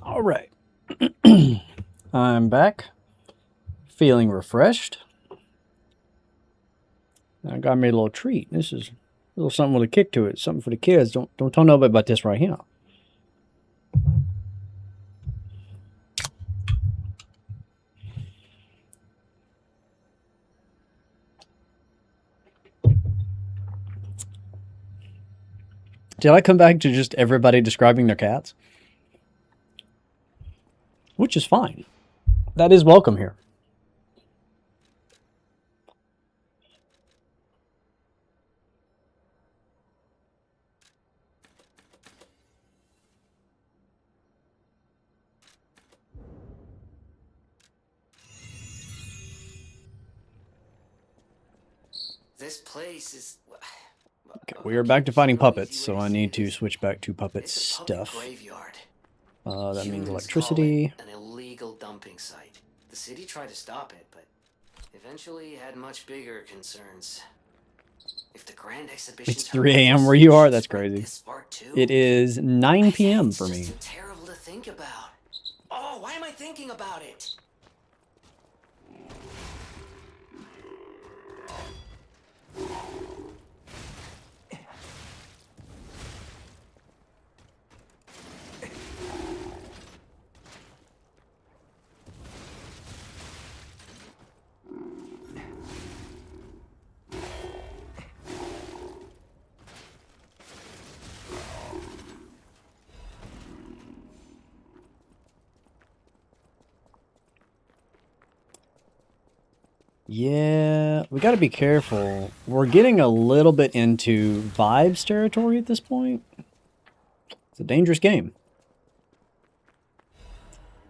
All right. I'm back, feeling refreshed. I got me a little treat. This is a little something with a kick to it. Something for the kids. Don't tell nobody about this right here. Did I come back to just everybody describing their cats? Which is fine. That is welcome here. This place is... Okay, we are back to fighting puppets, so I need to switch back to puppet stuff. Graveyard. That means Humans electricity. call it an illegal dumping site. The city tried to stop it, but eventually had much bigger concerns. If the grand exhibition... It's 3 a.m. where you are? That's crazy. Too, it is 9 p.m. for me. It's just terrible to think about. Oh, why am I thinking about it? Yeah, we got to be careful. We're getting a little bit into vibes territory at this point. It's a dangerous game.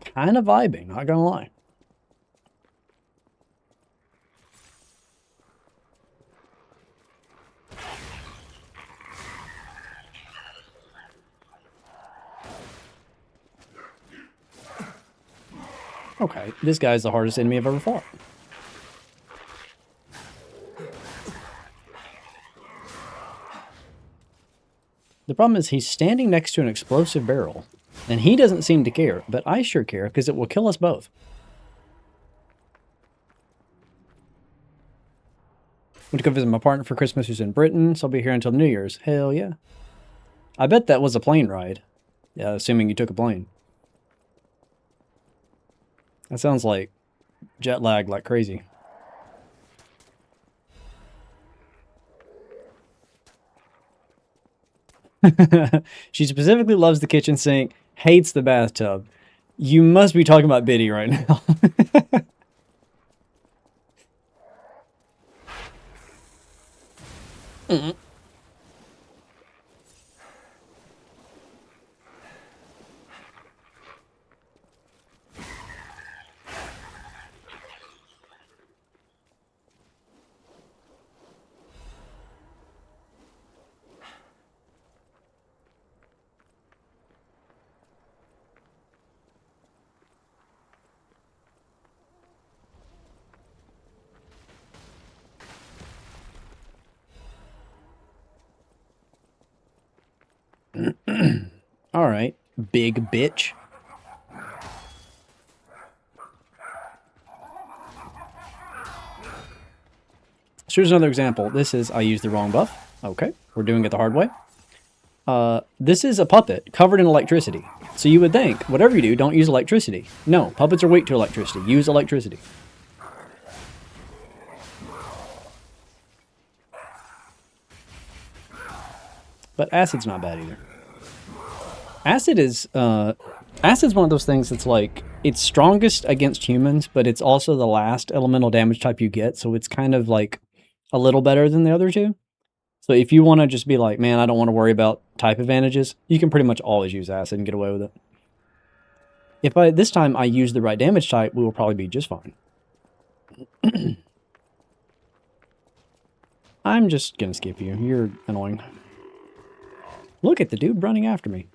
Kind of vibing, not gonna lie. Okay, this guy's the hardest enemy I've ever fought. The problem is he's standing next to an explosive barrel, and he doesn't seem to care, but I sure care because it will kill us both. Went to go visit my partner for Christmas who's in Britain, so I'll be here until New Year's. Hell yeah. I bet that was a plane ride. Yeah, assuming you took a plane. That sounds like jet lag like crazy. She specifically loves the kitchen sink, hates the bathtub. You must be talking about Biddy right now. Mm-hmm. All right, big bitch. So here's another example. This is, I used the wrong buff. Okay, we're doing it the hard way. This is a puppet covered in electricity. So you would think, whatever you do, don't use electricity. No, puppets are weak to electricity. Use electricity. But acid's not bad either. Acid's one of those things that's like, it's strongest against humans, but it's also the last elemental damage type you get, so it's kind of like a little better than the other two. So if you want to just be like, man, I don't want to worry about type advantages, you can pretty much always use acid and get away with it. If this time I use the right damage type, we will probably be just fine. I'm just gonna skip you. You're annoying. Look at the dude running after me.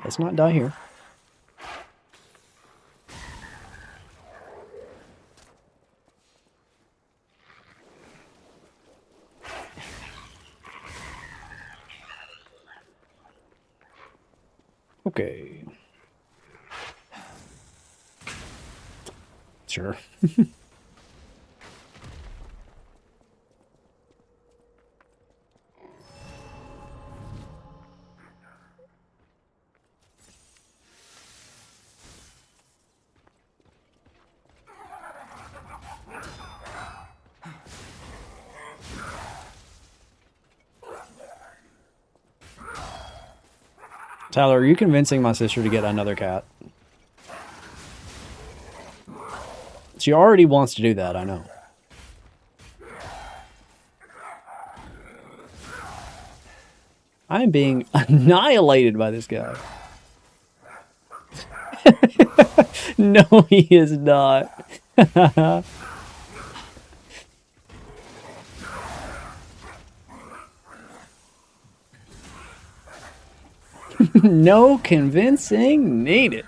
Let's not die here. Okay. Sure. Tyler, are you convincing my sister to get another cat? She already wants to do that, I know. I am being annihilated by this guy. No, he is not. No convincing needed.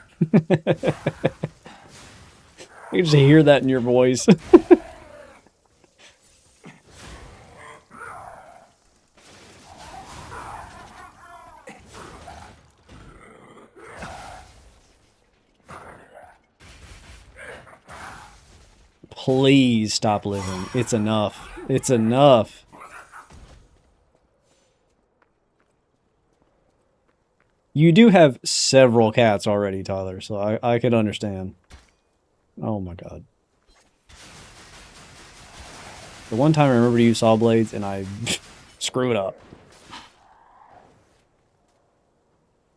I can just hear that in your voice. Please stop living. It's enough. It's enough. You do have several cats already, Tyler, so I could understand. Oh my god. The one time I remember to use saw blades and I screw it up.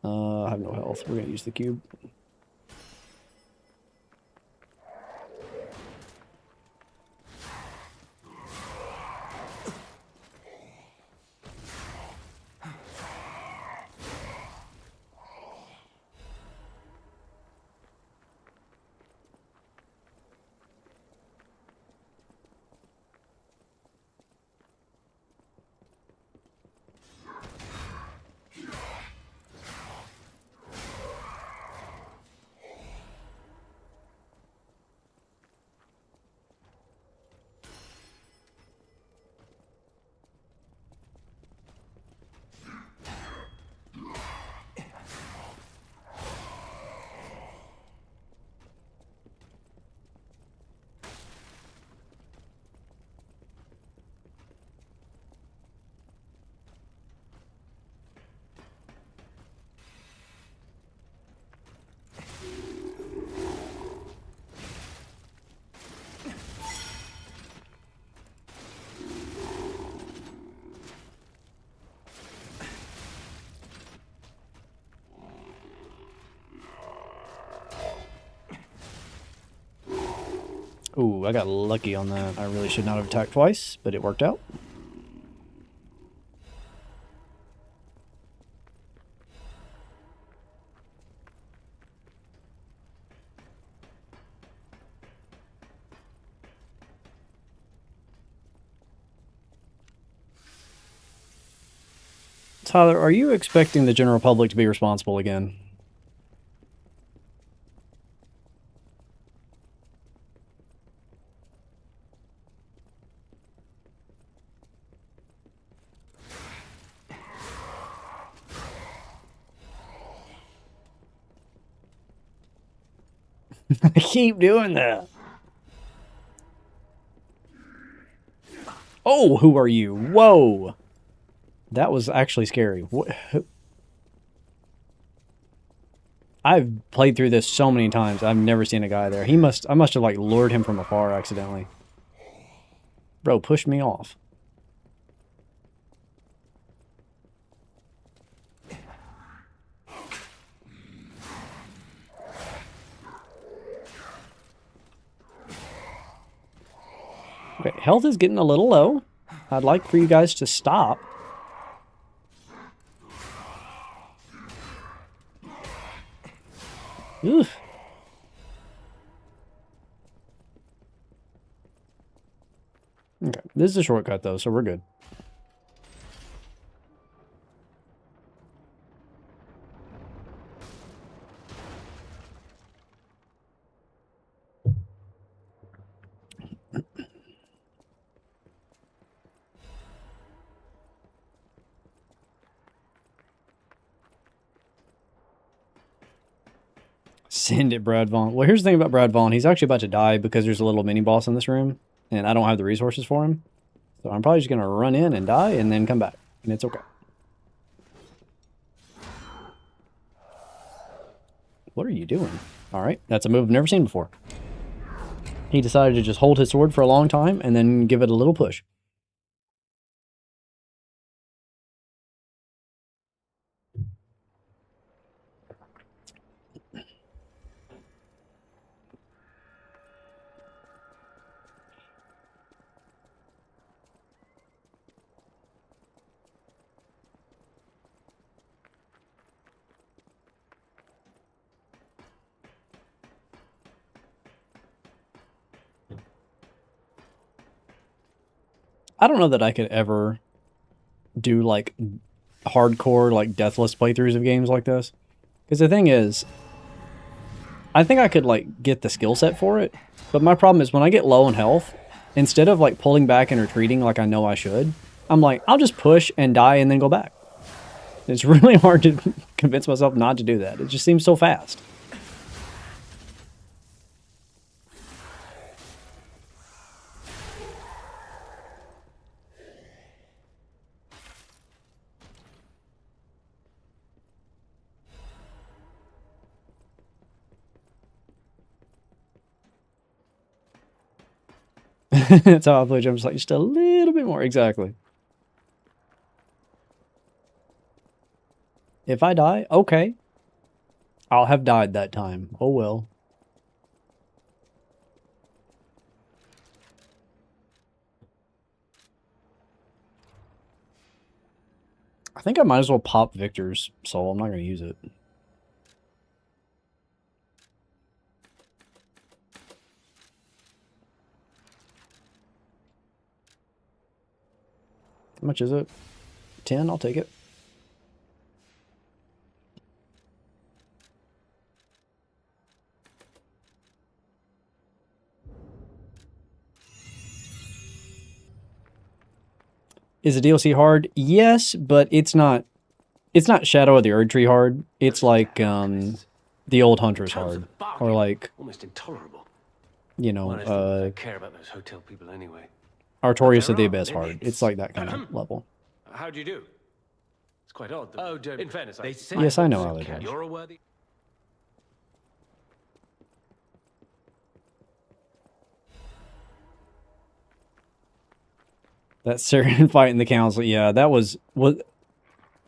I have no health. We're gonna use the cube. Ooh, I got lucky on that. I really should not have attacked twice, but it worked out. Tyler, are you expecting the general public to be responsible again? I keep doing that. Oh, who are you? Whoa. That was actually scary. What? I've played through this so many times. I've never seen a guy there. I must have like lured him from afar accidentally. Bro, push me off. Okay, health is getting a little low. I'd like for you guys to stop. Oof. Okay, this is a shortcut though, so we're good. Send it, Brad Vaughn. Well, here's the thing about Brad Vaughn. He's actually about to die because there's a little mini boss in this room, and I don't have the resources for him. So I'm probably just going to run in and die and then come back, and it's okay. What are you doing? All right, that's a move I've never seen before. He decided to just hold his sword for a long time and then give it a little push. I don't know that I could ever do like hardcore, like deathless playthroughs of games like this. Because the thing is, I think I could like get the skill set for it. But my problem is when I get low on health, instead of like pulling back and retreating like I know I should, I'm like, I'll just push and die and then go back. It's really hard to convince myself not to do that. It just seems so fast. That's how I play jumps, like just a little bit more. Exactly. If I die, okay. I'll have died that time. Oh well. I think I might as well pop Victor's soul. I'm not going to use it. How much is it? 10? I'll take it. Is the DLC hard? Yes, but it's not Shadow of the Erdtree hard. It's like the old Hunters hard. Or like almost intolerable. You know, I care about those hotel people anyway. Artorias of the Abyss hard. It's like that kind of level. How do you do? It's quite odd. Oh, in fairness, they say yes, I know how they do. You're a worthy. That Syrian fight in the council, yeah, that was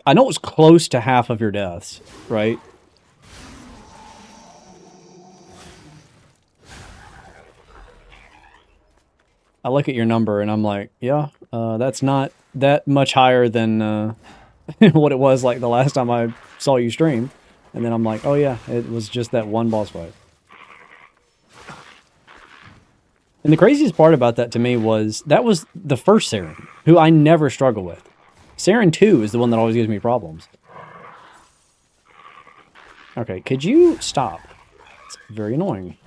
I know it was close to half of your deaths, right? I look at your number and I'm like, yeah, that's not that much higher than what it was like the last time I saw you stream. And then I'm like, oh yeah, it was just that one boss fight. And the craziest part about that to me was that was the first Saren, who I never struggle with. Saren 2 is the one that always gives me problems. Okay, could you stop? It's very annoying.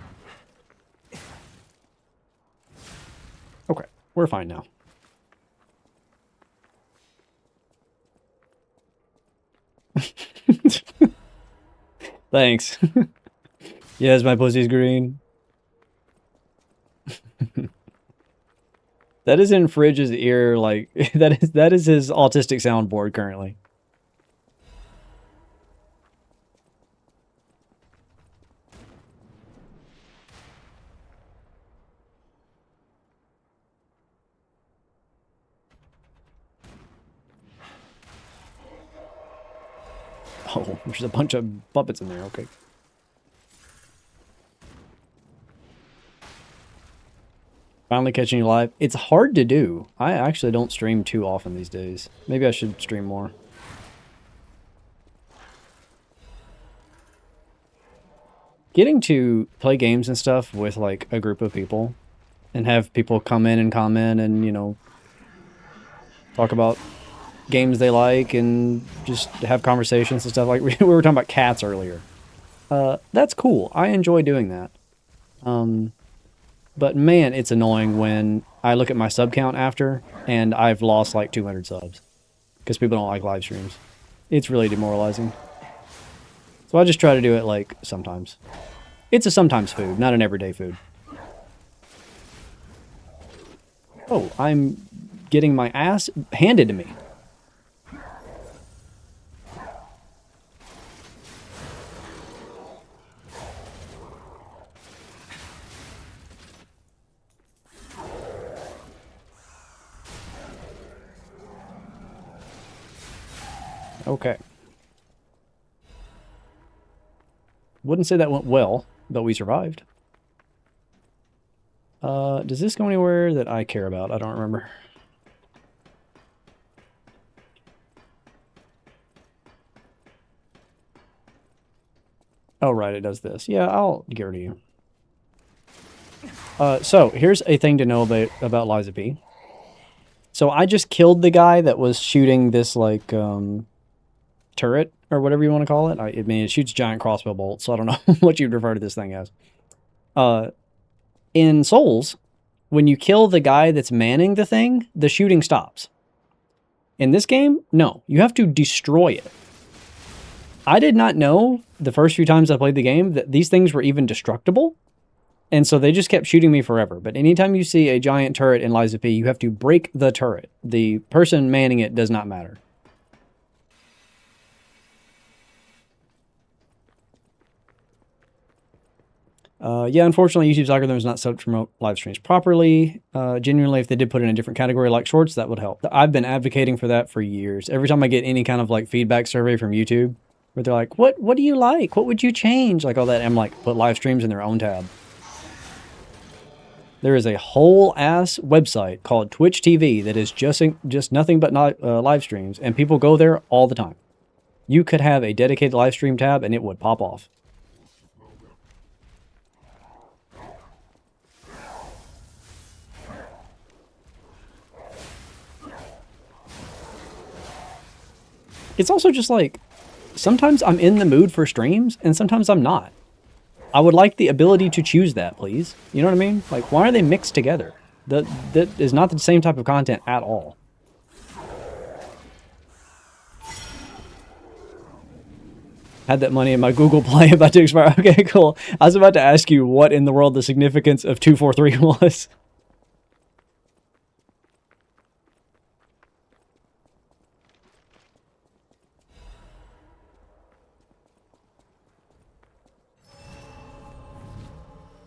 Okay, we're fine now. Thanks. Yes, my pussy's green. That is in Fridge's ear, like that is his autistic soundboard currently. Oh, there's a bunch of puppets in there, okay. Finally catching you live. It's hard to do. I actually don't stream too often these days. Maybe I should stream more. Getting to play games and stuff with like a group of people and have people come in and comment and, you know, talk about games they like and just have conversations and stuff. Like we were talking about cats earlier. That's cool. I enjoy doing that. But man, it's annoying when I look at my sub count after and I've lost like 200 subs because people don't like live streams. It's really demoralizing. So I just try to do it like sometimes. It's a sometimes food, not an everyday food. Oh, I'm getting my ass handed to me. Okay. Wouldn't say that went well, but we survived. Does this go anywhere that I care about? I don't remember. Oh, right, it does this. Yeah, I'll get rid of you. So, here's a thing to know about Liza P. So, I just killed the guy that was shooting this, like, turret, or whatever you want to call it. I mean, it shoots giant crossbow bolts, so I don't know what you'd refer to this thing as. In Souls, when you kill the guy that's manning the thing, the shooting stops. In this game, no. You have to destroy it. I did not know the first few times I played the game that these things were even destructible. And so they just kept shooting me forever. But anytime you see a giant turret in Liza P, you have to break the turret. The person manning it does not matter. Yeah, unfortunately, YouTube's algorithm is not set up to promote live streams properly. Genuinely, if they did put it in a different category like shorts, that would help. I've been advocating for that for years. Every time I get any kind of like feedback survey from YouTube, where they're like, what do you like? What would you change? Like all that. I'm like, put live streams in their own tab. There is a whole ass website called Twitch TV that is just nothing but live streams, and people go there all the time. You could have a dedicated live stream tab, and it would pop off. It's also just like, sometimes I'm in the mood for streams, and sometimes I'm not. I would like the ability to choose that, please. You know what I mean? Like, why are they mixed together? That is not the same type of content at all. Had that money in my Google Play about to expire. Okay, cool. I was about to ask you what in the world the significance of 243 was.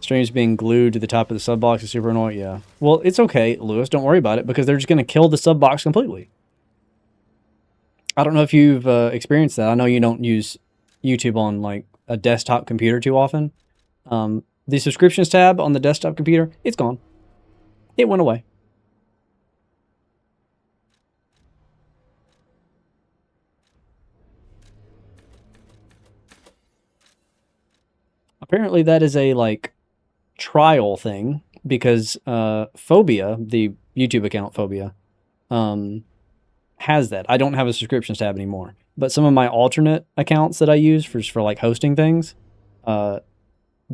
Streams being glued to the top of the sub box is super annoying. Yeah. Well, it's okay, Lewis. Don't worry about it because they're just going to kill the sub box completely. I don't know if you've experienced that. I know you don't use YouTube on like a desktop computer too often. The subscriptions tab on the desktop computer, it's gone. It went away. Apparently that is a like trial thing because Phobia, the YouTube account Phobia, has that. I don't have a subscriptions tab anymore, but some of my alternate accounts that I use for like hosting things, the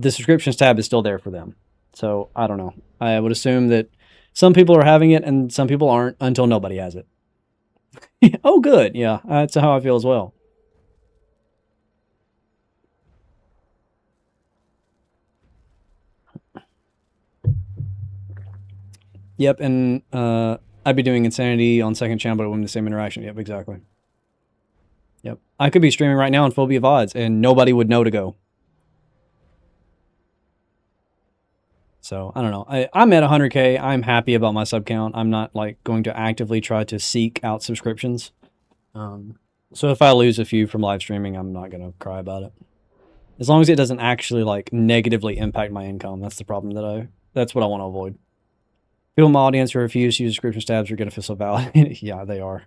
subscriptions tab is still there for them. So I don't know. I would assume that some people are having it and some people aren't until nobody has it. Oh, good. Yeah, that's how I feel as well. Yep, and I'd be doing Insanity on second channel, but it wouldn't be the same interaction. Yep, exactly. Yep. I could be streaming right now on Phobia VODs, and nobody would know to go. So, I don't know. I'm at 100K. I'm happy about my sub count. I'm not, like, going to actively try to seek out subscriptions. So if I lose a few from live streaming, I'm not going to cry about it. As long as it doesn't actually, like, negatively impact my income. That's the problem that's what I want to avoid. People in my audience who refuse to use subscription tabs are going to feel so valid. Yeah, they are.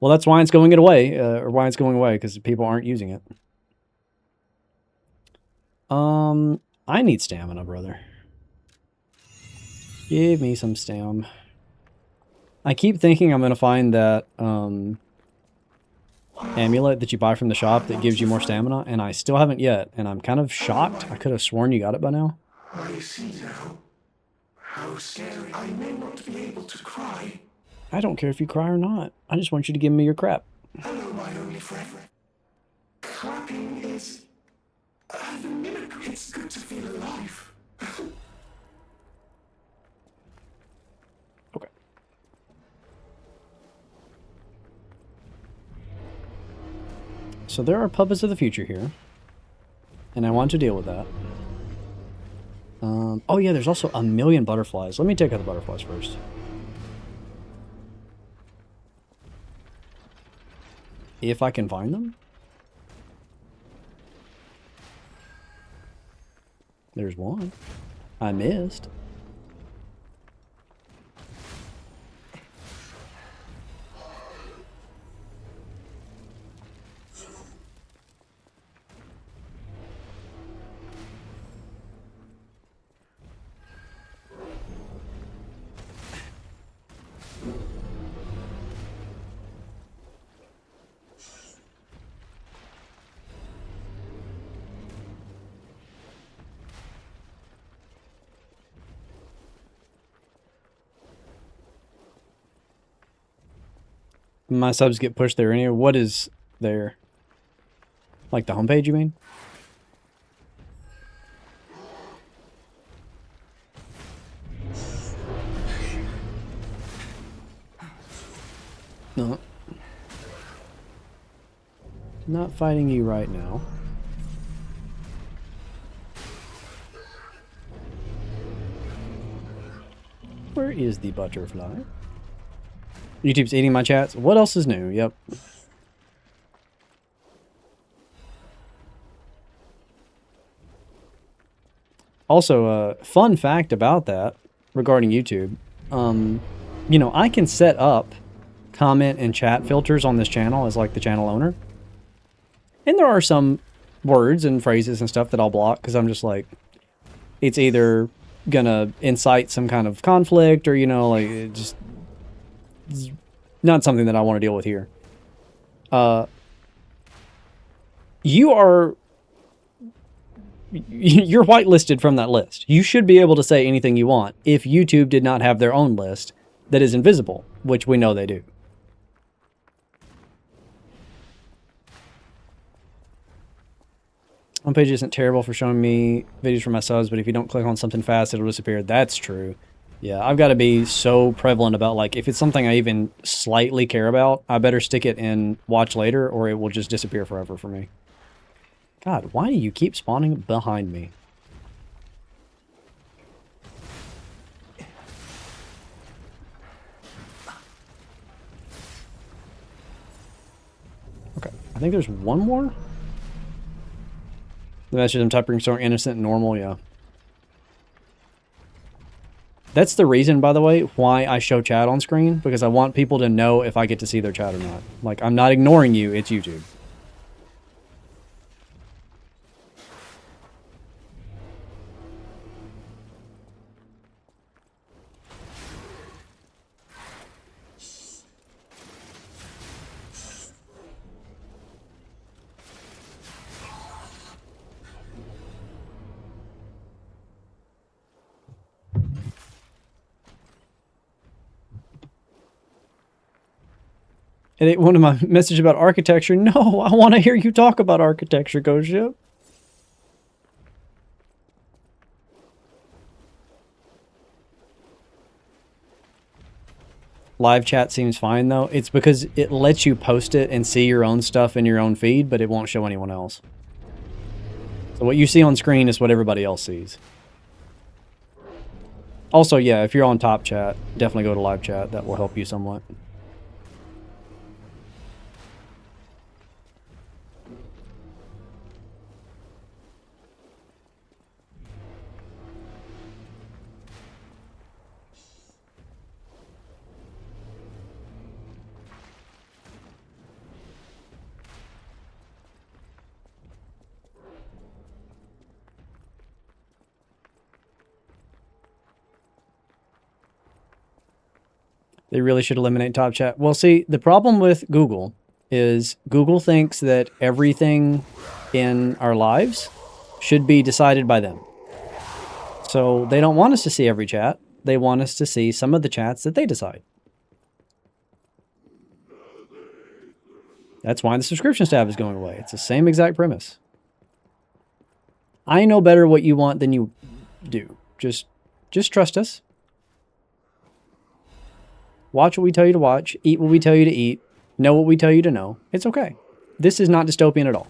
Well, that's why it's going away, because people aren't using it. I need stamina, brother. Give me some stam. I keep thinking I'm going to find that amulet that you buy from the shop that gives you more stamina, and I still haven't yet, and I'm kind of shocked. I could have sworn you got it by now. I see now. How scary. I may not be able to cry. I don't care if you cry or not. I just want you to give me your crap. Hello, my only friend. Clapping is... the mimicry. It's It's good to feel alive. Okay. So there are puppets of the future here. And I want to deal with that. Oh yeah, there's also a million butterflies. Let me take out the butterflies first. If I can find them. There's one. I missed. My subs get pushed there anyway. What is there? Like the homepage, you mean? No. Not fighting you right now. Where is the butterfly? YouTube's eating my chats. What else is new? Yep. Also, fun fact about that regarding YouTube. You know, I can set up comment and chat filters on this channel as like the channel owner. And there are some words and phrases and stuff that I'll block because I'm just like, it's either gonna incite some kind of conflict or, you know, like it just it's not something that I want to deal with here. You're whitelisted from that list. You should be able to say anything you want if YouTube did not have their own list that is invisible, which we know they do. Homepage isn't terrible for showing me videos for my subs, but if you don't click on something fast, it'll disappear. That's true. Yeah, I've got to be so prevalent about, like, if it's something I even slightly care about, I better stick it in watch later or it will just disappear forever for me. God, why do you keep spawning behind me? Okay, I think there's one more. The message I'm typing so innocent and normal, yeah. That's the reason, by the way, why I show chat on screen, because I want people to know if I get to see their chat or not. Like, I'm not ignoring you, it's YouTube. And one of my message about architecture. No, I want to hear you talk about architecture, Ghost Ship. Live chat seems fine, though. It's because it lets you post it and see your own stuff in your own feed, but it won't show anyone else. So what you see on screen is what everybody else sees. Also, yeah, if you're on top chat, definitely go to live chat. That will help you somewhat. They really should eliminate top chat. Well, see, the problem with Google is Google thinks that everything in our lives should be decided by them. So they don't want us to see every chat. They want us to see some of the chats that they decide. That's why the subscription tab is going away. It's the same exact premise. I know better what you want than you do. Just trust us. Watch what we tell you to watch. Eat what we tell you to eat. Know what we tell you to know. It's okay. This is not dystopian at all.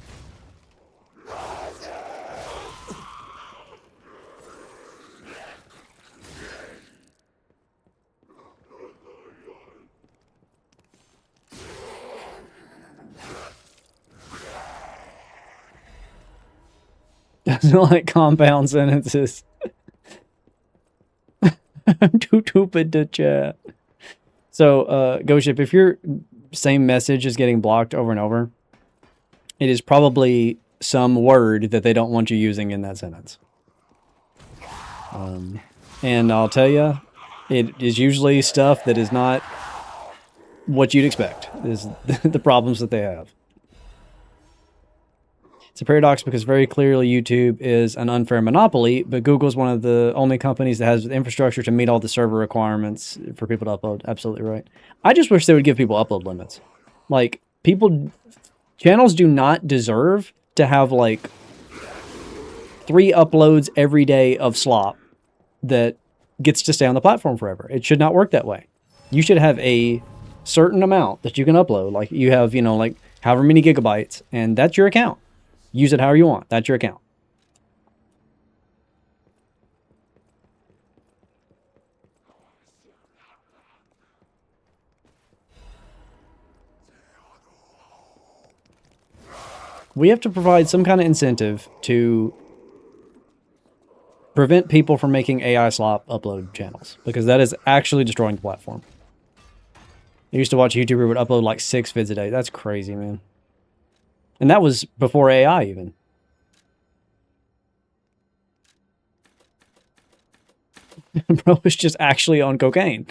Doesn't like compound sentences. I'm too stupid to chat. So, Ghoship, if your same message is getting blocked over and over, it is probably some word that they don't want you using in that sentence. And I'll tell you, it is usually stuff that is not what you'd expect, is the problems that they have. It's a paradox because very clearly YouTube is an unfair monopoly, but Google is one of the only companies that has the infrastructure to meet all the server requirements for people to upload. Absolutely right. I just wish they would give people upload limits. Like, channels do not deserve to have like 3 uploads every day of slop that gets to stay on the platform forever. It should not work that way. You should have a certain amount that you can upload. Like you have, like however many gigabytes, and that's your account. Use it however you want. That's your account. We have to provide some kind of incentive to prevent people from making AI slop upload channels, because that is actually destroying the platform. I used to watch a YouTuber who would upload like 6 vids a day. That's crazy, man. And that was before AI even. Bro was just actually on cocaine.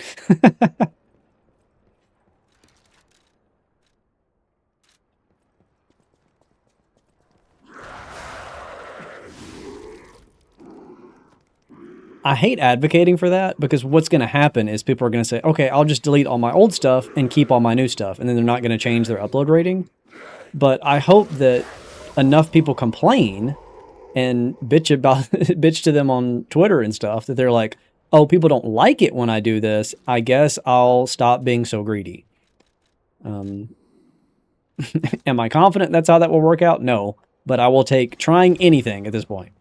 I hate advocating for that, because what's going to happen is people are going to say, okay, I'll just delete all my old stuff and keep all my new stuff. And then they're not going to change their upload rating. But I hope that enough people complain and bitch to them on Twitter and stuff that they're like, oh, people don't like it when I do this. I guess I'll stop being so greedy. Am I confident that's how that will work out? No. But I will take trying anything at this point.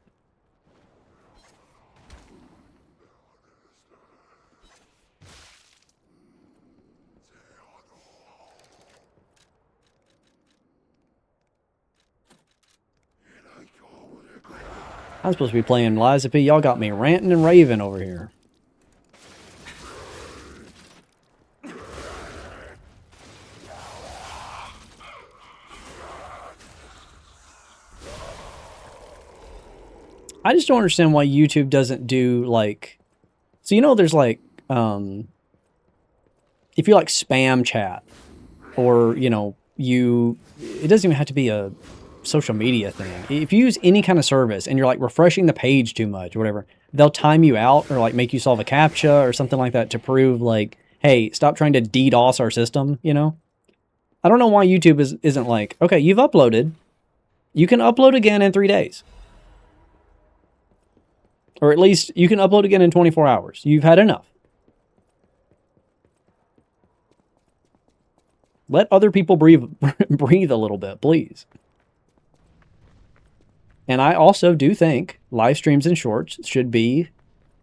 I'm supposed to be playing Liza P. Y'all got me ranting and raving over here. I just don't understand why YouTube doesn't do like... So, there's like... if you like spam chat, or, it doesn't even have to be a social media thing. If you use any kind of service and you're like refreshing the page too much or whatever, they'll time you out or like make you solve a CAPTCHA or something like that to prove like, hey, stop trying to DDoS our system, I don't know why YouTube isn't like, okay, you've uploaded. You can upload again in 3 days. Or at least you can upload again in 24 hours. You've had enough. Let other people breathe a little bit, please. And I also do think live streams and shorts should be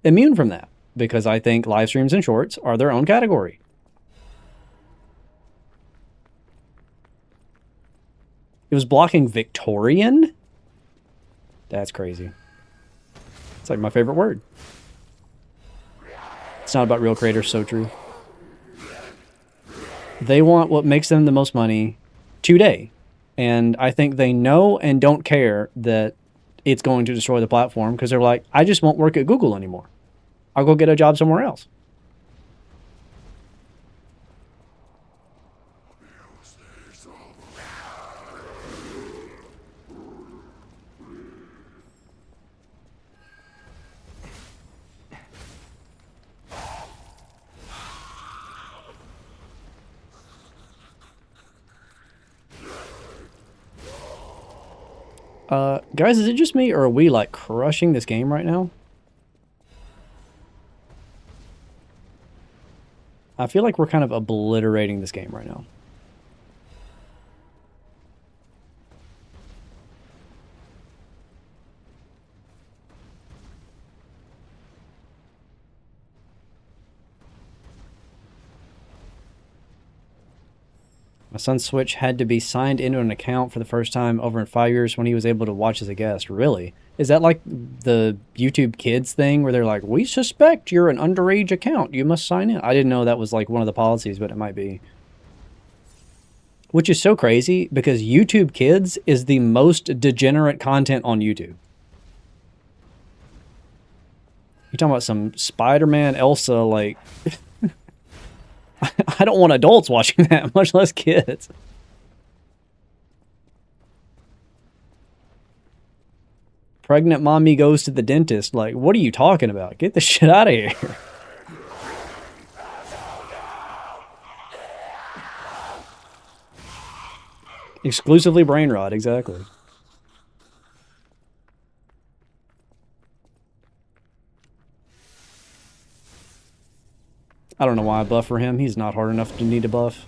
immune from that, because I think live streams and shorts are their own category. It was blocking Victorian? That's crazy. It's like my favorite word. It's not about real creators, so true. They want what makes them the most money today. And I think they know and don't care that it's going to destroy the platform, because they're like, I just won't work at Google anymore. I'll go get a job somewhere else. Guys, is it just me, or are we, like, crushing this game right now? I feel like we're kind of obliterating this game right now. My son's Switch had to be signed into an account for the first time over in 5 years when he was able to watch as a guest. Really? Is that like the YouTube Kids thing where they're like, we suspect you're an underage account. You must sign in. I didn't know that was like one of the policies, but it might be. Which is so crazy because YouTube Kids is the most degenerate content on YouTube. You're talking about some Spider-Man, Elsa, like... I don't want adults watching that, much less kids. Pregnant mommy goes to the dentist. Like, what are you talking about? Get the shit out of here. Exclusively brain rot, exactly. I don't know why I buff for him. He's not hard enough to need a buff.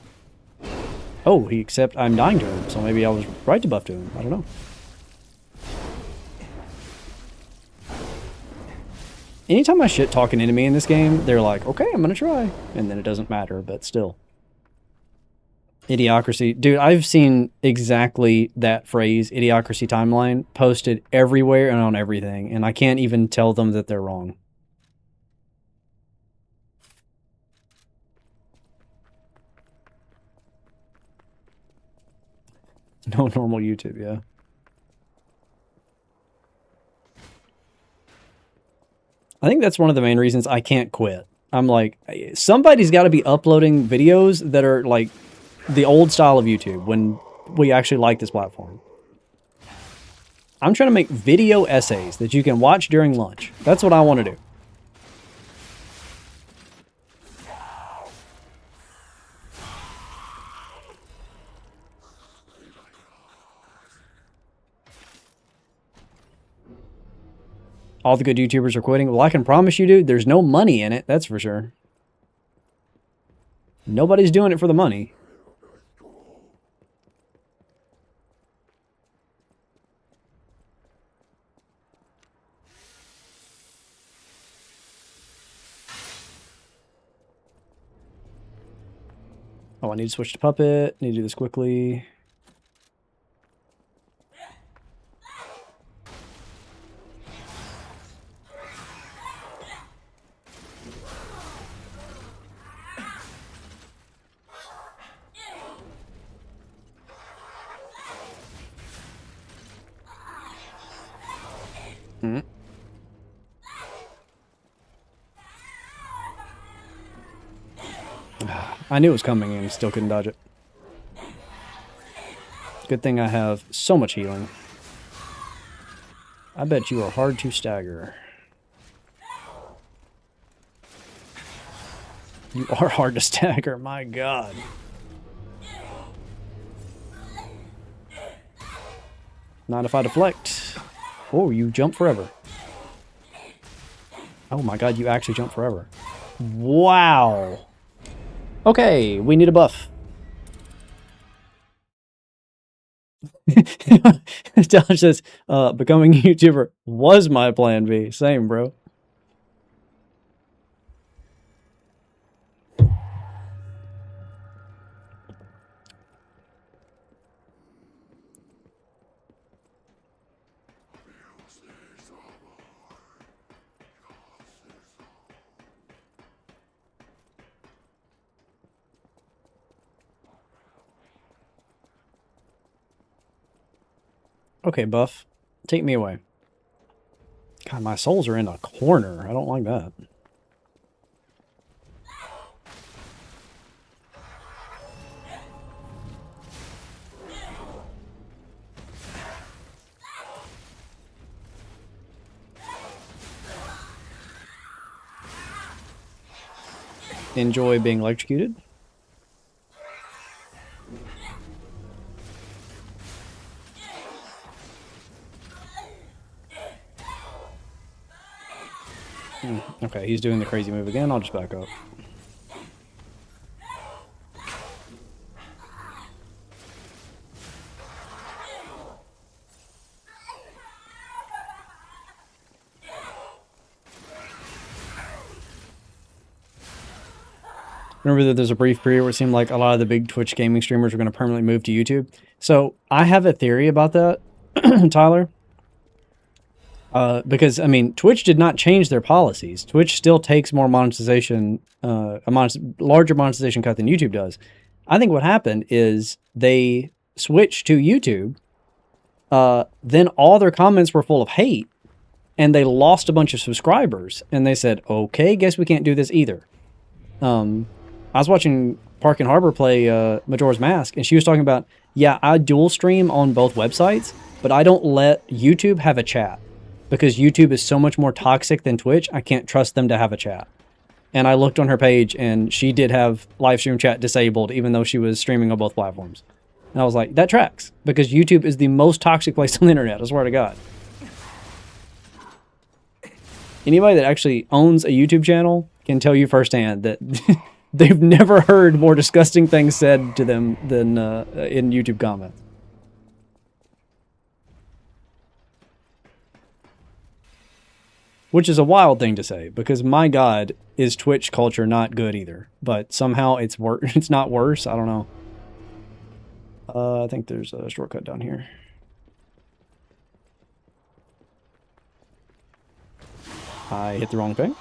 Oh, I'm dying to him, so maybe I was right to buff to him. I don't know. Anytime I shit talk an enemy in this game, they're like, okay, I'm gonna try. And then it doesn't matter, but still. Idiocracy. Dude, I've seen exactly that phrase, Idiocracy timeline, posted everywhere and on everything, and I can't even tell them that they're wrong. No normal YouTube, yeah. I think that's one of the main reasons I can't quit. I'm like, somebody's got to be uploading videos that are like the old style of YouTube when we actually like this platform. I'm trying to make video essays that you can watch during lunch. That's what I want to do. All the good YouTubers are quitting. Well, I can promise you, dude, there's no money in it. That's for sure. Nobody's doing it for the money. Oh, I need to switch to Puppet. Need to do this quickly. I knew it was coming and still couldn't dodge it. Good thing I have so much healing. I bet you are hard to stagger. You are hard to stagger, my god. Not if I deflect. Oh, you jump forever. Oh my god, you actually jump forever. Wow. Okay, we need a buff. Josh says, becoming a YouTuber was my plan B. Same, bro. Okay, buff. Take me away. God, my souls are in a corner. I don't like that. Enjoy being electrocuted. Okay, he's doing the crazy move again. I'll just back up. Remember that there's a brief period where it seemed like a lot of the big Twitch gaming streamers were going to permanently move to YouTube. So I have a theory about that, Tyler. Because, I mean, Twitch did not change their policies. Twitch still takes more monetization, larger monetization cut than YouTube does. I think what happened is they switched to YouTube. Then all their comments were full of hate, and they lost a bunch of subscribers. And they said, okay, guess we can't do this either. I was watching Park and Harbor play Majora's Mask, and she was talking about, yeah, I dual stream on both websites, but I don't let YouTube have a chat because YouTube is so much more toxic than Twitch. I can't trust them to have a chat. And I looked on her page, and she did have live stream chat disabled, even though she was streaming on both platforms. And I was like, that tracks, because YouTube is the most toxic place on the internet, I swear to God. Anybody that actually owns a YouTube channel can tell you firsthand that they've never heard more disgusting things said to them than in YouTube comments. Which is a wild thing to say, because my God, is Twitch culture not good either. But somehow it's it's not worse. I don't know. I think there's a shortcut down here. I hit the wrong thing.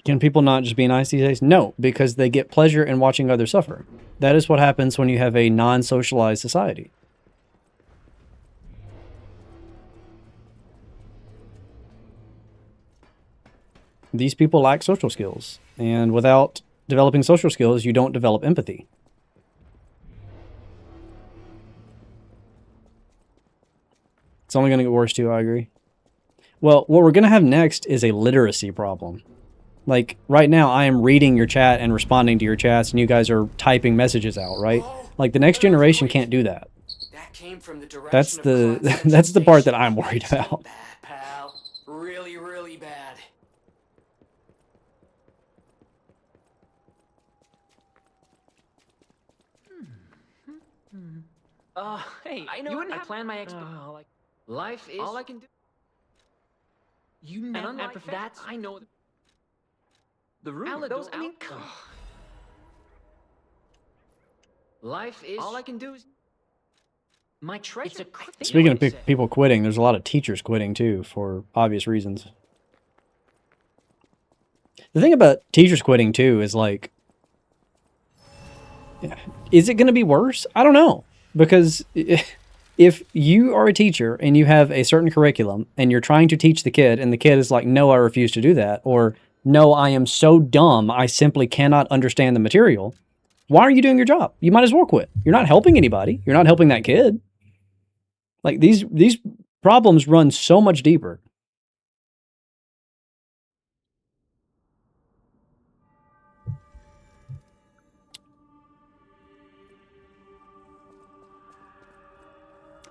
Can people not just be nice these days? No, because they get pleasure in watching others suffer. That is what happens when you have a non-socialized society. These people lack social skills, and without developing social skills, you don't develop empathy. It's only going to get worse too, I agree. Well, what we're going to have next is a literacy problem. Like, right now, I am reading your chat and responding to your chats, and you guys are typing messages out, right? Like, the next generation can't do that. That came from the direction That's of the Cloud's that's the part that sensation. I'm worried about. Bad, pal. Really, really bad. Hey, I know. I plan my like life is all I can do. You never. And that's I know. The rumor goes out. Life is all I can do is my treasure. Speaking of people quitting, there's a lot of teachers quitting too for obvious reasons. The thing about teachers quitting too is like, is it going to be worse? I don't know. Because if you are a teacher and you have a certain curriculum and you're trying to teach the kid and the kid is like, no, I refuse to do that, or no, I am so dumb, I simply cannot understand the material, why are you doing your job? You might as well quit. You're not helping anybody. You're not helping that kid. Like, these problems run so much deeper.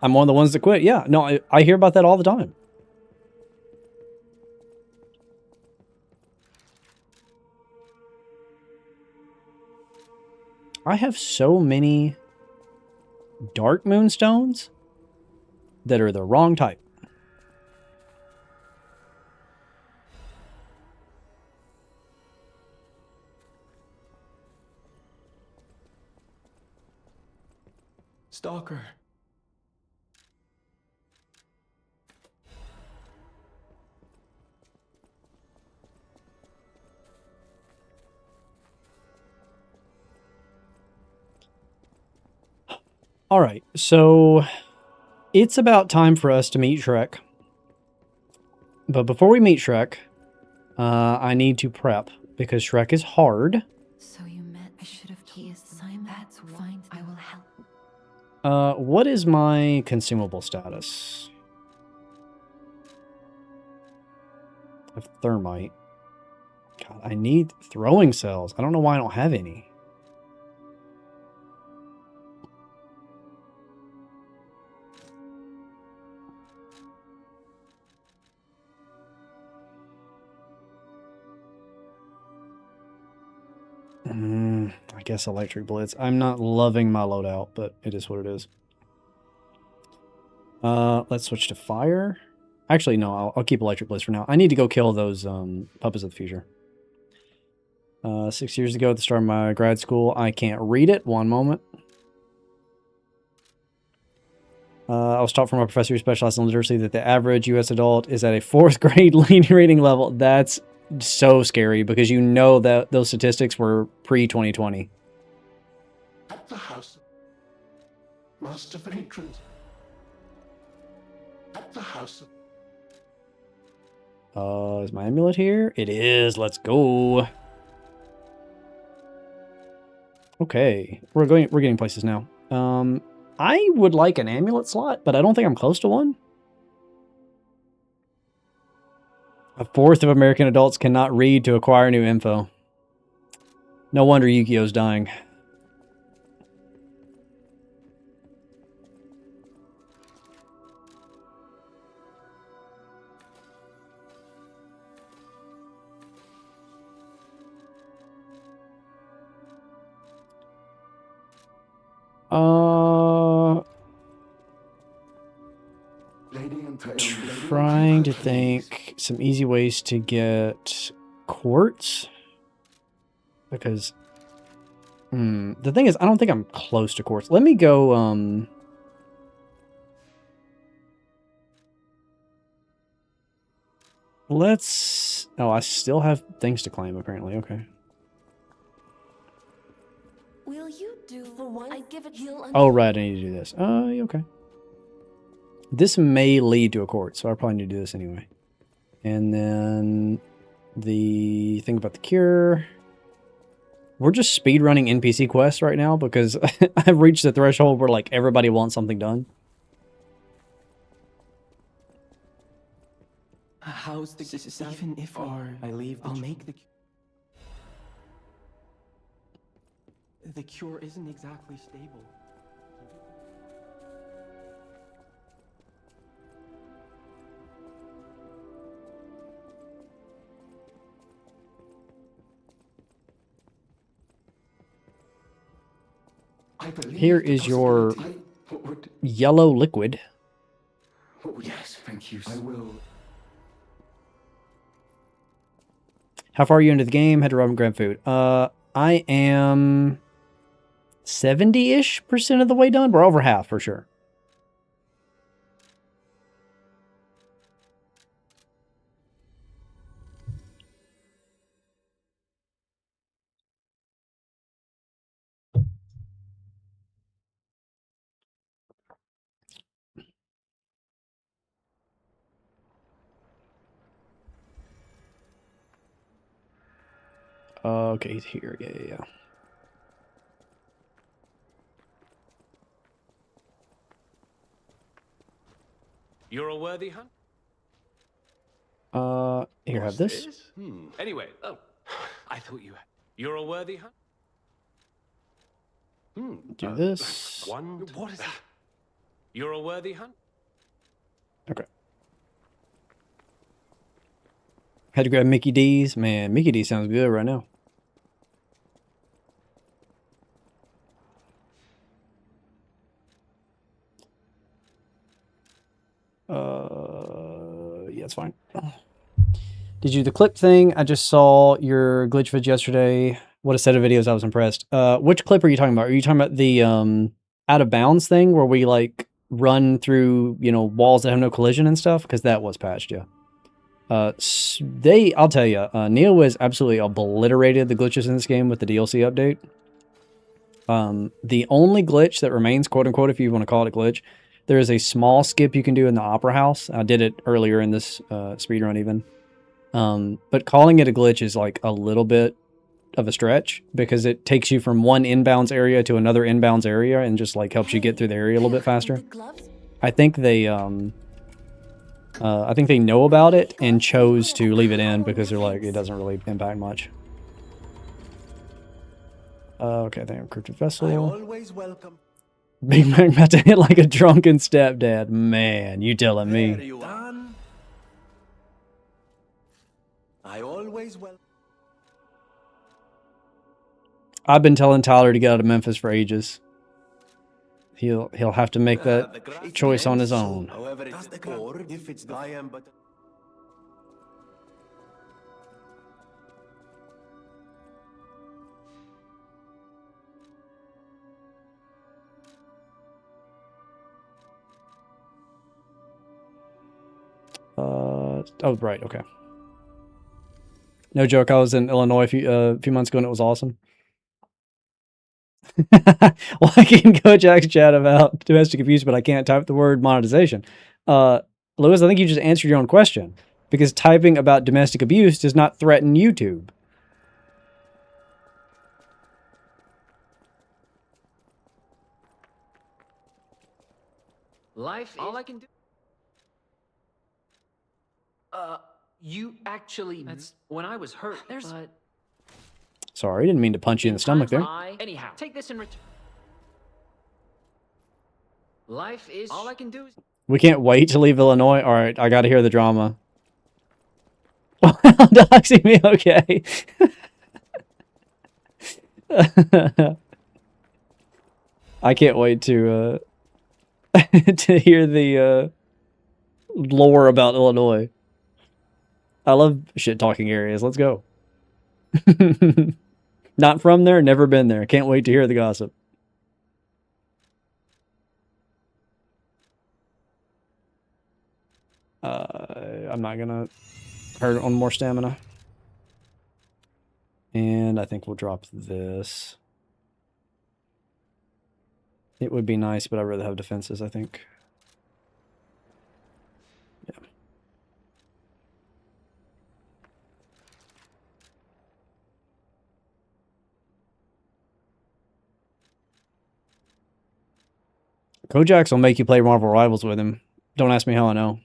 I'm one of the ones that quit. Yeah, no, I hear about that all the time. I have so many dark moonstones that are the wrong type. Stalker. All right, so it's about time for us to meet Shrek. But before we meet Shrek, I need to prep because Shrek is hard. So you meant I should have What is my consumable status? I have thermite. God, I need throwing cells. I don't know why I don't have any. I guess electric blitz. I'm not loving my loadout, but it is what it is. Let's switch to fire. Actually, no, I'll keep electric blitz for now. I need to go kill those puppets of the future. 6 years ago at the start of my grad school, I can't read it. One moment. I was taught from a professor who specialized in literacy that the average U.S. adult is at a 4th grade reading level. That's so scary because you know that those statistics were pre-2020. At the house. Master patrons. At the house. Is my amulet here? It is. Let's go. Okay, we're getting places now. I would like an amulet slot, but I don't think I'm close to one. 1/4 of American adults cannot read to acquire new info. No wonder Yu-Gi-Oh's dying. Trying to think some easy ways to get quartz. Because the thing is, I don't think I'm close to quartz. Let me go let's I still have things to claim apparently. Okay. Will you do for one? I give it heal. Oh right, I need to do this. Okay. This may lead to a quartz, so I probably need to do this anyway. And then the thing about the cure. We're just speedrunning NPC quests right now because I've reached the threshold where like everybody wants something done. How's the even if I leave, I'll make the cure isn't exactly stable. Here is your yellow liquid. Yes, thank you. I will. How far are you into the game? Had to rub and grab food. I am 70-ish% of the way done. We're over half for sure. Okay, he's here. Yeah. You're a worthy hunt? Here, have this. Anyway, I thought you had. You're a worthy hunt? Do this. What is that? You're a worthy hunt? Okay. Had to grab Mickey D's. Man, Mickey D sounds good right now. Yeah, it's fine. Did you do the clip thing? I just saw your glitch vid yesterday. What a set of videos. I was impressed. Which clip are you talking about? Are you talking about the out of bounds thing where we like run through, walls that have no collision and stuff? Because that was patched, yeah. I'll tell you, Neo has absolutely obliterated the glitches in this game with the DLC update. The only glitch that remains, quote unquote, if you want to call it a glitch, there is a small skip you can do in the Opera House. I did it earlier in this speedrun even. But calling it a glitch is like a little bit of a stretch because it takes you from one inbounds area to another inbounds area and just like helps you get through the area a little bit faster. I think they know about it and chose to leave it in because they're like, it doesn't really impact much. Okay, I think I'm Cryptid Vessel. I always welcome. Big Mac about to hit like a drunken stepdad. Man, you telling There me. you are. I always welcome. I've been telling Tyler to get out of Memphis for ages. He'll have to make that choice on his own. However, it's or if it's I am but. Oh, right, okay. No joke, I was in Illinois a few months ago and it was awesome. Well, I can go Jack's chat about domestic abuse, but I can't type the word monetization. Lewis, I think you just answered your own question because typing about domestic abuse does not threaten YouTube. Life is all I can do. You actually. That's when I was hurt. But Sorry, didn't mean to punch you in the stomach there. Anyhow, take this in return. Life is all I can do. We can't wait to leave Illinois. All right, I got to hear the drama. Doxing me, okay. I can't wait to to hear the lore about Illinois. I love shit talking areas. Let's go. Not from there, never been there. Can't wait to hear the gossip. I'm not gonna hurt on more stamina. And I think we'll drop this. It would be nice, but I'd rather have defenses, I think. Yeah. Kojax will make you play Marvel Rivals with him. Don't ask me how I know.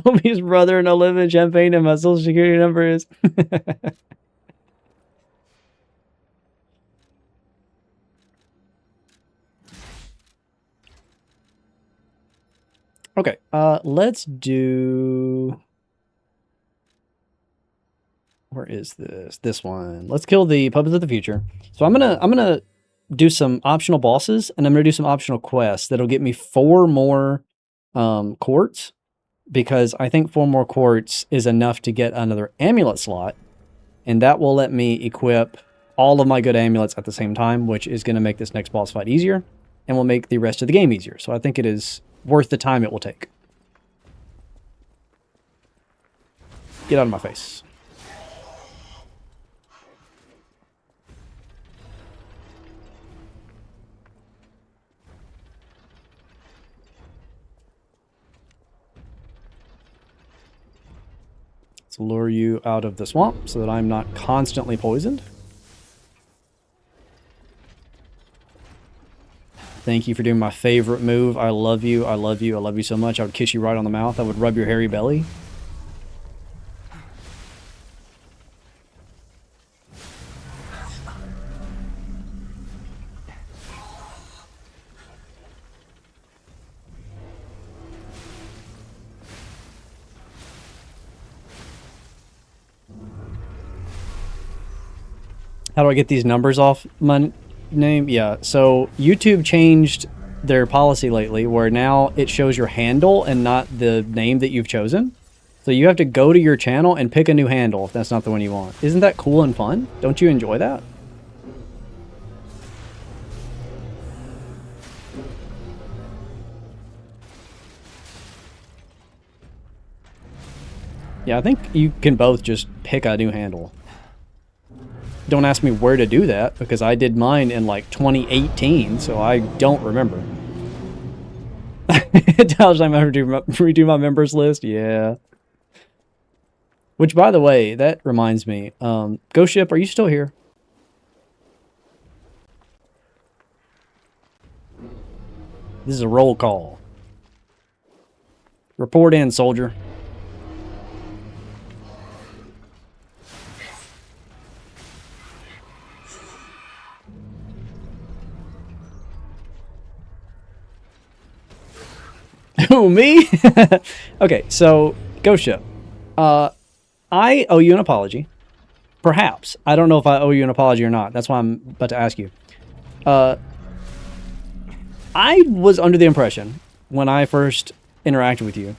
Bobby's brother and I live in Champaign and my social security number is... Okay, let's do... Where is this? This one. Let's kill the Puppets of the Future. So I'm gonna do some optional bosses and I'm gonna do some optional quests that'll get me 4 more quartz, because I think 4 more quartz is enough to get another amulet slot, and that will let me equip all of my good amulets at the same time, which is going to make this next boss fight easier and will make the rest of the game easier. So I think it is worth the time it will take. Get out of my face. Let's lure you out of the swamp so that I'm not constantly poisoned. Thank you for doing my favorite move. I love you. I love you. I love you so much. I would kiss you right on the mouth. I would rub your hairy belly. How do I get these numbers off my name? Yeah, so YouTube changed their policy lately where now it shows your handle and not the name that you've chosen. So you have to go to your channel and pick a new handle if that's not the one you want. Isn't that cool and fun? Don't you enjoy that? Yeah, I think you can both just pick a new handle. don't ask me where to do that, because I did mine in like 2018, so I don't remember. Tells I'm going to redo my members list. Yeah. Which, by the way, that reminds me. Ghost Ship, are you still here? This is a roll call. Report in, soldier. Who, me? Okay, so, Ghost Ship. I owe you an apology. Perhaps. I don't know if I owe you an apology or not. That's why I'm about to ask you. I was under the impression, when I first interacted with you,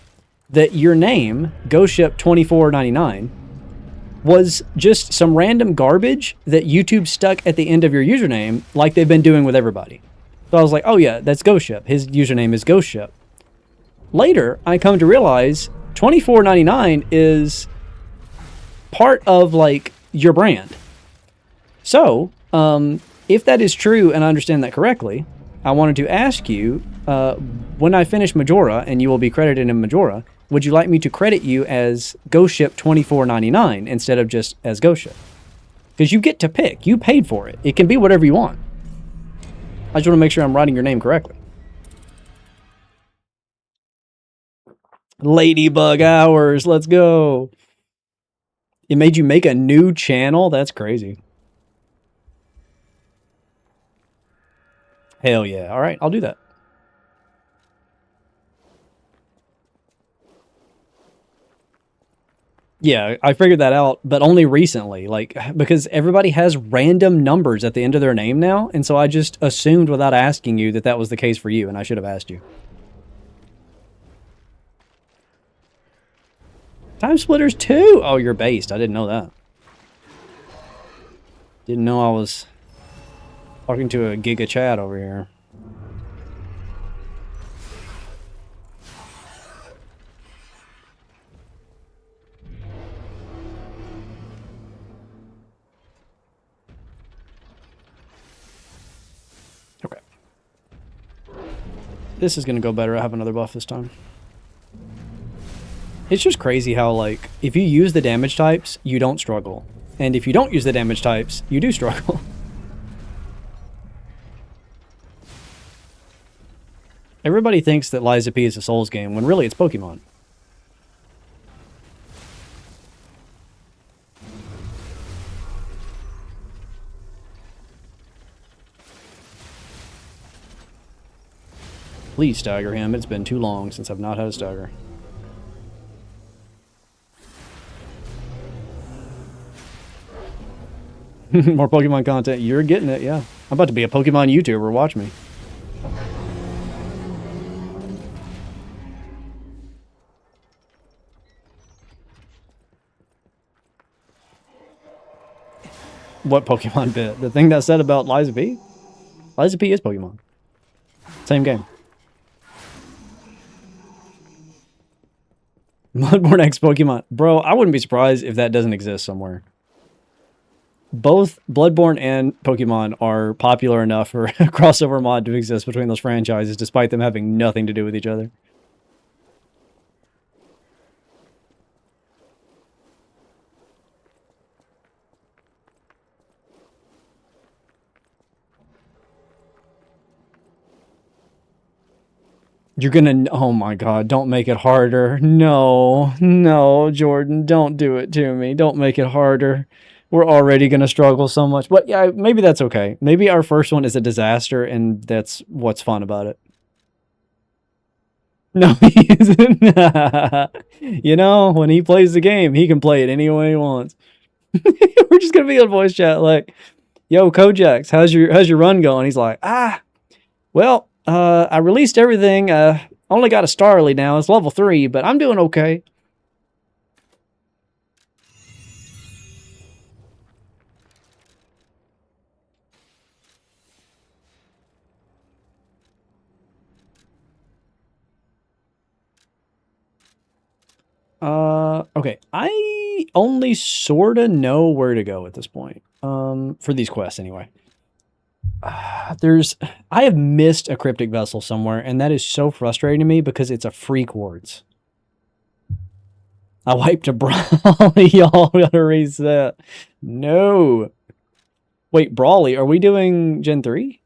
that your name, Ghost Ship 2499, was just some random garbage that YouTube stuck at the end of your username, like they've been doing with everybody. So I was like, oh yeah, that's Ghost Ship. His username is Ghost Ship. Later, I come to realize 2499 is part of, like, your brand. So, if that is true and I understand that correctly, I wanted to ask you, when I finish Majora and you will be credited in Majora, would you like me to credit you as Ghost Ship 2499 instead of just as Ghost Ship? Because you get to pick. You paid for it. It can be whatever you want. I just want to make sure I'm writing your name correctly. Ladybug hours. Let's go. It made you make a new channel? That's crazy. Hell yeah. All right, I'll do that. Yeah, I figured that out, but only recently. Like, because everybody has random numbers at the end of their name now, and so I just assumed without asking you that that was the case for you, and I should have asked you. Time Splitters 2! Oh, you're based. I didn't know that. Didn't know I was talking to a Giga Chat over here. Okay. This is going to go better. I have another buff this time. It's just crazy how, like, if you use the damage types, you don't struggle. And if you don't use the damage types, you do struggle. Everybody thinks that Lies of P is a Souls game, when really it's Pokemon. Please stagger him. It's been too long since I've not had a stagger. More Pokemon content. You're getting it, yeah. I'm about to be a Pokemon YouTuber. Watch me. What Pokemon bit? The thing that said about Lies of P? Lies of P is Pokemon. Same game. Bloodborne X Pokemon. Bro, I wouldn't be surprised if that doesn't exist somewhere. Both Bloodborne and Pokemon are popular enough for a crossover mod to exist between those franchises, despite them having nothing to do with each other. You're gonna... Oh my god, don't make it harder. No, no, Jordan, don't do it to me. Don't make it harder. We're already gonna struggle so much. But yeah, maybe that's okay. Maybe our first one is a disaster, and that's what's fun about it. No, he isn't. You know, when he plays the game, he can play it any way he wants. We're just gonna be in voice chat like, yo, Kojax, how's your run going? He's like, well, I released everything. Only got a Starly now. It's level 3, but I'm doing okay. Okay. I only sorta know where to go at this point. For these quests anyway. I have missed a cryptic vessel somewhere, and that is so frustrating to me because it's a free quartz. I wiped a Brawly, y'all. Gotta reset. No. Wait, Brawly, are we doing Gen 3?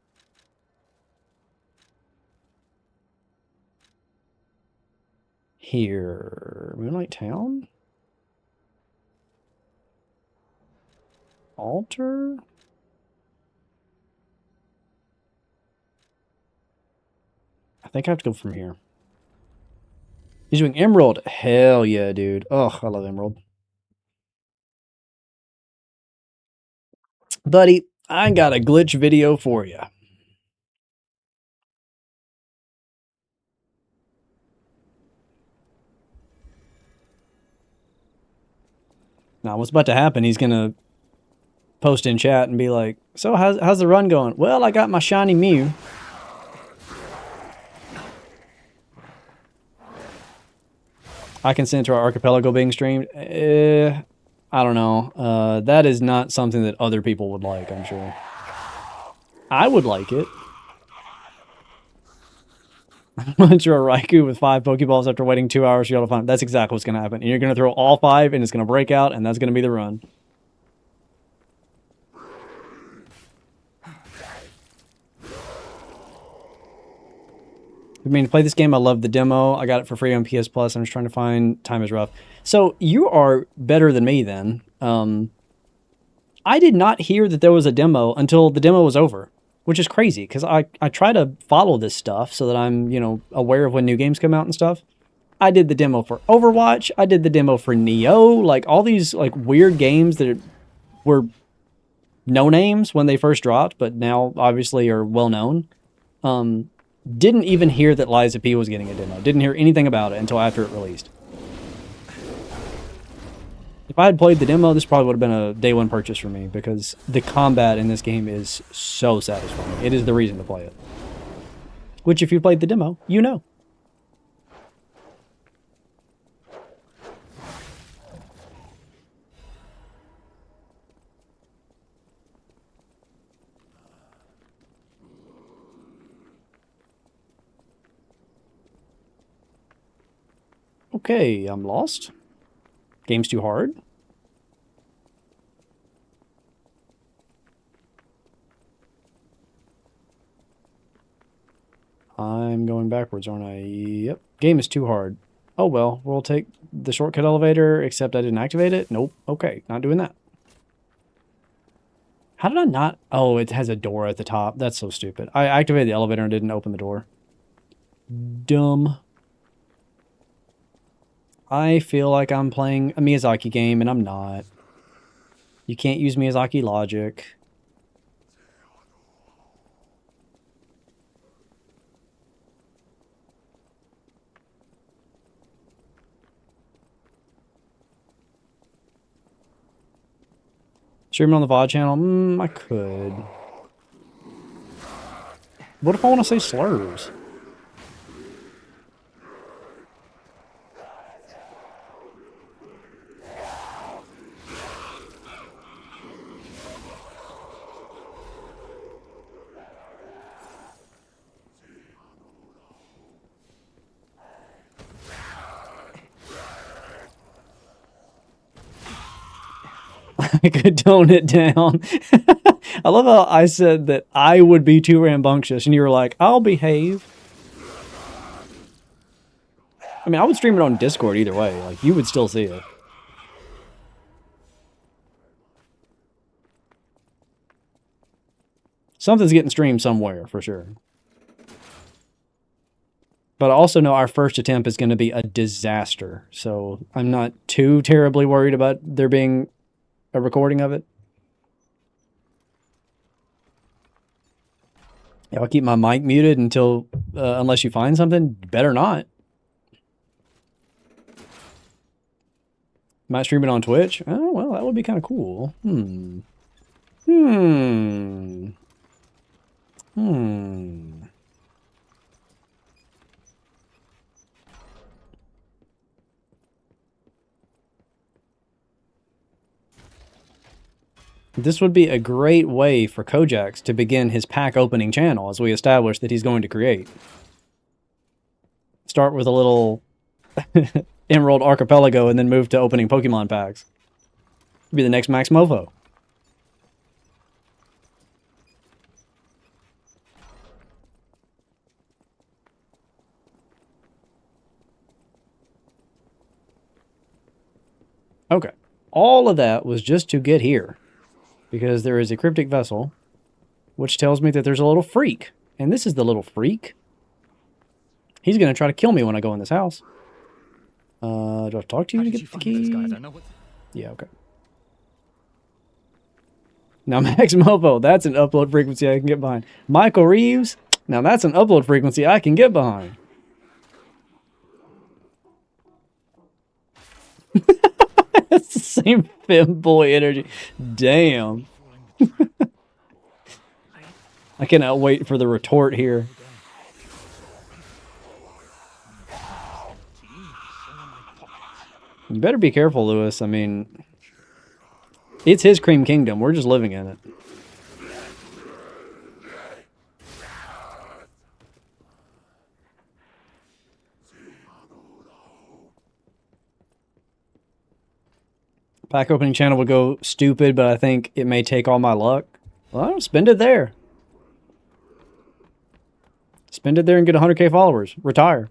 Here. Moonlight Town? Altar? I think I have to go from here. He's doing Emerald. Hell yeah, dude. Oh, I love Emerald. Buddy, I got a glitch video for you. Now, what's about to happen, he's going to post in chat and be like, so how's the run going? Well, I got my shiny Mew. I consent to our archipelago being streamed. I don't know. That is not something that other people would like, I'm sure. I would like it. Once you're a Raikou with 5 Pokeballs after waiting 2 hours, you'll find that's exactly what's going to happen. And you're going to throw all 5, and it's going to break out, and that's going to be the run. I mean, to play this game, I love the demo. I got it for free on PS Plus. I'm just trying to find Time is Rough. So you are better than me then. I did not hear that there was a demo until the demo was over, which is crazy because I try to follow this stuff so that I'm, you know, aware of when new games come out and stuff. I did the demo for Overwatch. I did the demo for Nioh. Like all these like weird games that were no names when they first dropped, but now obviously are well known. Didn't even hear that Liza P was getting a demo. Didn't hear anything about it until after it released. If I had played the demo, this probably would have been a day one purchase for me because the combat in this game is so satisfying. It is the reason to play it. Which, if you played the demo, you know. Okay, I'm lost. Game's too hard. I'm going backwards, aren't I? Yep. Game is too hard. Oh well, we'll take the shortcut elevator, except I didn't activate it. Nope. Okay, not doing that. How did I not? Oh, it has a door at the top. That's so stupid. I activated the elevator and didn't open the door. Dumb. I feel like I'm playing a Miyazaki game, and I'm not. You can't use Miyazaki logic. Stream it on the VOD channel? I could. What if I want to say slurs? I could tone it down. I love how I said that I would be too rambunctious, and you were like, I'll behave. I mean, I would stream it on Discord either way. Like, you would still see it. Something's getting streamed somewhere, for sure. But I also know our first attempt is going to be a disaster, so I'm not too terribly worried about there being a recording of it. Yeah, I'll keep my mic muted until, unless you find something. Better not. Might stream it on Twitch? Oh, well, that would be kind of cool. This would be a great way for Kojaks to begin his pack opening channel, as we established that he's going to create. Start with a little Emerald Archipelago and then move to opening Pokemon packs. Be the next Max Mofo. Okay. All of that was just to get here. Because there is a cryptic vessel, which tells me that there's a little freak. And this is the little freak. He's going to try to kill me when I go in this house. Do I have to talk to you to get the key? Yeah, okay. Now, Max Mofo, that's an upload frequency I can get behind. Michael Reeves, now that's an upload frequency I can get behind. That's the same femboy energy. Damn. I cannot wait for the retort here. You better be careful, Lewis. I mean, it's his cream kingdom. We're just living in it. Pack opening channel would go stupid, but I think it may take all my luck. Well, spend it there. Spend it there and get 100k followers. Retire.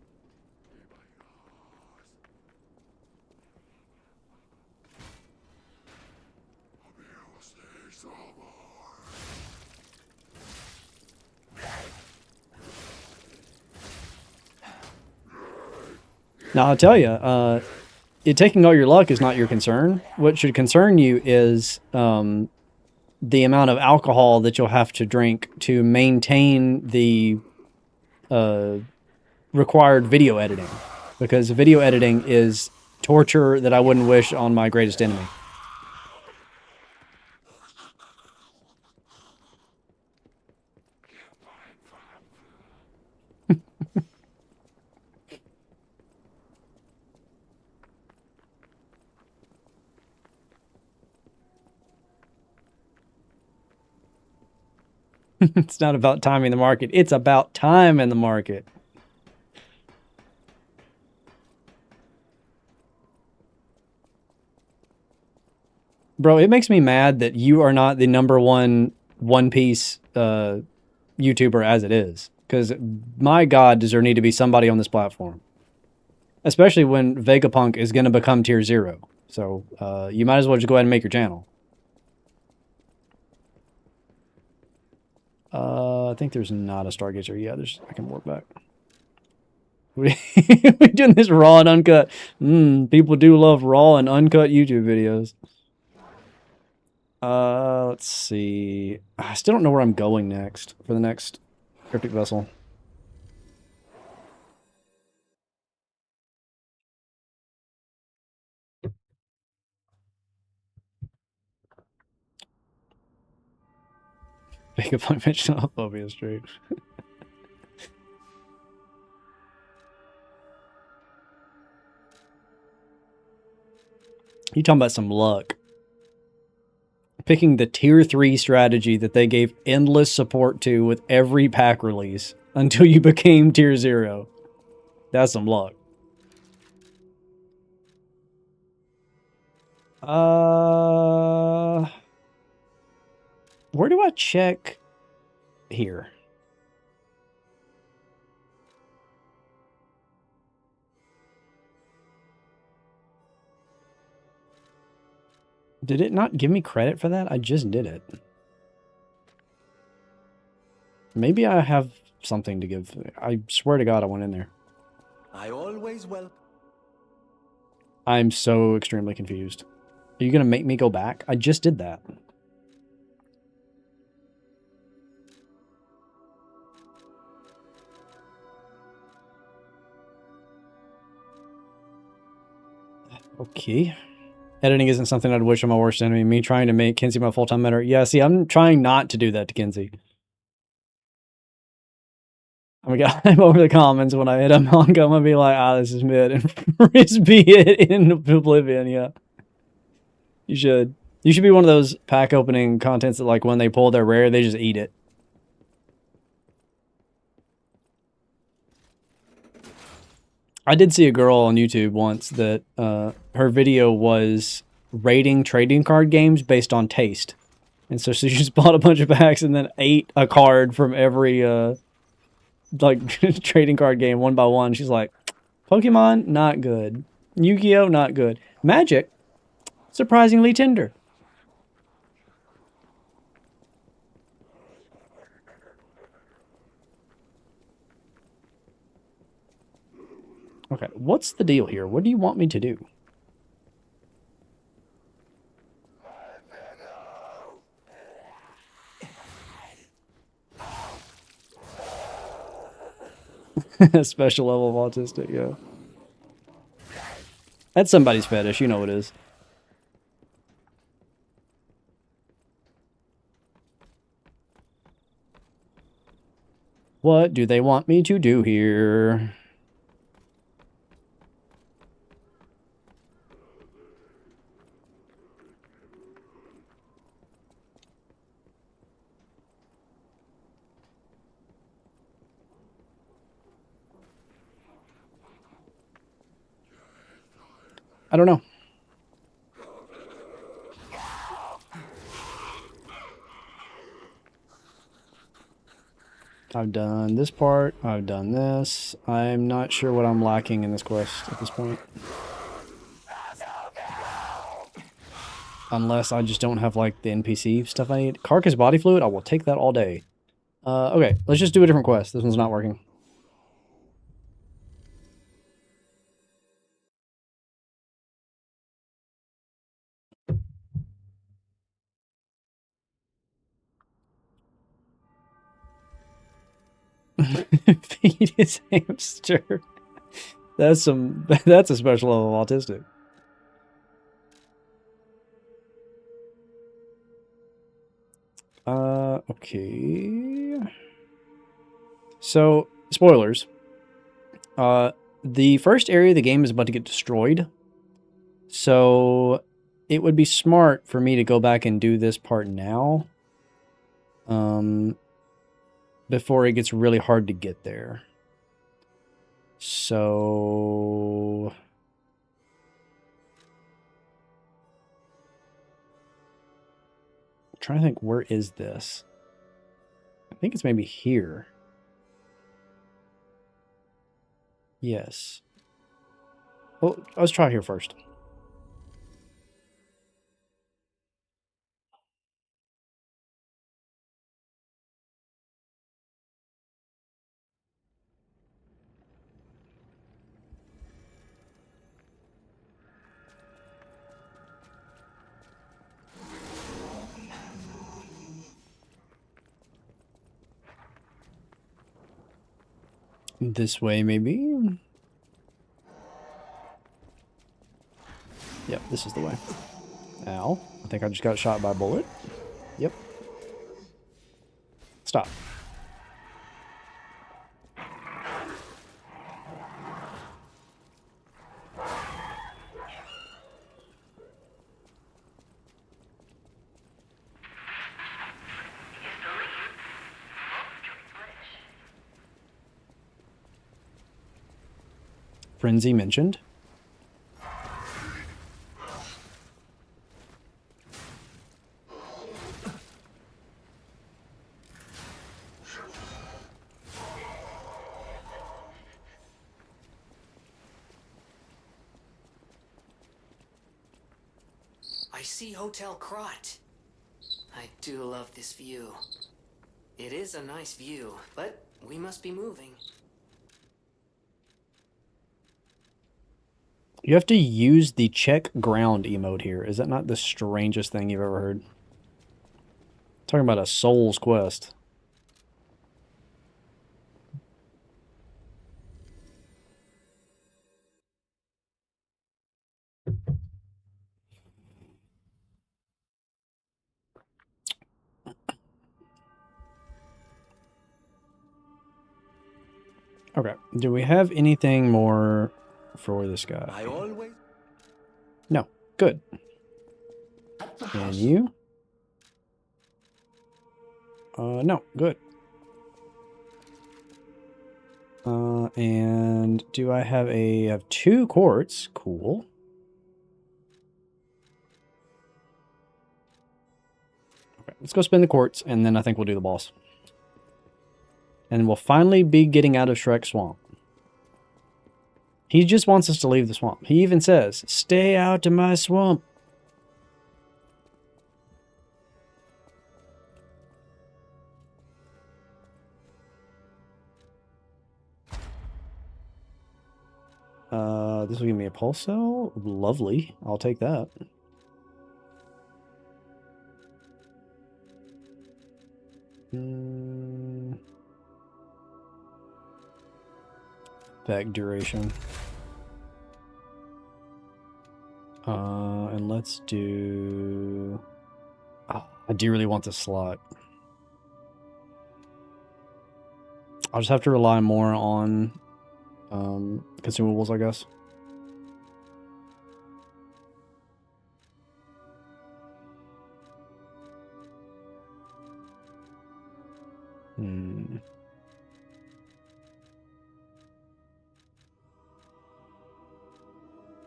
Now, I'll tell you, taking all your luck is not your concern. What should concern you is the amount of alcohol that you'll have to drink to maintain the required video editing. Because video editing is torture that I wouldn't wish on my greatest enemy. It's not about timing the market. It's about time in the market. Bro, it makes me mad that you are not the #1 One Piece YouTuber as it is. Because, my God, does there need to be somebody on this platform. Especially when Vegapunk is going to become tier 0. So, you might as well just go ahead and make your channel. I think there's not a Stargazer. Yeah, I can work back. We're doing this raw and uncut. People do love raw and uncut YouTube videos. Let's see. I still don't know where I'm going next for the next cryptic vessel. Make a point mention of Phobia Street. You talking about some luck. Picking the tier 3 strategy that they gave endless support to with every pack release until you became tier 0. That's some luck. Where do I check here? Did it not give me credit for that? I just did it. Maybe I have something to give. I swear to God I went in there. I always welcome. I'm so extremely confused. Are you going to make me go back? I just did that. Okay. Editing isn't something I'd wish on my worst enemy. Me trying to make Kinsey my full-time mentor. Yeah, see, I'm trying not to do that to Kinsey. I'm gonna get over the comments when I hit a manga. I'm gonna be like, this is mid, and frisbee it in oblivion. Yeah, you should. You should be one of those pack opening contents that, like, when they pull their rare, they just eat it. I did see a girl on YouTube once that her video was rating trading card games based on taste. And so she just bought a bunch of packs and then ate a card from every like trading card game one by one. She's like, Pokemon, not good. Yu-Gi-Oh, not good. Magic, surprisingly tender. Okay, what's the deal here? What do you want me to do? Special level of autistic, yeah. That's somebody's fetish, you know it is. What do they want me to do here? I don't know. I've done this part. I've done this. I'm not sure what I'm lacking in this quest at this point. Unless I just don't have, like, the NPC stuff I need. Carcass body fluid? I will take that all day. Okay, let's just do a different quest. This one's not working. Feed his hamster. That's a special level of autistic. Okay. So, spoilers. The first area of the game is about to get destroyed. So, it would be smart for me to go back and do this part now. Before it gets really hard to get there. So... I'm trying to think, where is this? I think it's maybe here. Yes. Well, let's try here first. This way, maybe? Yep, this is the way. Ow. I think I just got shot by a bullet. Yep. Stop. Frenzy mentioned. I see Hotel Krot. I do love this view. It is a nice view, but we must be moving. You have to use the check ground emote here. Is that not the strangest thing you've ever heard? Talking about a soul's quest. Okay. Do we have anything more for this guy? I always... No. Good. And you? No, good. And do I have I have 2 quartz? Cool. Okay, let's go spin the quartz, and then I think we'll do the boss. And we'll finally be getting out of Shrek Swamp. He just wants us to leave the swamp. He even says, "Stay out of my swamp." This will give me a pulse cell. Lovely. I'll take that. Back duration. And let's do... Oh, I do really want this slot. I'll just have to rely more on consumables, I guess.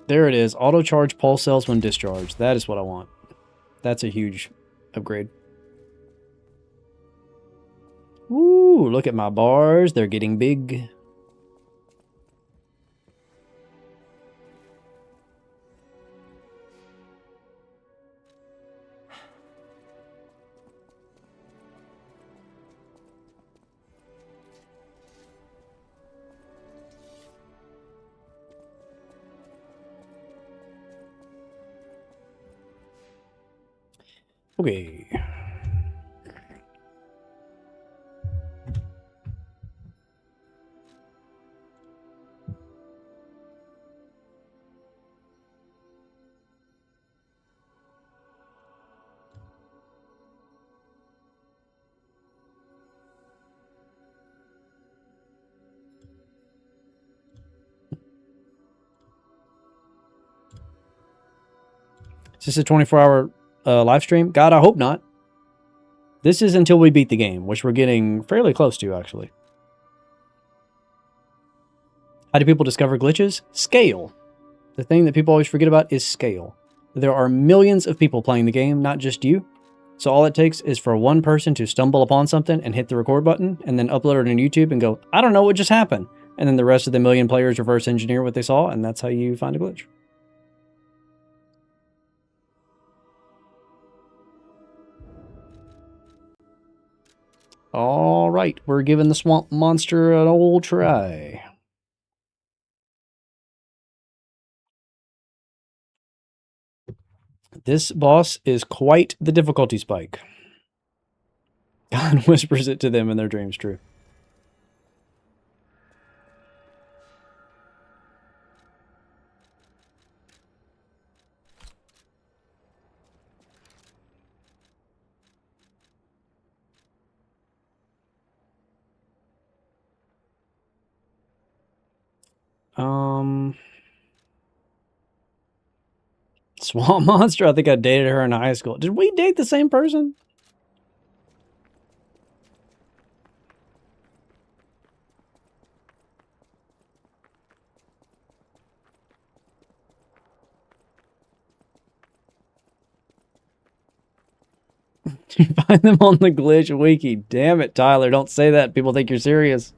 There it is. Auto charge pulse cells when discharged. That is what I want. That's a huge upgrade. Ooh, look at my bars. They're getting big. Okay. Is this a 24-hour live stream? God, I hope not. This is until we beat the game, which we're getting fairly close to, actually. How do people discover glitches? Scale. The thing that people always forget about is scale. There are millions of people playing the game, not just you. So all it takes is for one person to stumble upon something and hit the record button, and then upload it on YouTube and go, I don't know what just happened. And then the rest of the million players reverse engineer what they saw, and that's how you find a glitch. All right, we're giving the swamp monster an old try. This boss is quite the difficulty spike. God whispers it to them in their dreams, true. Swamp monster, I think I dated her in high school. Did we date the same person? You find them on the glitch wiki. Damn it, Tyler. Don't say that. People think you're serious.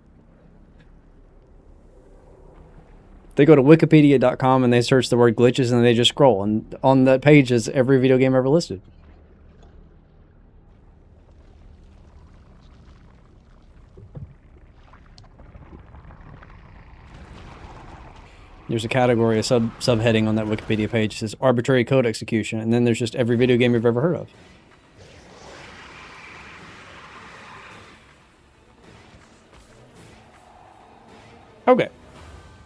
They go to wikipedia.com and they search the word glitches and they just scroll. And on that page is every video game ever listed. There's a category, a subheading on that Wikipedia page that says arbitrary code execution. And then there's just every video game you've ever heard of. Okay.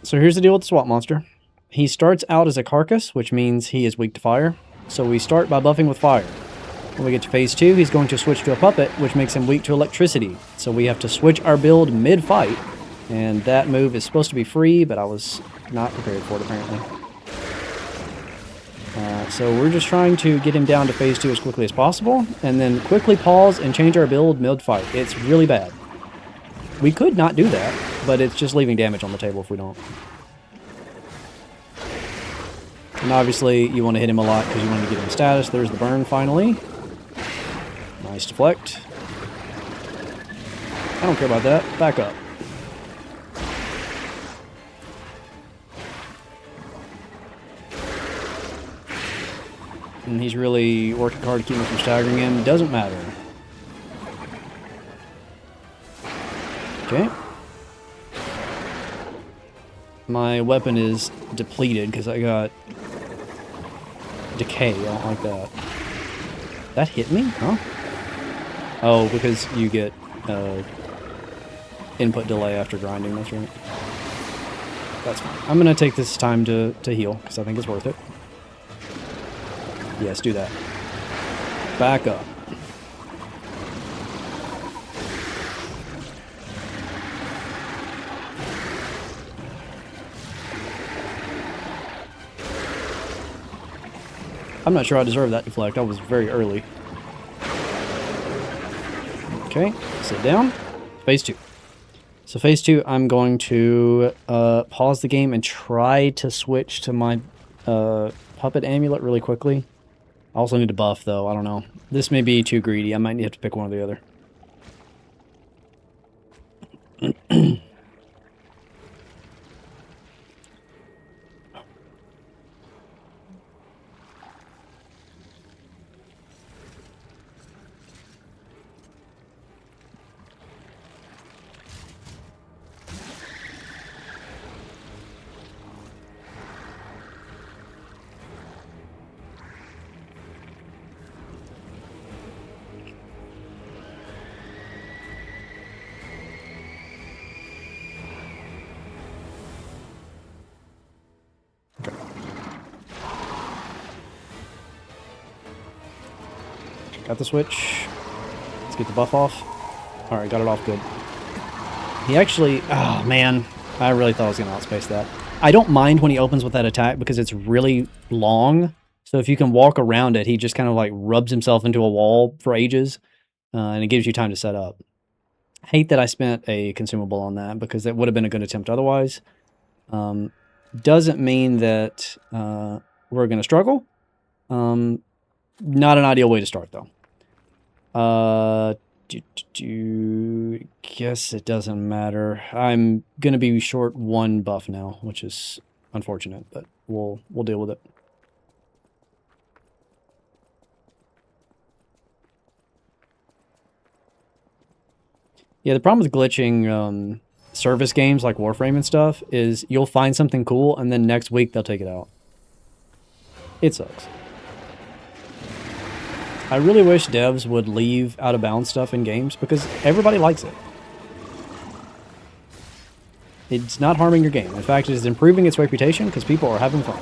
So here's the deal with the swamp monster. He starts out as a carcass, which means he is weak to fire. So we start by buffing with fire. When we get to phase 2, he's going to switch to a puppet, which makes him weak to electricity. So we have to switch our build mid-fight. And that move is supposed to be free, but I was not prepared for it, apparently. Yeah, so we're just trying to get him down to phase 2 as quickly as possible, and then quickly pause and change our build mid-fight. It's really bad. We could not do that, but it's just leaving damage on the table if we don't. And obviously, you want to hit him a lot because you want to get him status. There's the burn, finally. Nice deflect. I don't care about that. Back up. And he's really working hard to keep me from staggering him. Doesn't matter. Okay. My weapon is depleted because I got decay. I don't like that. That hit me? Huh? Oh, because you get input delay after grinding. That's right. That's fine. I'm going to take this time to heal because I think it's worth it. Yes, do that. Back up. I'm not sure I deserve that deflect. I was very early. Okay, sit down. Phase 2. So phase 2, I'm going to pause the game and try to switch to my puppet amulet really quickly. I also need to buff, though. I don't know. This may be too greedy. I might have to pick one or the other. Got the switch. Let's get the buff off. Alright, got it off good. He actually... Oh, man. I really thought I was going to outspace that. I don't mind when he opens with that attack because it's really long. So if you can walk around it, he just kind of like rubs himself into a wall for ages. And it gives you time to set up. Hate that I spent a consumable on that because that would have been a good attempt otherwise. Doesn't mean that we're going to struggle. Not an ideal way to start, though. Guess it doesn't matter. I'm going to be short 1 buff now, which is unfortunate, but we'll deal with it. Yeah, the problem with glitching service games like Warframe and stuff is you'll find something cool, and then next week they'll take it out. It sucks. I really wish devs would leave out-of-bounds stuff in games because everybody likes it. It's not harming your game. In fact, it is improving its reputation because people are having fun.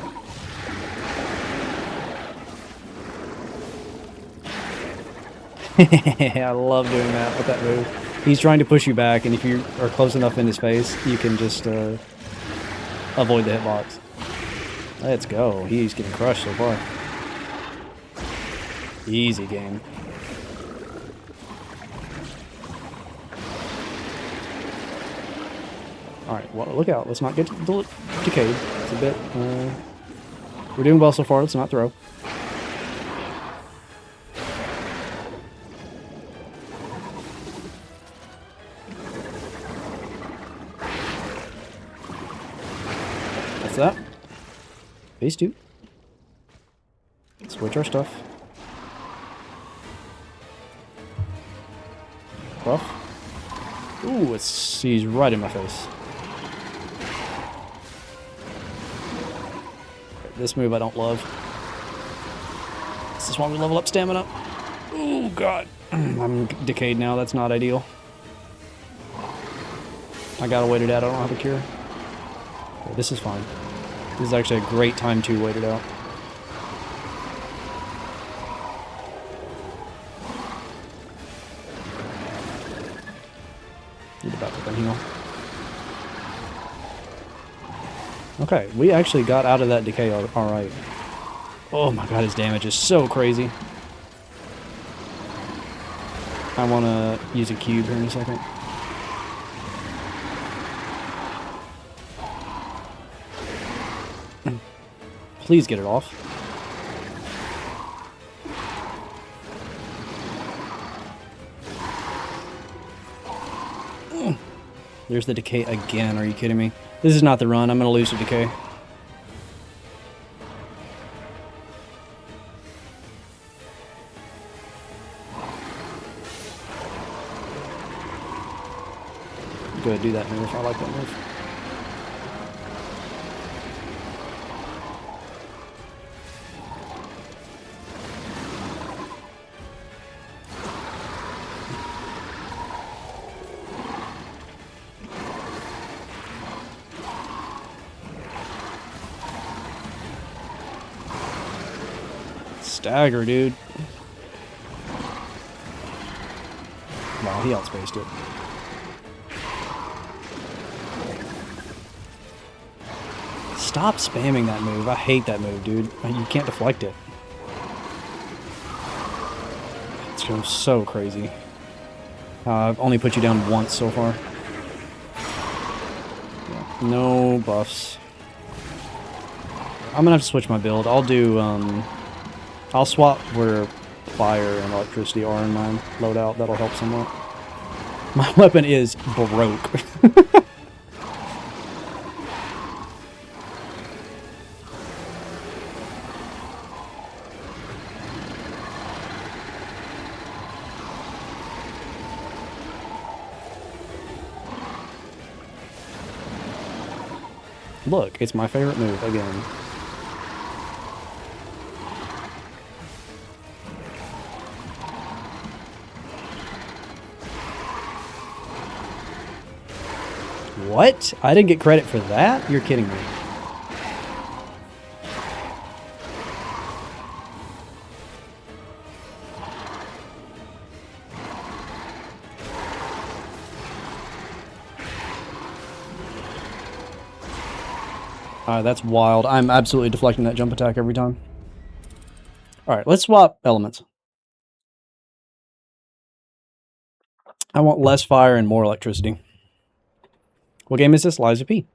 I love doing that with that move. He's trying to push you back, and if you are close enough in his face, you can just avoid the hitbox. Let's go. He's getting crushed so far. Easy game. Alright, well, look out. Let's not get decayed. It's a bit... we're doing well so far. Let's not throw. That's that. Phase 2. Switch our stuff. Buff. Ooh, he's right in my face. This move I don't love. This is why we level up stamina. Oh god. I'm decayed now, that's not ideal. I gotta wait it out, I don't have a cure. Okay, this is fine. This is actually a great time to wait it out. Need to back up and heal. Okay, we actually got out of that decay alright. Oh my god, his damage is so crazy. I want to use a cube here in a second. Please get it off. There's the decay again. Are you kidding me? This is not the run. I'm going to lose to decay. Go ahead, do that move. I like that move. Stagger, dude. Wow, he outspaced it. Stop spamming that move. I hate that move, dude. You can't deflect it. It's going so crazy. I've only put you down once so far. Yeah, no buffs. I'm gonna have to switch my build. I'll do, I'll swap where fire and electricity are in my loadout. That'll help somewhat. My weapon is broke. Look, it's my favorite move again. What? I didn't get credit for that? You're kidding me. That's wild. I'm absolutely deflecting that jump attack every time. Alright, let's swap elements. I want less fire and more electricity. What game is this? Liza P.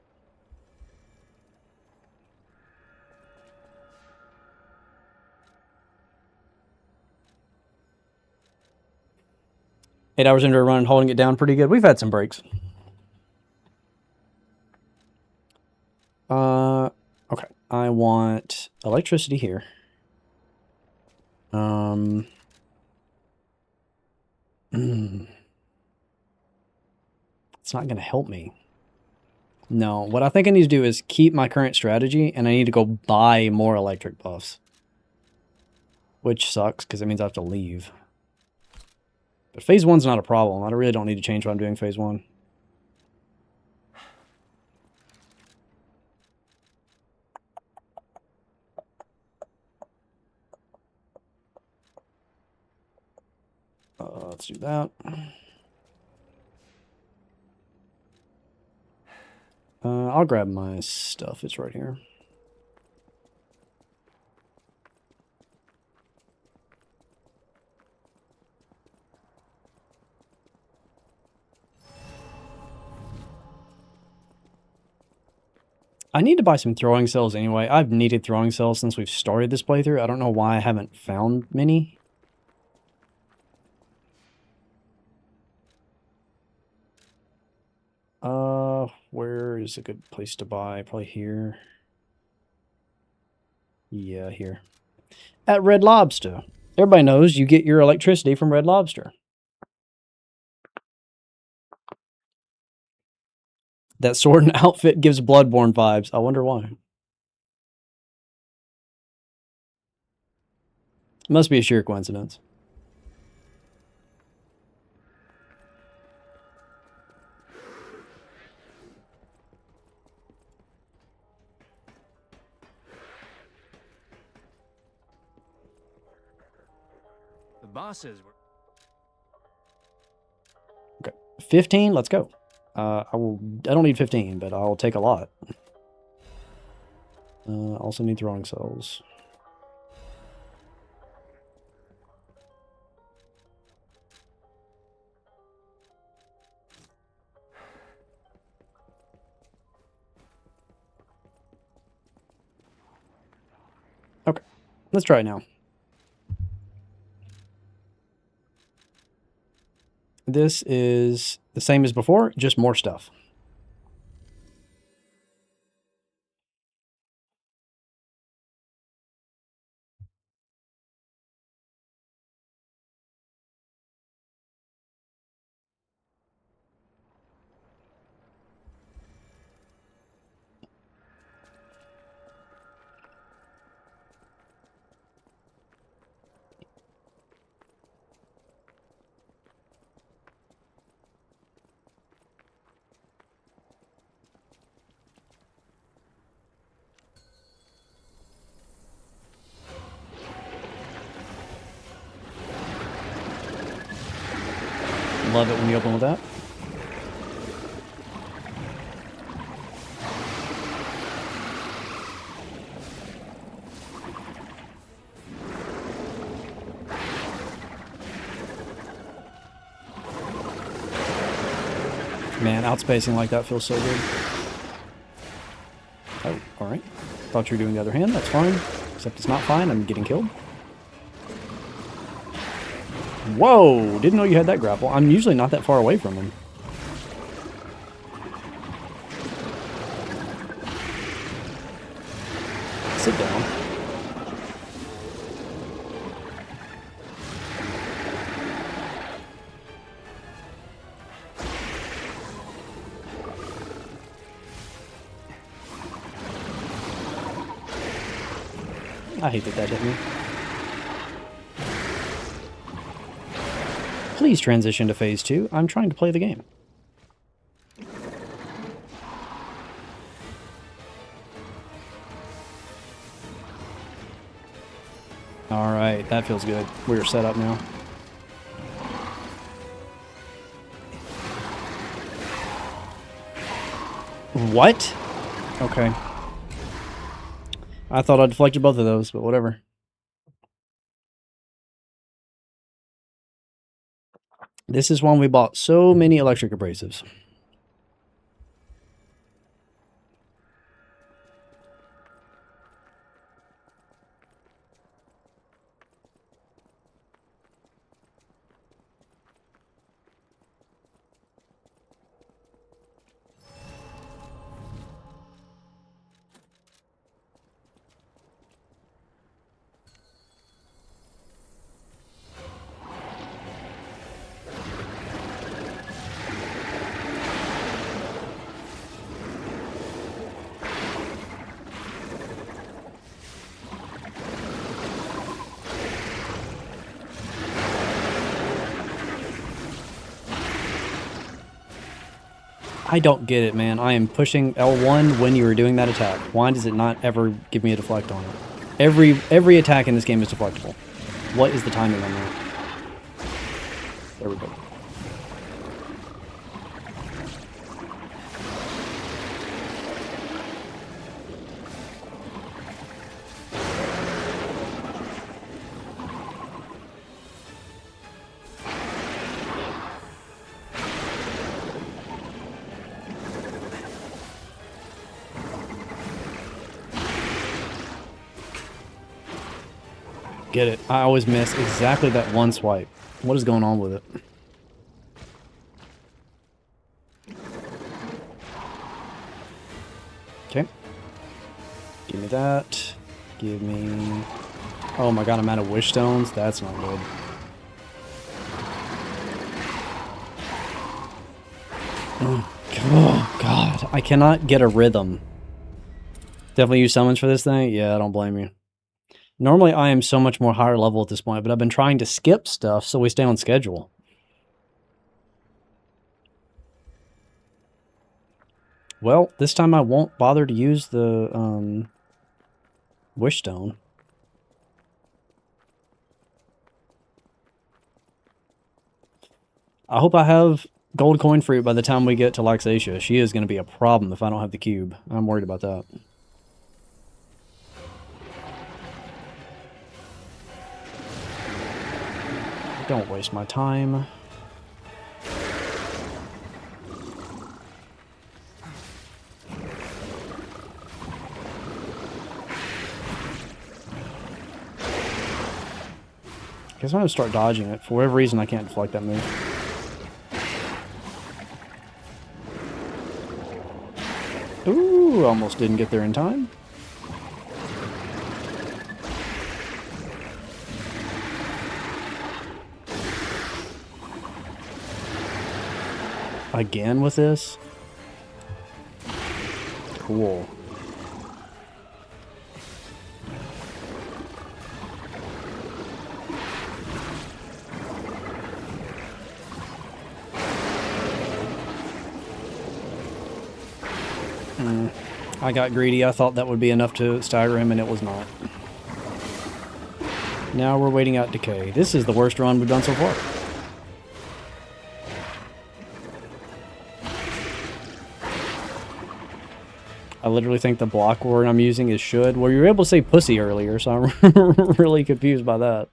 Eight hours into a run, holding it down pretty good. We've had some breaks. Okay. I want electricity here. It's not going to help me. No, what I think I need to do is keep my current strategy, and I need to go buy more electric buffs. Which sucks, because it means I have to leave. But phase 1's not a problem. I really don't need to change what I'm doing phase 1. Let's do that. I'll grab my stuff. It's right here. I need to buy some throwing cells anyway. I've needed throwing cells since we've started this playthrough. I don't know why I haven't found many. Where is a good place to buy? Probably here. Yeah, here. At Red Lobster. Everybody knows you get your electricity from Red Lobster. That sword and outfit gives Bloodborne vibes. I wonder why. Must be a sheer coincidence. The bosses were... Okay, 15. Let's go. I don't need 15, but I'll take a lot. Also need throwing cells. Let's try it now. This is the same as before, just more stuff. Love it when you open with that. Man, outspacing like that feels so good. Oh, alright. Thought you were doing the other hand. That's fine. Except it's not fine. I'm getting killed. Whoa! Didn't know you had that grapple. I'm usually not that far away from him. Sit down. I hate that hit me. Please transition to phase 2. I'm trying to play the game. Alright, that feels good. We're set up now. What? Okay. I thought I deflected both of those, but whatever. This is when we bought so many electric abrasives. I don't get it, man. I am pushing L1 when you were doing that attack. Why does it not ever give me a deflect on it? Every attack in this game is deflectable. What is the timing on that? There we go. Get it. I always miss exactly that one swipe. What is going on with it? Okay. Give me that. Give me... Oh my god, I'm out of wish stones? That's not good. Oh god. I cannot get a rhythm. Definitely use summons for this thing? Yeah, I don't blame you. Normally, I am so much more higher level at this point, but I've been trying to skip stuff so we stay on schedule. Well, this time I won't bother to use the wish stone. I hope I have gold coin fruit by the time we get to Laxatia. She is going to be a problem if I don't have the cube. I'm worried about that. Don't waste my time. Guess I'm gonna start dodging it. For whatever reason, I can't deflect that move. Ooh, almost didn't get there in time. Again with this? Cool. I got greedy. I thought that would be enough to stagger him, and it was not. Now we're waiting out decay. This is the worst run we've done so far. I literally think the block word I'm using is should. Well, you were able to say pussy earlier, so I'm really confused by that.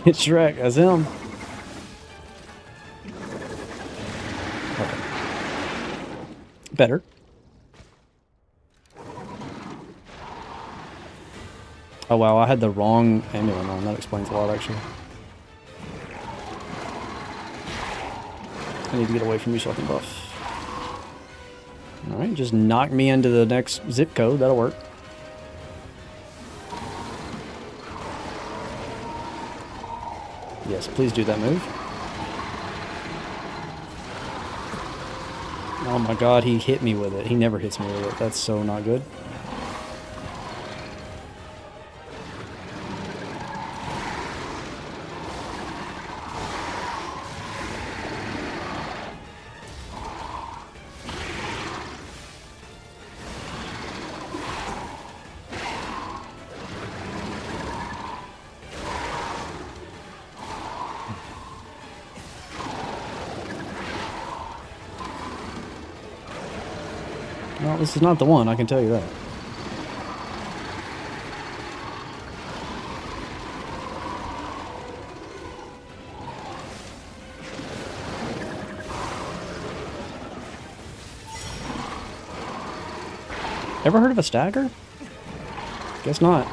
It's Shrek, as him. Okay. Better. Oh wow, I had the wrong amulet on. That explains a lot, actually. I need to get away from you so I can buff. Alright, just knock me into the next zip code. That'll work. Yes, please do that move. Oh my god, he hit me with it. He never hits me with it. That's so not good. Well, this is not the one, I can tell you that. Ever heard of a stagger? Guess not.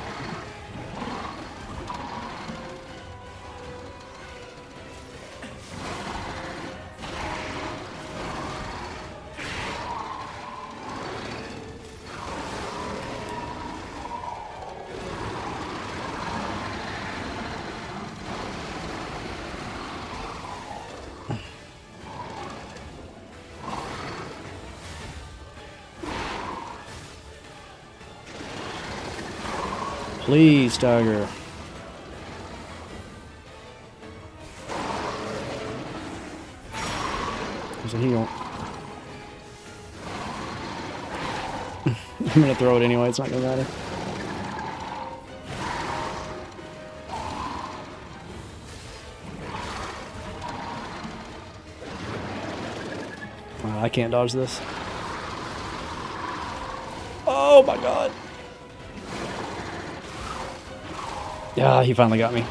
Please, stagger. There's a heal. I'm gonna throw it anyway, it's not gonna matter. I can't dodge this. Oh my god. Yeah, he finally got me.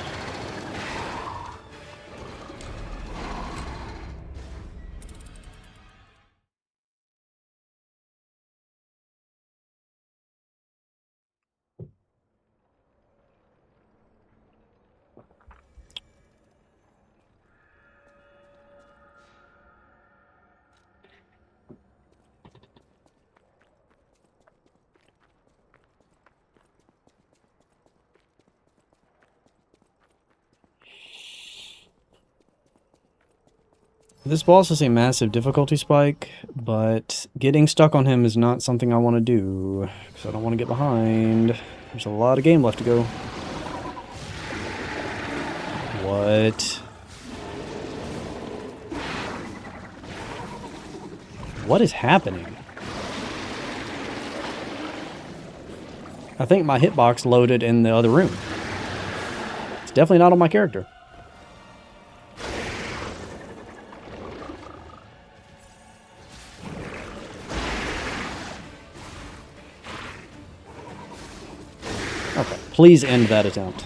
This boss is a massive difficulty spike, but getting stuck on him is not something I want to do, because I don't want to get behind. There's a lot of game left to go. What? What is happening? I think my hitbox loaded in the other room. It's definitely not on my character. Okay, please end that attempt.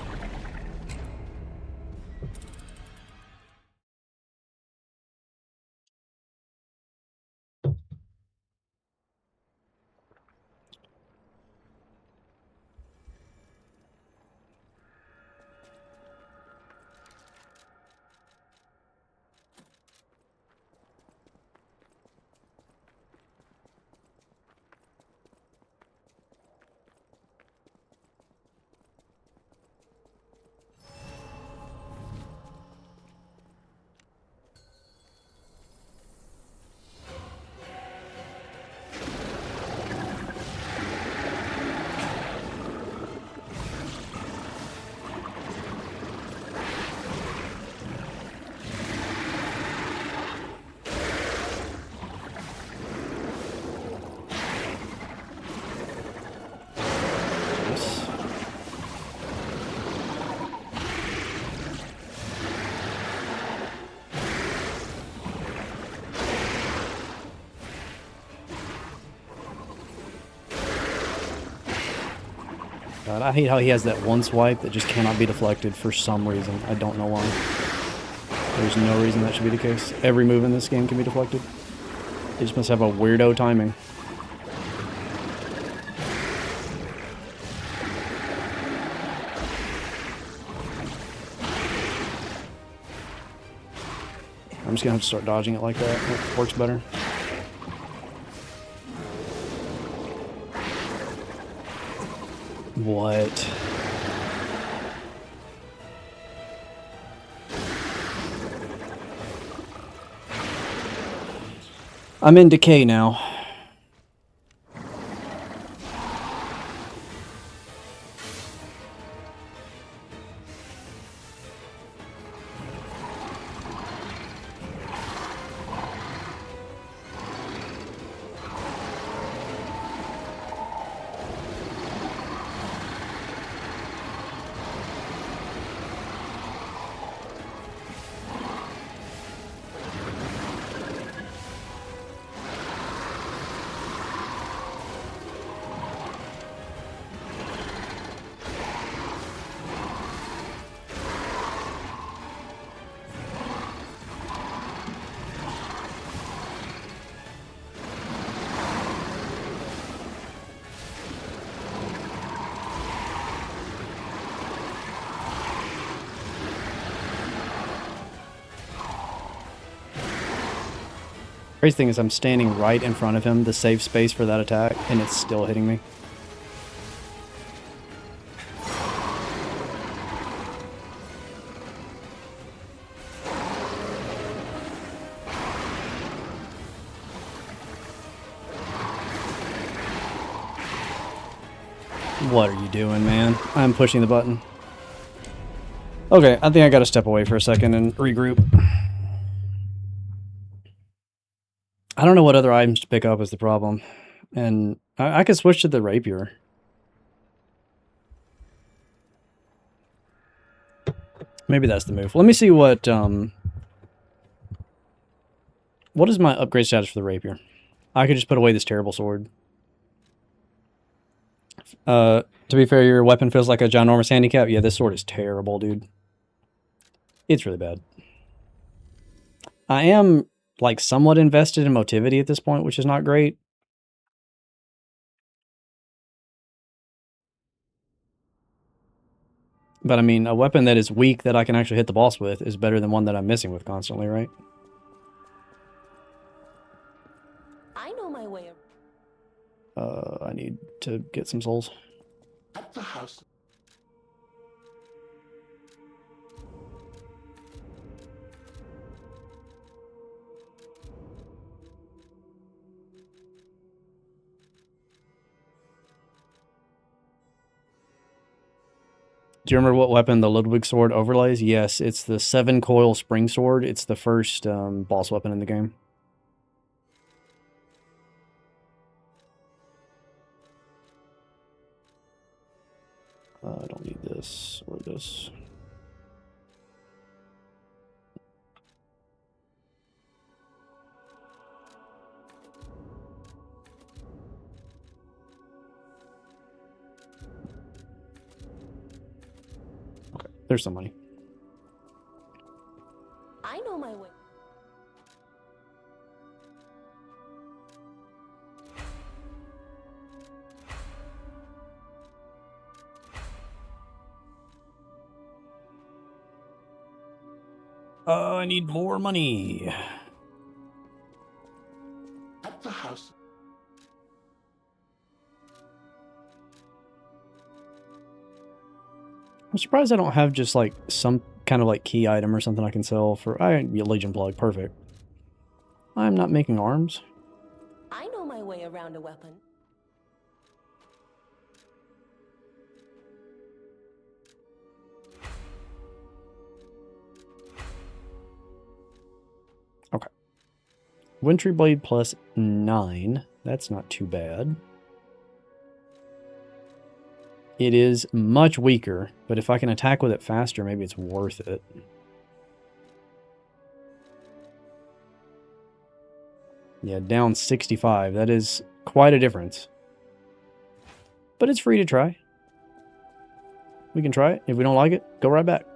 God, I hate how he has that one swipe that just cannot be deflected for some reason. I don't know why. There's no reason that should be the case. Every move in this game can be deflected. He just must have a weirdo timing. I'm just gonna have to start dodging it like that. It works better. What? I'm in decay now. Crazy thing is I'm standing right in front of him, the safe space for that attack, and it's still hitting me. What are you doing, man? I'm pushing the button. Okay, I think I gotta step away for a second and regroup. I don't know what other items to pick up is the problem. And I could switch to the rapier. Maybe that's the move. Let me see what is my upgrade status for the rapier? I could just put away this terrible sword. To be fair, your weapon feels like a ginormous handicap. Yeah, this sword is terrible, dude. It's really bad. I am, like, somewhat invested in motivity at this point, which is not great. But, I mean, a weapon that is weak that I can actually hit the boss with is better than one that I'm missing with constantly, right? I know my way around. I need to get some souls. At the house. Do you remember what weapon the Ludwig sword overlays? Yes, it's the 7-coil spring sword. It's the first boss weapon in the game. I don't need this or this. Okay, there's some money. I know my way. I need more money. At the house. I'm surprised I don't have just like some kind of like key item or something I can sell for. Legion plug, perfect. I'm not making arms. I know my way around a weapon. Okay. Wintry Blade plus 9. That's not too bad. It is much weaker, but if I can attack with it faster, maybe it's worth it. Yeah, down 65. That is quite a difference. But it's free to try. We can try it. If we don't like it, go right back.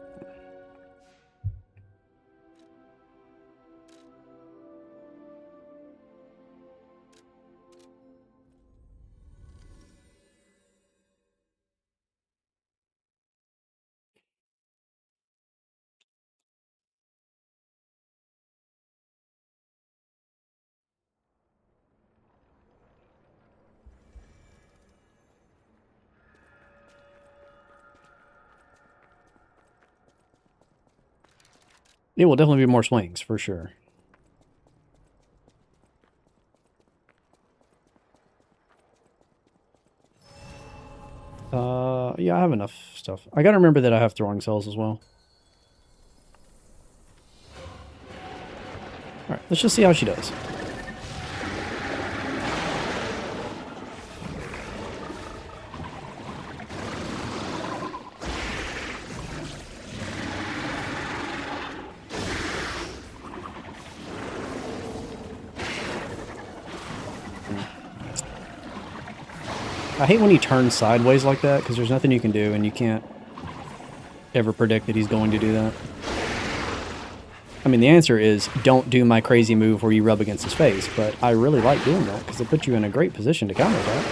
It will definitely be more swings, for sure. Yeah, I have enough stuff. I gotta remember that I have throwing cells as well. Alright, let's just see how she does. I hate when he turns sideways like that, because there's nothing you can do, and you can't ever predict that he's going to do that. I mean, the answer is, don't do my crazy move where you rub against his face, but I really like doing that, because it puts you in a great position to counterattack.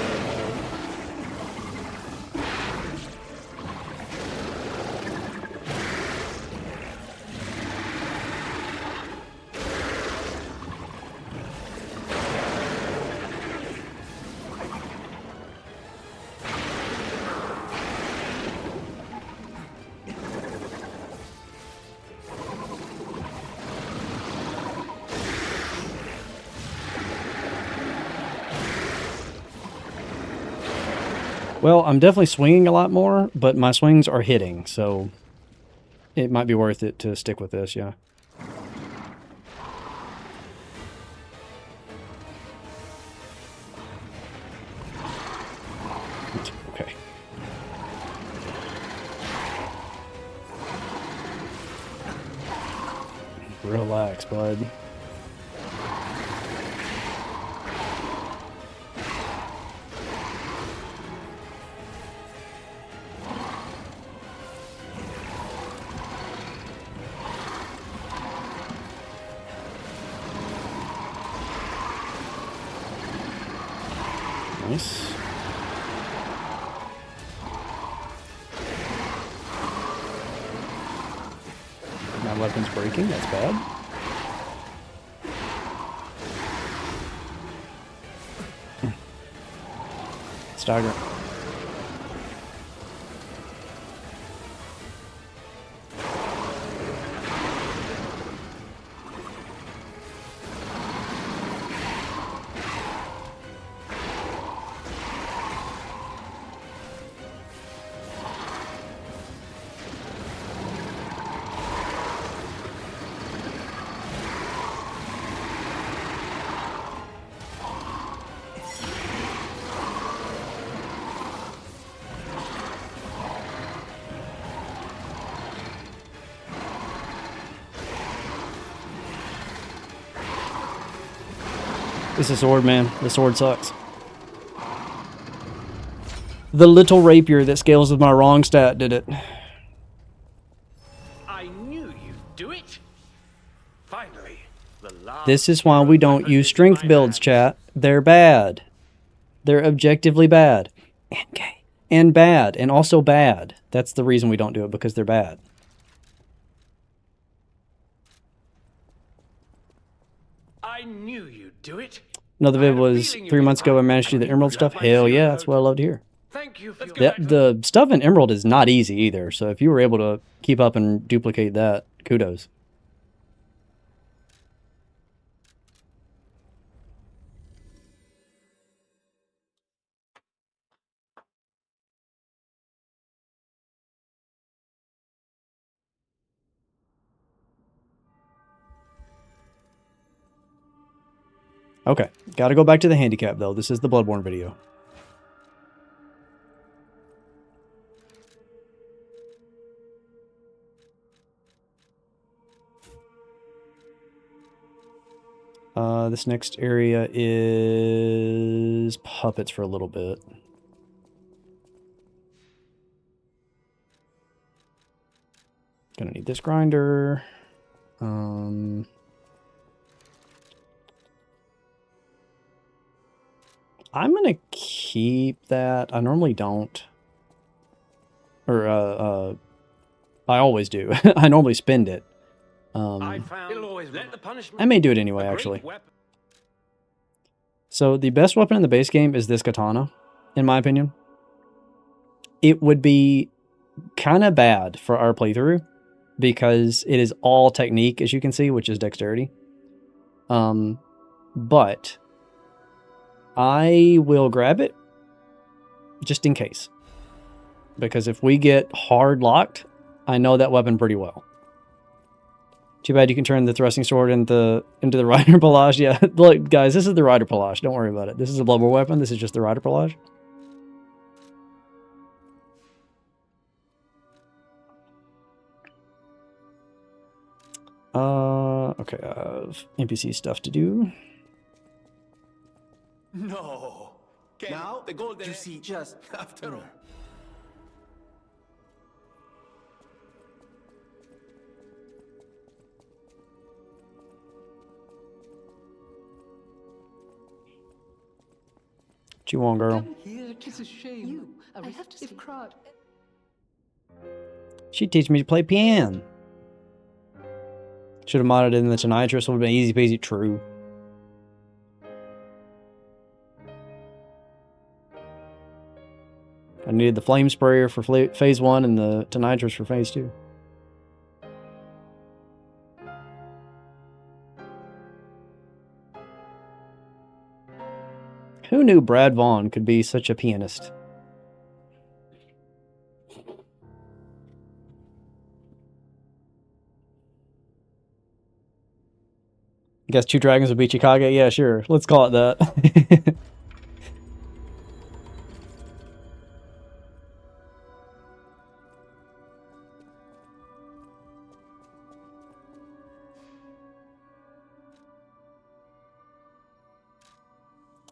Well, I'm definitely swinging a lot more, but my swings are hitting, so it might be worth it to stick with this, yeah. Okay. Relax, bud. Nice. My weapon's breaking, that's bad. Stagger. It's a sword, man. The sword sucks. The little rapier that scales with my wrong stat did it. I knew you'd do it. Finally, the last This is why we don't use strength builds, chat. They're bad. They're objectively bad. And gay. And bad. And also bad. That's the reason we don't do it, because they're bad. I knew you'd do it. Another vid was 3 months ago I managed to do the Emerald stuff. Hell yeah, that's what I love to hear. Thank you for The stuff in Emerald is not easy either, so if you were able to keep up and duplicate that, kudos. Okay, gotta go back to the handicap though. This is the Bloodborne video. This next area is puppets for a little bit. Gonna need this grinder. I'm gonna keep that. I normally don't. Or, I always do. I normally spend it. I found it'll always let the punishment. I may do it anyway, actually. So the best weapon in the base game is this katana, in my opinion. It would be kind of bad for our playthrough because it is all technique, as you can see, which is dexterity. But I will grab it just in case. Because if we get hard locked, I know that weapon pretty well. Too bad you can turn the thrusting sword into the rider pelage. Yeah, look, guys, this is the rider pelage. Don't worry about it. This is a Bloodborne weapon. This is just the rider pelage. Okay, I have NPC stuff to do. No. Now the golden. You see, just after all. What you want, girl? It's a shame. I have to see. She teach me to play piano. Should have modded in the Tonitrus. Would have been easy peasy. True. I needed the flame sprayer for phase 1 and the Tonitrus for phase 2. Who knew Brad Vaughn could be such a pianist? Guess 2 dragons would beat Chikage? Yeah, sure. Let's call it that.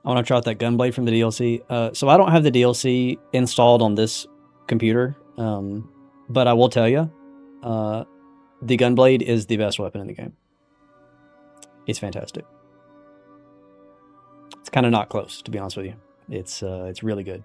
I want to try out that gunblade from the DLC. So I don't have the DLC installed on this computer, but I will tell you, the gunblade is the best weapon in the game. It's fantastic. It's kind of not close, to be honest with you. It's really good.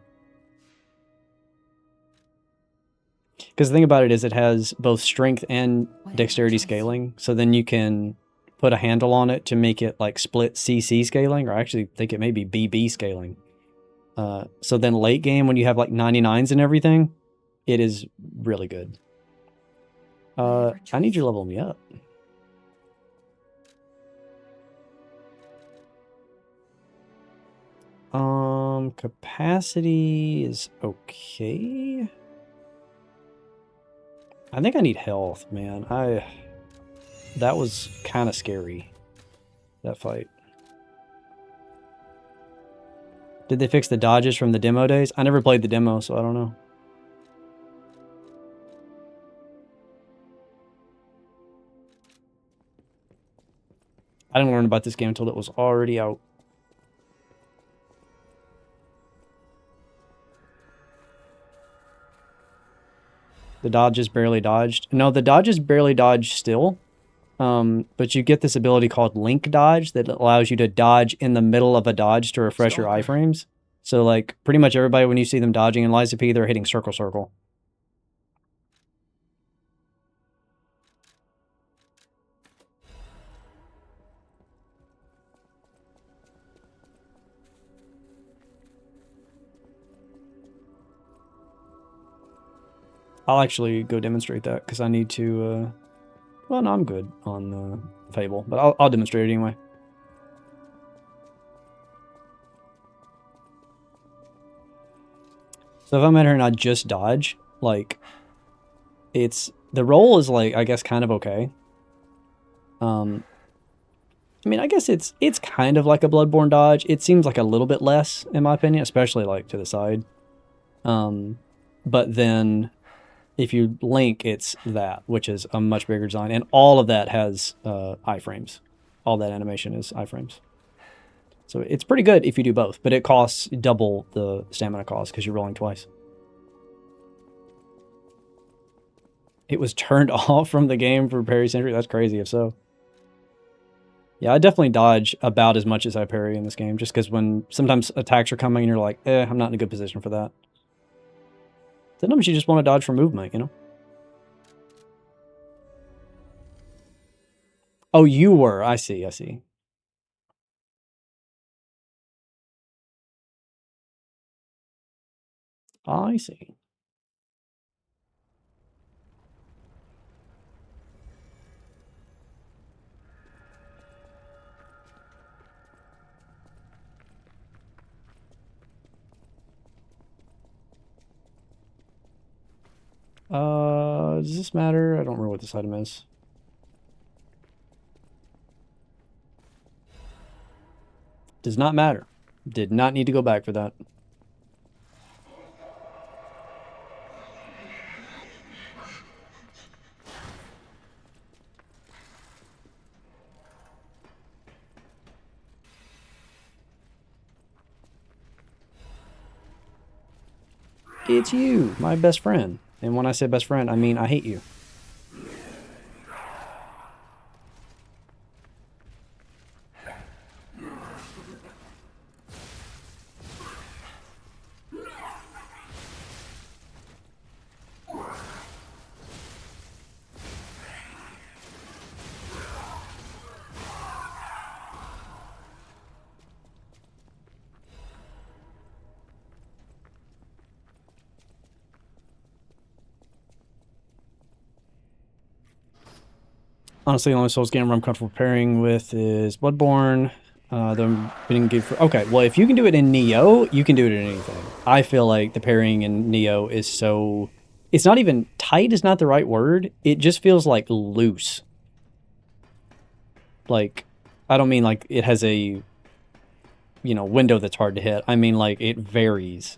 Because the thing about it is it has both strength and dexterity scaling, so then you can put a handle on it to make it like split CC scaling, or I actually think it may be BB scaling. So then late game, when you have like 99s and everything, it is really good. I need you to level me up. Capacity is okay. I think I need health, man. That was kind of scary, that fight. Did they fix the dodges from the demo days? I never played the demo, so I don't know. I didn't learn about this game until it was already out. The dodge is barely dodged. No, the dodge is barely dodged still. But you get this ability called link dodge that allows you to dodge in the middle of a dodge to refresh your iframes. So like pretty much everybody, when you see them dodging in Lies of P, they're hitting circle circle. I'll actually go demonstrate that because I need to. Well, no, I'm good on Fable, but I'll demonstrate it anyway. So if I'm at her and I just dodge, like, the roll is like, I guess, kind of okay. I mean, I guess it's kind of like a Bloodborne dodge. It seems like a little bit less, in my opinion, especially like to the side. But then if you link, it's that, which is a much bigger design, and all of that has iframes. All that animation is iframes. So it's pretty good if you do both, but it costs double the stamina cost because you're rolling twice. It was turned off from the game for parry sentry. That's crazy if so. Yeah, I definitely dodge about as much as I parry in this game, just because when sometimes attacks are coming and you're like, I'm not in a good position for that. Sometimes you just want to dodge for movement, you know? Oh, you were. I see, I see. I see. Does this matter? I don't remember what this item is. Does not matter. Did not need to go back for that. It's you, my best friend. And when I say best friend, I mean I hate you. Honestly, the only Souls game I'm comfortable pairing with is Bloodborne. The bidding good for. Okay, well, if you can do it in Neo, you can do it in anything. I feel like the pairing in Neo is so. It's not even tight. Is not the right word. It just feels like loose. Like, I don't mean like it has a, window that's hard to hit. I mean like it varies.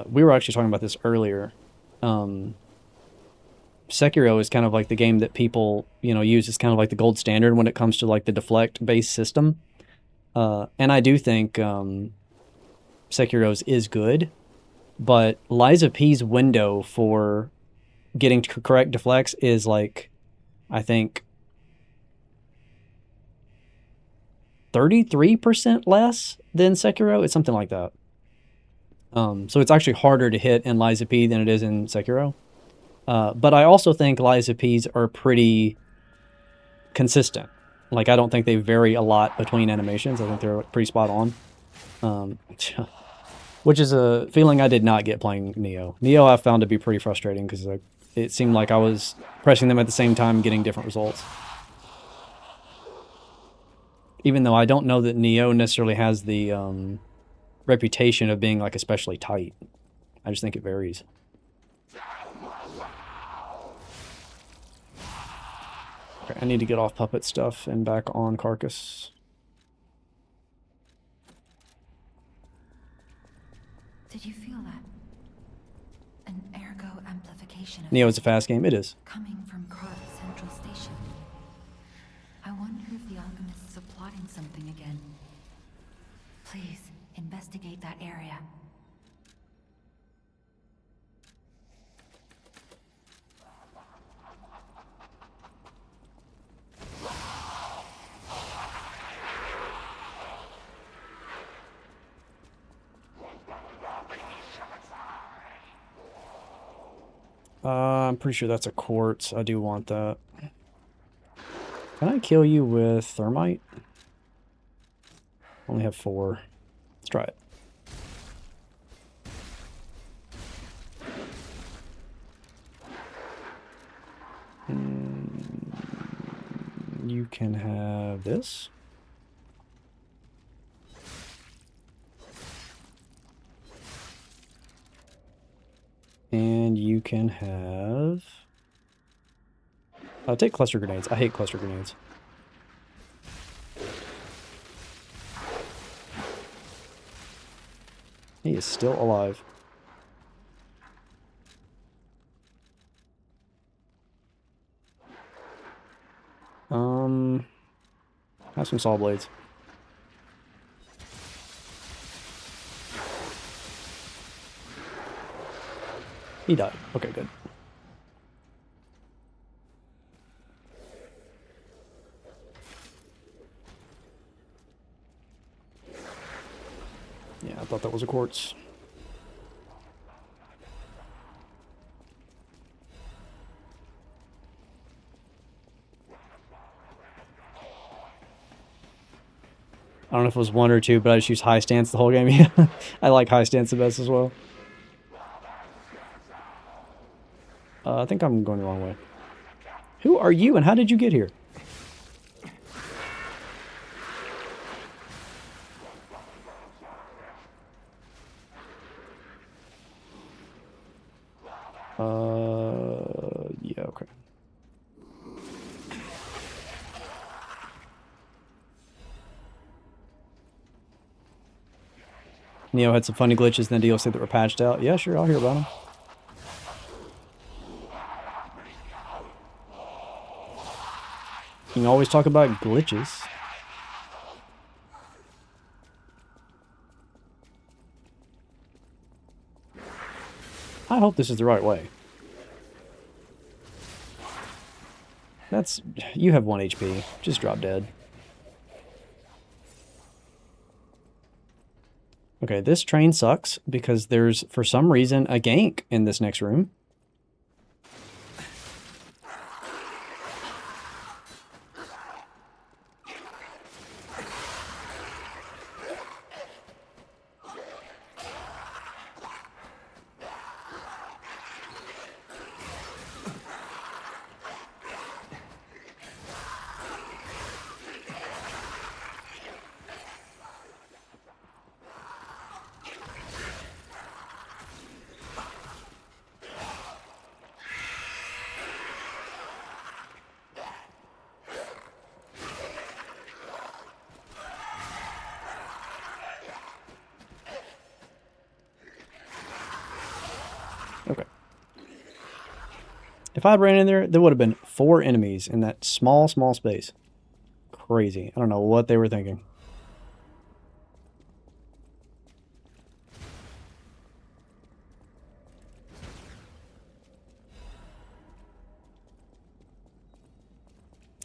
We were actually talking about this earlier. Sekiro is kind of like the game that people, use as kind of like the gold standard when it comes to like the deflect-based system. And I do think Sekiro's is good, but Lies of P's window for getting correct deflects is like, I think, 33% less than Sekiro. It's something like that. So it's actually harder to hit in Lies of P than it is in Sekiro. But I also think Lies of P's are pretty consistent. Like, I don't think they vary a lot between animations. I think they're pretty spot on. Which is a feeling I did not get playing Neo. Neo I found to be pretty frustrating because it seemed like I was pressing them at the same time getting different results. Even though I don't know that Neo necessarily has the reputation of being like especially tight. I just think it varies. Okay, I need to get off puppet stuff and back on Carcass. Did you feel that? An ergo amplification of Neo is a fast game. It is. coming from Carth Central Station. I wonder if the alchemists are plotting something again. Please, investigate that area. I'm pretty sure that's a quartz. I do want that. Can I kill you with thermite? Only have 4. Let's try it. You can have this. And you can have... I'll take cluster grenades. I hate cluster grenades. He is still alive. Have some saw blades. He died. Okay, good. Yeah, I thought that was a quartz. I don't know if it was 1 or 2, but I just used high stance the whole game. Yeah, I like high stance the best as well. I think I'm going the wrong way. Who are you and how did you get here? Yeah, okay. Neo had some funny glitches in the DLC that were patched out. Yeah, sure, I'll hear about them. You can always talk about glitches. I hope this is the right way. That's... You have 1 HP. Just drop dead. Okay, this train sucks because there's, for some reason, a gank in this next room. Okay. If I'd ran in there, there would have been 4 enemies in that small space. Crazy. I don't know what they were thinking.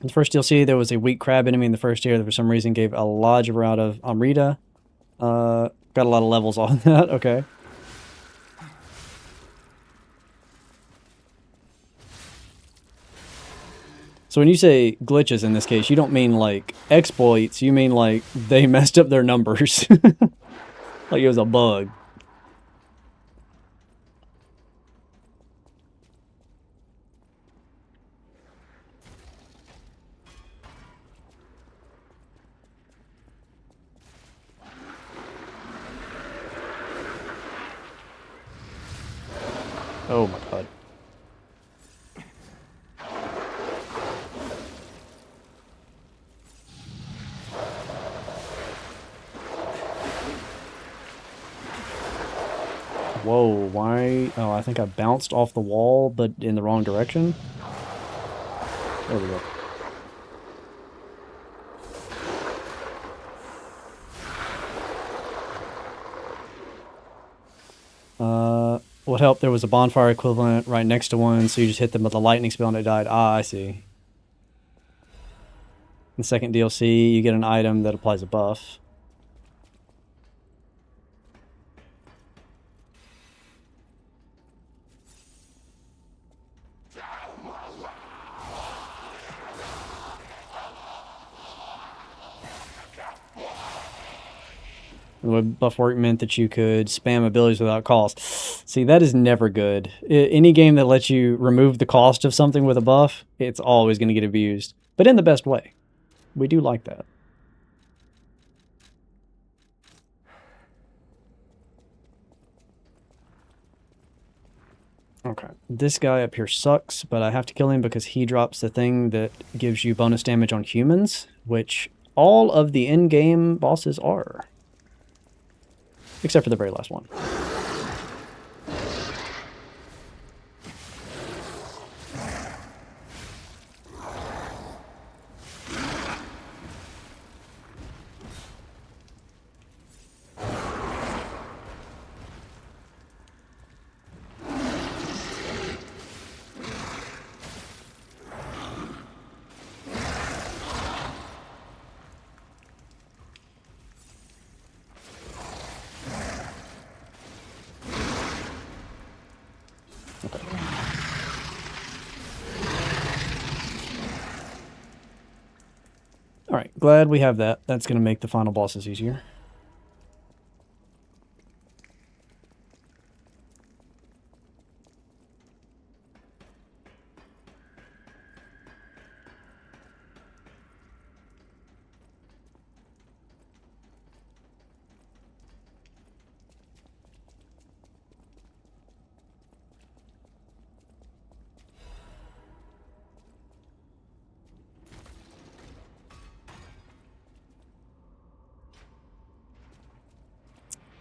In the first DLC, there was a weak crab enemy in the first area that for some reason gave a lodger out of Amrita. Got a lot of levels on that. Okay. So when you say glitches in this case, you don't mean like exploits, you mean like they messed up their numbers. Like it was a bug. Oh my god. Whoa, why? Oh, I think I bounced off the wall, but in the wrong direction. There we go. What helped, there was a bonfire equivalent right next to one, so you just hit them with a lightning spell and it died. Ah, I see. In the second DLC, you get an item that applies a buff. The buff work meant that you could spam abilities without cost. See, that is never good. Any game that lets you remove the cost of something with a buff, it's always going to get abused. But in the best way. We do like that. Okay, this guy up here sucks, but I have to kill him because he drops the thing that gives you bonus damage on humans, which all of the in-game bosses are. Except for the very last one. Alright, glad we have that. That's going to make the final bosses easier.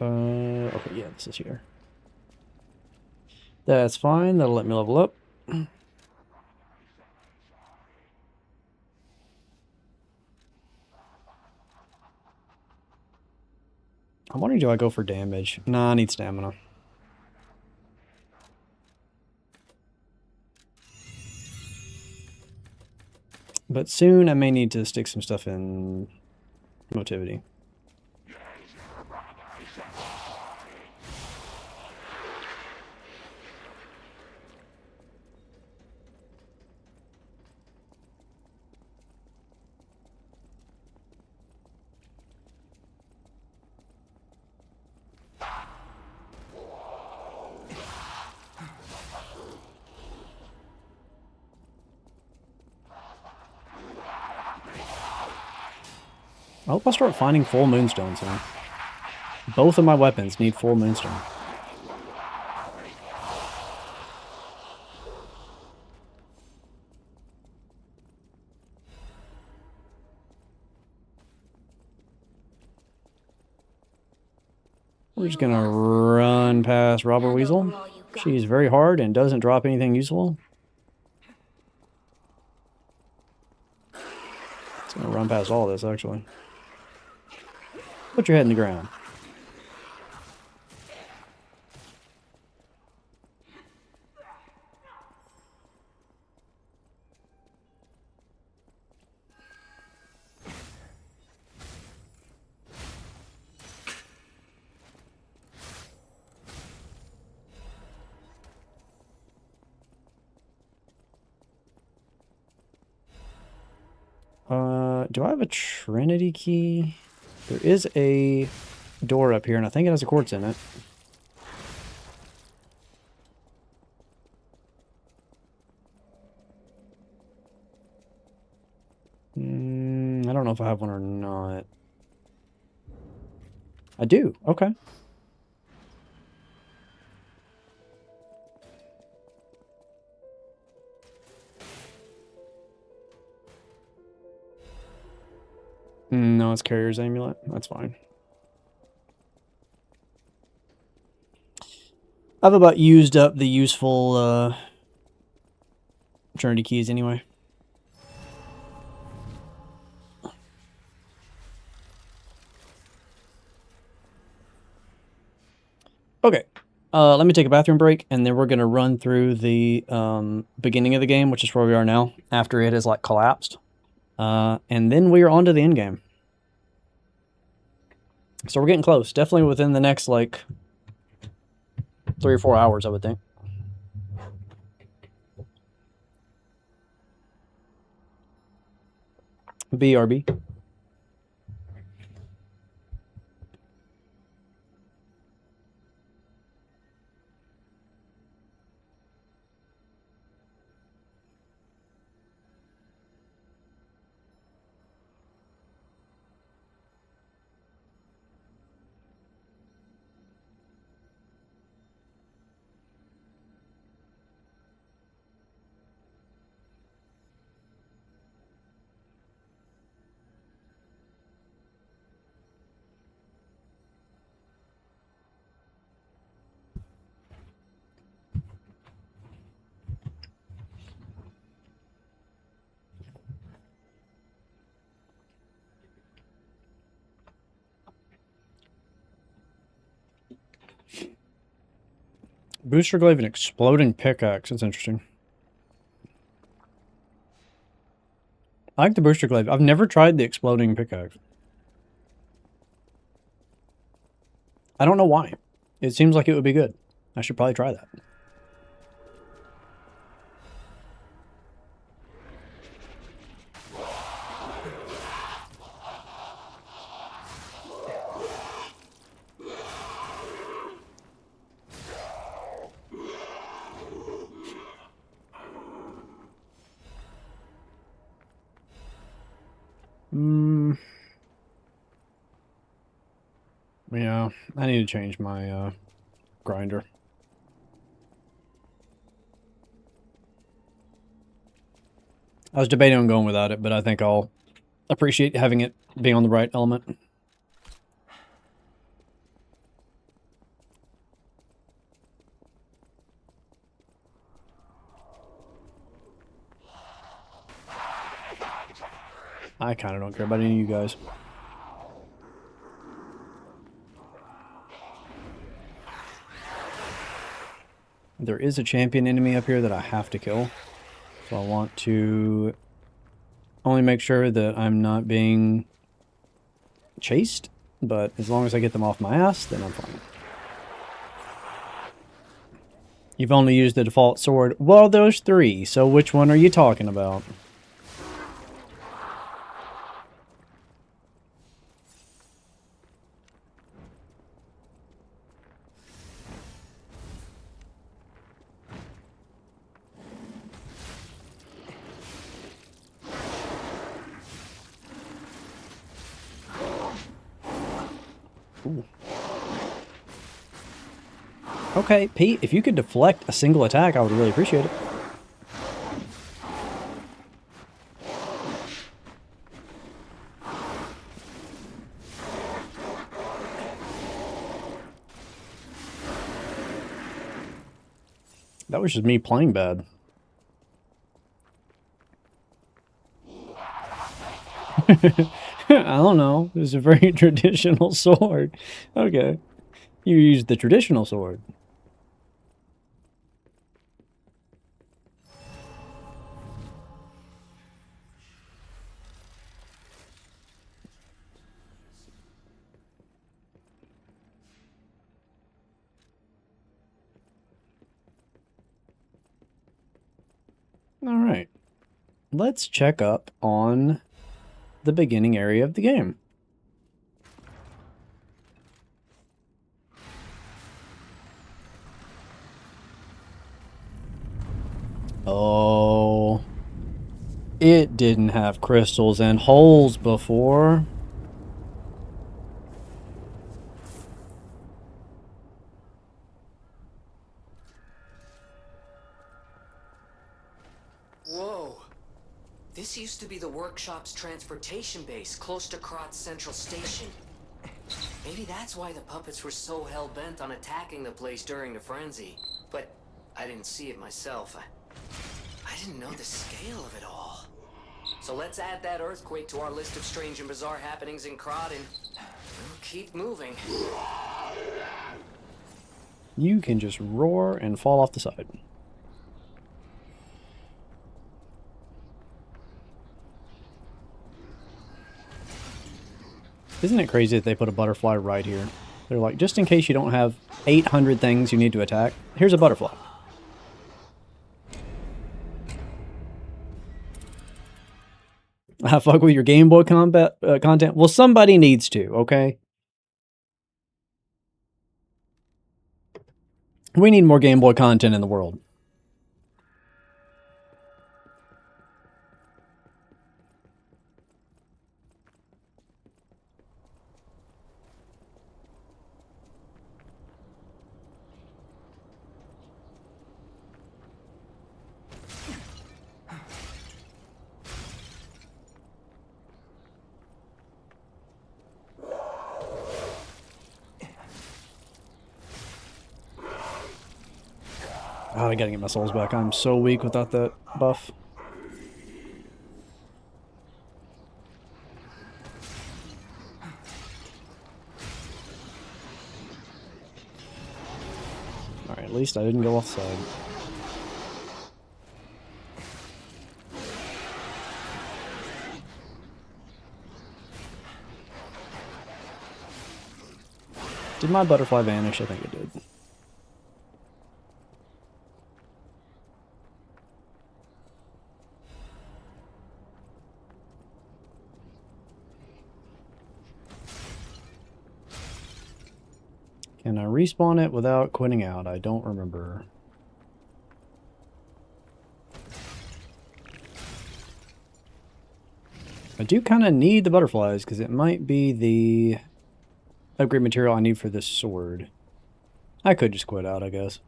Okay, yeah, this is here. That's fine. That'll let me level up. I'm wondering, do I go for damage? Nah, I need stamina. But soon I may need to stick some stuff in motivity. I hope I start finding full moonstones here. Both of my weapons need full moonstone. We're just gonna run past Robber Weasel. She's very hard and doesn't drop anything useful. It's gonna run past all this, actually. Put your head in the ground. Do I have a Trinity key? There is a door up here, and I think it has a quartz in it. I don't know if I have one or not. I do. Okay. No, it's Carrier's Amulet. That's fine. I've about used up the useful Trinity keys anyway. Okay. Let me take a bathroom break, and then we're gonna run through the beginning of the game, which is where we are now, after it has like collapsed. And then we are on to the end game. So we're getting close. Definitely within the next like 3 or 4 hours, I would think. BRB. Booster glaive and exploding pickaxe. That's interesting. I like the booster glaive. I've never tried the exploding pickaxe. I don't know why. It seems like it would be good. I should probably try that. Yeah, I need to change my grinder. I was debating on going without it, but I think I'll appreciate having it being on the right element. I kind of don't care about any of you guys. There is a champion enemy up here that I have to kill. So I want to only make sure that I'm not being chased. But as long as I get them off my ass, then I'm fine. You've only used the default sword. Well, those 3. So which one are you talking about? Ooh. Okay, Pete, if you could deflect a single attack, I would really appreciate it. That was just me playing bad. I don't know. It's a very traditional sword. Okay. You used the traditional sword. All right. Let's check up on the beginning area of the game. Oh, it didn't have crystals and holes before. Whoa. This used to be the workshop's transportation base, close to Krat's central station. Maybe that's why the puppets were so hell-bent on attacking the place during the frenzy. But I didn't see it myself. I didn't know the scale of it all. So let's add that earthquake to our list of strange and bizarre happenings in Krat and we'll keep moving. You can just roar and fall off the side. Isn't it crazy that they put a butterfly right here? They're like, just in case you don't have 800 things you need to attack, here's a butterfly. I fuck with your Game Boy content? Well, somebody needs to, okay? We need more Game Boy content in the world. Oh, I gotta get my souls back. I'm so weak without that buff. Alright, at least I didn't go off the side. Did my butterfly vanish? I think it did. Can I respawn it without quitting out? I don't remember. I do kind of need the butterflies because it might be the upgrade material I need for this sword. I could just quit out, I guess.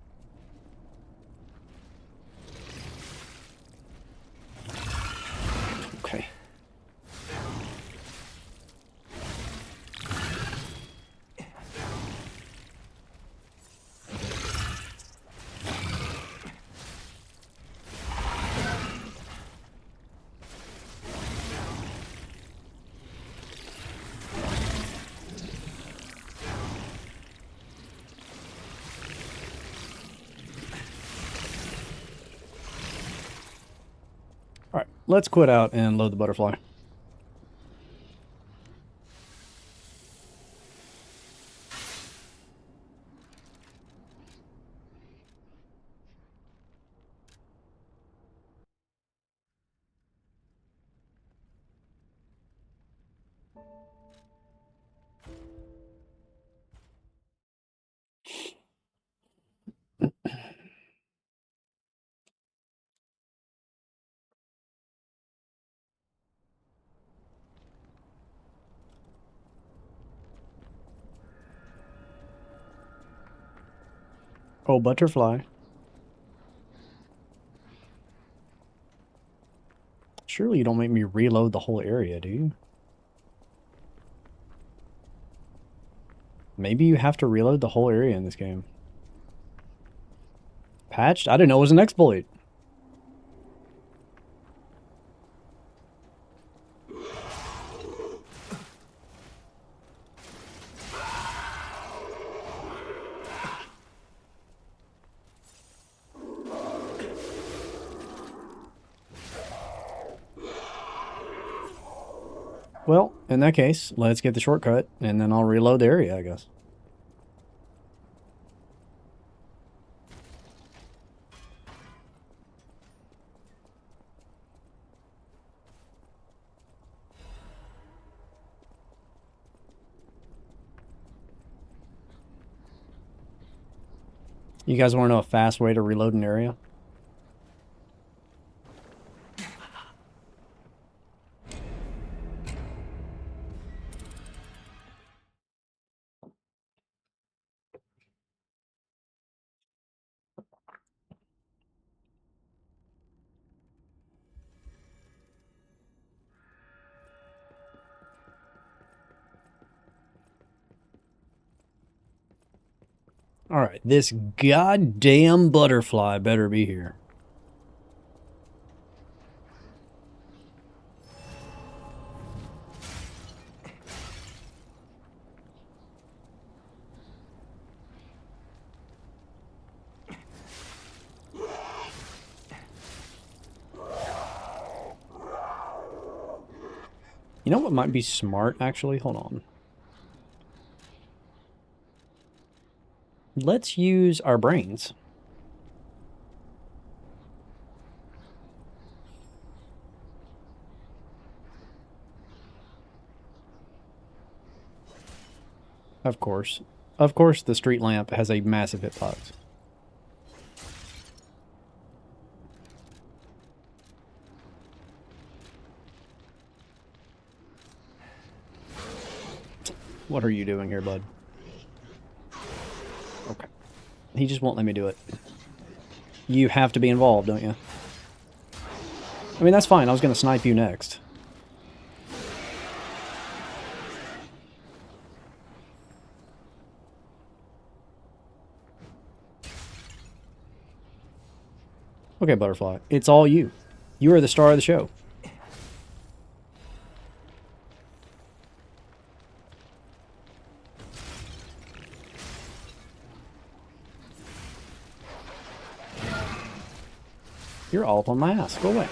Okay. Alright, let's quit out and load the butterfly. Oh, butterfly. Surely you don't make me reload the whole area, do you? Maybe you have to reload the whole area in this game. Patched? I didn't know it was an exploit. Well, in that case, let's get the shortcut, and then I'll reload the area, I guess. You guys want to know a fast way to reload an area? Alright, this goddamn butterfly better be here. You know what might be smart, actually? Hold on. Let's use our brains. Of course. Of course, the street lamp has a massive hitbox. What are you doing here, bud? Okay. He just won't let me do it. You have to be involved, don't you? I mean, that's fine. I was going to snipe you next. Okay, Butterfly. It's all you. You are the star of the show. You're all up on my ass. Go away.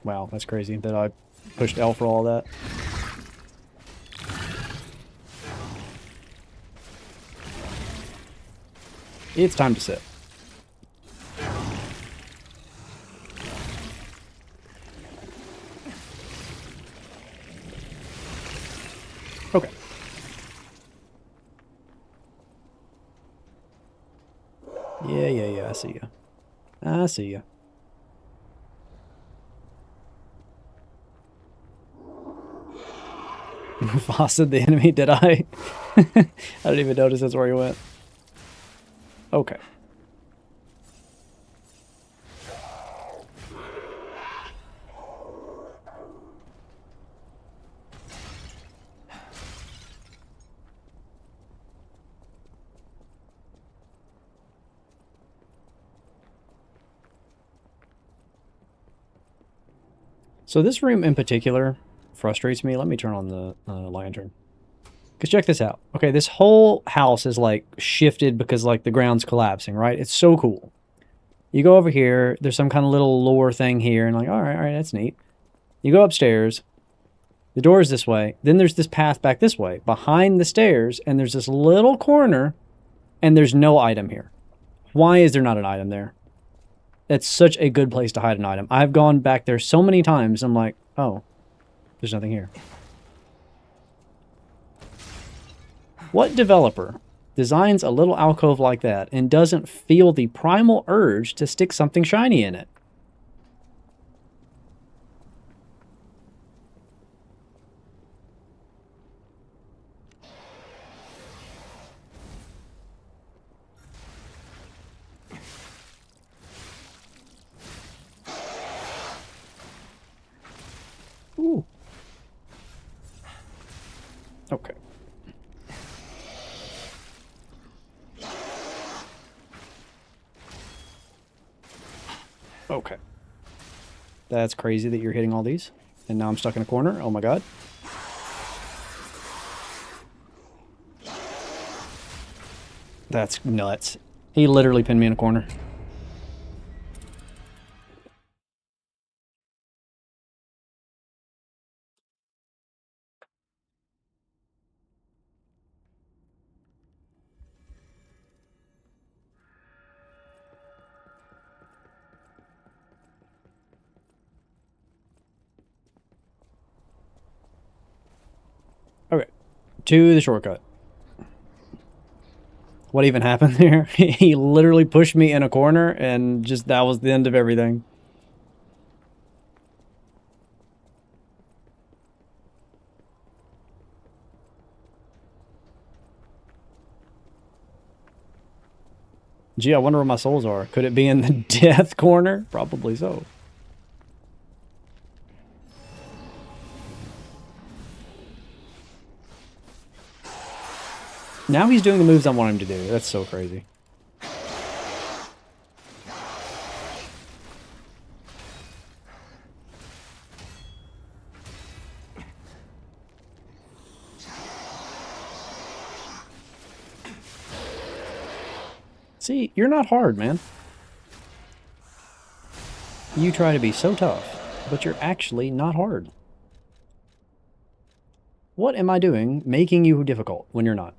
Wow, that's crazy that I pushed L for all that. It's time to sit. Okay. Yeah, I see you. I see you. Mufasa the enemy, did I? I didn't even notice that's where he went. Okay. So this room in particular frustrates me. Let me turn on the lantern. Because check this out. Okay, this whole house is like shifted because like the ground's collapsing, right? It's so cool. You go over here, there's some kind of little lore thing here, and like, all right, that's neat. You go upstairs, the door is this way, then there's this path back this way, behind the stairs, and there's this little corner, and there's no item here. Why is there not an item there? That's such a good place to hide an item. I've gone back there so many times, I'm like, oh, there's nothing here. What developer designs a little alcove like that and doesn't feel the primal urge to stick something shiny in it? Ooh. Okay. Okay. That's crazy that you're hitting all these. And now I'm stuck in a corner. Oh my god. That's nuts. He literally pinned me in a corner. Okay. To the shortcut. What even happened there? He literally pushed me in a corner and just that was the end of everything. Gee, I wonder where my souls are. Could it be in the death corner? Probably so. Now he's doing the moves I want him to do. That's so crazy. See, you're not hard, man. You try to be so tough, but you're actually not hard. What am I doing making you difficult when you're not?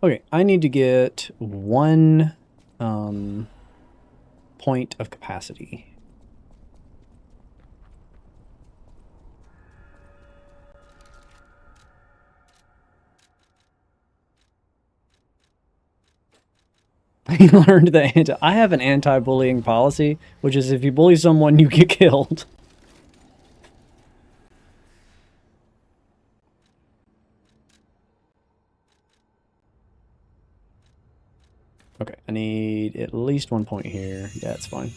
Okay, I need to get 1 point of capacity. I learned that I have an anti-bullying policy, which is if you bully someone, you get killed. Okay, I need at least 1 point here. Yeah, it's fine.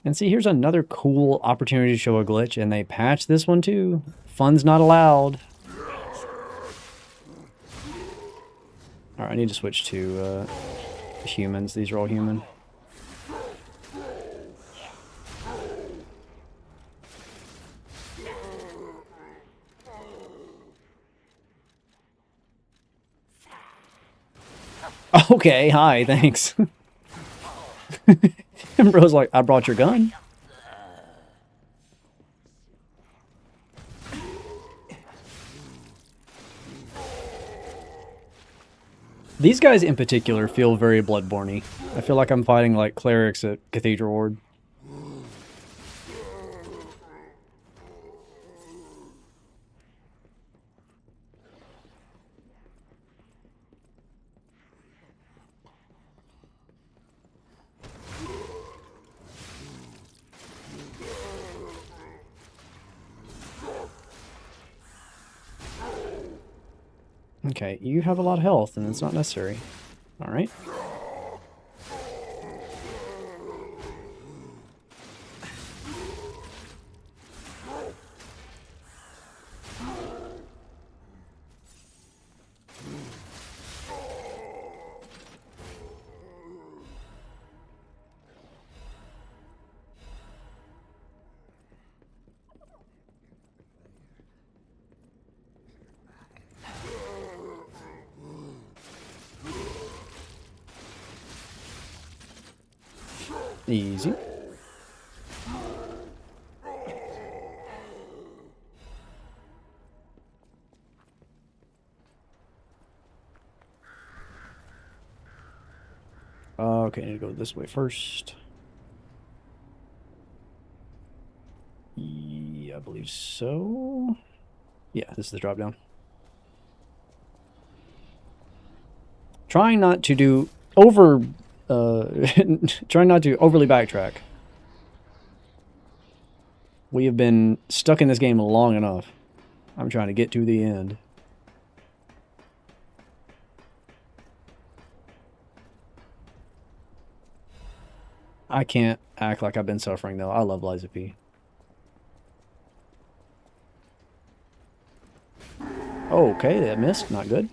And see, here's another cool opportunity to show a glitch, and they patched this one too. Fun's not allowed. Alright, I need to switch to humans. These are all human. Okay, hi, thanks. And bro's like, I brought your gun. These guys in particular feel very Bloodborne-y. I feel like I'm fighting like clerics at Cathedral Ward. Okay, you have a lot of health, and it's not necessary. Alright. Easy. Okay, I need to go this way first. Yeah, I believe so. Yeah, this is the drop down. Trying not to do trying not to overly backtrack. We have been stuck in this game long enough. I'm trying to get to the end. I can't act like I've been suffering, though. I love Liza P. Okay, that missed. Not good.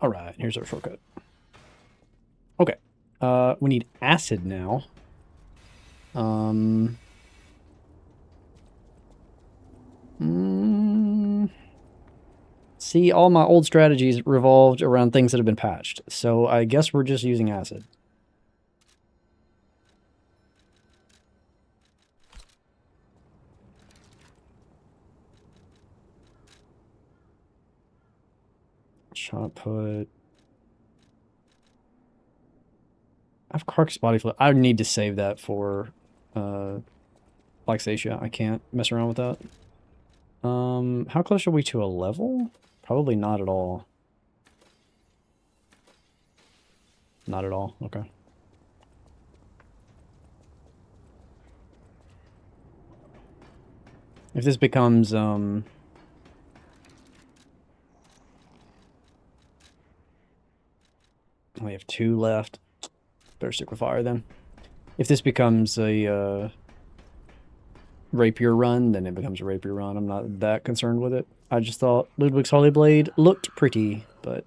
Alright, here's our shortcut. Okay. We need acid now. See, all my old strategies revolved around things that have been patched, so I guess we're just using acid. Shot put. I have Carcass body flip. I need to save that for Lyxatia. I can't mess around with that. How close are we to a level? Probably not at all. Not at all. Okay. If this becomes we have 2 left. Better stick with fire then. If this becomes a rapier run, then it becomes a rapier run. I'm not that concerned with it. I just thought Ludwig's Holy Blade looked pretty, but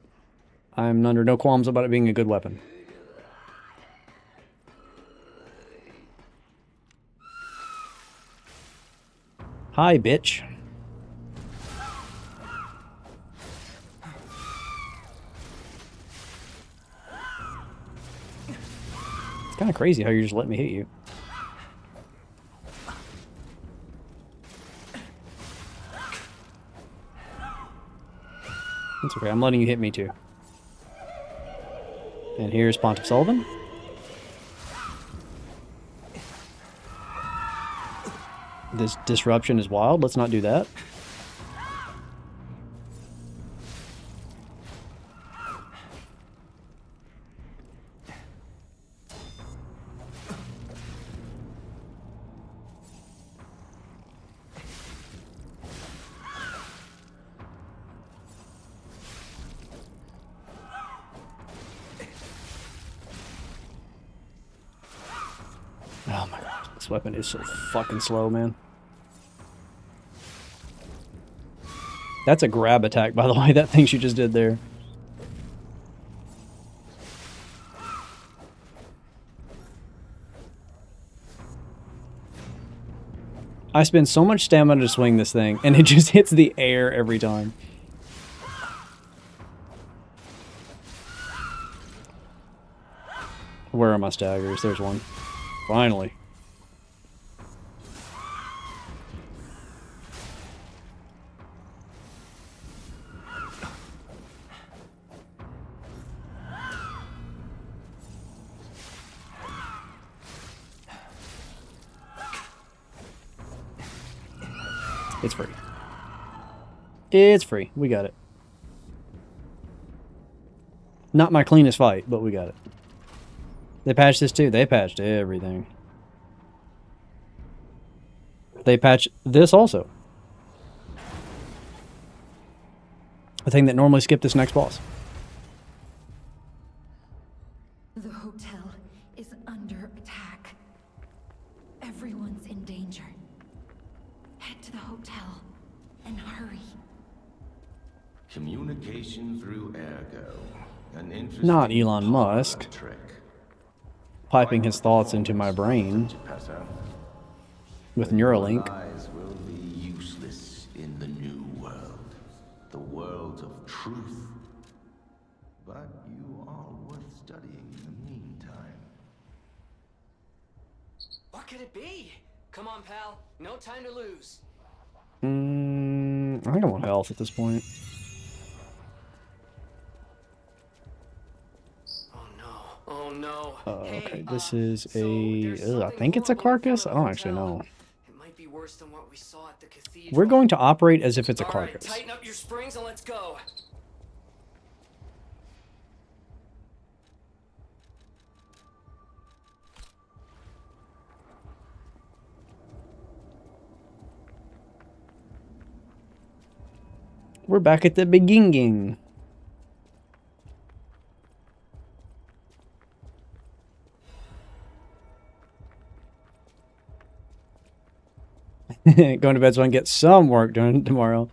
I'm under no qualms about it being a good weapon. Hi, bitch. It's kind of crazy how you're just letting me hit you. It's okay, I'm letting you hit me too. And here's Pontiff Sullivan. This disruption is wild. Let's not do that. Oh my god, this weapon is so fucking slow, man. That's a grab attack, by the way, that thing she just did there. I spend so much stamina to swing this thing, and it just hits the air every time. Where are my staggers? There's one. Finally. It's free. It's free. We got it. Not my cleanest fight, but we got it. They patched this too. They patched everything. They patched this also. A thing that normally skipped this next boss. The hotel is under attack. Everyone's in danger. Head to the hotel and hurry. Communication through ergo. An interesting Not Elon Musk. trick. Piping his thoughts into my brain with Neuralink. Lies will be useless in the new world. The world of truth. But you are worth studying in the meantime. What could it be? Come on, pal. No time to lose. I think I want health at this point. Oh no. Okay, this is a... I think it's a carcass? I don't actually know. It might be worse than what we saw at the cathedral. We're going to operate as if it's a All right, carcass. tighten up your springs and let's go. We're back at the beginning. Going to bed so I can get some work done tomorrow.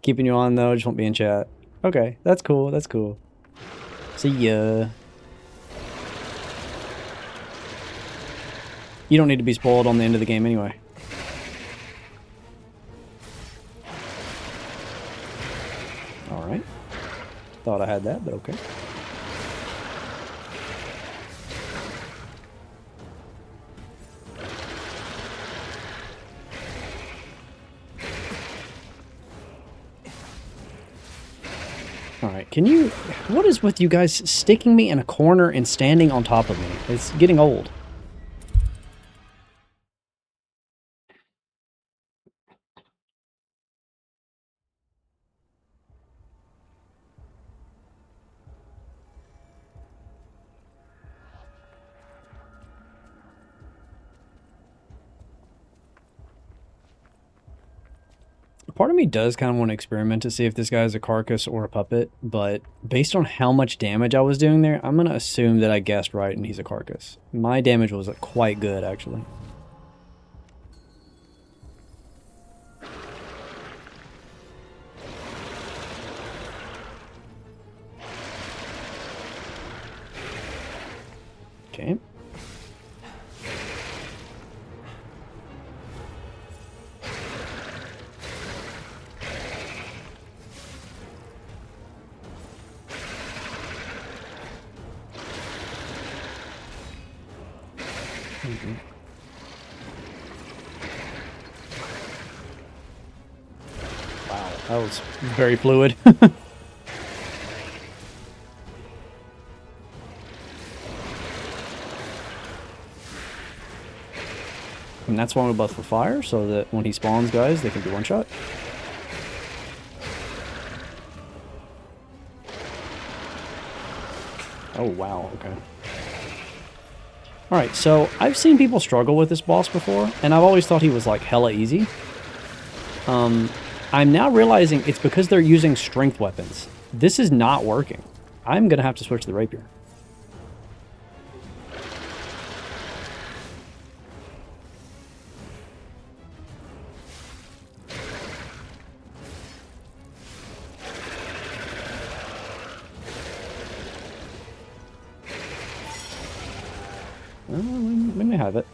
Keeping you on though, just won't be in chat. Okay, that's cool, that's cool. See ya. You don't need to be spoiled on the end of the game anyway. Alright. Thought I had that, but okay. Alright, can you... What is with you guys sticking me in a corner and standing on top of me? It's getting old. Part of me does kind of want to experiment to see if this guy is a carcass or a puppet, but based on how much damage I was doing there, I'm going to assume that I guessed right and he's a carcass. My damage was quite good, actually. Okay. Wow, that was very fluid. And that's why we buff for fire, so that when he spawns guys, they can do one shot. Oh, wow, okay. Alright, so I've seen people struggle with this boss before, and I've always thought he was like hella easy. I'm now realizing it's because they're using strength weapons. This is not working. I'm gonna have to switch to the rapier. We may have it.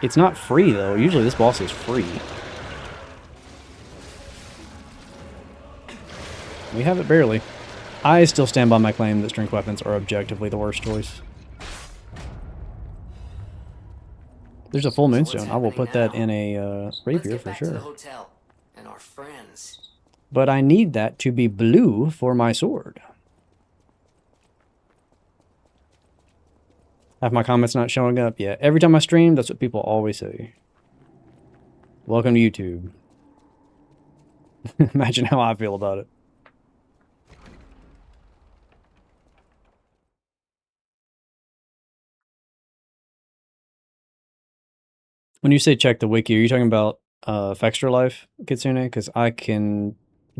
It's not free, though. Usually this boss is free. We have it barely. I still stand by my claim that strength weapons are objectively the worst choice. There's a full moonstone. I will put that in a rapier for sure. And our friends. But I need that to be blue for my sword. Have my comments not showing up? Yeah, every time I stream, that's what people always say. Welcome to YouTube. Imagine how I feel about it. When you say check the wiki, are you talking about Fextra Life, Kitsune? Because I can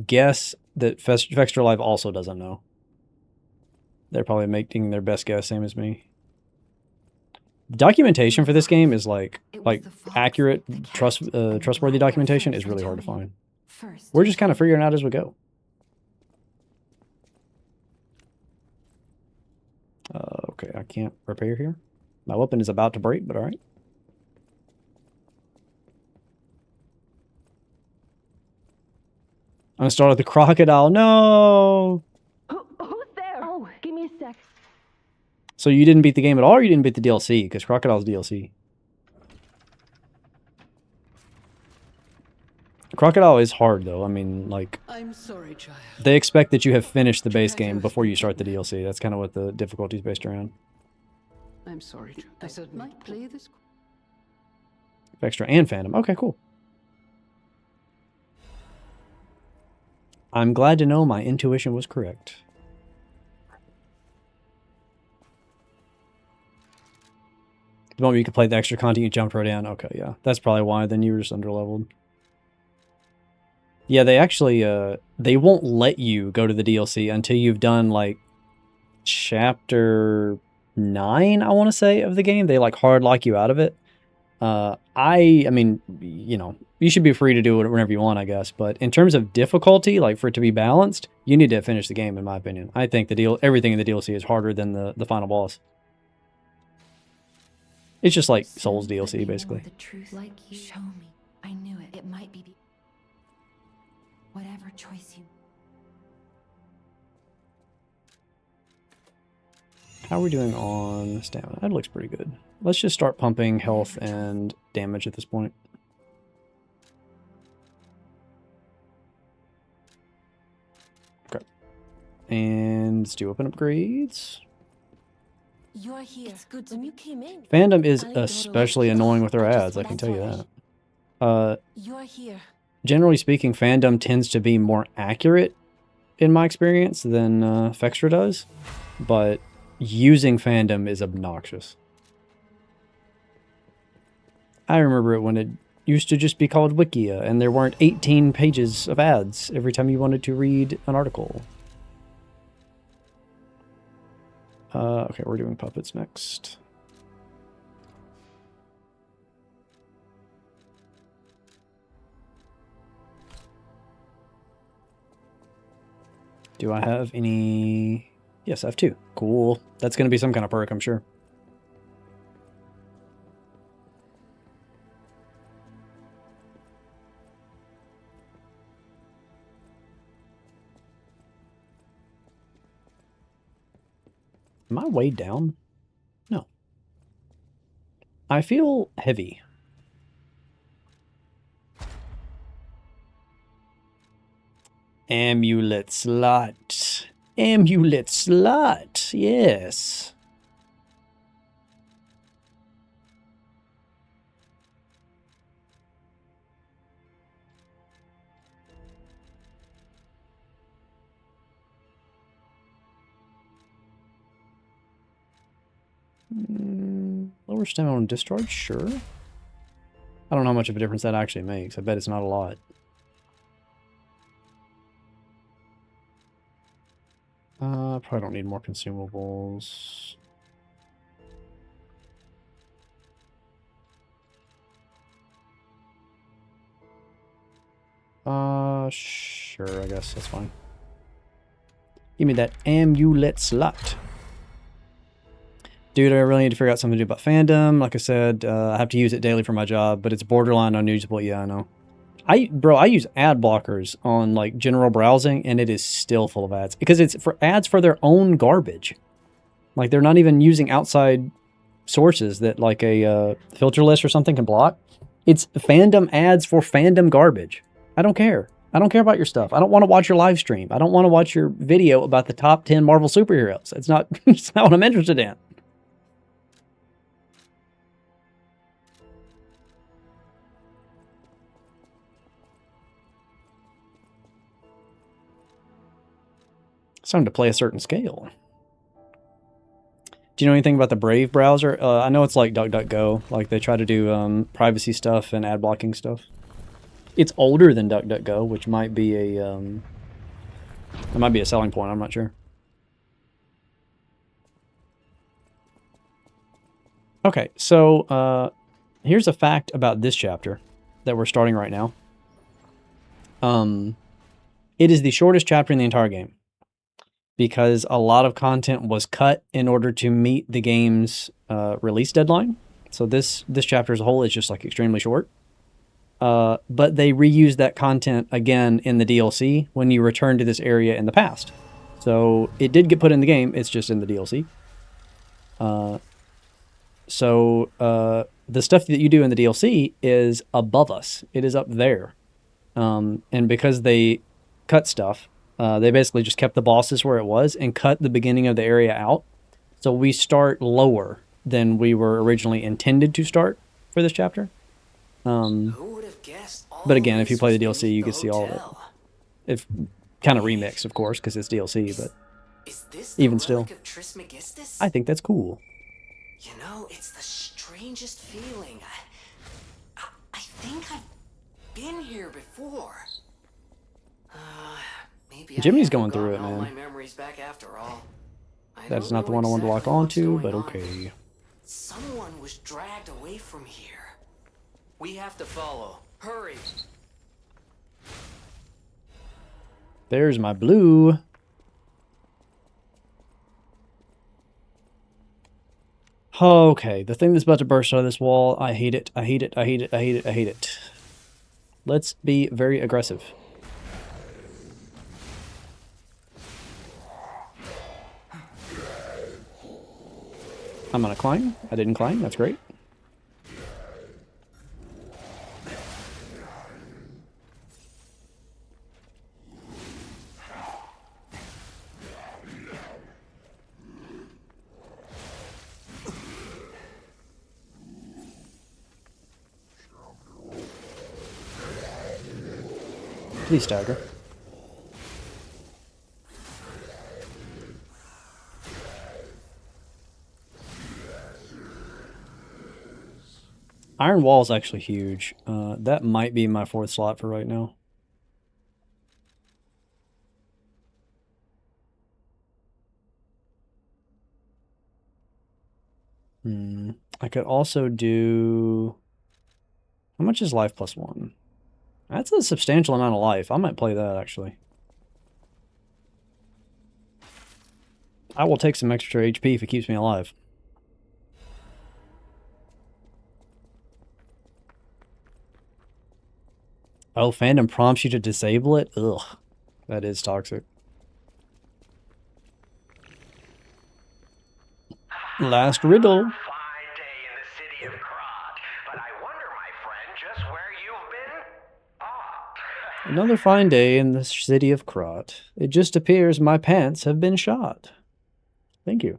guess that Fextra Life also doesn't know. They're probably making their best guess, same as me. Documentation for this game is like accurate, trustworthy documentation is really hard to find. We're just kind of figuring it out as we go. Okay, I can't repair here. My weapon is about to break, but all right. I'm gonna start with the crocodile. No. Who's there? Oh, give me a sec. So you didn't beat the game at all, or you didn't beat the DLC? Because Crocodile's DLC. Crocodile is hard, though. I mean, like... I'm sorry, child. They expect that you have finished the base game before you start the DLC. That's kind of what the difficulty is based around. I'm sorry, I said might play this. Extra and Phantom. Okay, cool. I'm glad to know my intuition was correct. The moment you could play the extra content, you jumped right in. Okay, yeah. That's probably why. Then you were just underleveled. Yeah, they actually, they won't let you go to the DLC until you've done, like, chapter 9, I want to say, of the game. They, like, hard lock you out of it. I mean, you know, you should be free to do it whenever you want, I guess. But in terms of difficulty, like, for it to be balanced, you need to finish the game, in my opinion. I think everything in the DLC is harder than the final boss. It's just like Souls DLC, basically. The truth, like you show me. I knew it. It might be whatever choice you. How are we doing on stamina? That looks pretty good. Let's just start pumping health and damage at this point. Okay. And let's do open upgrades. You're here. It's good when you came in. Fandom is especially annoying with their ads, I can tell you that. You're here. Generally speaking, Fandom tends to be more accurate, in my experience, than Fextra does. But using Fandom is obnoxious. I remember it when it used to just be called Wikia, and there weren't 18 pages of ads every time you wanted to read an article. Okay, we're doing puppets next. Do I have any... Yes, I have 2. Cool. That's going to be some kind of perk, I'm sure. Am I way down? No. I feel heavy. Amulet slot. Amulet slot. Yes. Lower stamina on discharge? Sure. I don't know how much of a difference that actually makes. I bet it's not a lot. Probably don't need more consumables. Sure, I guess that's fine. Give me that amulet slot. Dude, I really need to figure out something to do about fandom. Like I said, I have to use it daily for my job, but it's borderline unusable. Yeah, I know. I use ad blockers on like general browsing, and it is still full of ads because it's for ads for their own garbage. Like they're not even using outside sources that like a filter list or something can block. It's fandom ads for fandom garbage. I don't care. I don't care about your stuff. I don't want to watch your live stream. I don't want to watch your video about the top 10 Marvel superheroes. It's not, it's not what I'm interested in. It's time to play a certain scale. Do you know anything about the Brave browser? I know it's like DuckDuckGo. Like they try to do privacy stuff and ad blocking stuff. It's older than DuckDuckGo, which might be a it might be a selling point. I'm not sure. Okay, so here's a fact about this chapter that we're starting right now. It is the shortest chapter in the entire game because a lot of content was cut in order to meet the game's release deadline. So this chapter as a whole is just like extremely short. But they reused that content again in the DLC when you return to this area in the past. So it did get put in the game, it's just in the DLC. So the stuff that you do in the DLC is above us. It is up there. And because they cut stuff, they basically just kept the bosses where it was and cut the beginning of the area out. So we start lower than we were originally intended to start for this chapter. But again, if you play the DLC, you can see all of it. It's kind of remixed, of course, because it's DLC, but even still, I think that's cool. You know, it's the strangest feeling. I think I've been here before. Maybe Jimmy's going through it, man. my memories back after all. That's not the one I wanted to lock onto, but okay. Someone was dragged away from here. We have to follow. Hurry. There's my blue. Okay, the thing that's about to burst out of this wall. I hate it. I hate it. I hate it. I hate it. I hate it. Let's be very aggressive. I'm gonna climb. I didn't climb. That's great. Please stagger. Iron Wall is actually huge. That might be my 4th slot for right now. I could also do... How much is life plus 1? That's a substantial amount of life. I might play that, actually. I will take some extra HP if it keeps me alive. Oh, fandom prompts you to disable it? Ugh. That is toxic. Last riddle. Fine day in the city of Kron. Another fine day in the city of Krat. It just appears my pants have been shot. Thank you.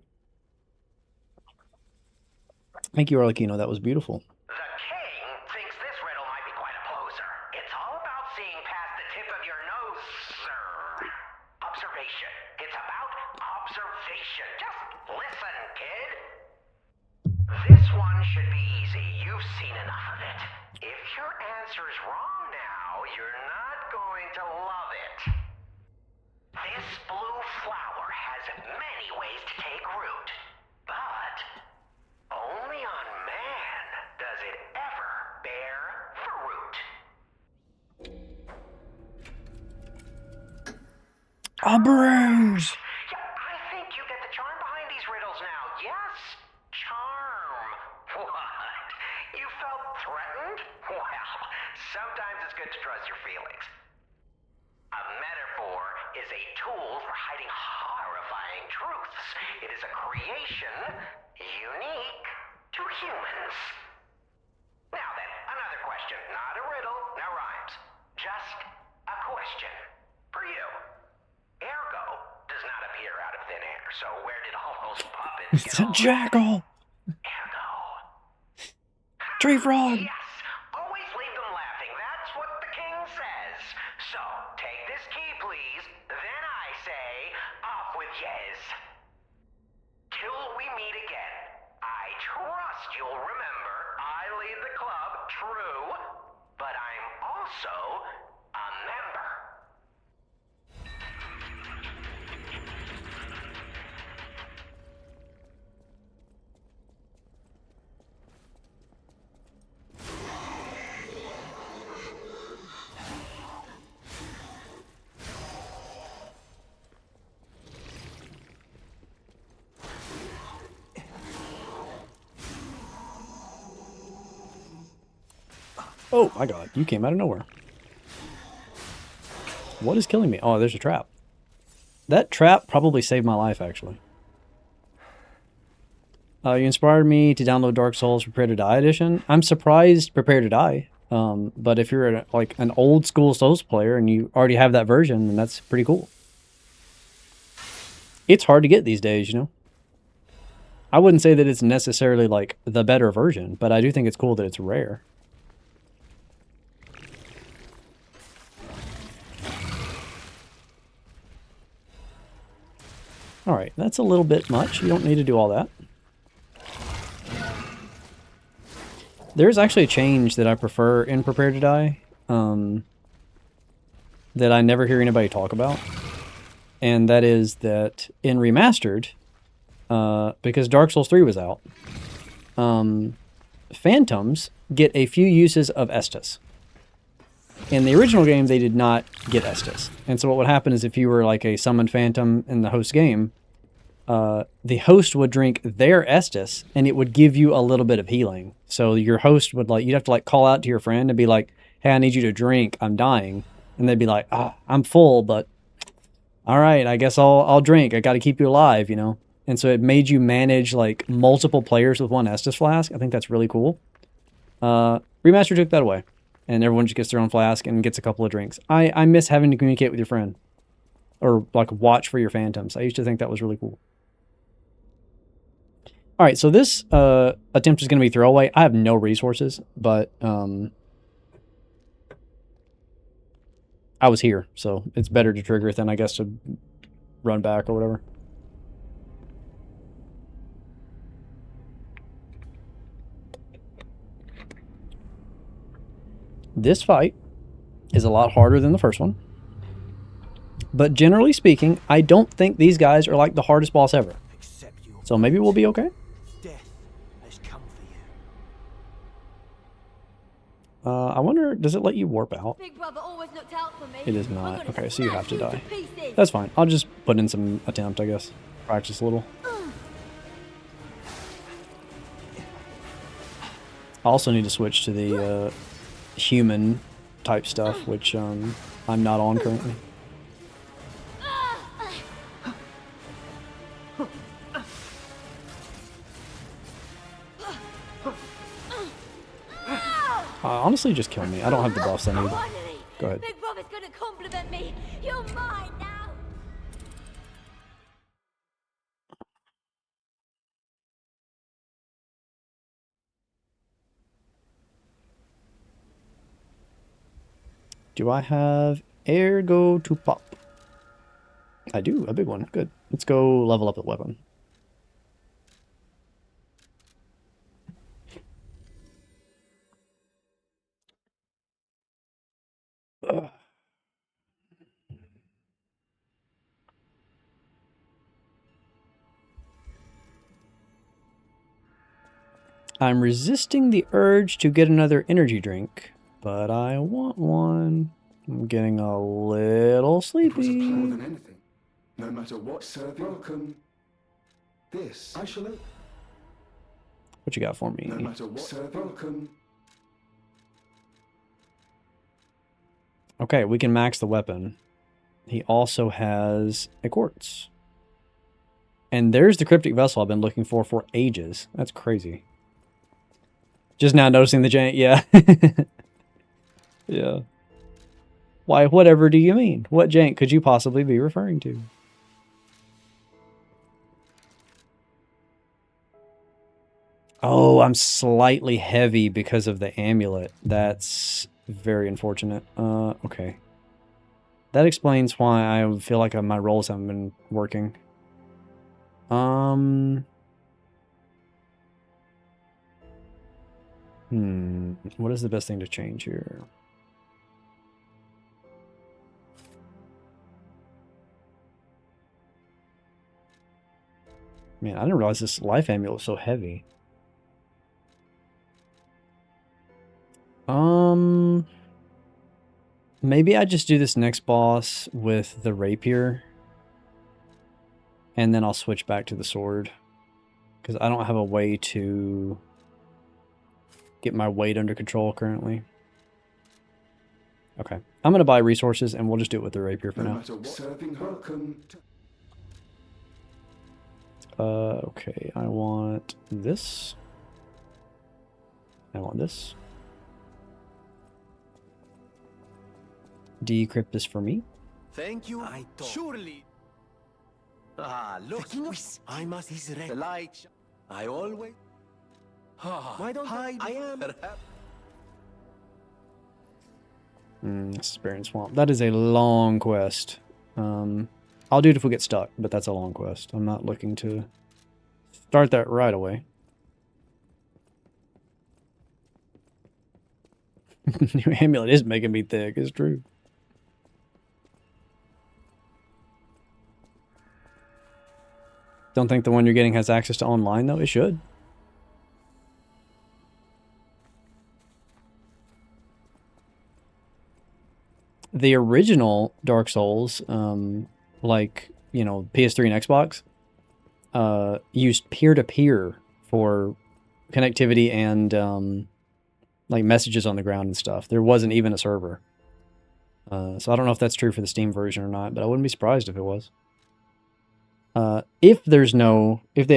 Thank you, Arlecchino. That was beautiful. The king thinks this riddle might be quite a closer. It's all about seeing past the tip of your nose, sir. Observation. It's about observation. Just listen, kid. This one should be easy. You've seen enough of it. If your answer's wrong now, you're not going to love it. This blue flower has many ways to take root, but only on man does it ever bear fruit. A bruise! Yeah, I think you get the charm behind these riddles now. Yes, charm. What? You felt threatened? Well, sometimes it's good to trust your feelings. A metaphor is a tool for hiding horrifying truths. It is a creation unique to humans. Now then, another question. Not a riddle, no rhymes. Just a question for you. Ergo does not appear out of thin air, so where did all those puppets It's a go? jackal! Ergo. Tree frog! Yes, always leave them laughing. That's what the king says. So, take this key, please. Then I say, off with yes. Till we meet again. I trust you'll remember I lead the club, true, but I'm also a member. Oh my god, you came out of nowhere. What is killing me? Oh, there's a trap. That trap probably saved my life, actually. You inspired me to download Dark Souls Prepare to Die edition. I'm surprised Prepare to Die. But if you're like an old school Souls player and you already have that version, then that's pretty cool. It's hard to get these days, you know? I wouldn't say that it's necessarily like the better version, but I do think it's cool that it's rare. Alright, that's a little bit much. You don't need to do all that. There's actually a change that I prefer in Prepare to Die that I never hear anybody talk about. And that is that in Remastered, because Dark Souls 3 was out, Phantoms get a few uses of Estus. In the original game, they did not get Estus. And so what would happen is if you were like a summoned Phantom in the host game, the host would drink their Estus, and it would give you a little bit of healing. So your host would you'd have to call out to your friend and be like, hey, I need you to drink, I'm dying. And they'd be like, I'm full, but all right, I guess I'll drink. I got to keep you alive, you know? And so it made you manage multiple players with one Estus flask. I think that's really cool. Remaster took that away. And everyone just gets their own flask and gets a couple of drinks. I miss having to communicate with your friend. Or, watch for your Phantoms. I used to think that was really cool. Alright, so this attempt is going to be throwaway. I have no resources, but I was here, so it's better to trigger it than, I guess, to run back or whatever. This fight is a lot harder than the first one. But generally speaking, I don't think these guys are the hardest boss ever. So maybe we'll be okay. I wonder, does it let you warp out? Big brother always looked out for me. It is not. Okay, so you have to die. That's fine. I'll just put in some attempt, I guess. Practice a little. I also need to switch to the human type stuff, which I'm not on currently. Honestly, just kill me. I don't have the buffs I need. Go ahead. Big Brother's gonna compliment me. You're mine now. Do I have ergo to pop? I do, a big one. Good. Let's go level up the weapon. Ugh. I'm resisting the urge to get another energy drink, but I want one. I'm getting a little sleepy. More than anything, no matter what serving, welcome. This I shall. What you got for me? No matter what serving, welcome. Okay, we can max the weapon. He also has a quartz. And there's the cryptic vessel I've been looking for ages. That's crazy. Just now noticing the giant, yeah. Yeah. Why, whatever do you mean? What jank could you possibly be referring to? Oh, I'm slightly heavy because of the amulet. That's very unfortunate. Okay. That explains why I feel like my rolls haven't been working. What is the best thing to change here? Man, I didn't realize this life amulet was so heavy. Maybe I just do this next boss with the rapier. And then I'll switch back to the sword. Because I don't have a way to get my weight under control currently. Okay. I'm going to buy resources and we'll just do it with the rapier for now. Okay. I want this. I want this. Decrypt this for me. Thank you. Surely. Ah, look. I must the light. I always. Why don't I am. Experience Swamp. That is a long quest. I'll do it if we get stuck, but that's a long quest. I'm not looking to start that right away. New amulet is making me thick, it's true. Don't think the one you're getting has access to online, though? It should. The original Dark Souls, like, you know, PS3 and Xbox, used peer-to-peer for connectivity and, like, messages on the ground and stuff. There wasn't even a server. So I don't know if that's true for the Steam version or not, but I wouldn't be surprised if it was. If there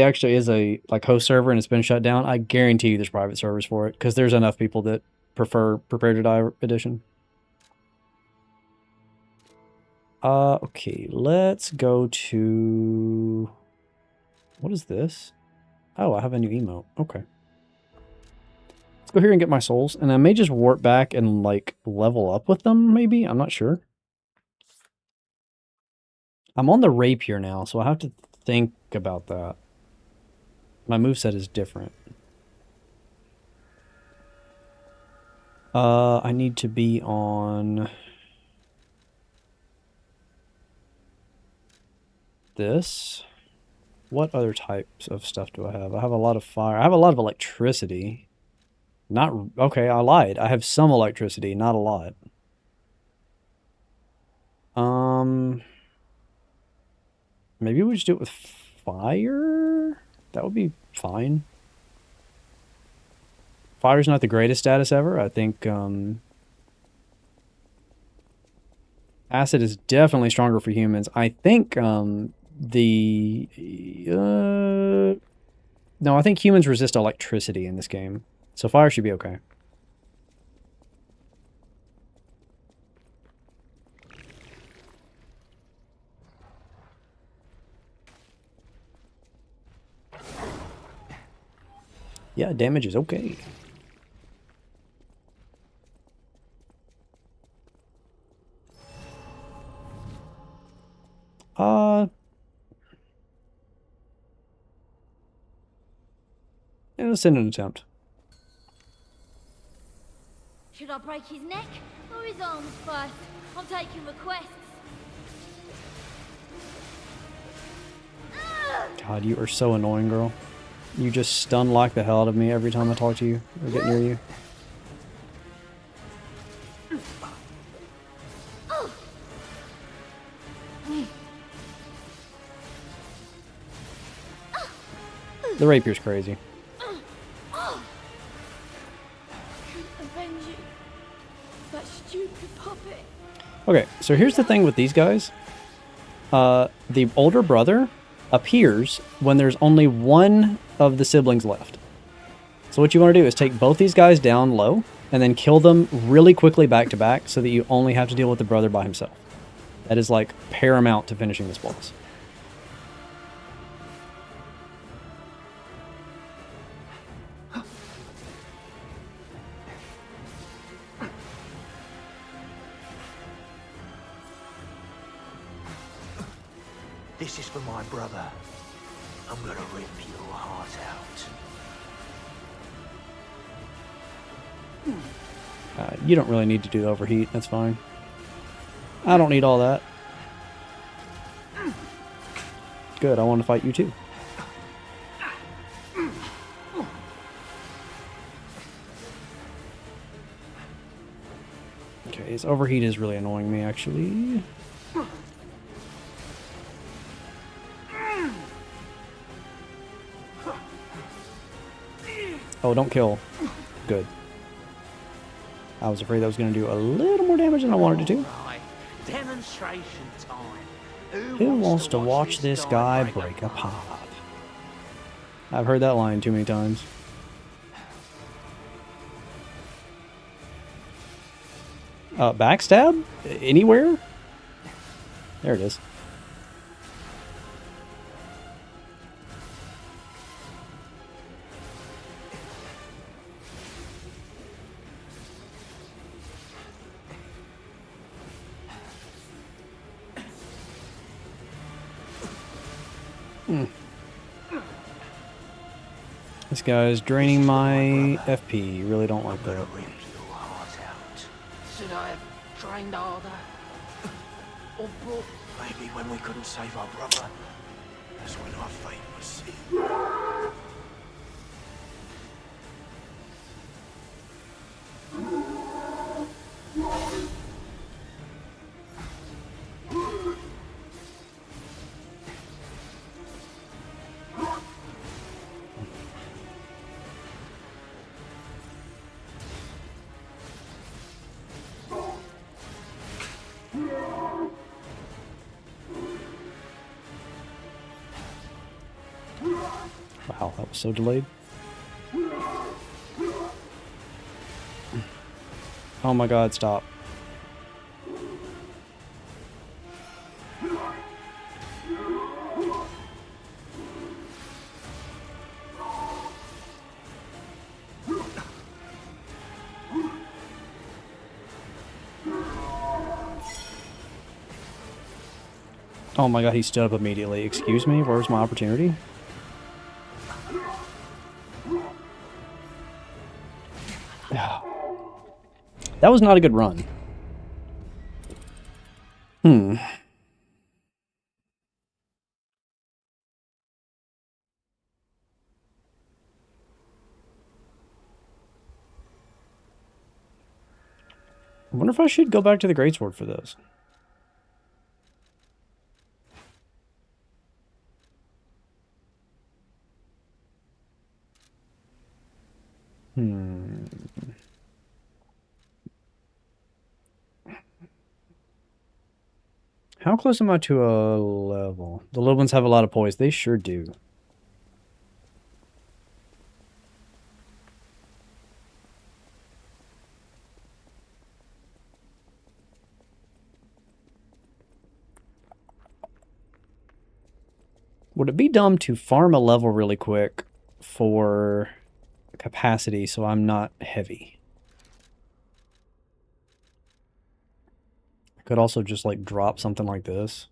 actually is a like host server and it's been shut down, I guarantee you there's private servers for it because there's enough people that prefer Prepare to Die edition. Okay, let's go to, what is this? Oh, I have a new emote. Okay. Let's go here and get my souls, and I may just warp back and like level up with them, maybe? I'm not sure. I'm on the rapier now, so I have to think about that. My moveset is different. I need to be on this. What other types of stuff do I have? I have a lot of fire. I have a lot of electricity. Not, okay, I lied. I have some electricity, not a lot. Maybe we just do it with fire? That would be fine. Fire's not the greatest status ever. I think acid is definitely stronger for humans. I think no, I think humans resist electricity in this game. So fire should be okay. Yeah, damage is okay. Let's send an attempt. Should I break his neck or his arms first? I'm taking requests. God, you are so annoying, girl. You just stun like the hell out of me every time I talk to you or get near you. The rapier's crazy. Avenge you. That stupid puppet. Okay, so here's the thing with these guys. The older brother appears when there's only one of the siblings left. So what you want to do is take both these guys down low and then kill them really quickly back to back so that you only have to deal with the brother by himself. That is like paramount to finishing this boss. This is for my brother. I'm gonna rip your heart out. You don't really need to do the overheat. That's fine. I don't need all that. Good, I want to fight you too. Okay, his overheat is really annoying me, actually. Oh, don't kill. Good. I was afraid that was going to do a little more damage than I wanted it to. Right. Demonstration time. Who wants to watch this guy break a pop? I've heard that line too many times. Backstab? Anywhere? There it is. This guy's draining my FP. Really don't like that. Should I have trained harder? Or brought... Maybe when we couldn't save our brother, that's when our fate was sealed. Wow, that was so delayed. Oh my god, stop. Oh my god, he stood up immediately. Excuse me, where's my opportunity? That was not a good run. I wonder if I should go back to the Greatsword for this. How close am I to a level? The little ones have a lot of poise. They sure do. Would it be dumb to farm a level really quick for capacity, so I'm not heavy. I could also just like drop something like this.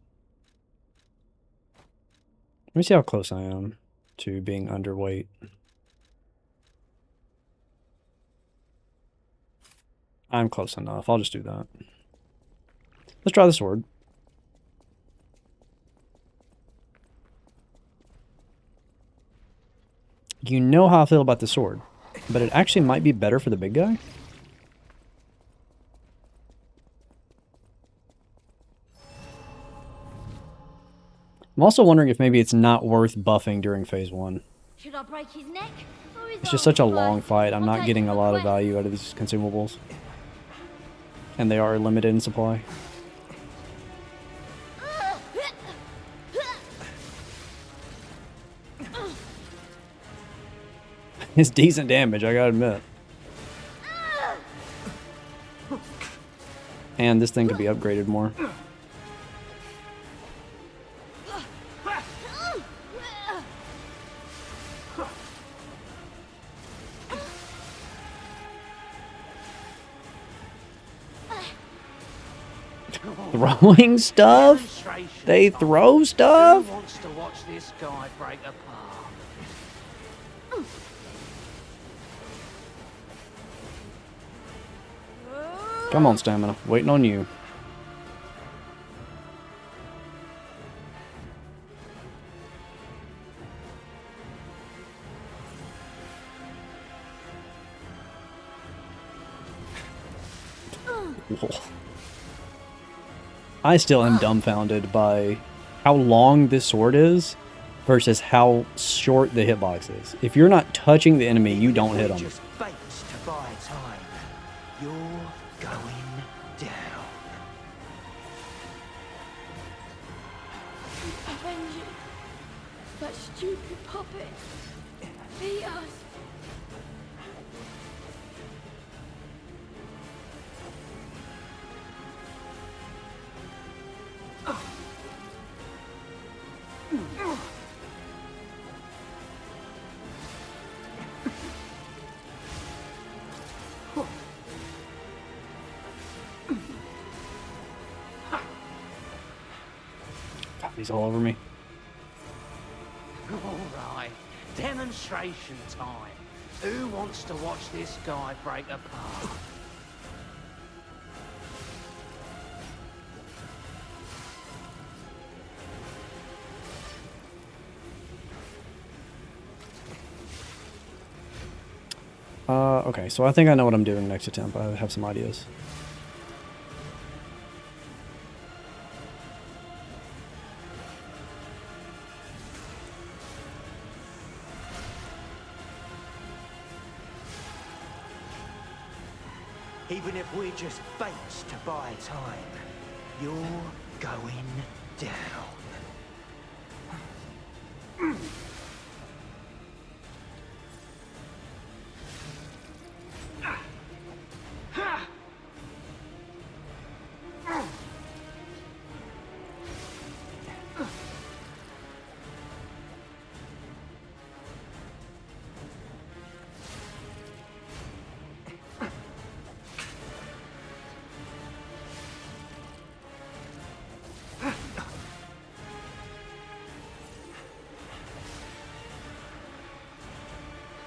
Let me see how close I am to being underweight. I'm close enough. I'll just do that. Let's try the sword. You know how I feel about the sword, but it actually might be better for the big guy. I'm also wondering if maybe it's not worth buffing during phase 1. Should I break his neck? Or his It's just such a arms long first? fight. I'm I'll not take getting the a lot of request. value out of these consumables. And they are limited in supply. It's decent damage, I gotta admit. And this thing could be upgraded more. Throwing stuff? They throw stuff? Who wants to watch this guy break apart? Come on, stamina. Waiting on you. I still am dumbfounded by how long this sword is versus how short the hitbox is. If you're not touching the enemy, you don't hit them. Just bait to buy time. You're going down. Avenge it. That stupid puppet. Beat us. God, he's all over me. All right, demonstration time. Who wants to watch this guy break apart? Okay, so I think I know what I'm doing next attempt. I have some ideas. Even if we're just baits to buy time, you're going down.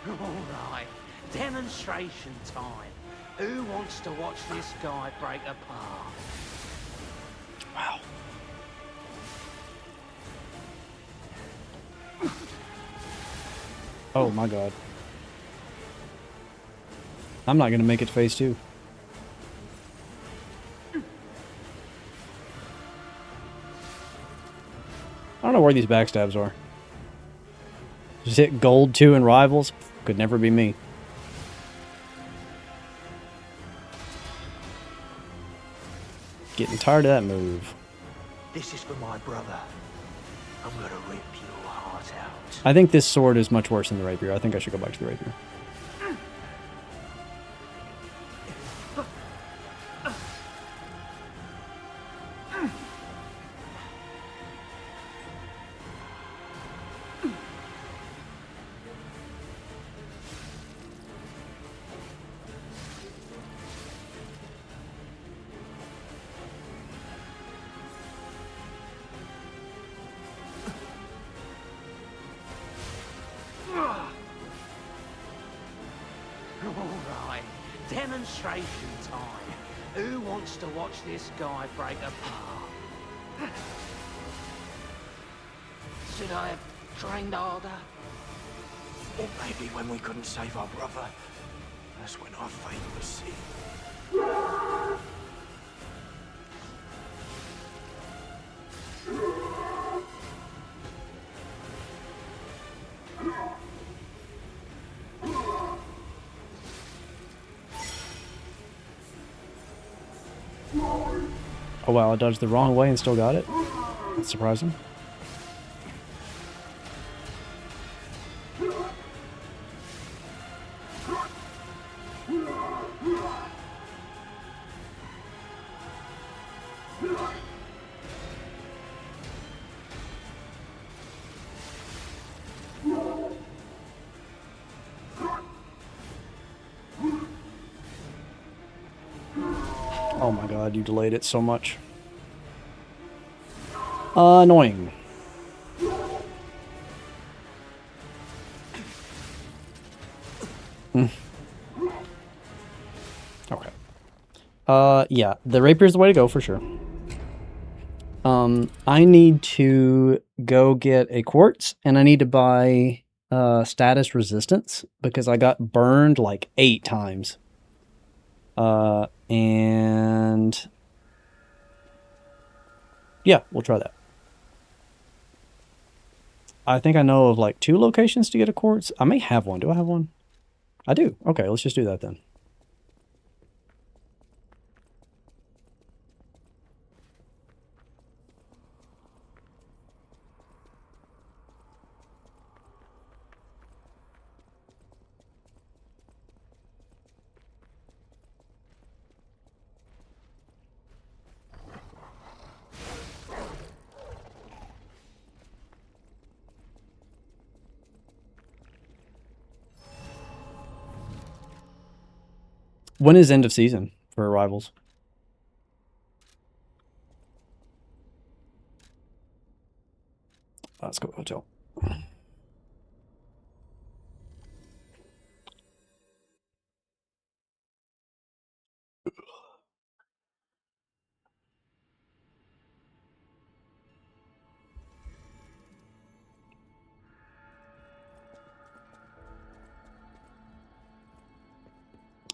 All right, demonstration time. Who wants to watch this guy break apart? Wow. Oh my god. I'm not gonna make it to phase 2. I don't know where these backstabs are. Just hit gold 2 in rivals. Could never be me. Getting tired of that move. This is for my brother. I'm gonna rip your heart out. I think this sword is much worse than the rapier. I think I should go back to the rapier. Demonstration time. Who wants to watch this guy break apart? Should I have trained harder? Or maybe when we couldn't save our brother, that's when our fate was sealed. Oh wow, I dodged the wrong way and still got it. That's surprising. Oh my god, you delayed it so much. Annoying. Okay. Yeah, the rapier's the way to go for sure. I need to go get a quartz, and I need to buy status resistance because I got burned like 8 times. And yeah, we'll try that. I think I know of like 2 locations to get a quartz. I may have one. Do I have one? I do. Okay, let's just do that then. When is end of season for arrivals? Let's go hotel.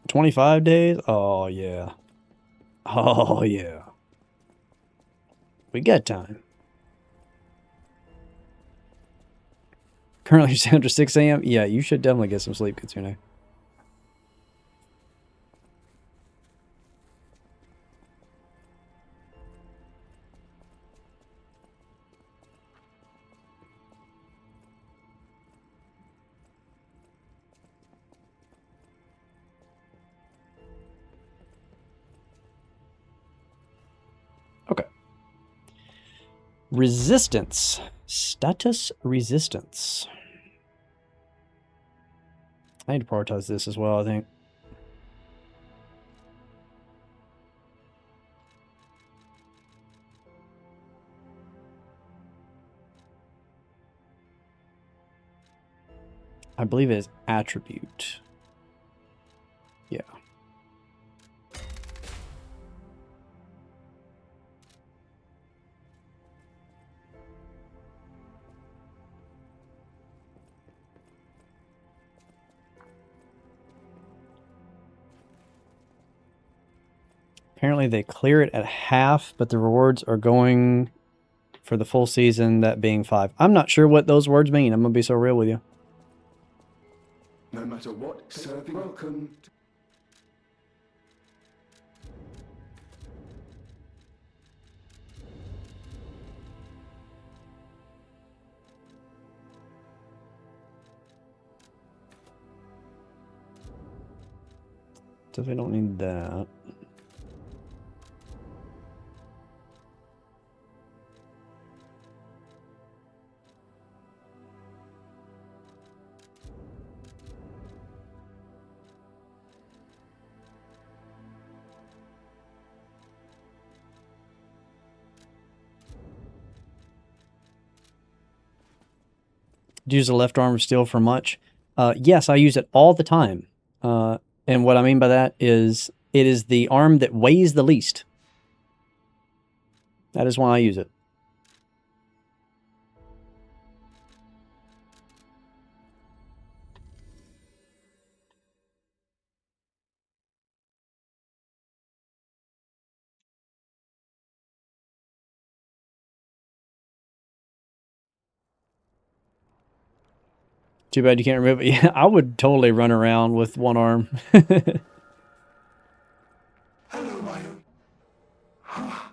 $25 days? Oh yeah. Oh yeah. We got time. Currently you're under 6 a.m. Yeah, you should definitely get some sleep, Kitsune. Okay. Resistance. Status resistance. I need to prioritize this as well, I think. I believe it is attribute. Yeah. Apparently they clear it at half, but the rewards are going for the full season, that being 5. I'm not sure what those words mean. I'm going to be so real with you. No matter what, serving welcome. Definitely don't need that. Do you use the left arm of steel for much? Yes, I use it all the time. And what I mean by that is it is the arm that weighs the least. That is why I use it. Too bad you can't remove it. Yeah, I would totally run around with one arm. Hello, Milo. Huh?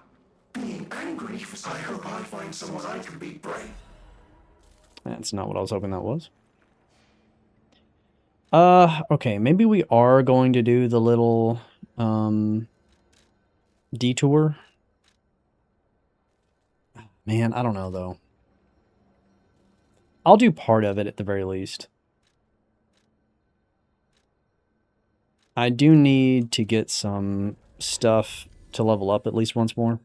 Being angry? I hope I find someone I can beat Brain. That's not what I was hoping that was. Okay, maybe we are going to do the little, detour. Man, I don't know, though. I'll do part of it at the very least. I do need to get some stuff to level up at least once more.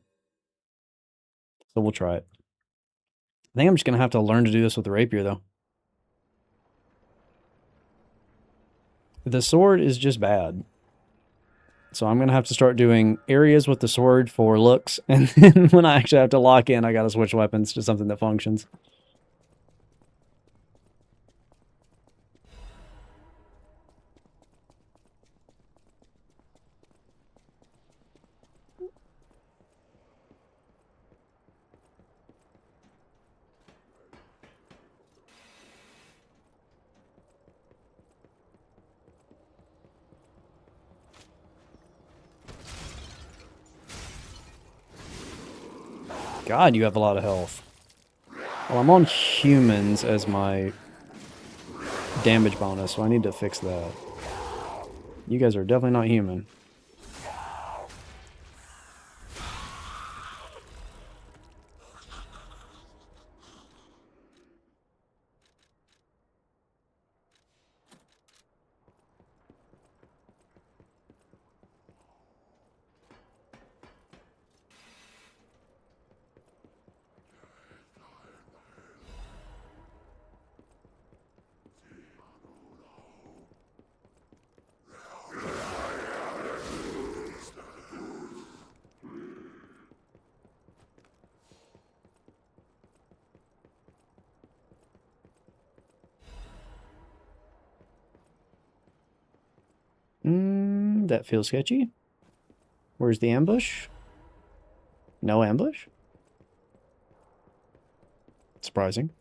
So we'll try it. I think I'm just going to have to learn to do this with the rapier, though. The sword is just bad. So I'm going to have to start doing areas with the sword for looks, and then when I actually have to lock in, I got to switch weapons to something that functions. God, you have a lot of health. Well, I'm on humans as my damage bonus, so I need to fix that. You guys are definitely not human. That feels sketchy. Where's the ambush? No ambush? Surprising.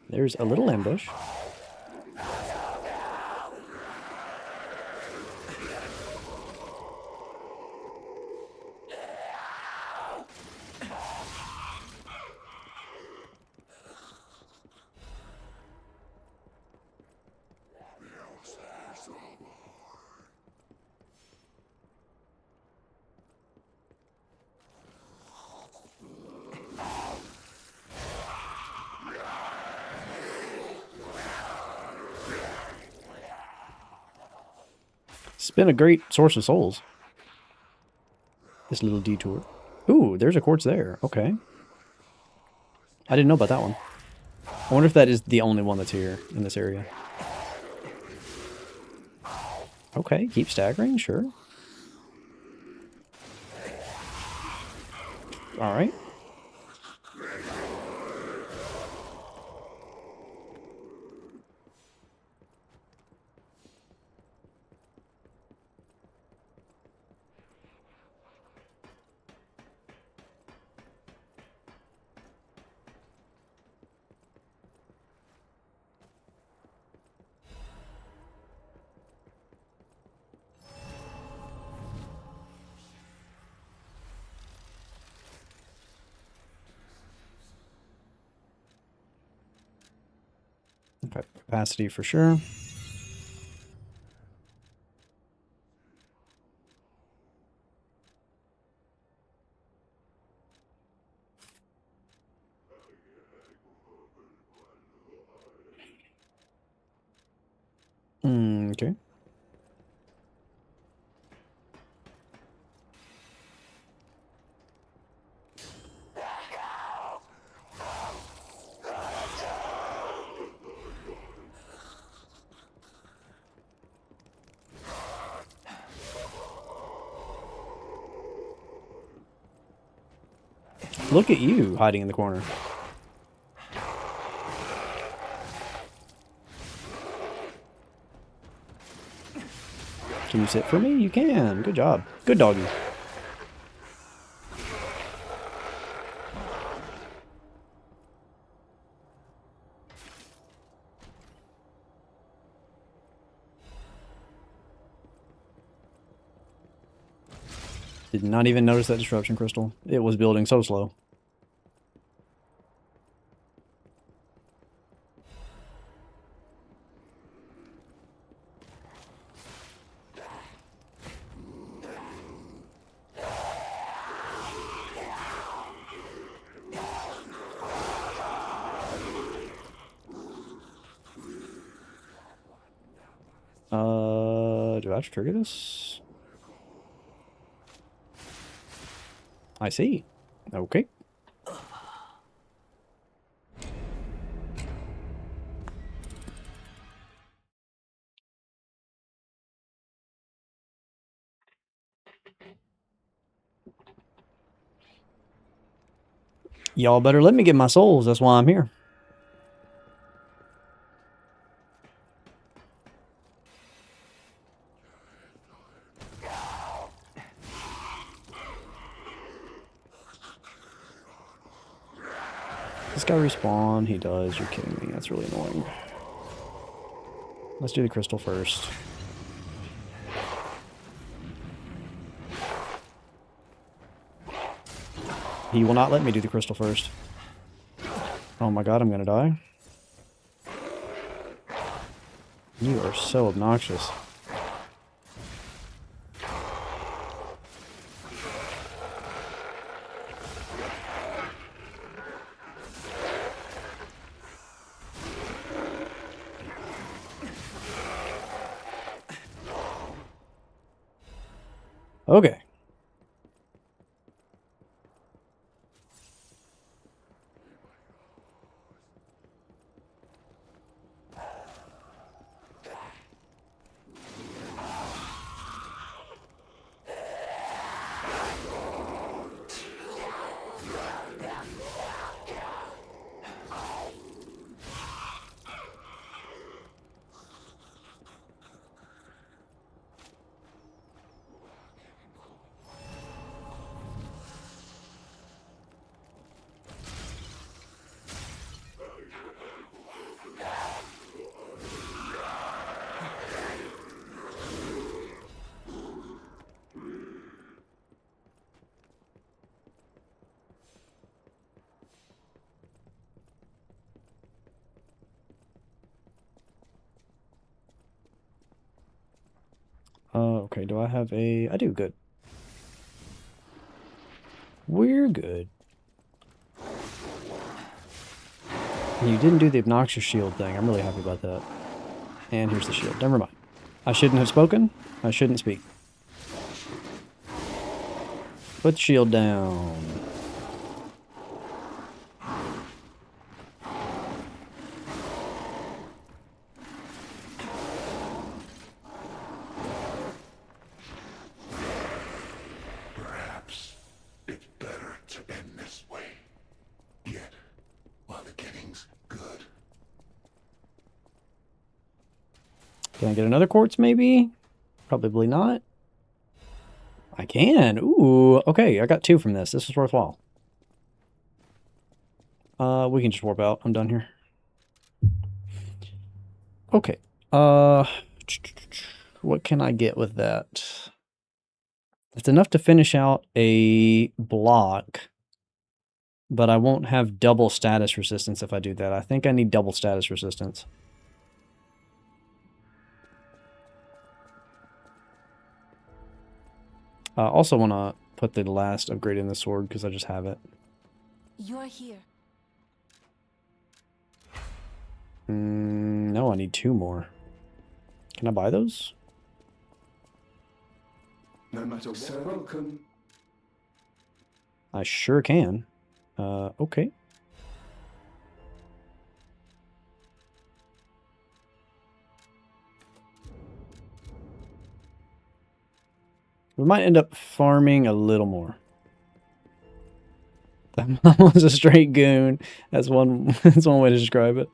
There's a little ambush. It's been a great source of souls. This little detour. Ooh, there's a quartz there. Okay. I didn't know about that one. I wonder if that is the only one that's here in this area. Okay, keep staggering, sure. Alright. Okay, capacity for sure. Okay. Look at you hiding in the corner. Can you sit for me? You can. Good job. Good doggy. Did not even notice that disruption crystal. It was building so slow. Do I have to trigger this? I see. Okay. Y'all better let me get my souls. That's why I'm here. This guy respawn? He does. You're kidding me. That's really annoying. Let's do the crystal first. He will not let me do the crystal first. Oh my god, I'm gonna die. You are so obnoxious. Okay. Okay, do I have a... I do, good. We're good. You didn't do the obnoxious shield thing. I'm really happy about that. And here's the shield. Never mind. I shouldn't have spoken. I shouldn't speak. Put the shield down. Perhaps it's better to end this way. Yet, while the getting's good. Can I get another quartz, maybe? Probably not. I can. Ooh, okay. I got 2 from this. This is worthwhile. We can just warp out. I'm done here. Okay. What can I get with that? It's enough to finish out a block, but I won't have double status resistance if I do that. I think I need double status resistance. I also want to put the last upgrade in the sword because I just have it. You're here. No, I need 2 more. Can I buy those? No matter what. Welcome. I sure can. Okay. We might end up farming a little more. That was a straight goon. That's one way to describe it.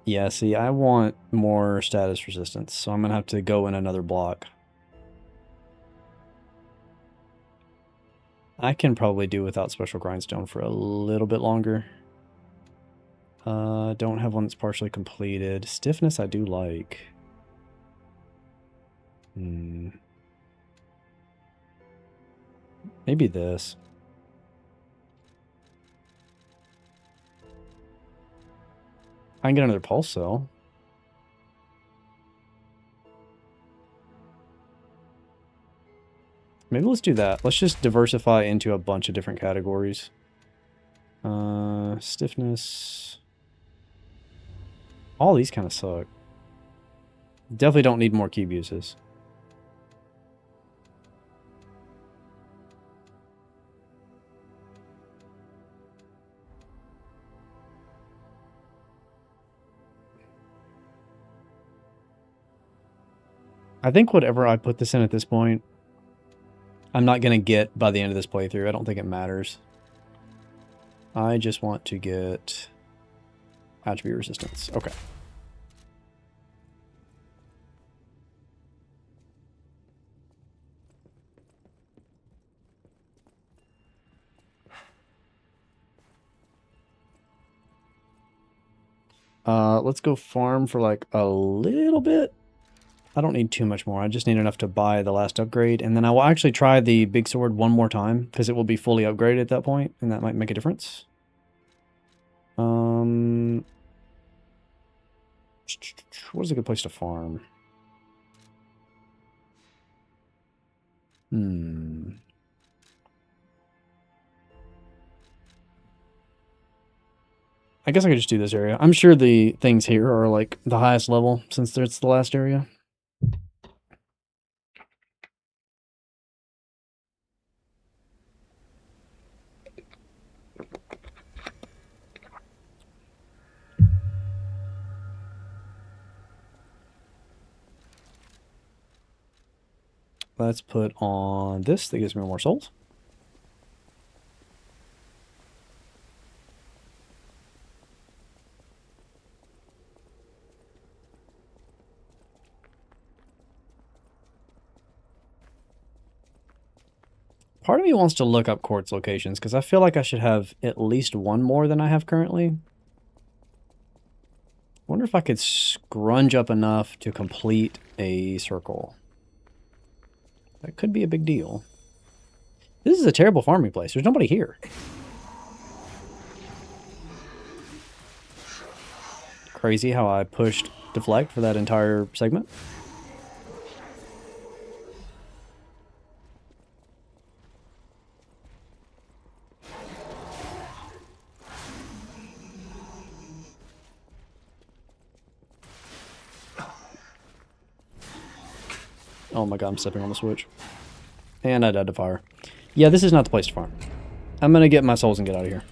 Yeah, see, I want more status resistance, so I'm gonna have to go in another block. I can probably do without special grindstone for a little bit longer. Don't have one that's partially completed. Stiffness I do like. Maybe this. I can get another pulse cell. Maybe let's do that. Let's just diversify into a bunch of different categories. Stiffness. All these kind of suck. Definitely don't need more cube uses. I think whatever I put this in at this point, I'm not going to get by the end of this playthrough. I don't think it matters. I just want to get attribute resistance. Okay. Let's go farm for like a little bit. I don't need too much more. I just need enough to buy the last upgrade. And then I will actually try the big sword one more time because it will be fully upgraded at that point, and that might make a difference. What is a good place to farm? I guess I could just do this area. I'm sure the things here are like the highest level since it's the last area. Let's put on this. That gives me more souls. Part of me wants to look up quartz locations because I feel like I should have at least one more than I have currently. Wonder if I could scrunge up enough to complete a circle. That could be a big deal. This is a terrible farming place. There's nobody here. Crazy how I pushed deflect for that entire segment. Oh my god, I'm stepping on the switch. And I died to fire. Yeah, this is not the place to farm. I'm gonna get my souls and get out of here.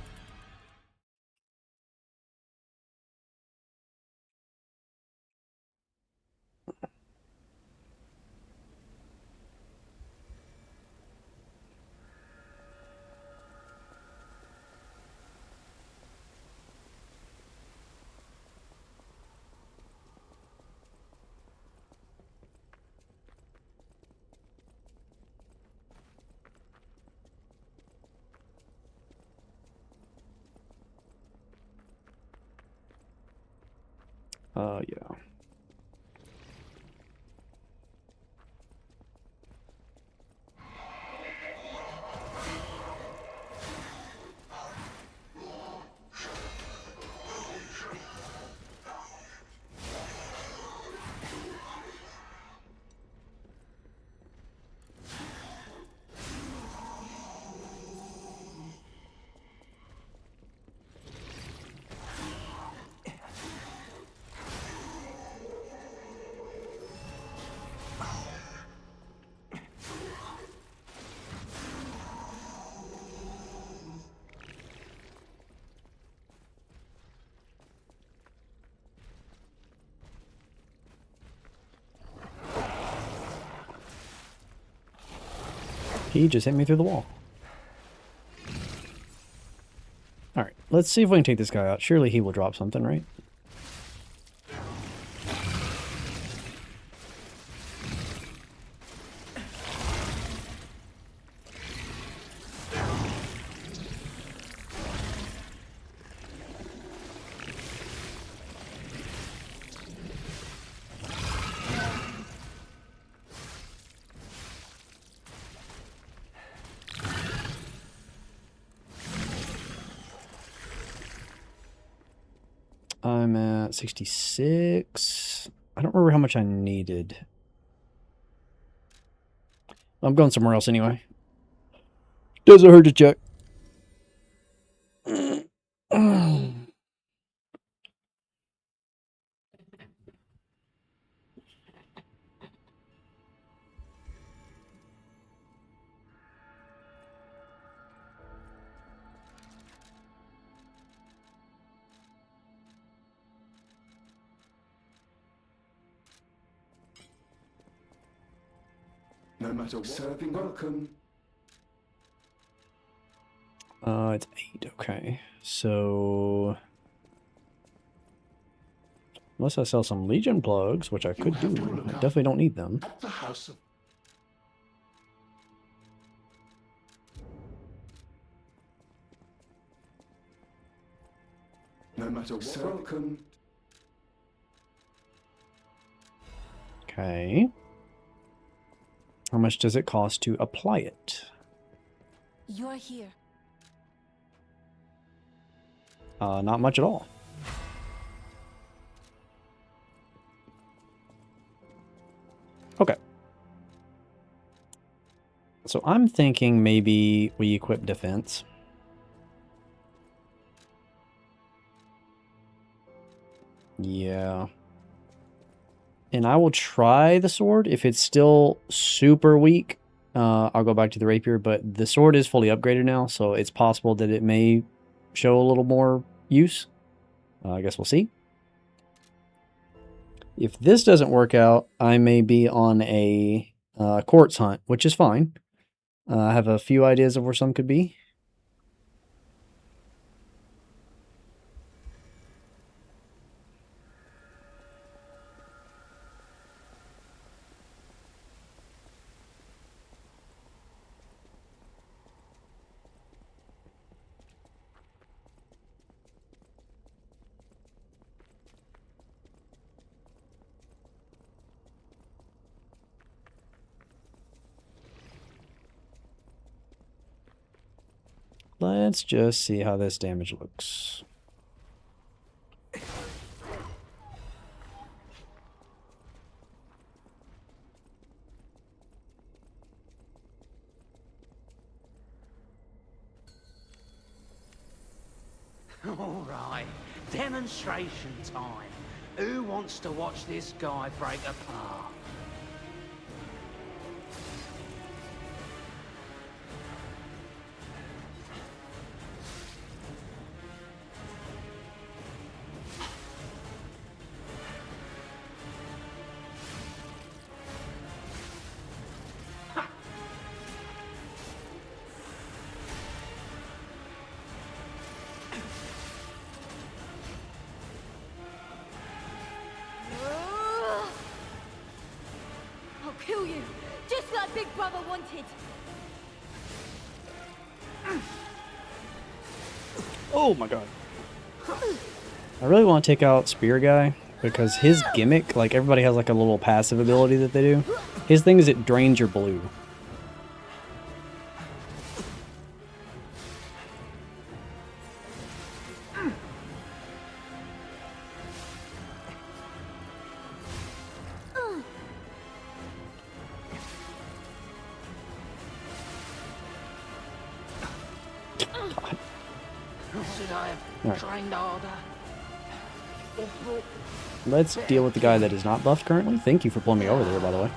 Yeah. He just hit me through the wall. Alright, let's see if we can take this guy out. Surely he will drop something, right? I'm at 66. I don't remember how much I needed. I'm going somewhere else anyway. Doesn't hurt to check. No matter what. Serving welcome. It's 8. Okay, so unless I sell some Legion plugs, which I could do, I definitely don't need them. At the house of... No matter what. Welcome. Okay. How much does it cost to apply it? You're here. Not much at all. Okay. So I'm thinking maybe we equip defense. Yeah. And I will try the sword. If it's still super weak, I'll go back to the rapier. But the sword is fully upgraded now, so it's possible that it may show a little more use. I guess we'll see. If this doesn't work out, I may be on a quartz hunt, which is fine. I have a few ideas of where some could be. Let's just see how this damage looks. All right, demonstration time. Who wants to watch this guy break apart? I'll kill you, just like Big Brother wanted. Oh my god. I really want to take out Spear Guy because his gimmick, like everybody has like a little passive ability that they do. His thing is it drains your blue. Let's deal with the guy that is not buffed currently. Thank you for pulling me over there, by the way.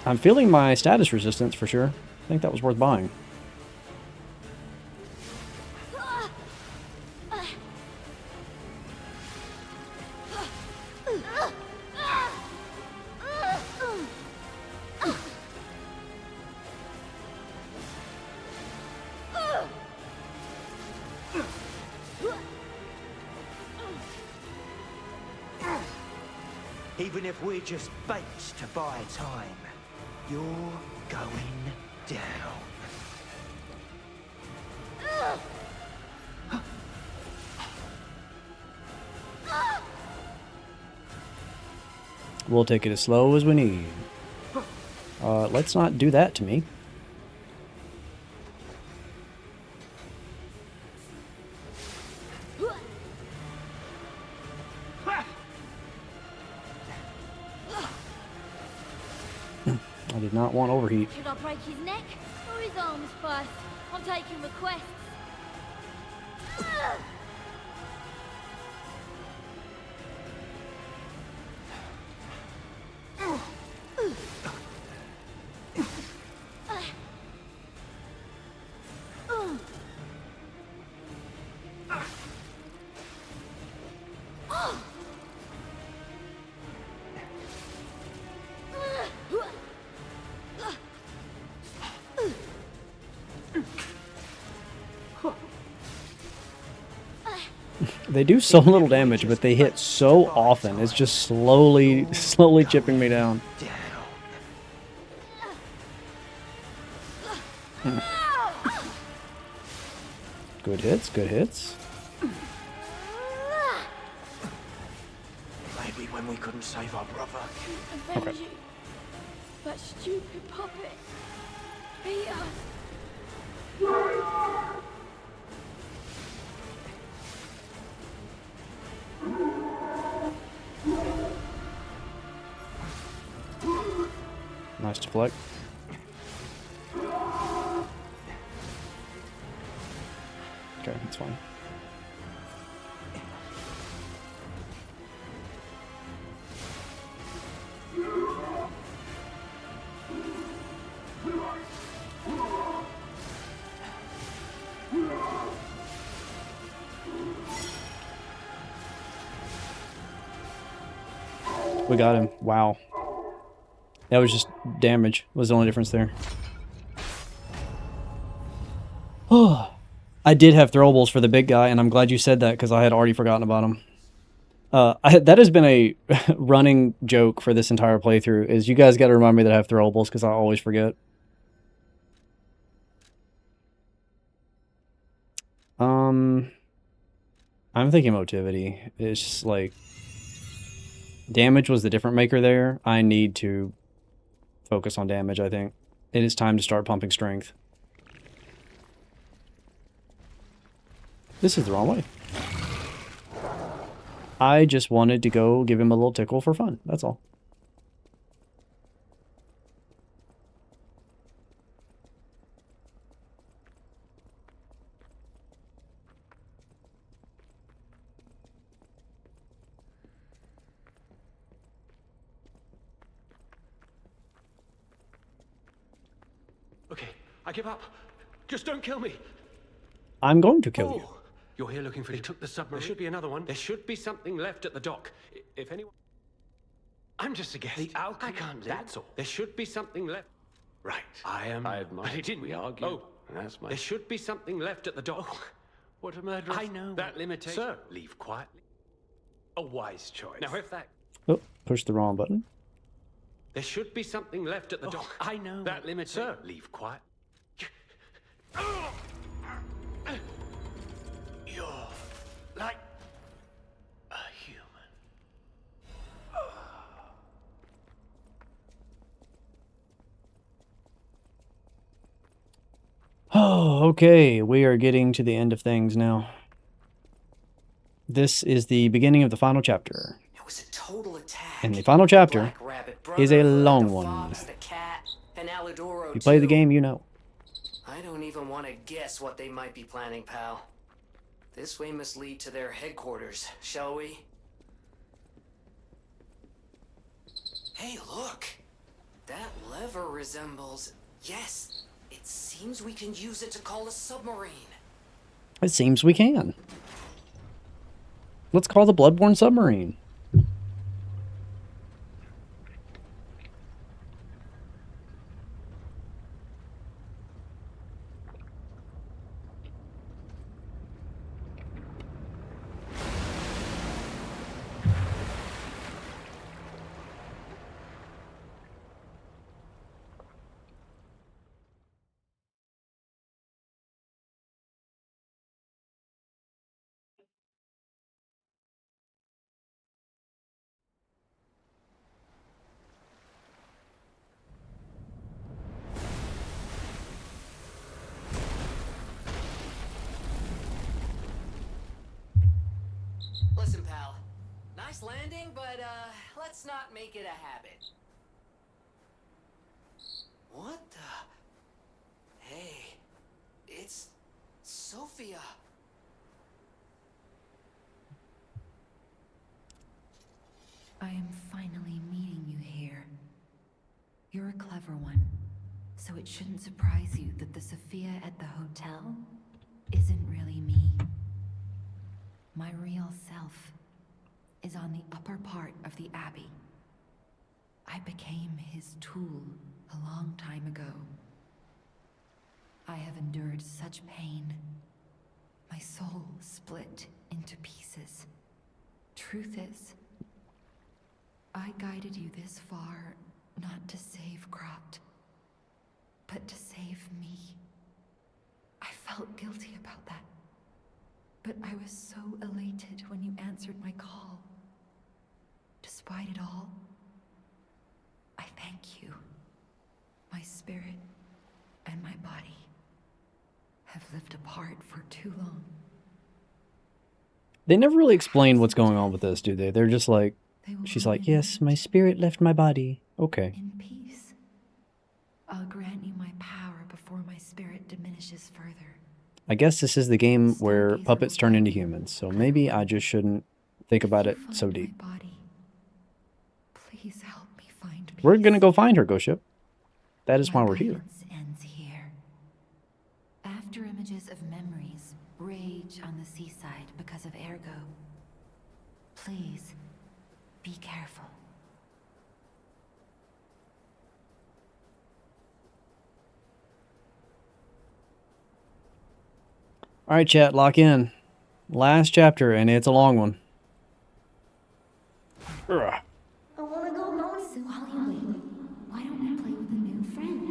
I'm feeling my status resistance for sure. I think that was worth buying. Even if we're just baits to buy time, you're going down. We'll take it as slow as we need. Let's not do that to me. I did not want overheat. Should I break his neck or his arms first? I'm taking requests. They do so little damage, but they hit so often. It's just slowly chipping me down. Good hits, good hits. Maybe when we couldn't save our brother. Avenge you. That stupid puppet. Beat us. Nice deflect. Okay, that's fine. We got him. Wow. That was just damage. Was the only difference there. Oh, I did have throwables for the big guy, and I'm glad you said that because I had already forgotten about him. That has been a running joke for this entire playthrough, is you guys got to remind me that I have throwables because I always forget. I'm thinking motivity. It's just like damage was the different maker there. I need to focus on damage, I think. It is time to start pumping strength. This is the wrong way. I just wanted to go give him a little tickle for fun. That's all. Okay, I give up. Just don't kill me. I'm going to kill you. You're here looking for... They took the submarine. There should be another one. There should be something left at the dock. If anyone... I'm just a guest. The alchemy... I can't live. That's all. There should be something left. Right. I admire... But it didn't... We argue. Oh, that's my... There should be something left at the dock. Oh, what a murderer. I know. That limitation... Sir, leave quietly. A wise choice. Now, if that... Oh, push the wrong button. There should be something left at the dock. I know. That limitation... Sir, leave quiet. You're like a human. Oh, okay. We are getting to the end of things now. This is the beginning of the final chapter. It was a total attack. And the final chapter is a long one. If you play the game, you know. I don't even want to guess what they might be planning, pal. This way must lead to their headquarters, shall we? Hey, look! That lever resembles... Yes, it seems we can use it to call a submarine. It seems we can. Let's call the Bloodborne submarine. Listen, pal. Nice landing, but let's not make it a habit. What the? Hey, it's Sophia. I am finally meeting you here. You're a clever one, so it shouldn't surprise you that the Sophia at the hotel isn't really me. My real self is on the upper part of the Abbey. I became his tool a long time ago. I have endured such pain. My soul split into pieces. Truth is, I guided you this far not to save Krat, but to save me. I felt guilty about that. But I was so elated when you answered my call. Despite it all, I thank you. My spirit and my body have lived apart for too long. They never really explain what's going on with this, do they? They're just like, she's like, yes, my spirit left my body. Okay. In peace. I'll grant you my power before my spirit diminishes further. I guess this is the game where puppets turn into humans, so maybe I just shouldn't think about it so deep. Please help me find peace. We're gonna go find her, Ghost Ship. That is why we're here. Ends here. After images of memories rage on the seaside because of Ergo. Please, be careful. All right, chat, lock in. Last chapter, and it's a long one. Ugh. I wanna go home. So while you wait, why don't you play with a new friend?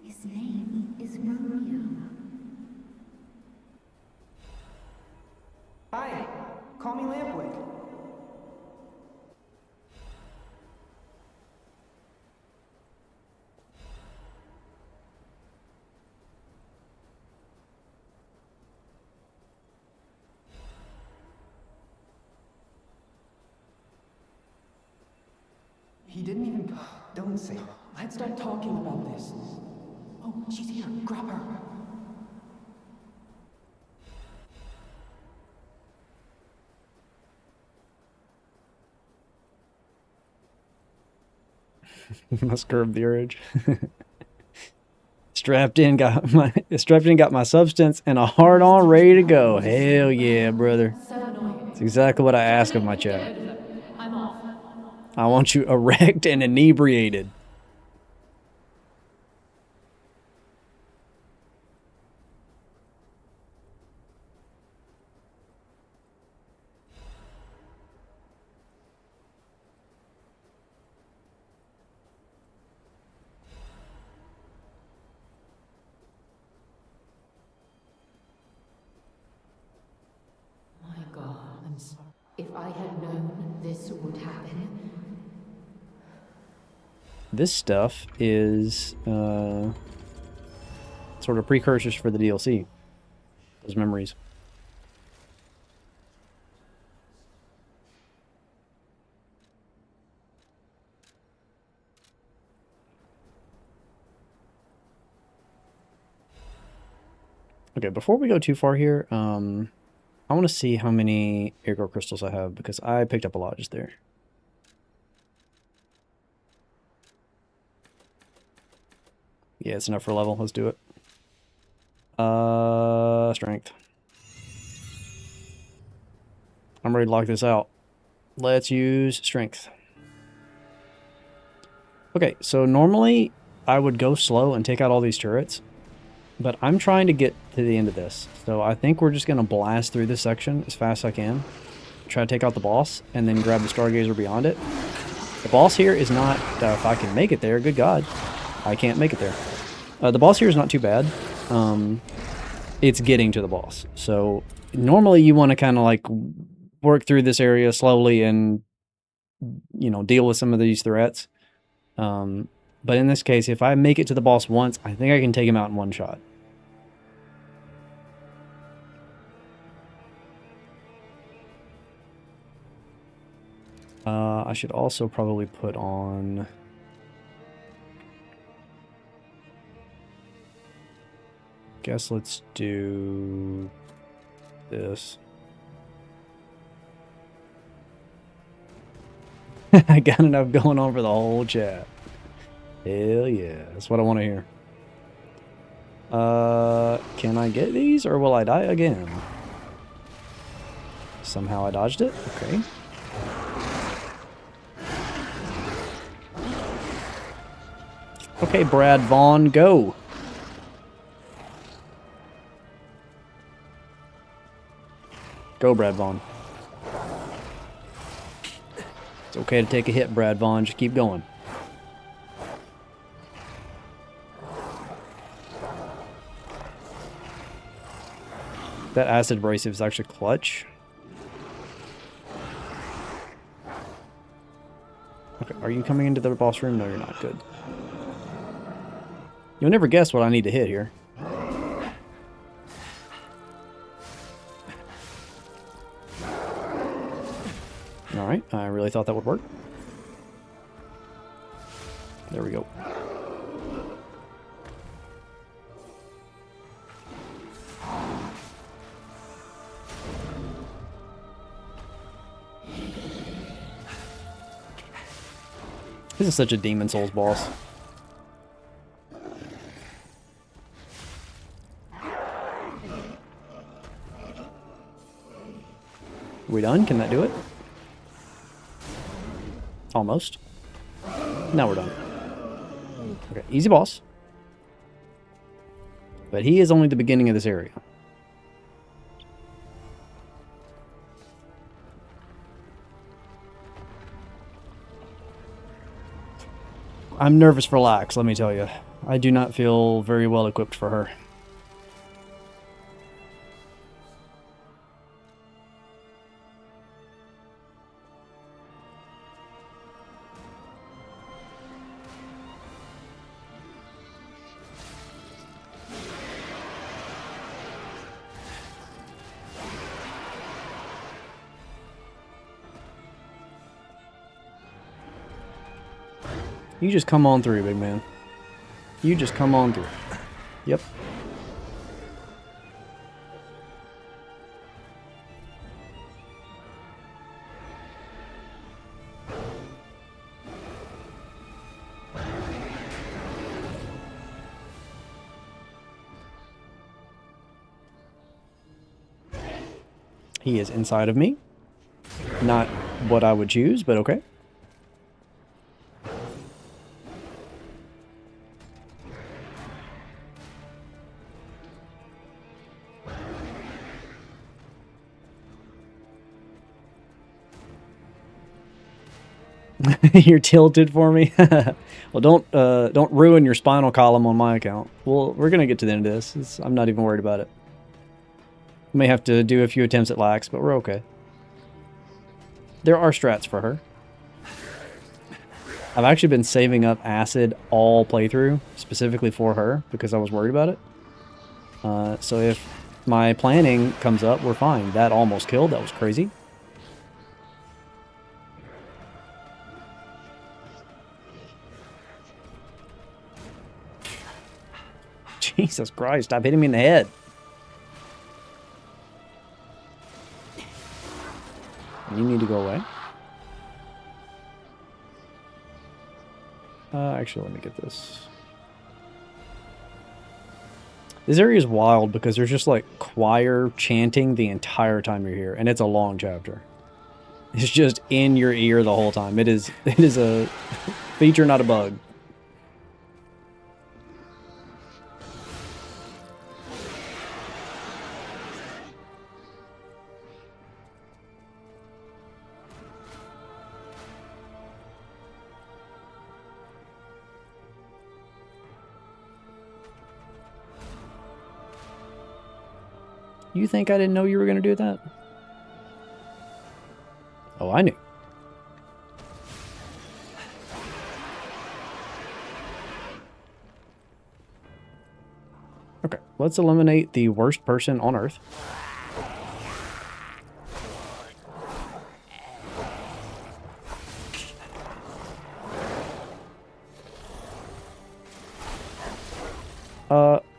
His name is Romeo. Hi, call me Lampwick. He didn't even... Don't say... Let's start talking about this. Oh, she's here. Grab her. Must curb the urge. Strapped in, got my substance and a hard on ready to go. Hell yeah, brother. That's exactly what I ask of my chat. I want you erect and inebriated. My God, I'm sorry. If I had known this would happen. This stuff is sort of precursors for the DLC. Those memories. Okay, before we go too far here, I want to see how many Ergo crystals I have because I picked up a lot just there. Yeah, it's enough for level. Let's do it. Strength. I'm ready to lock this out. Let's use strength. Okay, so normally I would go slow and take out all these turrets, but I'm trying to get to the end of this. So I think we're just going to blast through this section as fast as I can. Try to take out the boss and then grab the Stargazer beyond it. The boss here is not, if I can make it there, good God, I can't make it there. The boss here is not too bad. It's getting to the boss. So normally you want to kind of like work through this area slowly and, you know, deal with some of these threats. But in this case, if I make it to the boss once, I think I can take him out in one shot. I should also probably put on... Guess let's do this. I got enough going on for the whole chat. Hell yeah, that's what I want to hear. Can I get these or will I die again? Somehow I dodged it. Okay. Okay, Brad Vaughn, go. Go, Brad Vaughn. It's okay to take a hit, Brad Vaughn. Just keep going. That acid abrasive is actually clutch. Okay, are you coming into the boss room? No, you're not. Good. You'll never guess what I need to hit here. Alright, I really thought that would work. There we go. This is such a Demon Souls boss. We done? Can that do it? Almost. Now we're done. Okay, easy boss. But he is only the beginning of this area. I'm nervous for Lax, let me tell you. I do not feel very well equipped for her. You just come on through, big man. You just come on through. Yep. He is inside of me. Not what I would choose, but okay. You're tilted for me. Well, don't ruin your spinal column on my account. Well, we're gonna get to the end of this. I'm not even worried about it. May have to do a few attempts at lax, but we're okay. There are strats for her. I've actually been saving up acid all playthrough, specifically for her, because I was worried about it. So if my planning comes up, we're fine. That almost killed. That was crazy. Jesus Christ, stop hitting me in the head. You need to go away. Actually, let me get this. This area is wild because there's just like choir chanting the entire time you're here, and it's a long chapter. It's just in your ear the whole time. It is a feature, not a bug. You think I didn't know you were going to do that? Oh, I knew. Okay, let's eliminate the worst person on Earth.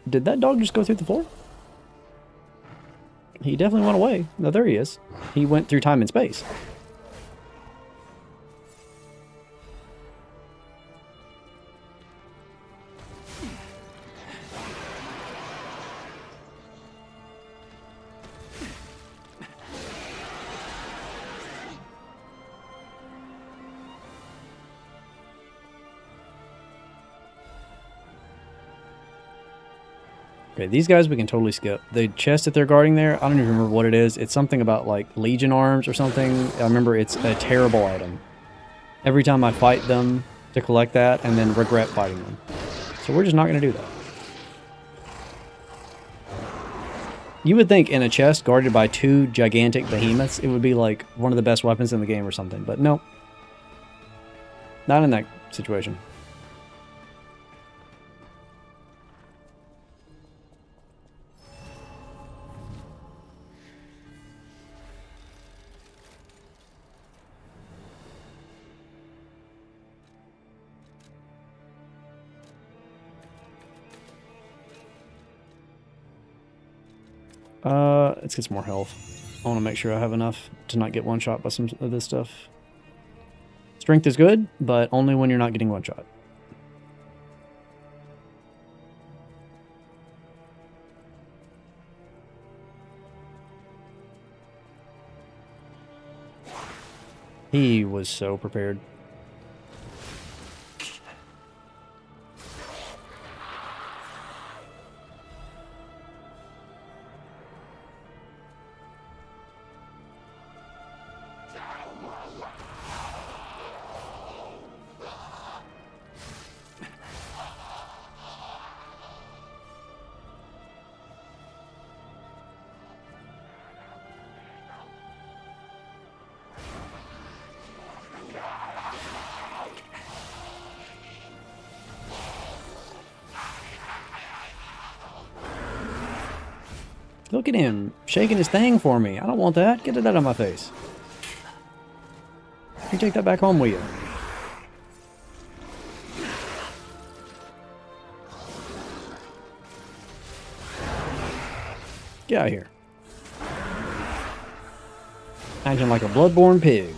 Did that dog just go through the floor? He definitely went away. No, there he is. He went through time and space. Okay, these guys we can totally skip. The chest that they're guarding there, I don't even remember what it is. It's something about, like, Legion arms or something. I remember it's a terrible item. Every time I fight them to collect that and then regret fighting them. So we're just not going to do that. You would think in a chest guarded by 2 gigantic behemoths, it would be, like, one of the best weapons in the game or something. But no. Not in that situation. Let's get some more health. I want to make sure I have enough to not get one shot by some of this stuff. Strength is good, but only when you're not getting one shot. He was so prepared. Look at him, shaking his thing for me. I don't want that. Get it out of my face. You take that back home with you. Get out of here. Acting like a Bloodborne pig.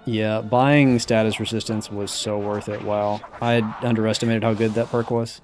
Yeah, buying status resistance was so worth it. Wow. I had underestimated how good that perk was.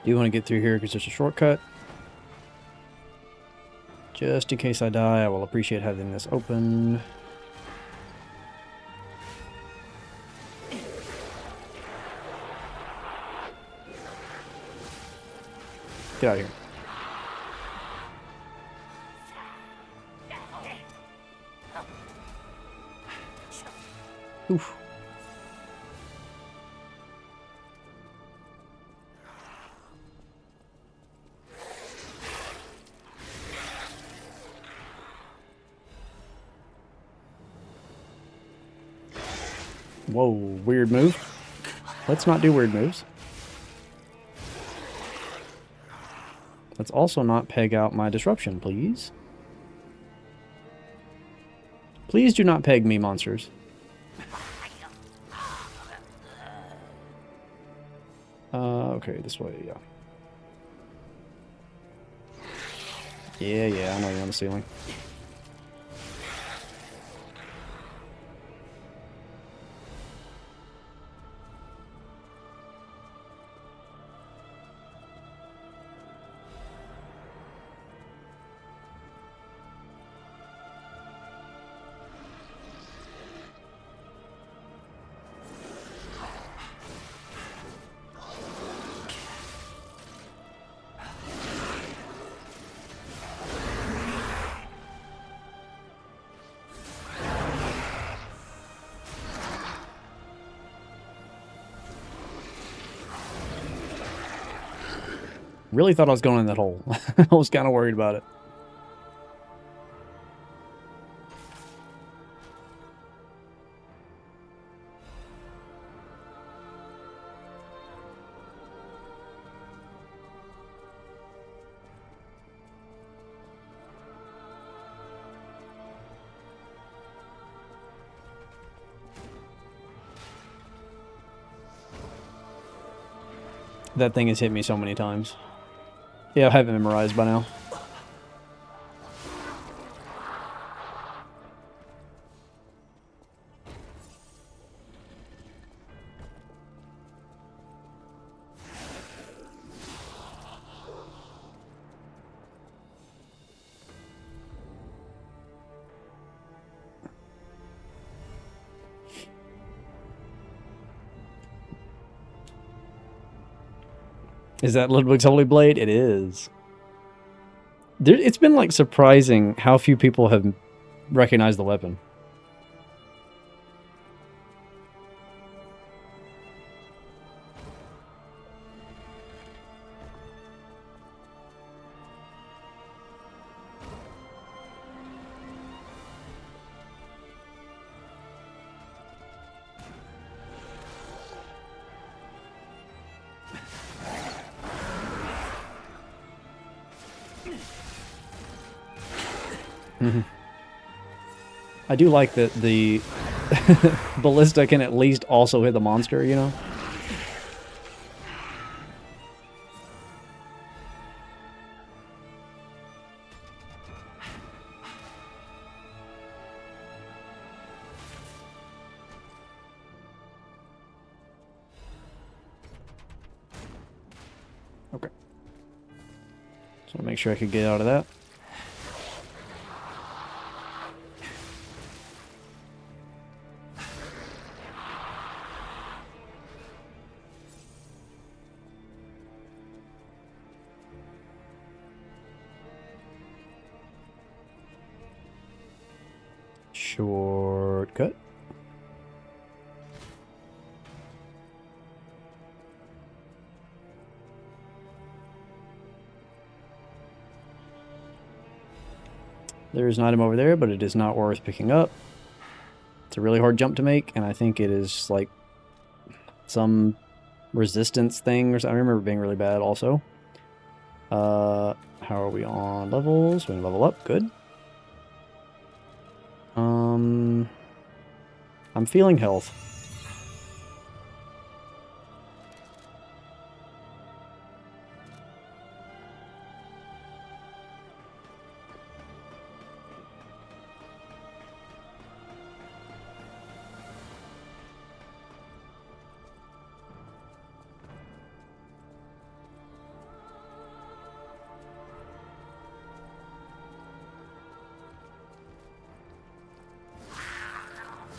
Do want to get through here because there's a shortcut. Just in case I die, I will appreciate having this open. Get out of here. Oof. Whoa, weird move. Let's not do weird moves. Let's also not peg out my disruption, please. Please do not peg me, monsters. Okay, this way, yeah. Yeah, I know you're on the ceiling. Really thought I was going in that hole. I was kind of worried about it. That thing has hit me so many times. Yeah, I have it memorized by now. Is that Ludwig's Holy Blade? It is. It's been like surprising how few people have recognized the weapon. I do like that the ballista can at least also hit the monster, you know? Okay. Just want to make sure I could get out of that. Shortcut. There is an item over there, but it is not worth picking up. It's a really hard jump to make, and I think it is like some resistance thing or something. I remember it being really bad also. How are we on levels? We can level up. Good. I'm feeling health.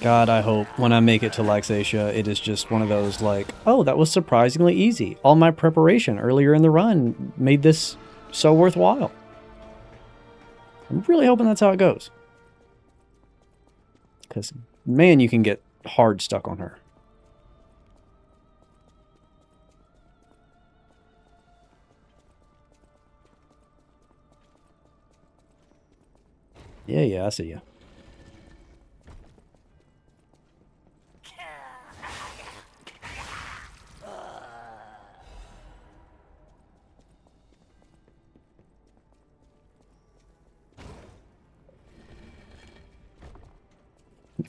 God, I hope when I make it to Laxatia, it is just one of those like, oh, that was surprisingly easy. All my preparation earlier in the run made this so worthwhile. I'm really hoping that's how it goes. Because, man, you can get hard stuck on her. Yeah, I see ya.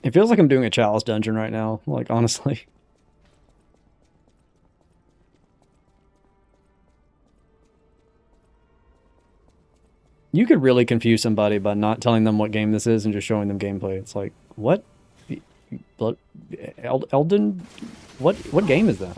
It feels like I'm doing a Chalice dungeon right now, like, honestly. You could really confuse somebody by not telling them what game this is and just showing them gameplay. It's like, what? Elden? What game is that?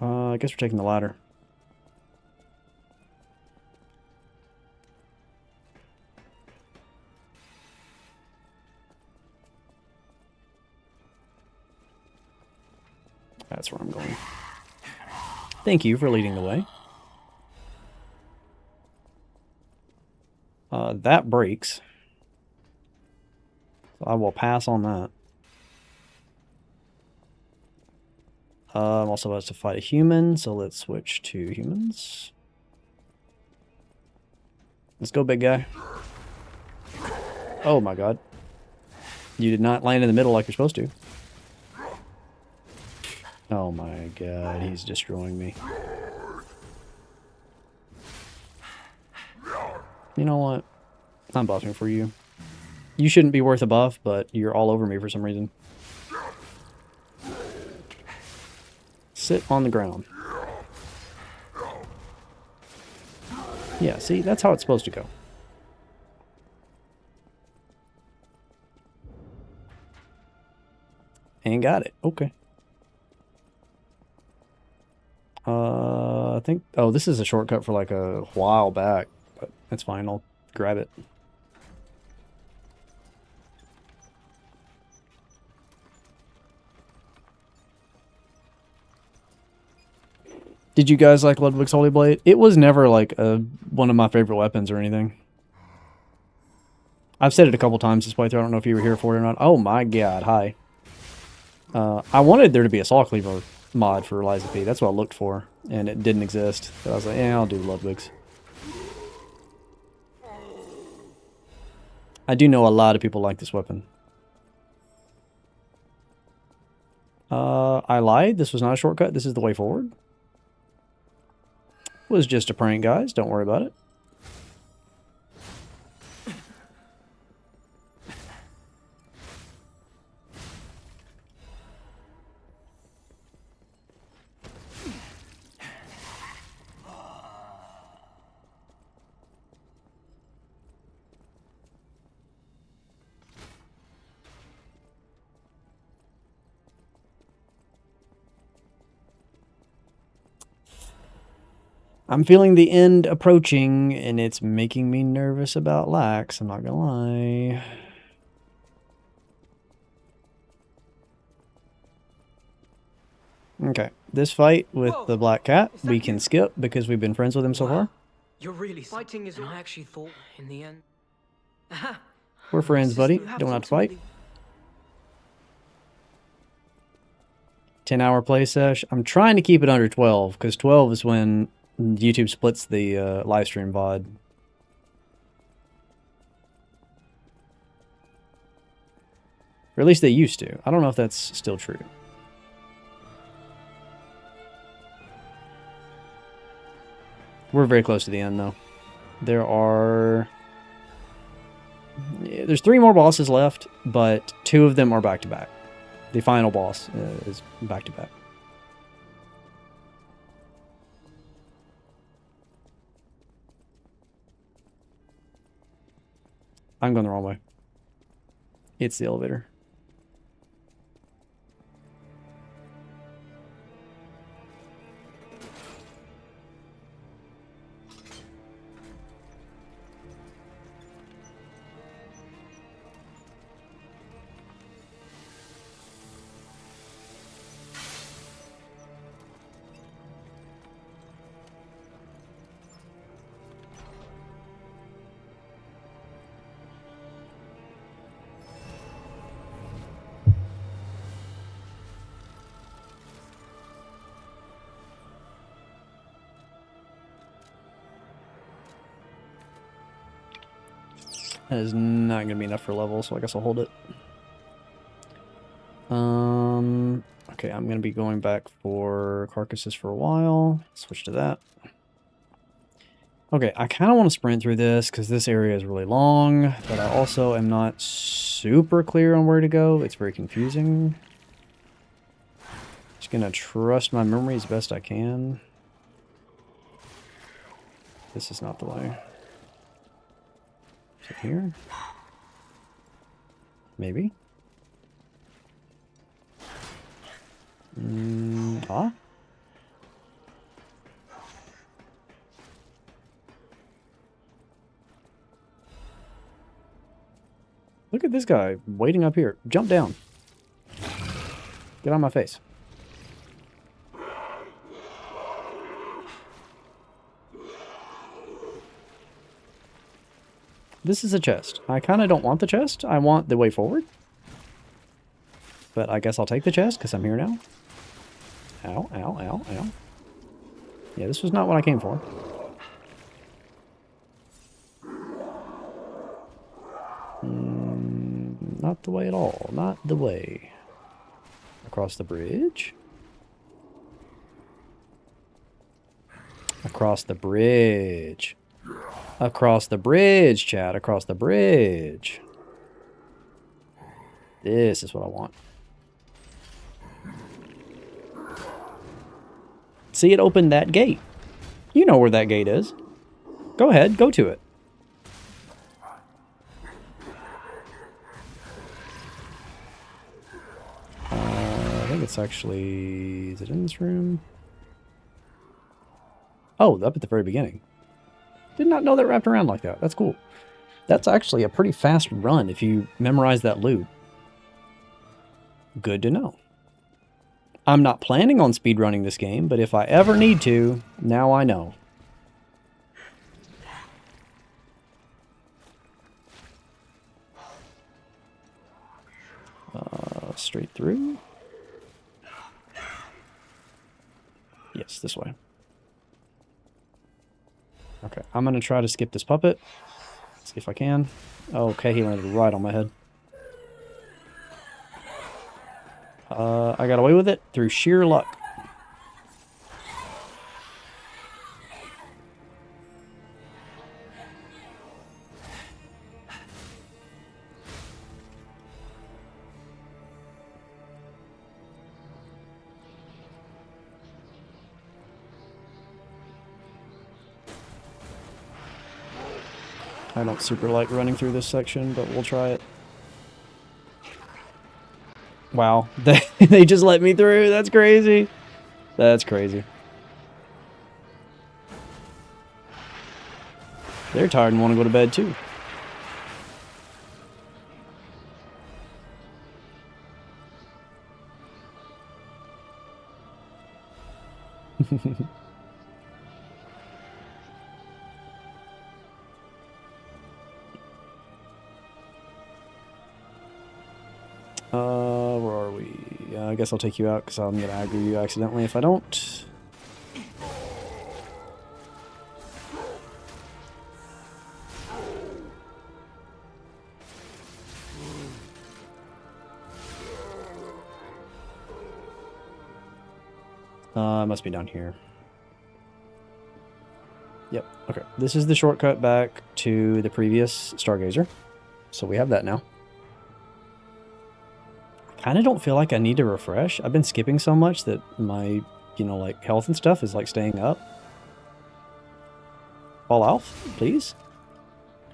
I guess we're taking the ladder. That's where I'm going. Thank you for leading the way. That breaks. So I will pass on that. I'm also about to fight a human, so let's switch to humans. Let's go, big guy. Oh my god. You did not land in the middle like you're supposed to. Oh my god, he's destroying me. You know what? I'm buffing for you. You shouldn't be worth a buff, but you're all over me for some reason. Sit on the ground. Yeah, see, that's how it's supposed to go. And got it. Okay. I think... Oh, this is a shortcut for like a while back. But that's fine. I'll grab it. Did you guys like Ludwig's Holy Blade? It was never like one of my favorite weapons or anything. I've said it a couple times this playthrough. I don't know if you were here for it or not. Oh my god, hi. I wanted there to be a Saw Cleaver mod for Liza P. That's what I looked for, and it didn't exist. So I was like, yeah, I'll do Ludwig's. I do know a lot of people like this weapon. I lied. This was not a shortcut. This is the way forward. It was just a prank, guys. Don't worry about it. I'm feeling the end approaching, and it's making me nervous about Lax. I'm not gonna lie. Okay, this fight with the black cat, we can skip because we've been friends with him so far. You're really fighting is I actually thought in the end. We're friends, buddy. Don't have to fight. 10-hour play sesh. I'm trying to keep it under 12, because 12 is when YouTube splits the live stream VOD. Or at least they used to. I don't know if that's still true. We're very close to the end, though. There are... Yeah, there's 3 more bosses left, but 2 of them are back-to-back. The final boss is back-to-back. I'm going the wrong way. It's the elevator. That is not going to be enough for level, so I guess I'll hold it. Okay, I'm going to be going back for carcasses for a while. Switch to that. Okay, I kind of want to sprint through this because this area is really long, but I also am not super clear on where to go. It's very confusing. Just going to trust my memory as best I can. This is not the way. Is it here? Maybe? Ah? Look at this guy waiting up here. Jump down. Get on my face. This is a chest. I kind of don't want the chest. I want the way forward. But I guess I'll take the chest because I'm here now. Ow, ow, ow, ow. Yeah, this was not what I came for. Not the way at all. Not the way. Across the bridge. Across the bridge. Across the bridge, Chad. Across the bridge. This is what I want. See, it opened that gate. You know where that gate is. Go ahead, go to it. I think it's actually... Is it in this room? Oh, up at the very beginning. Did not know that wrapped around like that. That's cool. That's actually a pretty fast run if you memorize that loop. Good to know. I'm not planning on speedrunning this game, but if I ever need to, now I know. Straight through. Yes, this way. Okay, I'm going to try to skip this puppet. See if I can. Okay, he landed right on my head. I got away with it through sheer luck. I don't super like running through this section, but we'll try it. Wow, they just let me through. That's crazy. That's crazy. They're tired and want to go to bed too. Where are we? I guess I'll take you out because I'm going to aggro you accidentally if I don't. It must be down here. Yep, okay. This is the shortcut back to the previous Stargazer. So we have that now. Kind of don't feel like I need to refresh. I've been skipping so much that my, you know, like health and stuff is like staying up. Fall off, please.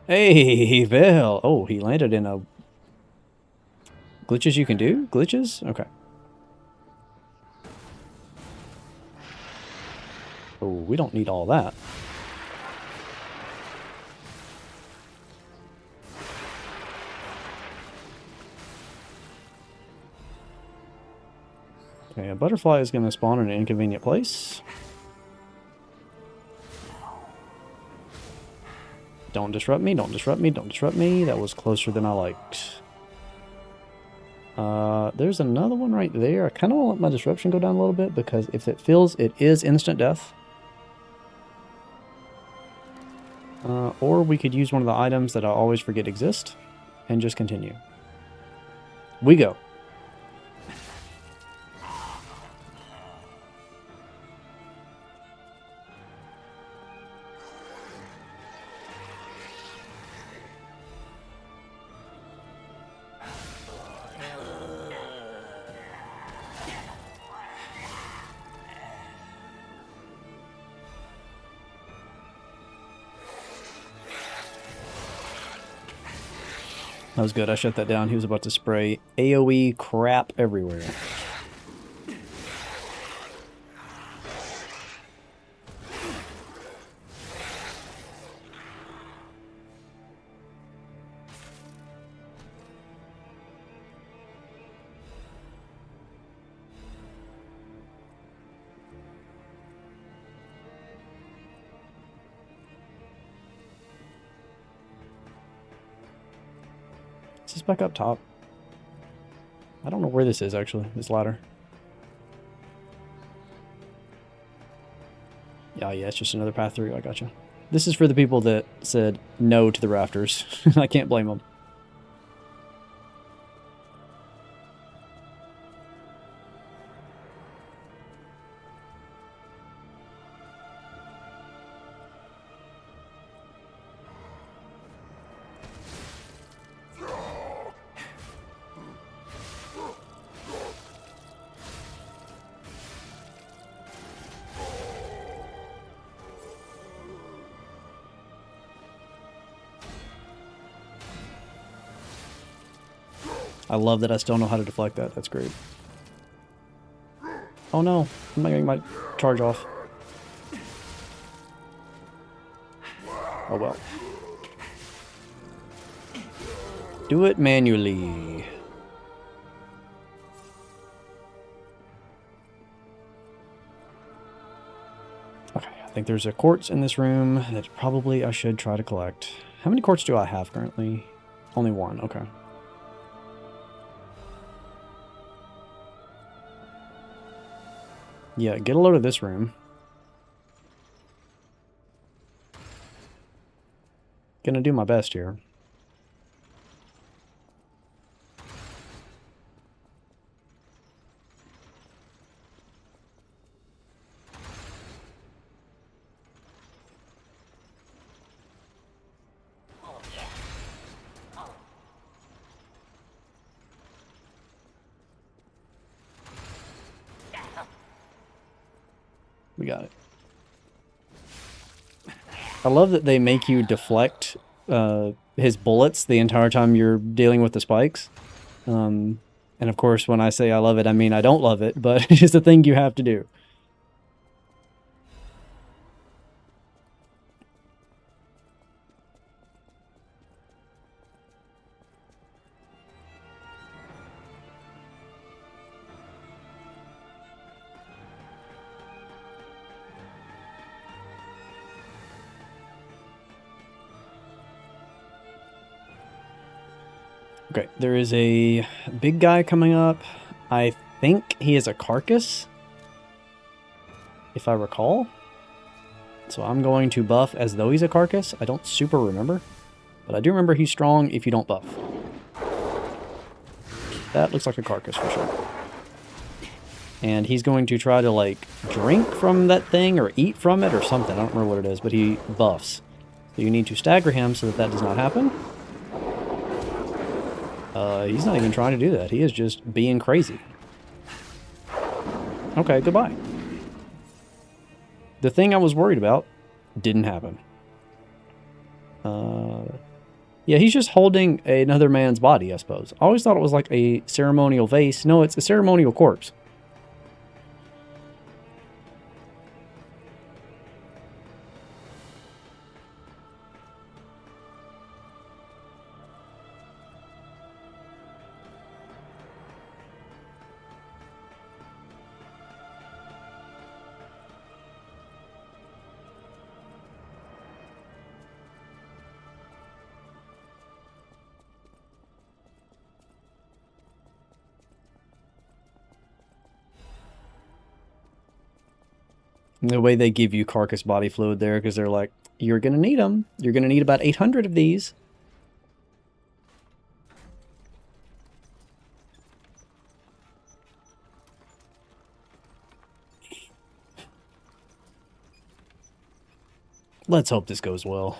Hey, Vel. Oh, he landed in a... Glitches you can do? Glitches? Okay. Oh, we don't need all that. Okay, a butterfly is going to spawn in an inconvenient place. Don't disrupt me, don't disrupt me, don't disrupt me. That was closer than I liked. There's another one right there. I kind of want to let my disruption go down a little bit because if it fills, it is instant death. Or we could use one of the items that I always forget exist and just continue. We go. That was good. I shut that down. He was about to spray AoE crap everywhere. this back up top? I don't know where this is, actually, this ladder. Yeah, it's just another path through. I gotcha. This is for the people that said no to the rafters. I can't blame them. I love that I still know how to deflect that. That's great. Oh no, I'm not getting my charge off. Oh well. Do it manually. Okay, I think there's a quartz in this room that probably I should try to collect. How many quartz do I have currently? Only one, okay. Yeah, get a load of this room. Gonna do my best here. We got it. I love that they make you deflect his bullets the entire time you're dealing with the spikes. And of course, when I say I love it, I mean I don't love it, but it's a thing you have to do. Okay, there is a big guy coming up. I think he is a carcass, if I recall. So I'm going to buff as though he's a carcass. I don't super remember, but I do remember he's strong if you don't buff. That looks like a carcass for sure. And he's going to try to, like, drink from that thing or eat from it or something. I don't remember what it is, but he buffs. So you need to stagger him so that that does not happen. He's not even trying to do that. He is just being crazy. Okay, goodbye. The thing I was worried about didn't happen. Yeah, he's just holding another man's body, I suppose. I always thought it was like a ceremonial vase. No, it's a ceremonial corpse. The way they give you carcass body fluid there, because they're like, you're going to need them. You're going to need about 800 of these. Let's hope this goes well.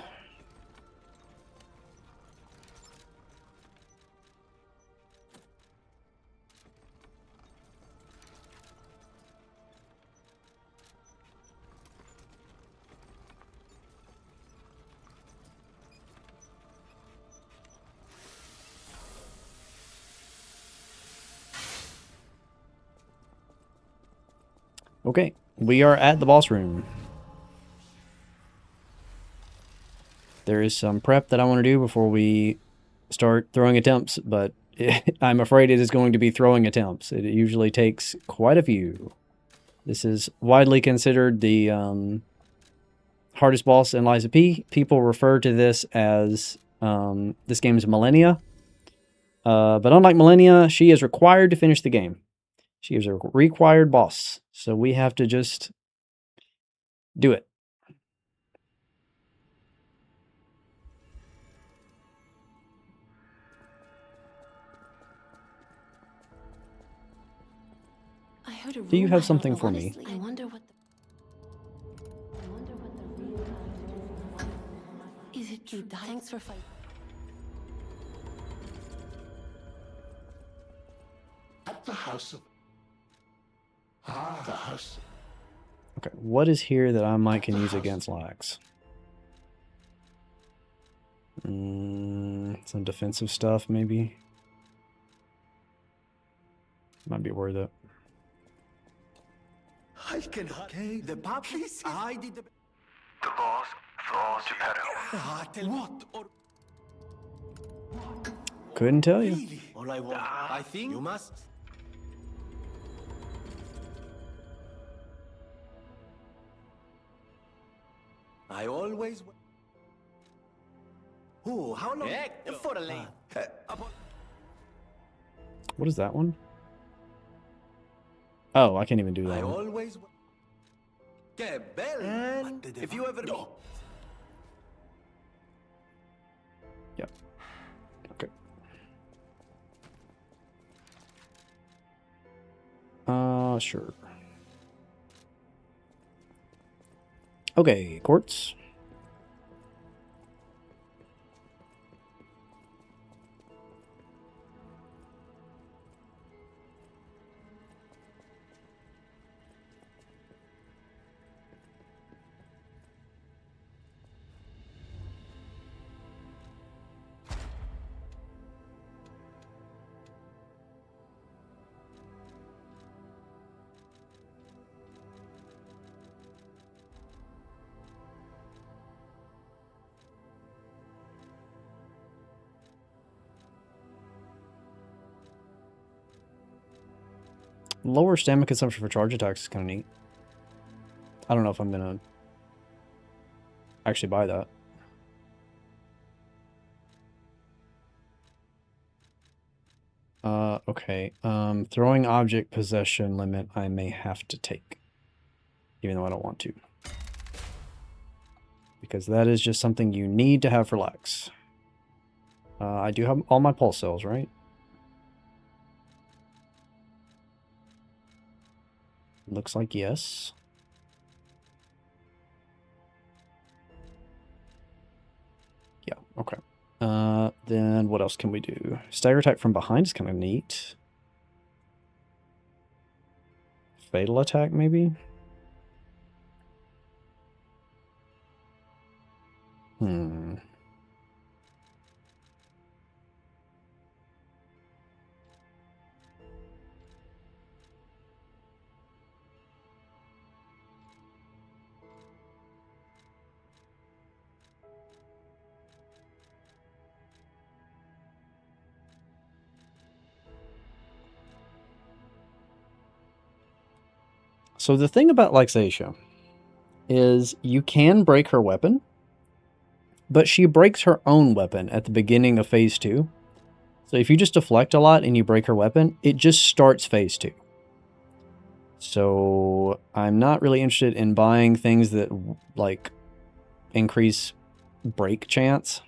Okay, we are at the boss room. There is some prep that I want to do before we start throwing attempts, but I'm afraid it is going to be throwing attempts. It usually takes quite a few. This is widely considered the hardest boss in Lies of P. People refer to this as this game's Millennia. But unlike Millennia, she is required to finish the game. She is a required boss. So we have to just do it. I heard a Do you rumor, have I don't something know, for me? honestly. I wonder what the... Is it true? Thanks for fighting. At the house of... Ah, the house... Okay, what is here that I might can use against Lax? Some defensive stuff, maybe. Might be worth it. I can... Okay, the puppies? I did the... The boss falls Geppetto. What? Or... Couldn't tell you. Really? All I want... I think you must... I always... Oh, how long? For a lane. What is that one? Oh, I can't even do that I one. always... Que belle! And if you ever... No. Yep. Okay. Sure. Okay, quartz. Lower stamina consumption for charge attacks is kind of neat. I don't know if I'm gonna actually buy that. Okay. Throwing object possession limit I may have to take, even though I don't want to, because that is just something you need to have for Lax. I do have all my pulse cells, right? Looks like yes. Yeah, okay. Then what else can we do? Stagger attack from behind is kind of neat. Fatal attack, maybe? So the thing about Lyxatia is you can break her weapon, but she breaks her own weapon at the beginning of phase 2. So if you just deflect a lot and you break her weapon, it just starts phase 2. So I'm not really interested in buying things that like increase break chance.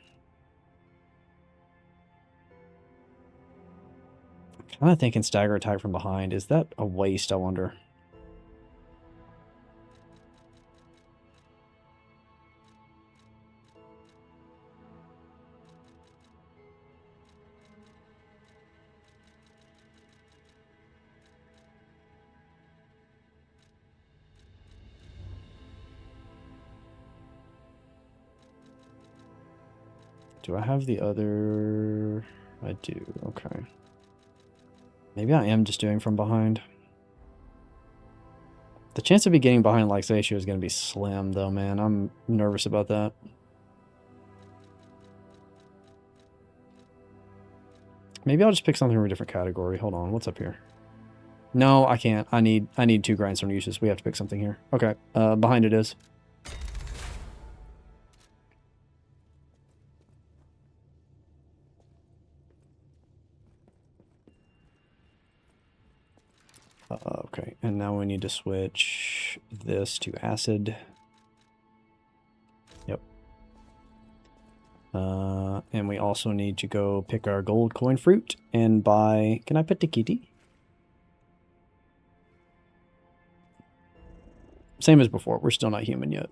I'm kind of thinking stagger attack from behind. Is that a waste, I wonder? Do I have the other? I do. Okay. Maybe I am just doing from behind. The chance of me getting behind Lyxatia is going to be slim, though, man. I'm nervous about that. Maybe I'll just pick something from a different category. Hold on. What's up here? No, I can't. I need 2 grindstone uses. We have to pick something here. Okay. Behind it is. Okay, and now we need to switch this to acid. Yep. And we also need to go pick our gold coin fruit and buy... Can I pet the kitty? Same as before. We're still not human yet.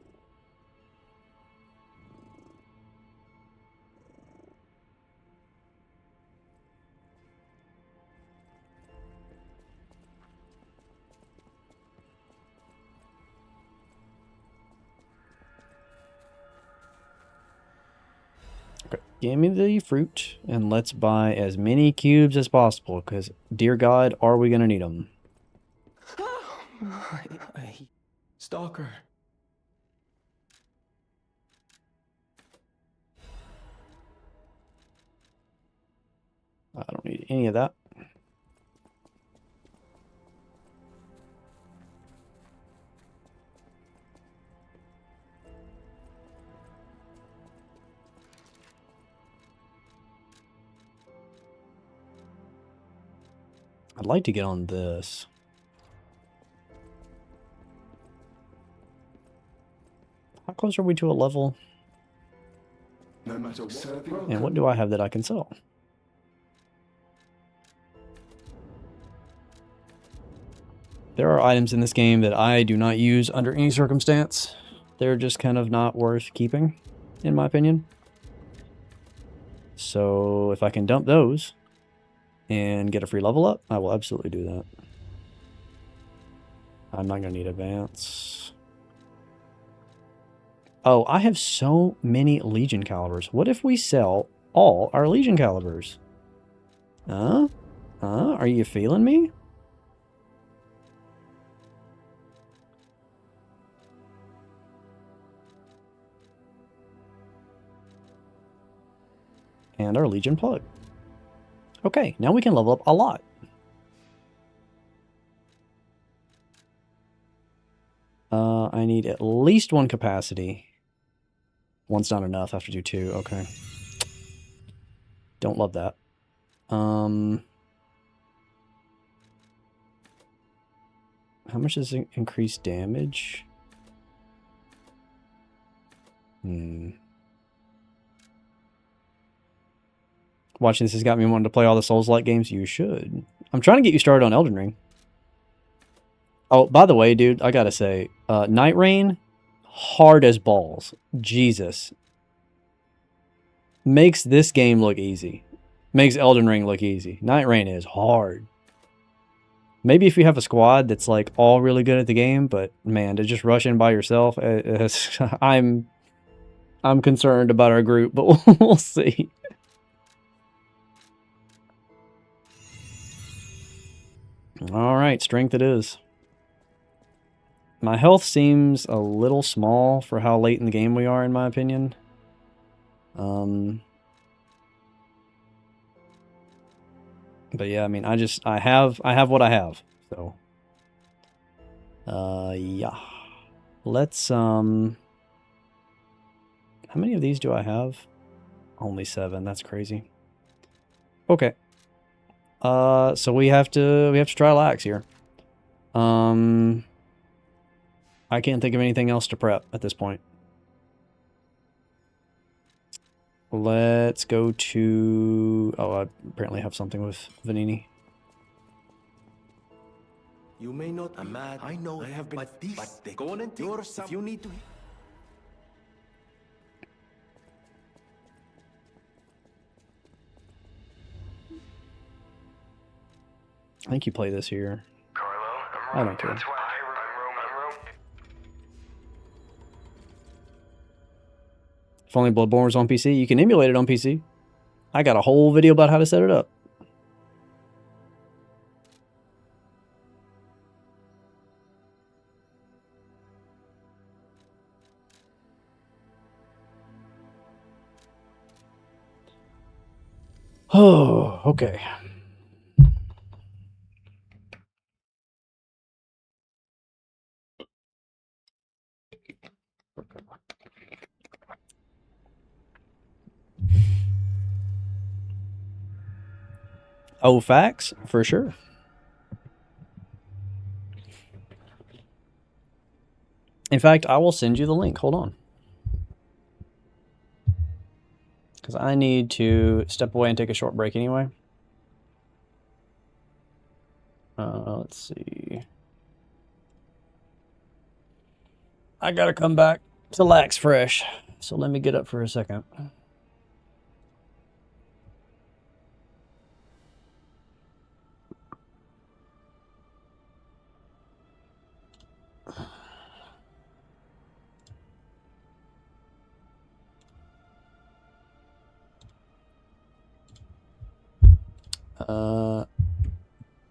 Okay, give me the fruit, and let's buy as many cubes as possible, because, dear God, are we going to need them? Stalker. I don't need any of that. I'd like to get on this. How close are we to a level? And what do I have that I can sell? There are items in this game that I do not use under any circumstance. They're just kind of not worth keeping, in my opinion. So if I can dump those and get a free level up, I will absolutely do that. I'm not going to need advance. Oh, I have so many Legion calibers. What if we sell all our Legion calibers? Are you feeling me? And our Legion plug. Okay, now we can level up a lot. I need at least one capacity. One's not enough. I have to do two. Okay. Don't love that. How much does it increase damage? Watching this has got me wanting to play all the Souls-like games. You should. I'm trying to get you started on Elden Ring. Oh, by the way, dude, I gotta say, Night Rain, hard as balls. Jesus. Makes this game look easy. Makes Elden Ring look easy. Night Rain is hard. Maybe if you have a squad that's like all really good at the game, but man, to just rush in by yourself, I'm concerned about our group, but we'll see. All right, strength it is. My health seems a little small for how late in the game we are, in my opinion. But yeah, I mean, I have what I have. So, yeah. Let's, how many of these do I have? Only 7. That's crazy. Okay. So we have to try lax here. I can't think of anything else to prep at this point. Let's go to... Oh, I apparently have something with Vanini. You may not be mad. I know I have been, but they going into your if you need to. I think you play this here. I don't care. If only Bloodborne was on PC. You can emulate it on PC. I got a whole video about how to set it up. Oh, okay. Oh, facts? For sure. In fact, I will send you the link. Hold on. Because I need to step away and take a short break anyway. Let's see. I gotta come back to Lax Fresh. So let me get up for a second.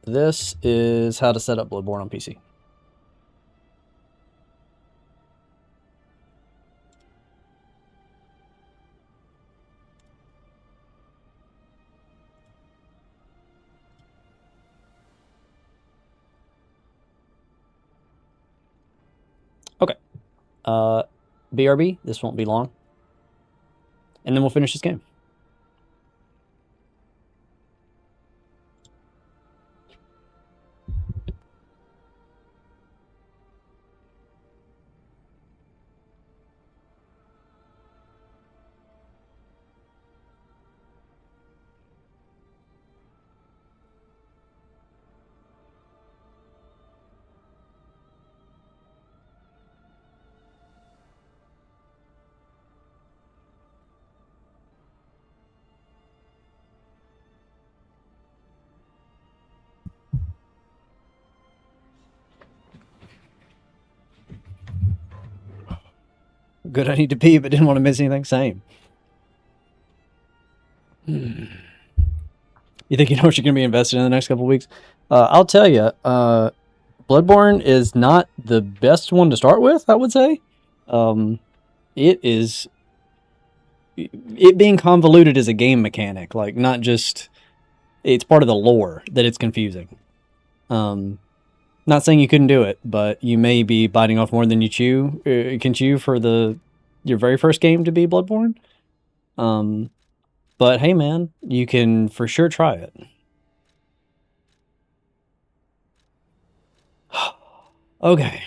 This is how to set up Bloodborne on PC. Okay. BRB, this won't be long. And then we'll finish this game. Good, I need to pee, but didn't want to miss anything. Same. You think you know what you're going to be invested in the next couple of weeks? I'll tell you, Bloodborne is not the best one to start with, I would say. It being convoluted as a game mechanic, like not just, it's part of the lore that it's confusing. Not saying you couldn't do it, but you may be biting off more than you can chew for your very first game to be Bloodborne. But hey, man, you can for sure try it. Okay.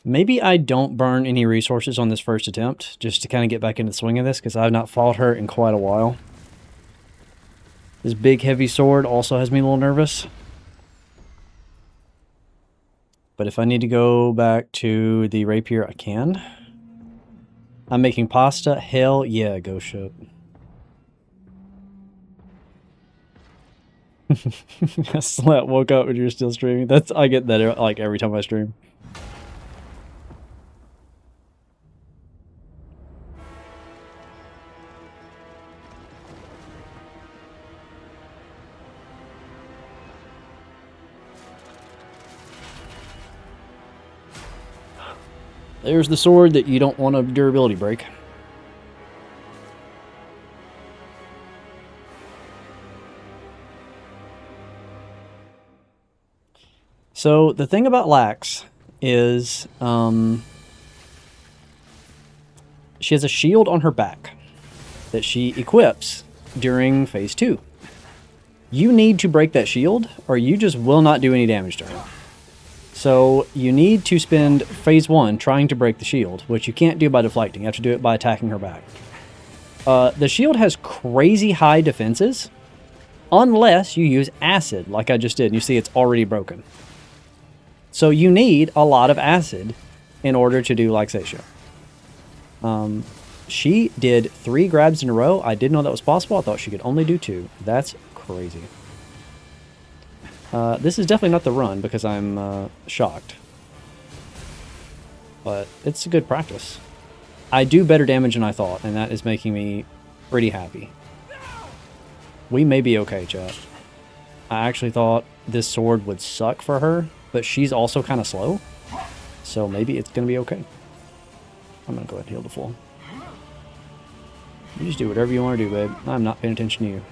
Maybe I don't burn any resources on this first attempt, just to kind of get back into the swing of this, because I've not fought her in quite a while. This big heavy sword also has me a little nervous. But if I need to go back to the rapier, I can. I'm making pasta. Hell yeah, Ghost Ship. I slept, woke up and you're still streaming. I get that like every time I stream. There's the sword that you don't want a durability break. So the thing about Lax is she has a shield on her back that she equips during phase 2. You need to break that shield or you just will not do any damage to her. So you need to spend phase 1 trying to break the shield, which you can't do by deflecting. You have to do it by attacking her back. The shield has crazy high defenses unless you use acid like I just did. And you see it's already broken. So you need a lot of acid in order to do Laxatia. She did 3 grabs in a row. I didn't know that was possible. I thought she could only do 2. That's crazy. This is definitely not the run because I'm shocked. But it's a good practice. I do better damage than I thought, and that is making me pretty happy. We may be okay, chat. I actually thought this sword would suck for her, but she's also kind of slow. So maybe it's going to be okay. I'm going to go ahead and heal the full. You just do whatever you want to do, babe. I'm not paying attention to you.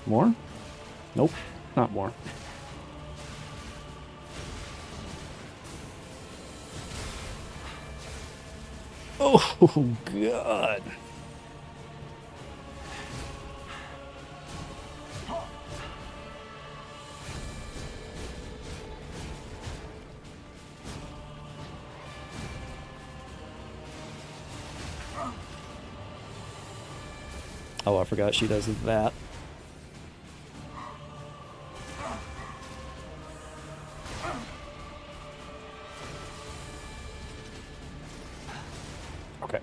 More? Nope, not more. Oh, God. Oh, I forgot she does that. Okay.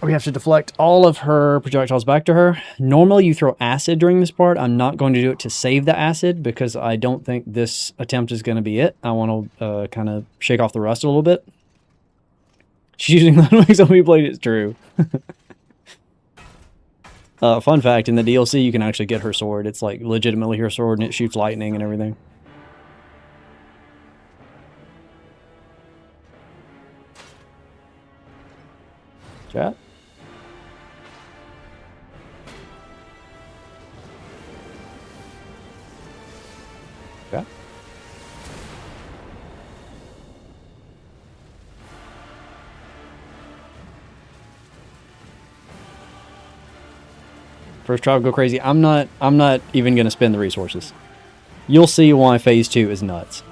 We have to deflect all of her projectiles back to her. Normally you throw acid during this part. I'm not going to do it to save the acid because I don't think this attempt is going to be it. I want to kind of shake off the rust a little bit. She's using Ludwig's zombie blade, it's true. Fun fact, in the DLC you can actually get her sword. It's like legitimately her sword and it shoots lightning and everything. Chat? Yeah. First trial go crazy. I'm not even gonna spend the resources. You'll see why phase 2 is nuts.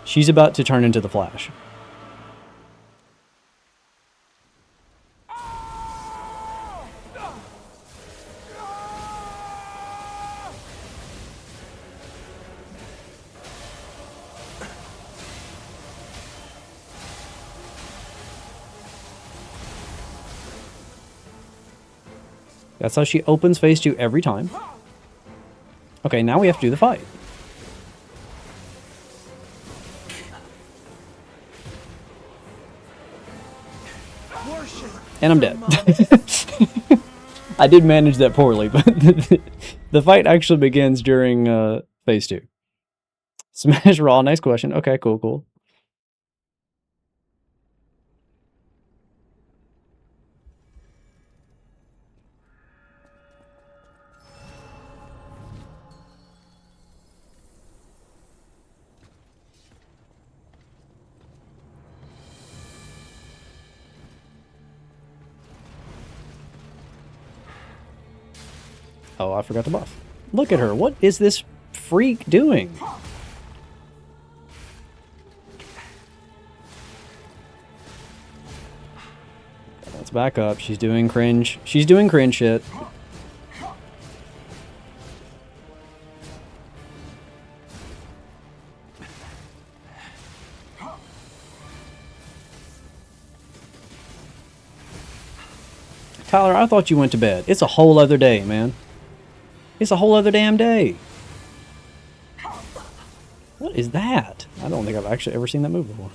She's about to turn into the Flash. That's how she opens phase 2 every time. Okay, now we have to do the fight. And I'm dead. I did manage that poorly, but the fight actually begins during phase 2. Smash Raw, nice question. Okay, cool, cool. Oh, I forgot to buff. Look at her. What is this freak doing? Let's back up. She's doing cringe. She's doing cringe shit. Tyler, I thought you went to bed. It's a whole other day, man. It's a whole other damn day. What is that? I don't think I've actually ever seen that move before.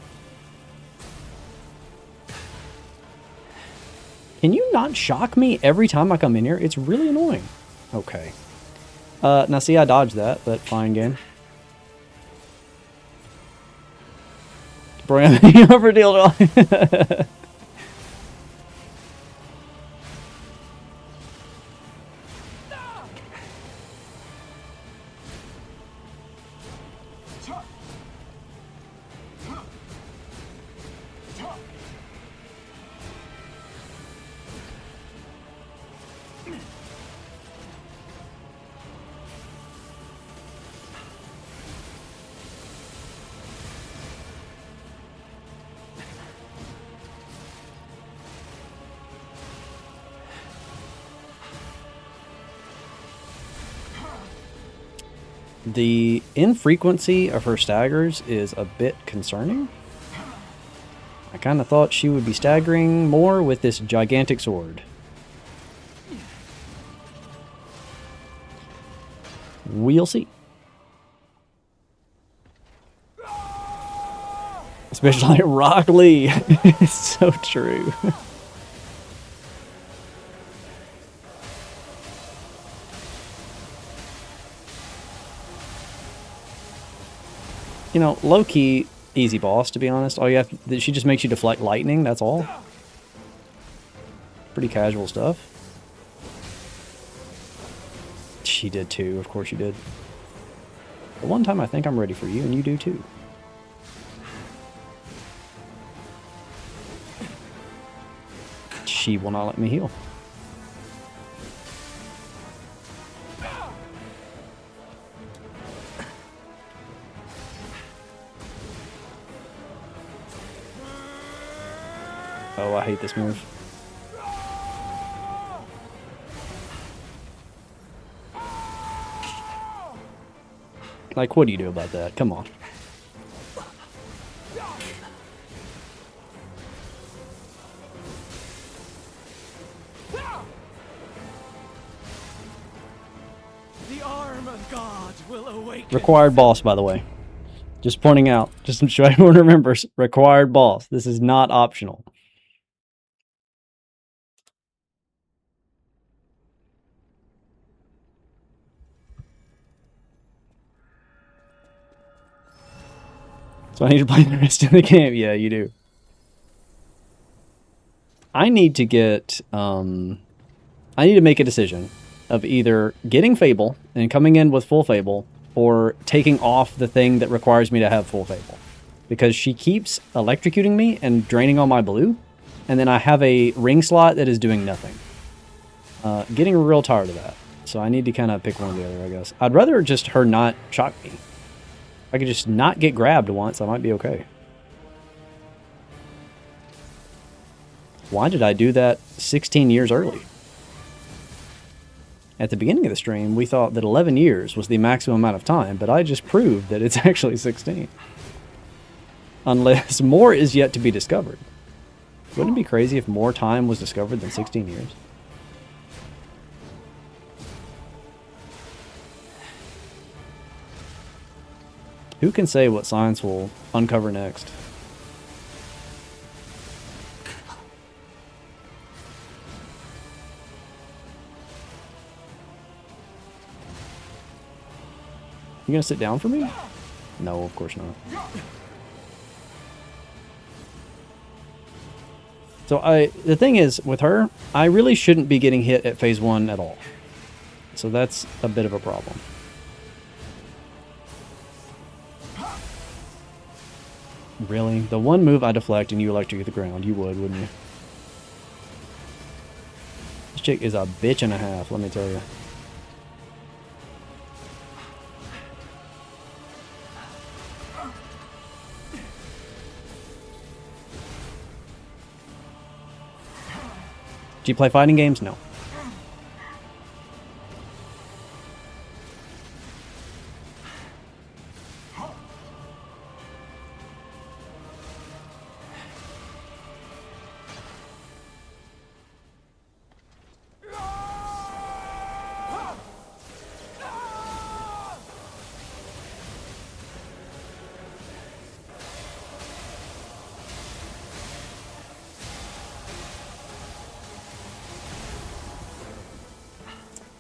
Can you not shock me every time I come in here? It's really annoying. Okay. Now see, I dodged that, but fine game. Bro, you overdeal. The infrequency of her staggers is a bit concerning. I kind of thought she would be staggering more with this gigantic sword. We'll see. Especially Rock Lee. It's so true. You know, low-key, easy boss, to be honest. All you have to, she just makes you deflect lightning, that's all. Pretty casual stuff. She did too, of course you did. But one time I think I'm ready for you, and you do too. she will not let me heal. Oh, I hate this move. Like, what do you do about that? Come on. The arm of God will awaken. Required boss, by the way. Just pointing out, just so everyone remembers, required boss. This is not optional. So I need to play the rest of the game. Yeah, you do. I need to get, I need to make a decision of either getting Fable and coming in with full Fable, or taking off the thing that requires me to have full Fable. Because she keeps electrocuting me and draining all my blue, and then I have a ring slot that is doing nothing. Getting real tired of that. So I need to kind of pick one or the other, I guess. I'd rather just her not shock me. If I could just not get grabbed once, I might be okay. Why did I do that 16 years early? At the beginning of the stream, we thought that 11 years was the maximum amount of time, but I just proved that it's actually 16. Unless more is yet to be discovered. Wouldn't it be crazy if more time was discovered than 16 years? Who can say what science will uncover next? You gonna sit down for me? No, of course not. So the thing is, with her, I really shouldn't be getting hit at phase 1 at all. So that's a bit of a problem. Really? The one move I deflect and you electrocute the ground, you would, wouldn't you? This chick is a bitch and a half, let me tell you. Do you play fighting games? No.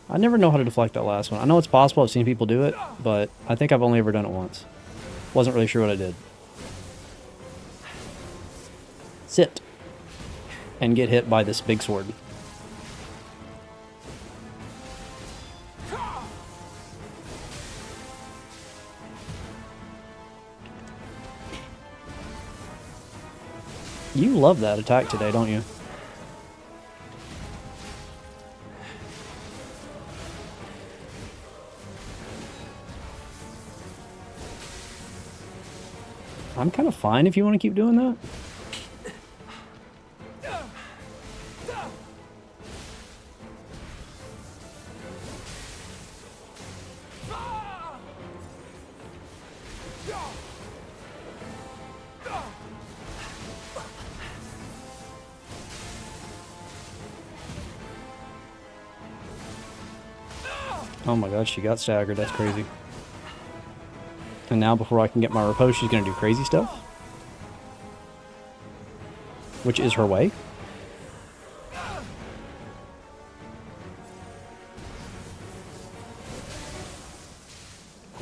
I never know how to deflect that last one. I know it's possible, I've seen people do it, but I think I've only ever done it once. Wasn't really sure what I did. Sit. And get hit by this big sword. You love that attack today, don't you? I'm kind of fine if you want to keep doing that. Oh my god, she got staggered. That's crazy. And now before I can get my riposte, she's going to do crazy stuff. Which is her way.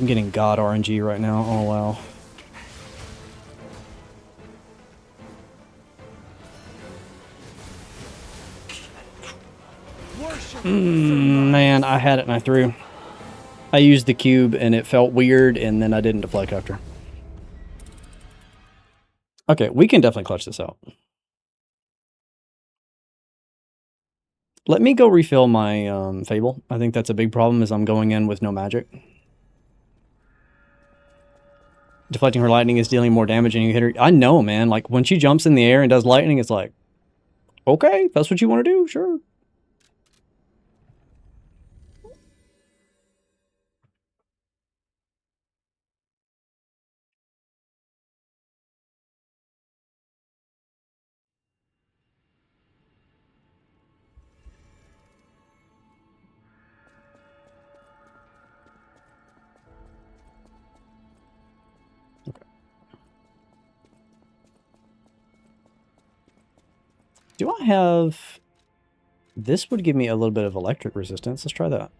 I'm getting god RNG right now. Oh wow. Man, I had it and I threw. I used the cube and it felt weird and then I didn't deflect after. Okay, we can definitely clutch this out. Let me go refill my Fable. I think that's a big problem, is I'm going in with no magic. Deflecting her lightning is dealing more damage and you hit her. I know, man. Like, when she jumps in the air and does lightning, it's like, okay, if that's what you want to do, sure. Do I have... This would give me a little bit of electric resistance. Let's try that.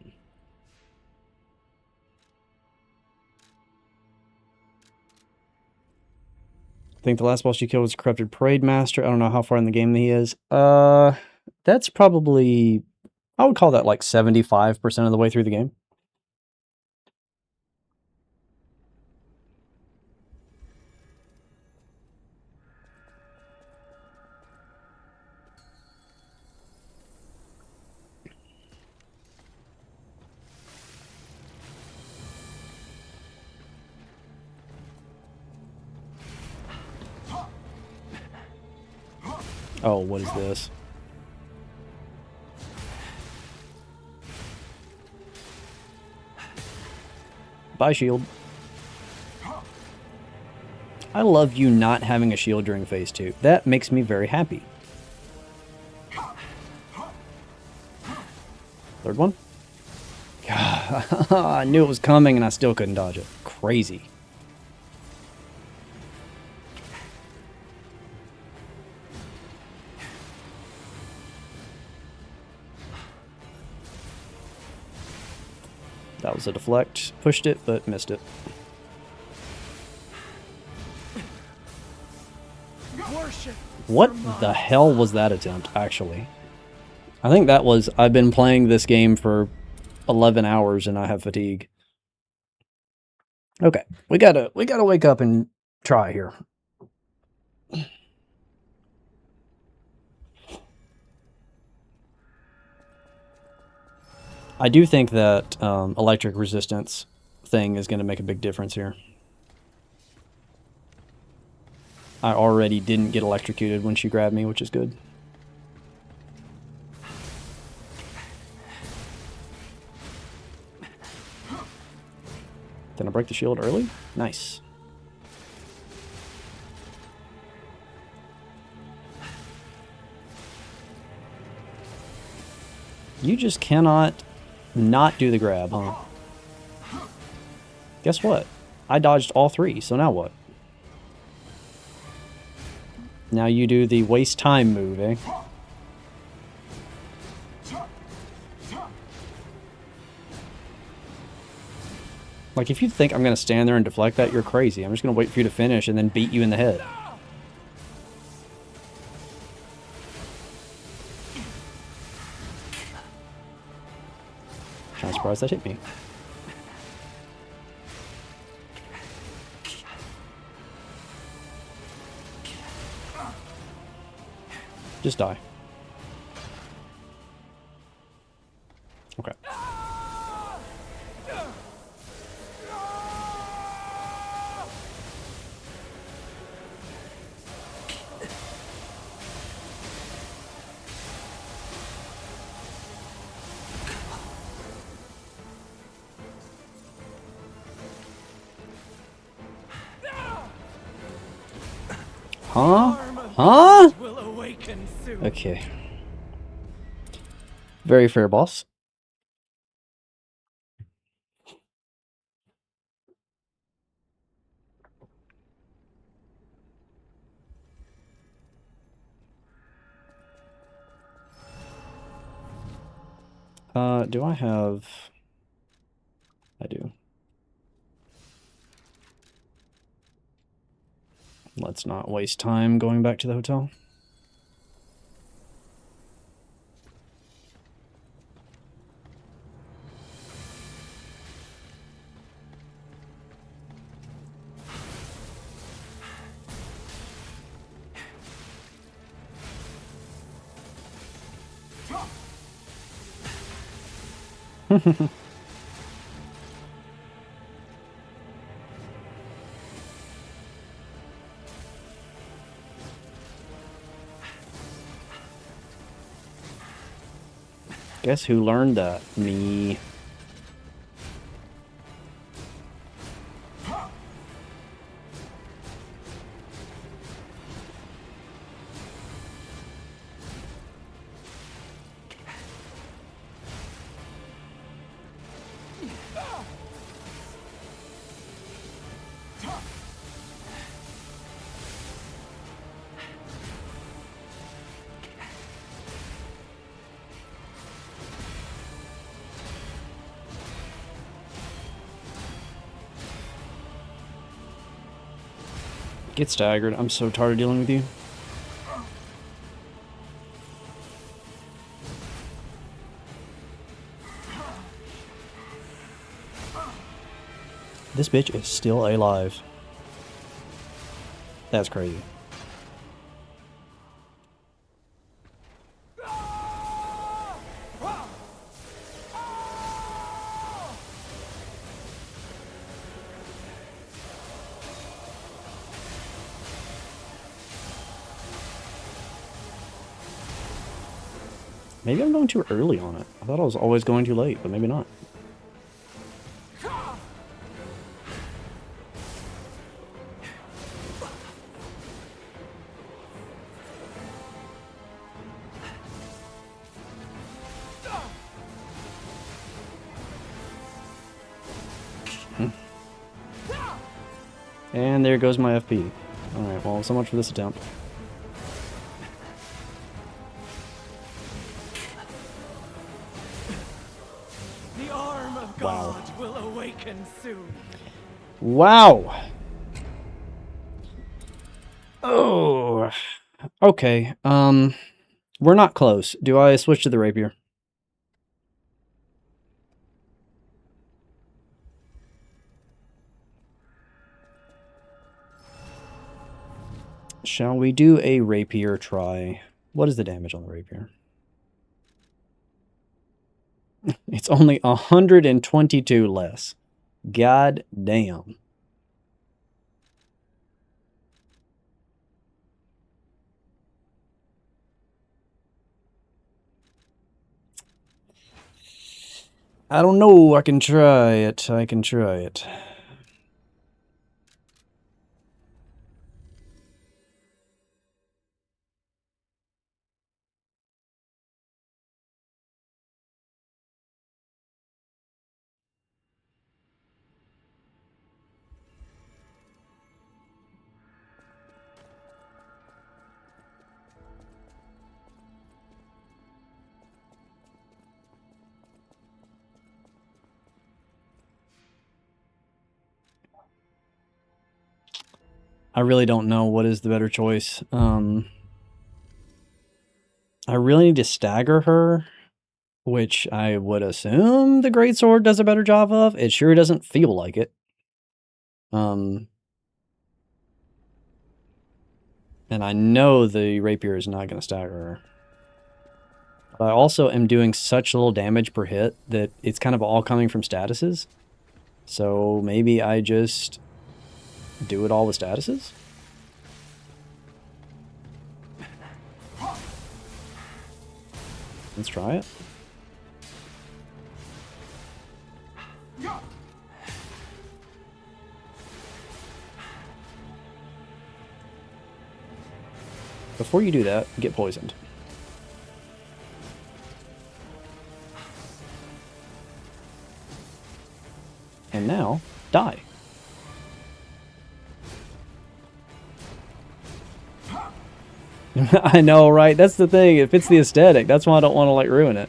I think the last boss you killed was a corrupted parade master. I don't know how far in the game he is. That's probably... I would call that like 75% of the way through the game. Oh, what is this? Bye, shield. I love you not having a shield during phase 2. That makes me very happy. Third one? God, I knew it was coming and I still couldn't dodge it. Crazy. That was a deflect. Pushed it, but missed it. What the hell was that attempt, actually? I think that was... I've been playing this game for 11 hours and I have fatigue. Okay, we gotta wake up and try here. I do think that electric resistance thing is going to make a big difference here. I already didn't get electrocuted when she grabbed me, which is good. Did I break the shield early? Nice. You just cannot not do the grab, huh? Guess what? I dodged all three, so now what? Now you do the waste time move, eh? Like, if you think I'm going to stand there and deflect that, you're crazy. I'm just going to wait for you to finish and then beat you in the head. I'm surprised that hit me. Just die. Okay. Huh? Huh? Okay. Very fair, boss. Do I have... I do. Let's not waste time going back to the hotel. Guess who learned that? Me. Get staggered. I'm so tired of dealing with you. This bitch is still alive. That's crazy. Maybe I'm going too early on it. I thought I was always going too late, but maybe not. And there goes my FP. Alright, well, so much for this attempt. The arm of God will awaken soon. Wow. Oh. Okay. We're not close. Do I switch to the rapier? Shall we do a rapier try? What is the damage on the rapier? It's only 122 less. God damn. I don't know. I can try it. I can try it. I really don't know what is the better choice. I really need to stagger her, which I would assume the greatsword does a better job of. It sure doesn't feel like it. And I know the rapier is not going to stagger her. But I also am doing such little damage per hit that it's kind of all coming from statuses. So maybe I just do it all with statuses? Let's try it. Before you do that, get poisoned. And now, die. I know, right? That's the thing. It fits the aesthetic. That's why I don't want to, like, ruin it.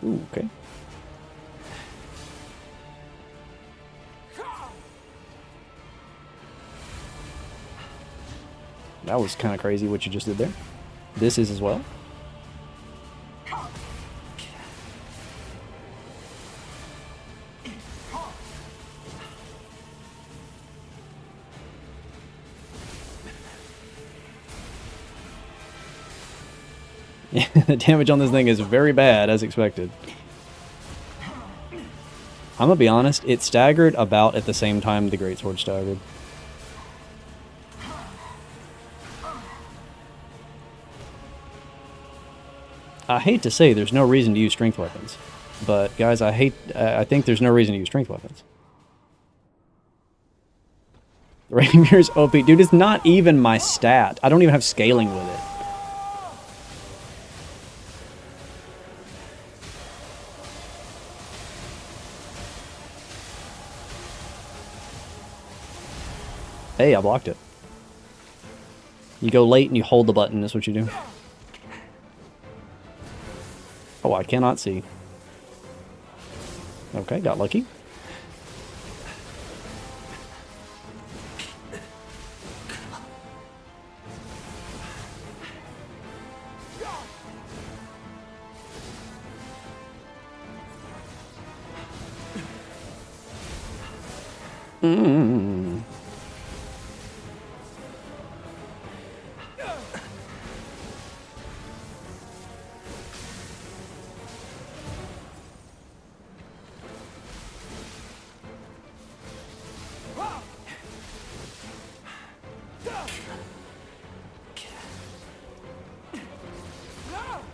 Ooh, okay. That was kind of crazy what you just did there. This is as well. The damage on this thing is very bad, as expected. I'm gonna be honest, it staggered about at the same time the Greatsword staggered. I hate to say there's no reason to use strength weapons, but guys, I think there's no reason to use strength weapons. Rapier's OP. Dude, it's not even my stat. I don't even have scaling with it. Hey, I blocked it. You go late and you hold the button, that's what you do. Oh, I cannot see. Okay, got lucky.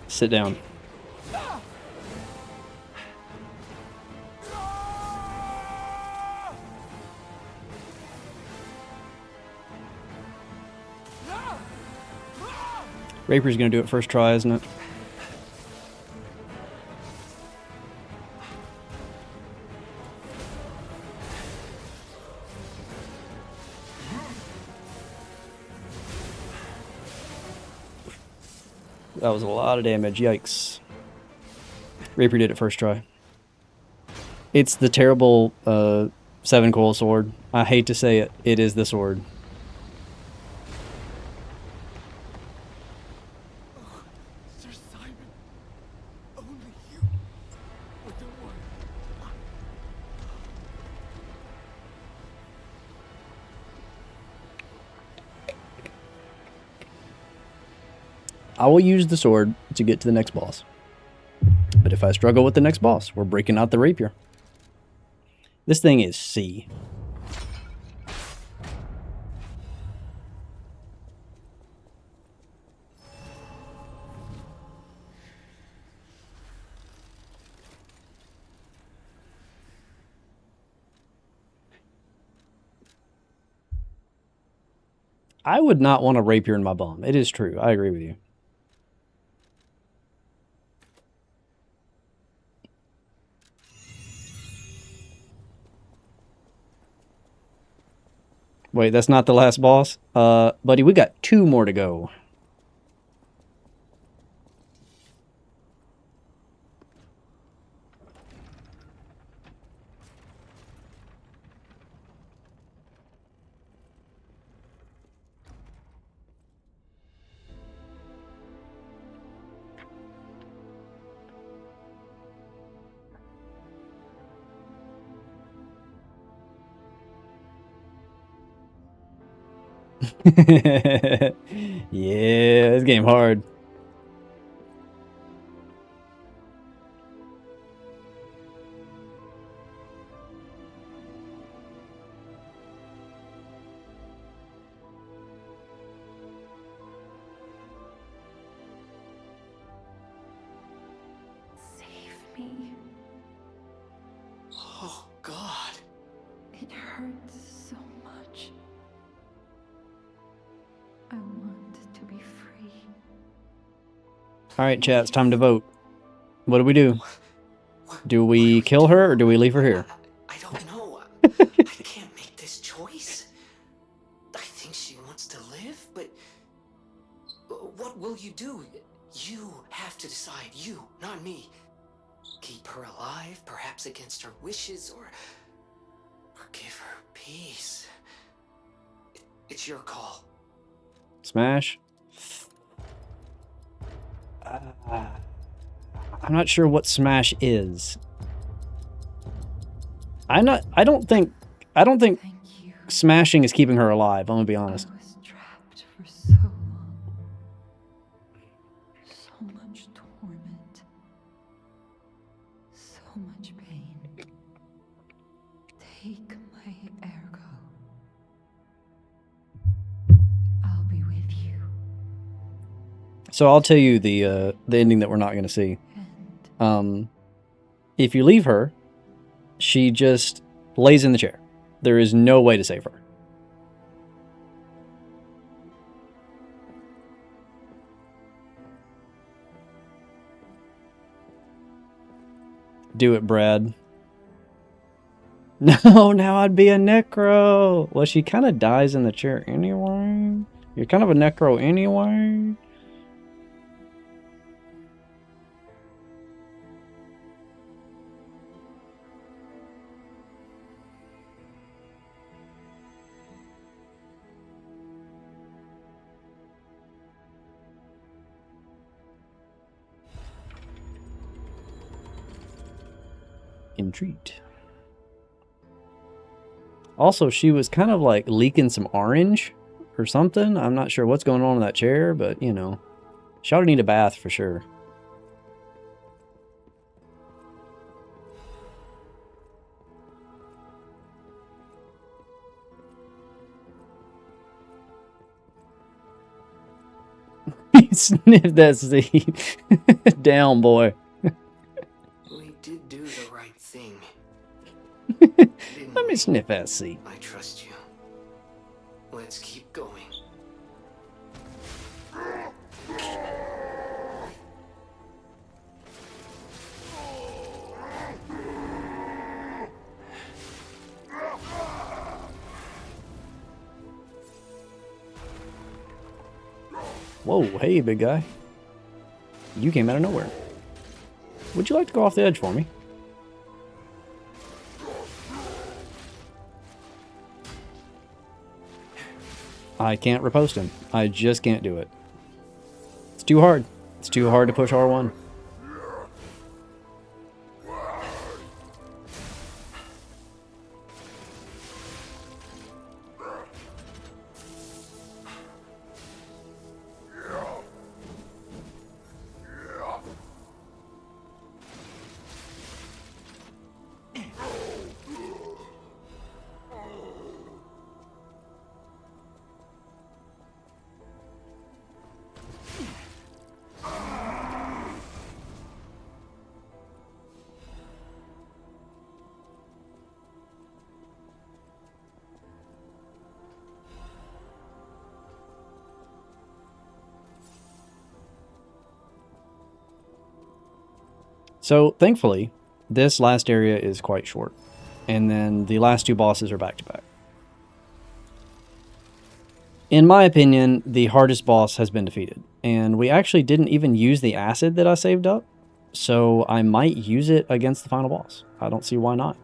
Sit down. Rapier's gonna do it first try, isn't it? That was a lot of damage, yikes. Rapier did it first try. It's the terrible 7-coil sword. I hate to say it, it is the sword. Sir Simon, only you. But don't worry. I will use the sword to get to the next boss. But if I struggle with the next boss, we're breaking out the rapier. This thing is C. I would not want a rapier in my bum. It is true. I agree with you. Wait, that's not the last boss? Buddy, we got 2 more to go. Yeah, this game hard. Save me. Oh, God. It hurts so much. I want to be free. All right, chat, it's time to vote. What do we do? Do we kill her or do we leave her here? I don't know. I can't make this choice. I think she wants to live, but what will you do? You have to decide. You, not me. Keep her alive, perhaps against her wishes, or give her peace. It's your call. Smash. I'm not sure what Smash is. I don't think smashing is keeping her alive, I'm gonna be honest. I was trapped for so long. So much Take my ergo. I'll be with you. So I'll tell you the ending that we're not going to see. If you leave her, she just lays in the chair. There is no way to save her. Do it, Brad. No, now I'd be a necro. Well, she kind of dies in the chair anyway. You're kind of a necro anyway. Intrigued. Also, she was kind of like leaking some orange or something. I'm not sure what's going on in that chair, but you know, she ought to need a bath for sure. Sniff that seed. Down, boy. We did do the right thing. Let me sniff that seed. I trust you. Let's keep going. Whoa, hey, big guy. You came out of nowhere. Would you like to go off the edge for me? I can't riposte him. I just can't do it. It's too hard. It's too hard to push R1. So, thankfully, this last area is quite short. And then the last two bosses are back to back. In my opinion, the hardest boss has been defeated. And we actually didn't even use the acid that I saved up. So I might use it against the final boss. I don't see why not.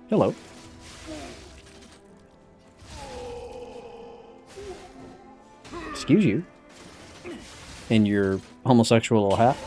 Hello. Excuse you. In your homosexual little hat.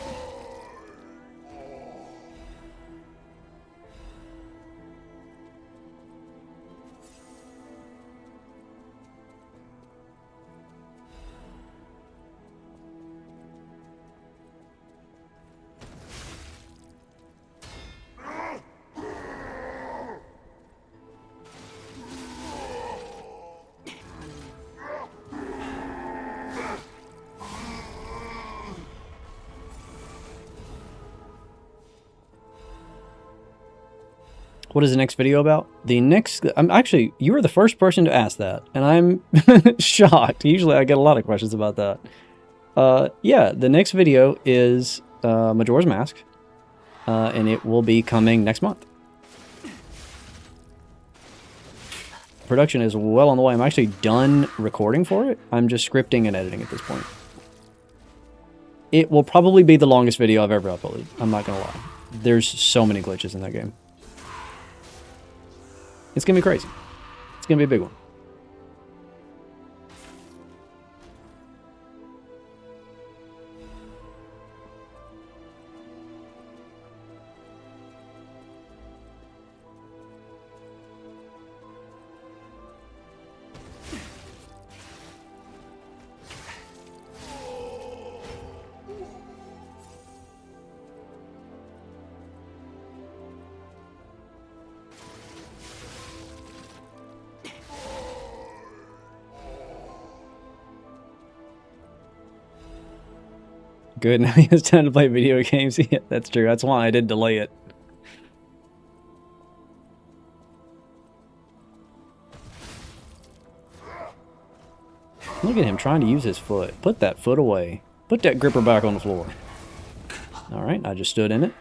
What is the next video about? The next... actually, you were the first person to ask that, and I'm shocked. Usually I get a lot of questions about that. Yeah, the next video is Majora's Mask, and it will be coming next month. Production is well on the way. I'm actually done recording for it. I'm just scripting and editing at this point. It will probably be the longest video I've ever uploaded. I'm not going to lie. There's so many glitches in that game. It's going to be crazy. It's going to be a big one. Good, now it's time to play video games. Yeah, that's true. That's why I did delay it. Look at him trying to use his foot. Put that foot away. Put that gripper back on the floor. Alright, I just stood in it.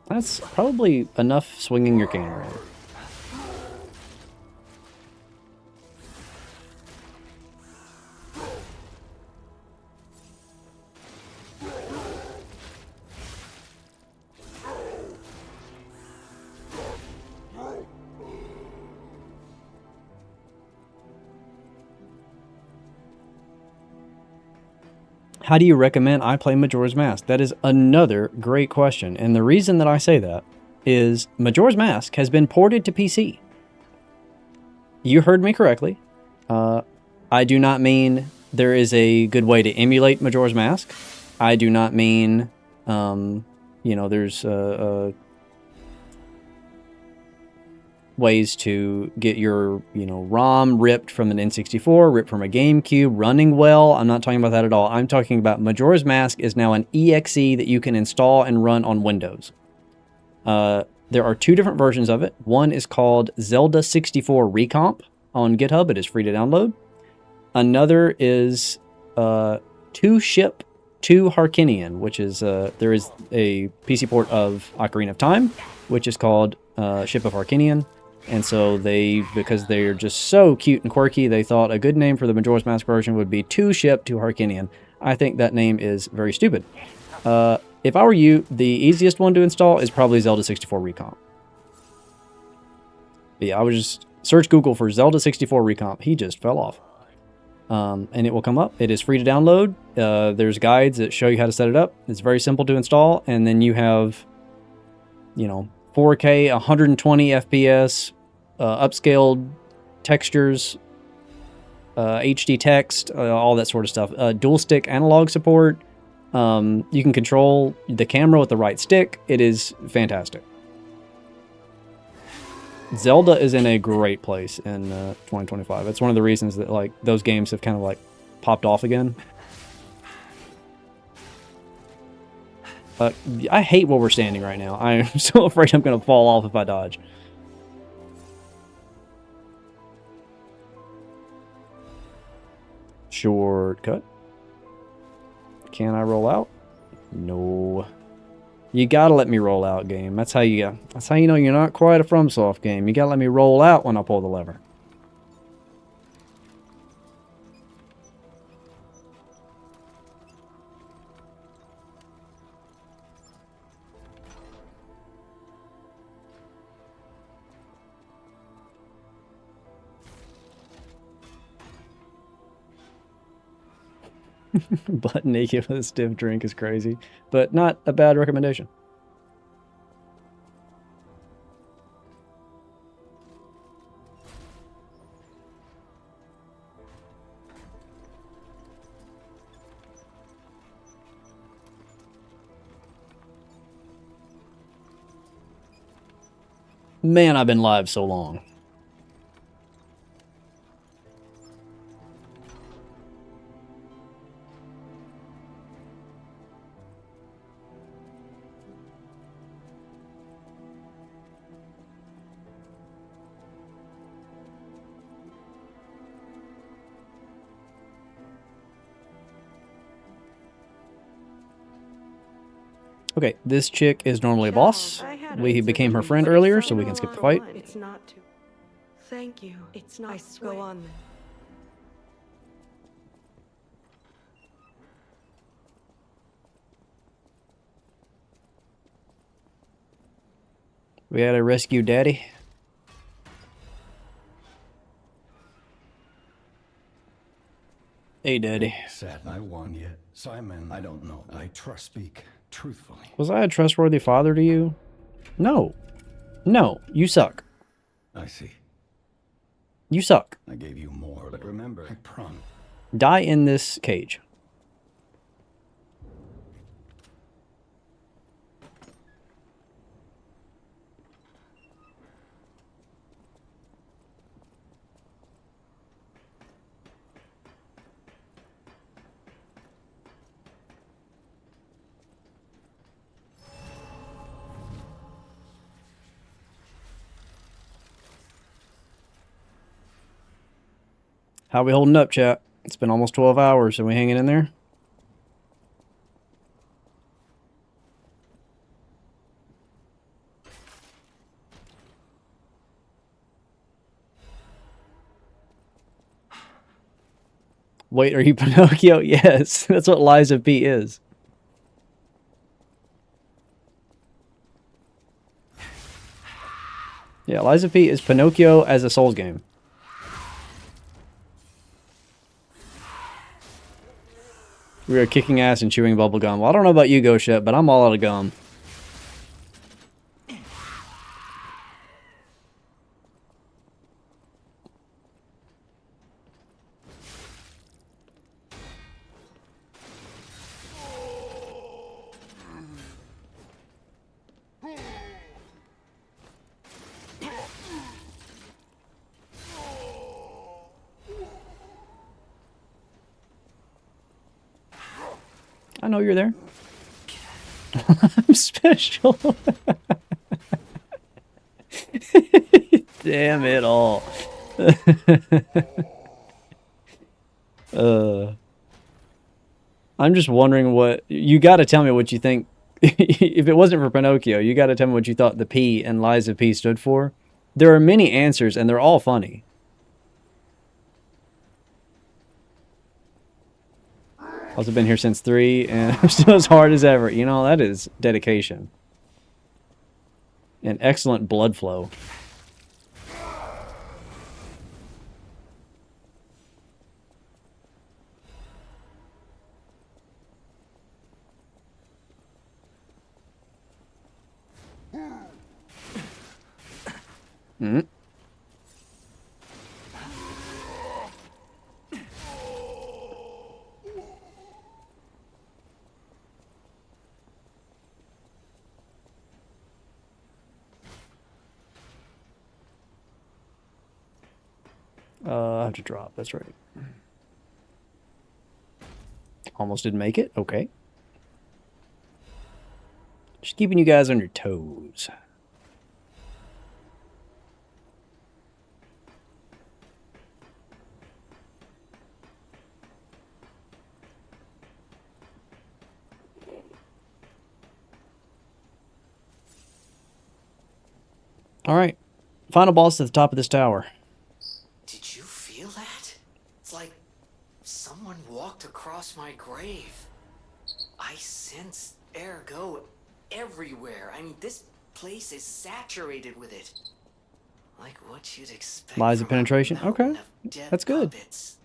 That's probably enough swinging your cane around. How do you recommend I play Majora's Mask? That is another great question. And the reason that I say that is Majora's Mask has been ported to PC. You heard me correctly. I do not mean there is a good way to emulate Majora's Mask. I do not mean, you know, there's ways to get your, you know, ROM ripped from an N64, ripped from a GameCube, running well. I'm not talking about that at all. I'm talking about Majora's Mask is now an EXE that you can install and run on Windows. There are two different versions of it. One is called Zelda 64 Recomp on GitHub. It is free to download. Another is To Ship to Harkinian, which is, there is a PC port of Ocarina of Time, which is called Ship of Harkinian. And so they, because they're just so cute and quirky, they thought a good name for the Majora's Mask version would be To Ship to Harkinian. I think that name is very stupid. If I were you, the easiest one to install is probably Zelda 64 Recomp. But yeah, I would just search Google for Zelda 64 Recomp. He just fell off. And it will come up. It is free to download. There's guides that show you how to set it up. It's very simple to install. And then you have, you know, 4K, 120 FPS, upscaled textures, HD text, all that sort of stuff. Dual stick analog support. You can control the camera with the right stick. It is fantastic. Zelda is in a great place in 2025. It's one of the reasons that like those games have kind of like popped off again. I hate where we're standing right now. I'm so afraid I'm going to fall off if I dodge. Shortcut. Can I roll out? No. You gotta let me roll out, game. That's how you know you're not quite a FromSoft game. You gotta let me roll out when I pull the lever. Butt naked with a stiff drink is crazy, but not a bad recommendation. Man, I've been live so long. Okay, this chick is normally a boss. We became her friend earlier, so we can skip the fight. It's not too. Thank you. It's not. I go on then. We had to rescue Daddy. Hey, Daddy. Said I won yet. Simon, I don't know. I trust speak truthfully. Was I a trustworthy father to you? No. No, you suck. I see. You suck. I gave you more, but remember, I promise. Die in this cage. How we holding up, chat? It's been almost 12 hours. Are we hanging in there? Wait, are you Pinocchio? Yes, that's what Lies of P is. Yeah, Lies of P is Pinocchio as a Souls game. We are kicking ass and chewing bubble gum. Well, I don't know about you, Goshet, but I'm all out of gum. I know you're there. I'm special. Damn it all. I'm just wondering what... You gotta tell me what you think. If it wasn't for Pinocchio, you gotta tell me what you thought the P in Lies of P stood for. There are many answers, and they're all funny. Also been here since 3, and I'm still as hard as ever. You know, that is dedication. And excellent blood flow. Mm-hmm. I have to drop, that's right. Almost didn't make it, okay. Just keeping you guys on your toes. Alright. Final boss at the top of this tower. Did you feel that? It's like someone walked across my grave. I sense ergo everywhere. I mean, this place is saturated with it. Like what you'd expect. Lies of from a penetration? Okay. mountain of dead That's good. puppets.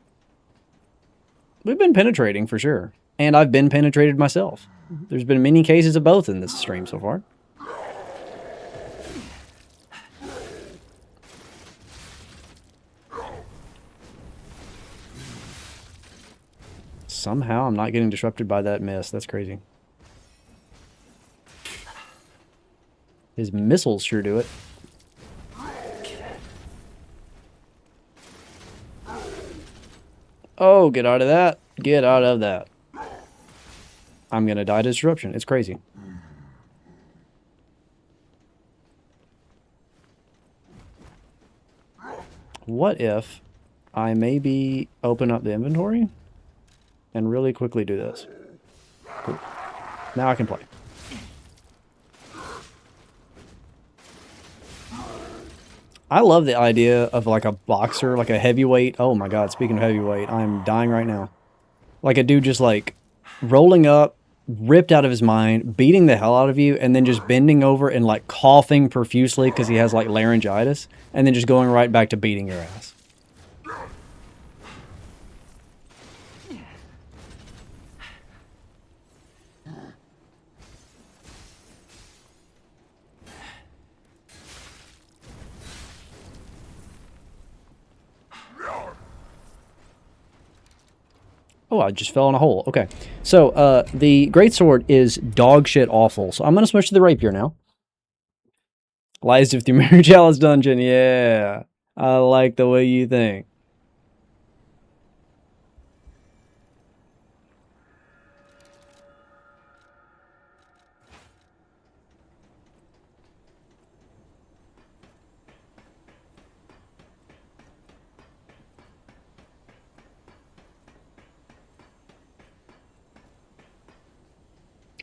We've been penetrating for sure. And I've been penetrated myself. There's been many cases of both in this stream so far. Somehow I'm not getting disrupted by that mess. That's crazy. His missiles sure do it. Oh, get out of that. Get out of that. I'm going to die to disruption. It's crazy. What if I maybe open up the inventory and really quickly do this? Cool. Now I can play. I love the idea of like a boxer, like a heavyweight. Oh my god, speaking of heavyweight, I'm dying right now. Like a dude just like rolling up, ripped out of his mind, beating the hell out of you, and then just bending over and like coughing profusely because he has like laryngitis, and then just going right back to beating your ass. Oh, I just fell in a hole. Okay. So, the greatsword is dog shit awful. So I'm going to switch to the rapier now. Lies of the Mirror Chalice Dungeon. Yeah. I like the way you think.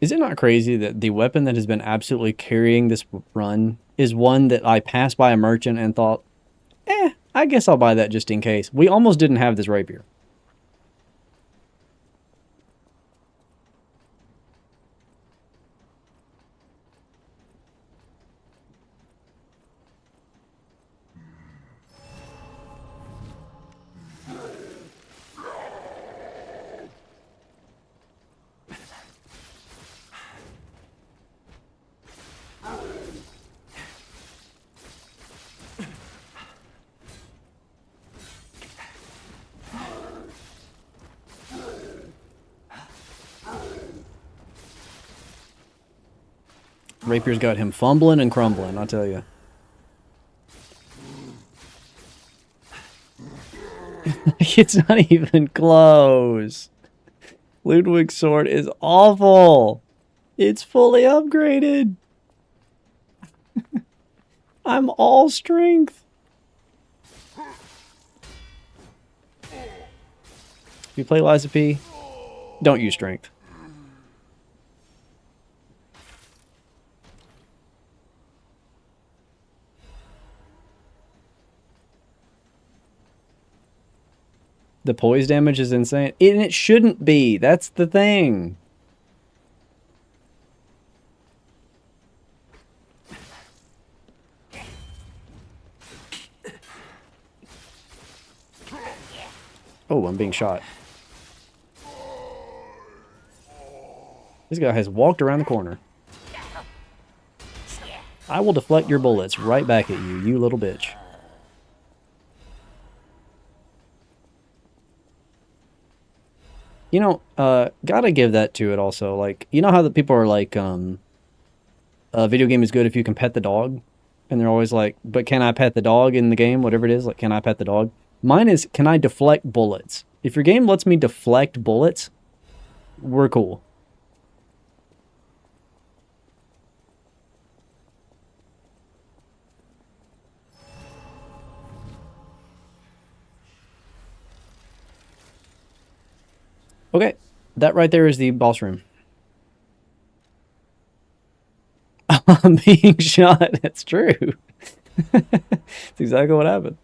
Is it not crazy that the weapon that has been absolutely carrying this run is one that I passed by a merchant and thought, I guess I'll buy that just in case. We almost didn't have this rapier. Rapier's got him fumbling and crumbling, I'll tell you. It's not even close. Ludwig's sword is awful. It's fully upgraded. I'm all strength. If you play Liza P, don't use strength. The poise damage is insane. And it shouldn't be. That's the thing. Oh, I'm being shot. This guy has walked around the corner. I will deflect your bullets right back at you, you little bitch. You know, gotta give that to it also. Like, you know how the people are like, a video game is good if you can pet the dog? And they're always like, but can I pet the dog in the game? Whatever it is, like, can I pet the dog? Mine is, can I deflect bullets? If your game lets me deflect bullets, we're cool. Okay, that right there is the boss room. I'm being shot. That's true. That's exactly what happened.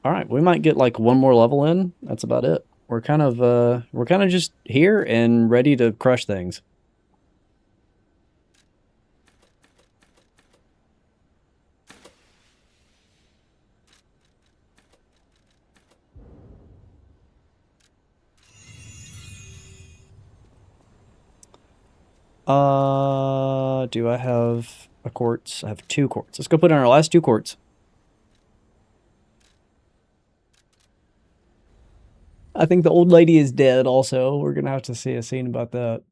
All right, we might get like one more level in. That's about it. We're kind of just here and ready to crush things. Do I have a quartz? I have 2 quartz. Let's go put in our last 2 quartz. I think the old lady is dead also. We're going to have to see a scene about that.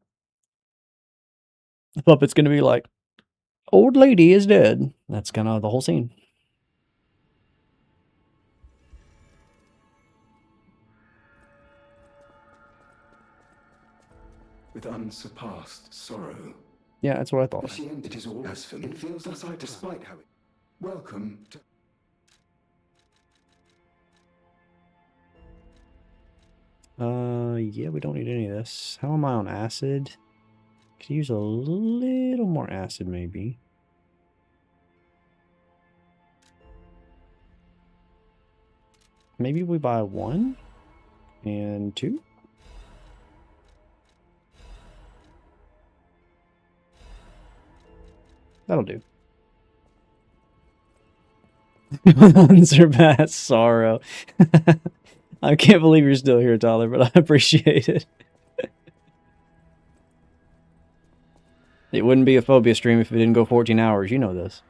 The puppet's going to be like, old lady is dead. That's kind of the whole scene. With unsurpassed sorrow. Yeah, that's what I thought. It is all as for me. It feels as I despite how it. Welcome to. Yeah, we don't need any of this. How am I on acid? Could use a little more acid, maybe. Maybe we buy 1 and 2. That'll do. Unsurpassed sorrow. I can't believe you're still here, Tyler, but I appreciate it. It wouldn't be a Phobia stream if it didn't go 14 hours. You know this.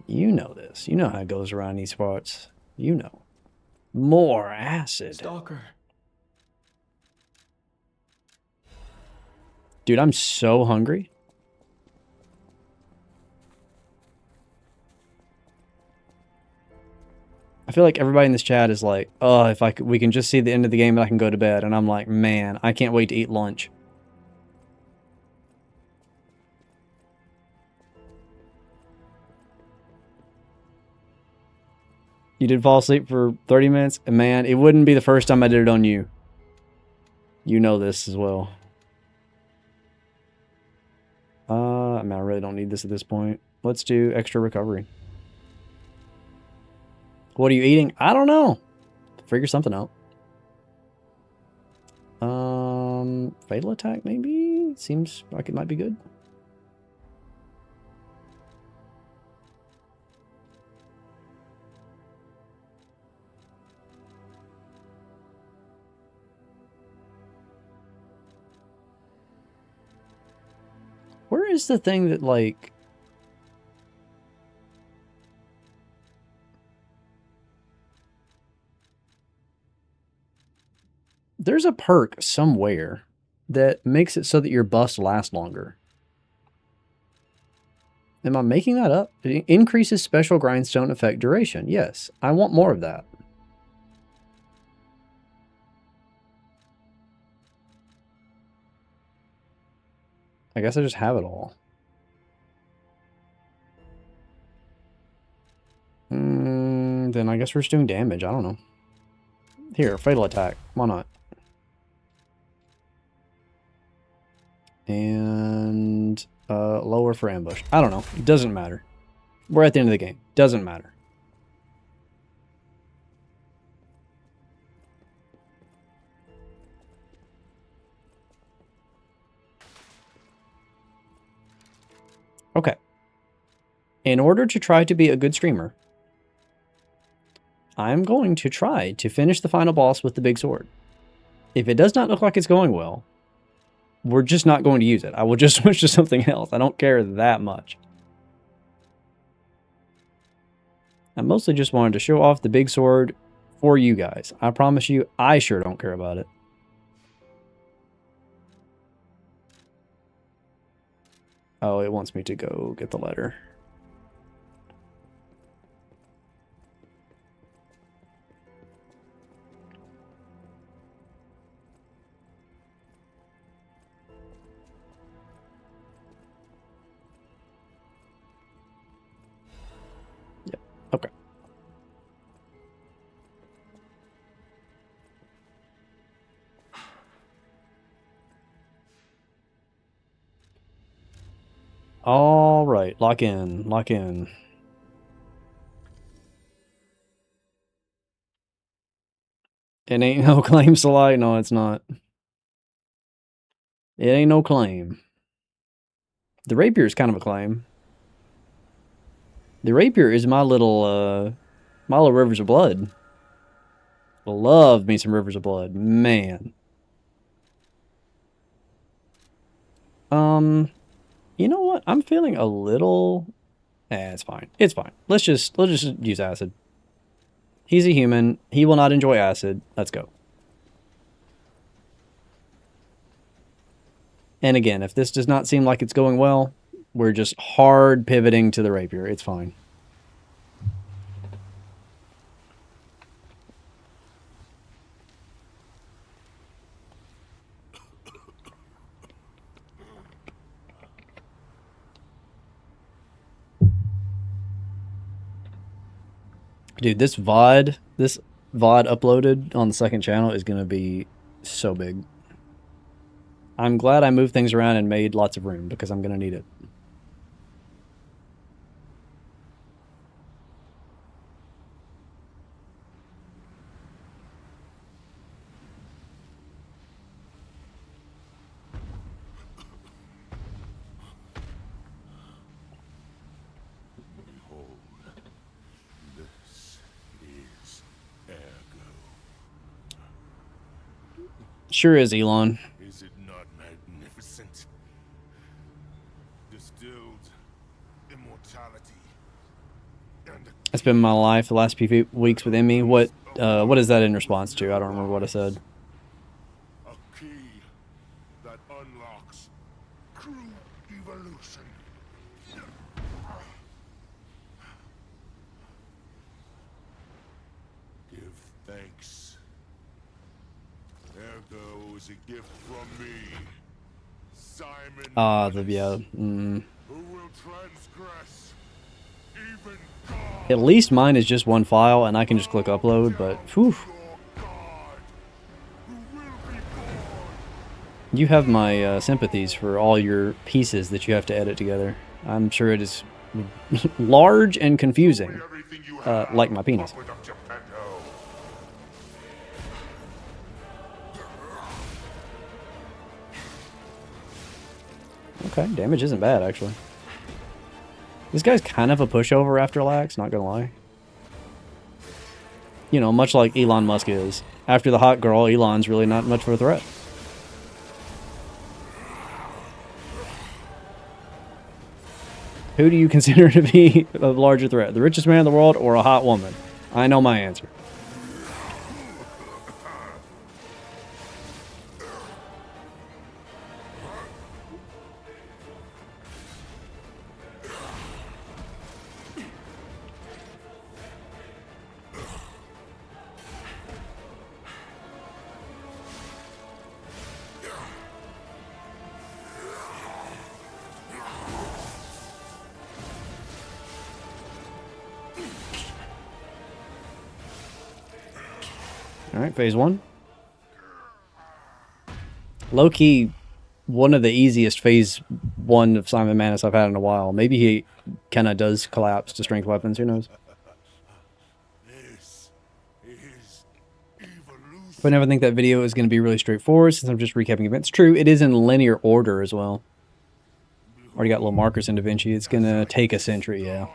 You know this. You know how it goes around these parts. You know. More acid. Stalker. Dude, I'm so hungry. I feel like everybody in this chat is like, oh, if we can just see the end of the game and I can go to bed. And I'm like, man, I can't wait to eat lunch. You did fall asleep for 30 minutes? And man, it wouldn't be the first time I did it on you. You know this as well. I mean, I really don't need this at this point. Let's do extra recovery. What are you eating? I don't know. Figure something out. Fatal attack maybe? Seems like it might be good. Where is the thing that, like... There's a perk somewhere that makes it so that your buffs last longer. Am I making that up? It increases special grindstone effect duration. Yes, I want more of that. I guess I just have it all. Then I guess we're just doing damage. I don't know. Here, fatal attack. Why not? And lower for ambush. I don't know. It doesn't matter. We're at the end of the game. Doesn't matter. Okay. In order to try to be a good streamer, I'm going to try to finish the final boss with the big sword. If it does not look like it's going well, we're just not going to use it. I will just switch to something else. I don't care that much. I mostly just wanted to show off the big sword for you guys. I promise you, I sure don't care about it. Oh, it wants me to go get the letter. Yep. Okay. All right. Lock in. Lock in. It ain't no claim select. No, it's not. It ain't no claim. The rapier is kind of a claim. The rapier is my little Rivers of Blood. Love me some Rivers of Blood. Man. You know what? I'm feeling a little... it's fine. It's fine. Let's just use acid. He's a human. He will not enjoy acid. Let's go. And again, if this does not seem like it's going well, we're just hard pivoting to the rapier. It's fine. Dude, this VOD uploaded on the second channel is going to be so big. I'm glad I moved things around and made lots of room because I'm going to need it. Sure is, Elon. Is it not magnificent? Distilled immortality, It's been my life the last few weeks with Emmy. What is that in response to? I don't remember what I said. A key that unlocks true evolution. Give thanks. There goes a gift from me, Simon. Who will transgress even At least mine is just one file, and I can just click upload. But whew. You have my sympathies for all your pieces that you have to edit together. I'm sure it is large and confusing, like my penis. Okay, damage isn't bad, actually. This guy's kind of a pushover after Lax, not gonna lie. You know, much like Elon Musk is. After the hot girl, Elon's really not much of a threat. Who do you consider to be a larger threat? The richest man in the world or a hot woman? I know my answer. Alright, phase 1. Low-key, one of the easiest phase 1 of Simon Manus I've had in a while. Maybe he kind of does collapse to strength weapons, who knows? But I never think that video is going to be really straightforward since I'm just recapping events. True, it is in linear order as well. Already got little markers in DaVinci. It's going to take a century, yeah.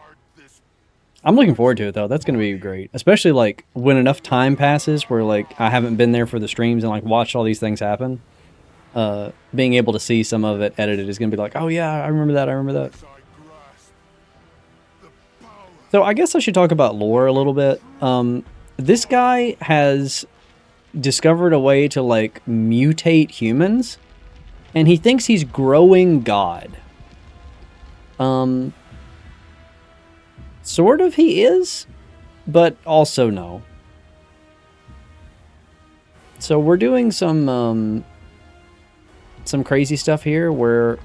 I'm looking forward to it, though. That's going to be great. Especially, like, when enough time passes where, like, I haven't been there for the streams and, like, watched all these things happen. Being able to see some of it edited is going to be like, oh, yeah, I remember that, I remember that. So, I guess I should talk about lore a little bit. This guy has discovered a way to, like, mutate humans. And he thinks he's growing God. Sort of he is, but also no. So we're doing some crazy stuff here where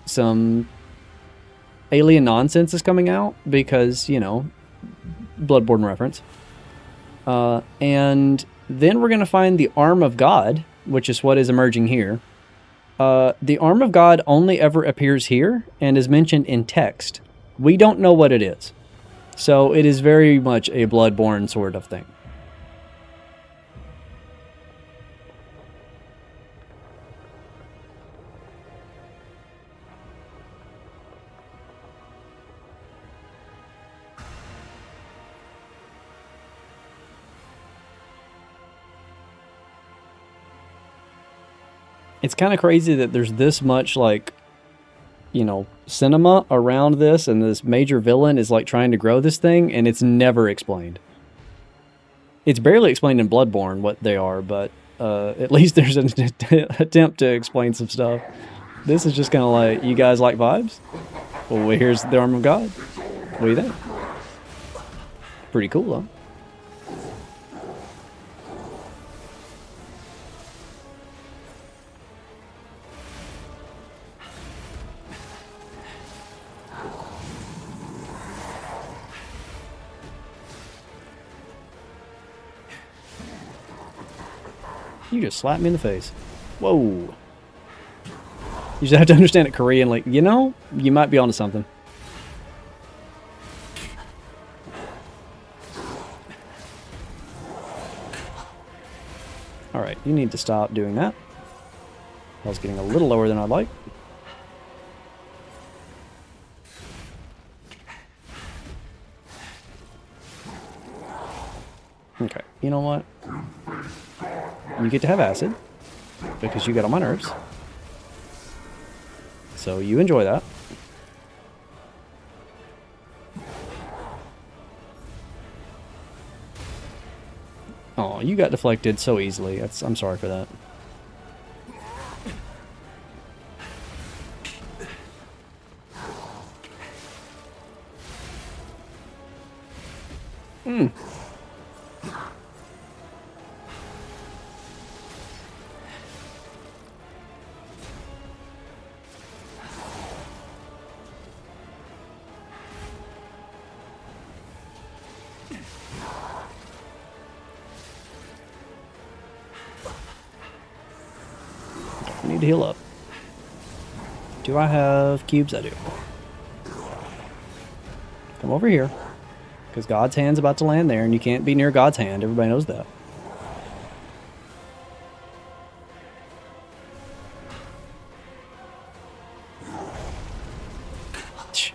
some alien nonsense is coming out because, you know, Bloodborne reference. And then we're going to find the Arm of God, which is what is emerging here. The Arm of God only ever appears here and is mentioned in text. We don't know what it is. So it is very much a Bloodborne sort of thing. It's kind of crazy that there's this much, like, you know, cinema around this, and this major villain is like trying to grow this thing, and it's never explained. It's barely explained in Bloodborne what they are, but at least there's an attempt to explain some stuff. This is just kind of like, you guys like vibes? Well, here's the Arm of God. What do you think? Pretty cool, huh? You just slapped me in the face. Whoa. You just have to understand it Korean, like, you know, you might be onto something. Alright, you need to stop doing that. I was getting a little lower than I'd like. Okay, you know what? You get to have acid, because you get on my nerves. So you enjoy that. Oh, you got deflected so easily. I'm sorry for that. Hmm. I need to heal up. Do I have cubes? I do. Come over here. Because God's hand's about to land there, and you can't be near God's hand. Everybody knows that.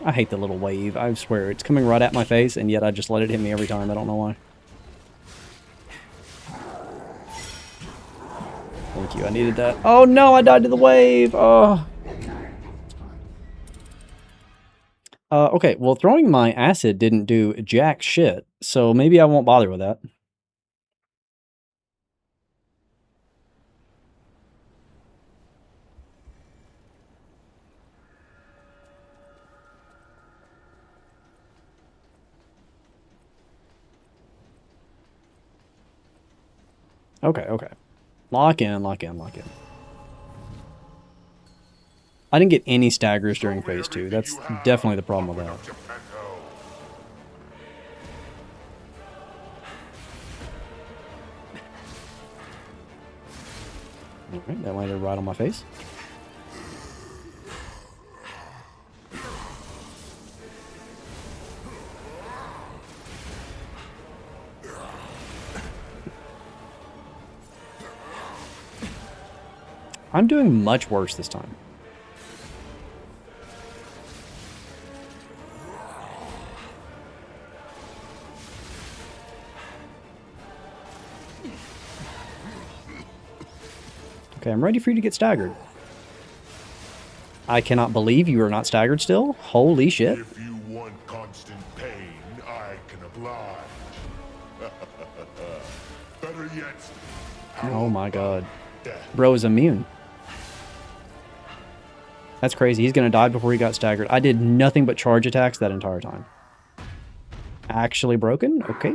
I hate the little wave. I swear, it's coming right at my face, and yet I just let it hit me every time. I don't know why. Thank you. I needed that. Oh no, I died to the wave. Oh. Okay, well, throwing my acid didn't do jack shit, so maybe I won't bother with that. Okay, okay. Lock in, lock in, lock in. I didn't get any staggers during phase 2. That's definitely the problem with that. Alright, that landed right on my face. I'm doing much worse this time. Okay, I'm ready for you to get staggered. I cannot believe you are not staggered still. Holy shit. If you want constant pain, I can oblige. Better yet. Oh my god. Bro is immune. That's crazy. He's gonna die before he got staggered. I did nothing but charge attacks that entire time. Actually broken? Okay.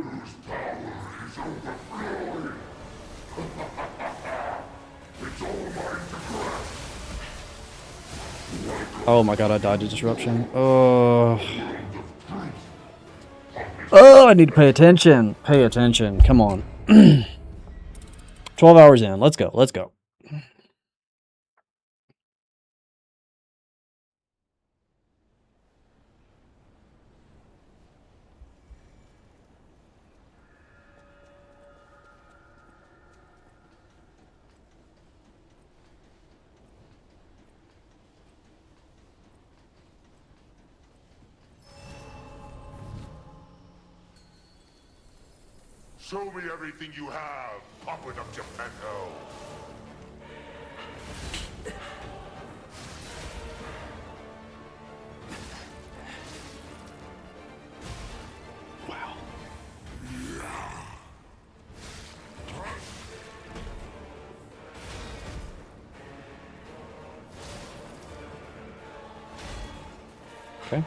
Oh my god, I died to disruption. Oh. Oh, I need to pay attention. Pay attention. Come on. 12 hours in. Let's go. Let's go. Show me everything you have, pop it up Geppetto. Wow. Okay.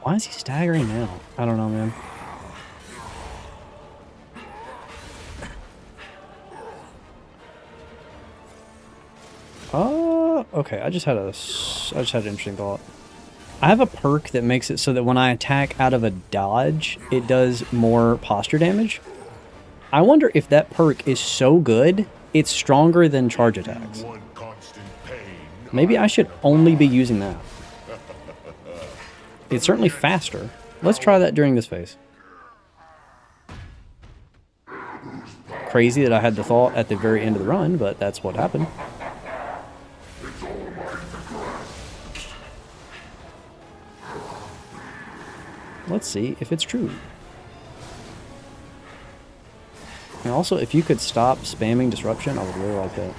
Why is he staggering now? I don't know, man. Okay, I just had an interesting thought. I have a perk that makes it so that when I attack out of a dodge, it does more posture damage. I wonder if that perk is so good, it's stronger than charge attacks. Maybe I should only be using that. It's certainly faster. Let's try that during this phase. Crazy that I had the thought at the very end of the run, but that's what happened. Let's see if it's true. And also, if you could stop spamming disruption, I would really like that.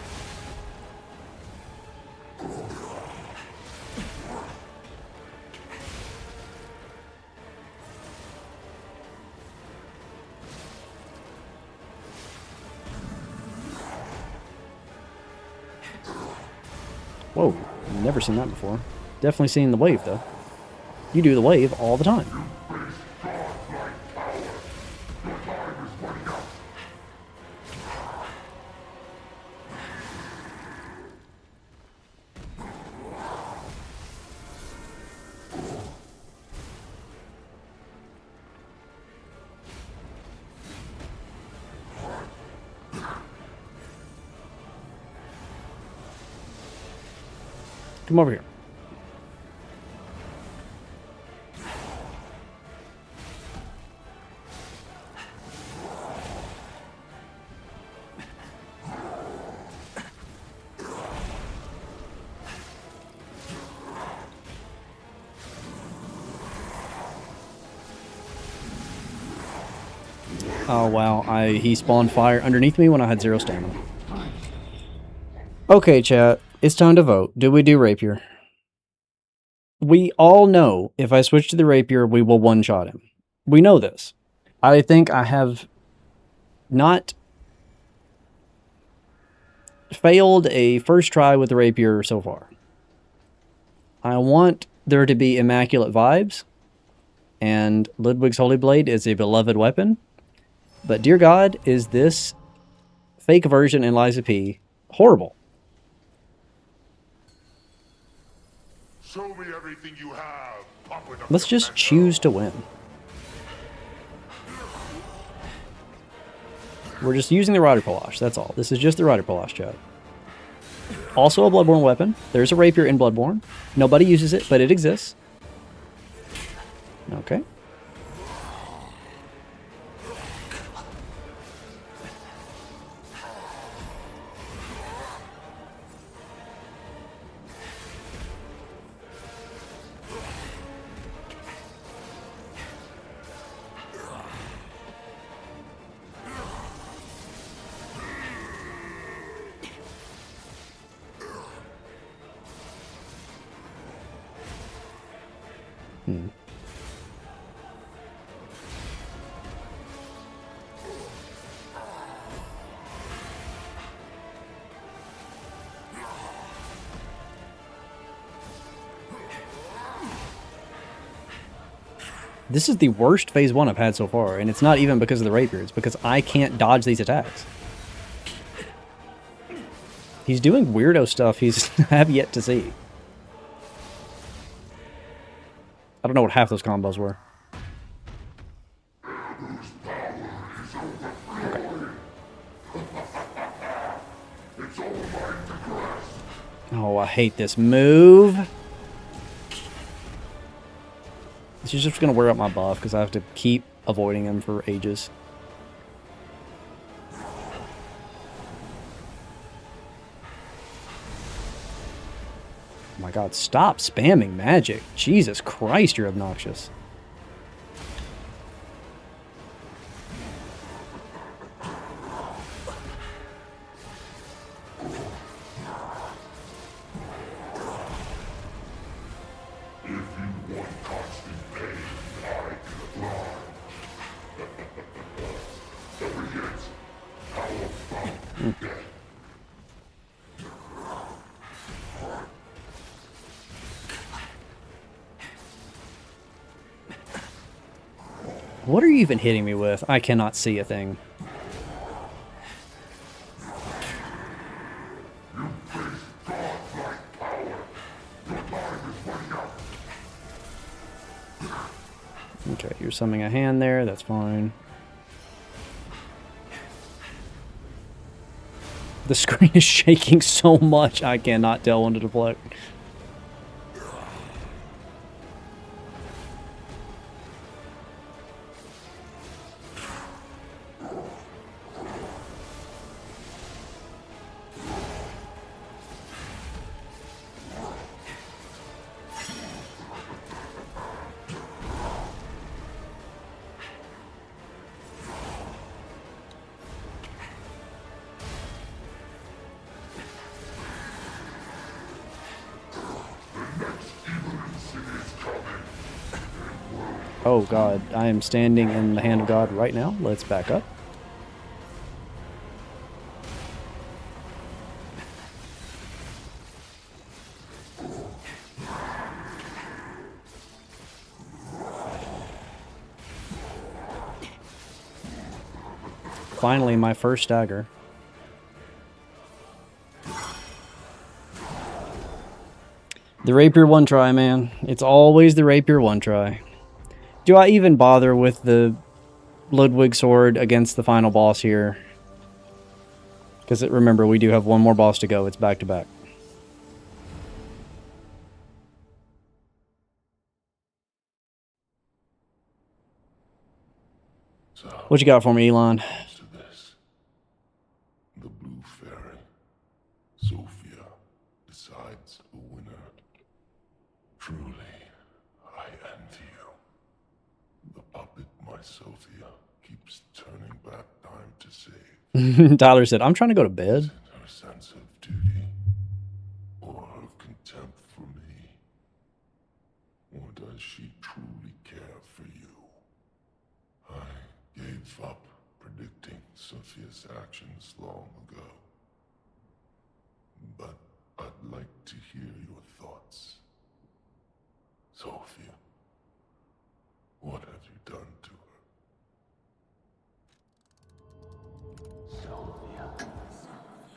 Whoa, never seen that before. Definitely seen the wave, though. You do the wave all the time. Come over here. Oh wow, he spawned fire underneath me when I had 0 stamina. Okay, chat. It's time to vote. Do we do rapier? We all know if I switch to the rapier, we will one-shot him. We know this. I think I have not failed a first try with the rapier so far. I want there to be immaculate vibes, and Ludwig's Holy Blade is a beloved weapon. But dear God, is this fake version in Liza P horrible? Show me everything you have. Let's just choose to win. We're just using the Rider Palash, that's all. This is just the Rider Palash, chat. Also a Bloodborne weapon. There's a rapier in Bloodborne. Nobody uses it, but it exists. Okay. This is the worst phase 1 I've had so far, and it's not even because of the rapier, it's because I can't dodge these attacks. He's doing weirdo stuff he's have yet to see. I don't know what half those combos were. Okay. Oh, I hate this move. This is just going to wear out my buff because I have to keep avoiding him for ages. Oh my god, stop spamming magic. Jesus Christ, you're obnoxious. What are you even hitting me with? I cannot see a thing. Okay, you're summoning a hand there, that's fine. The screen is shaking so much I cannot tell when to deflect. Oh god, I am standing in the hand of God right now. Let's back up. Finally, my first stagger. The rapier one try, man. It's always the rapier one try. Do I even bother with the Ludwig sword against the final boss here? Because remember, we do have one more boss to go. It's back to back. What you got for me, Elon? The Blue Fairy, Sophia, decides a winner. Truly, I envy you. The puppet, my Sophia, keeps turning back time to save. Tyler said, I'm trying to go to bed. Her sense of duty, or her contempt for me? Or does she truly care for you? I gave up predicting Sophia's actions long ago. But I'd like to hear your thoughts. Sophia, what have you done to her? Sophia.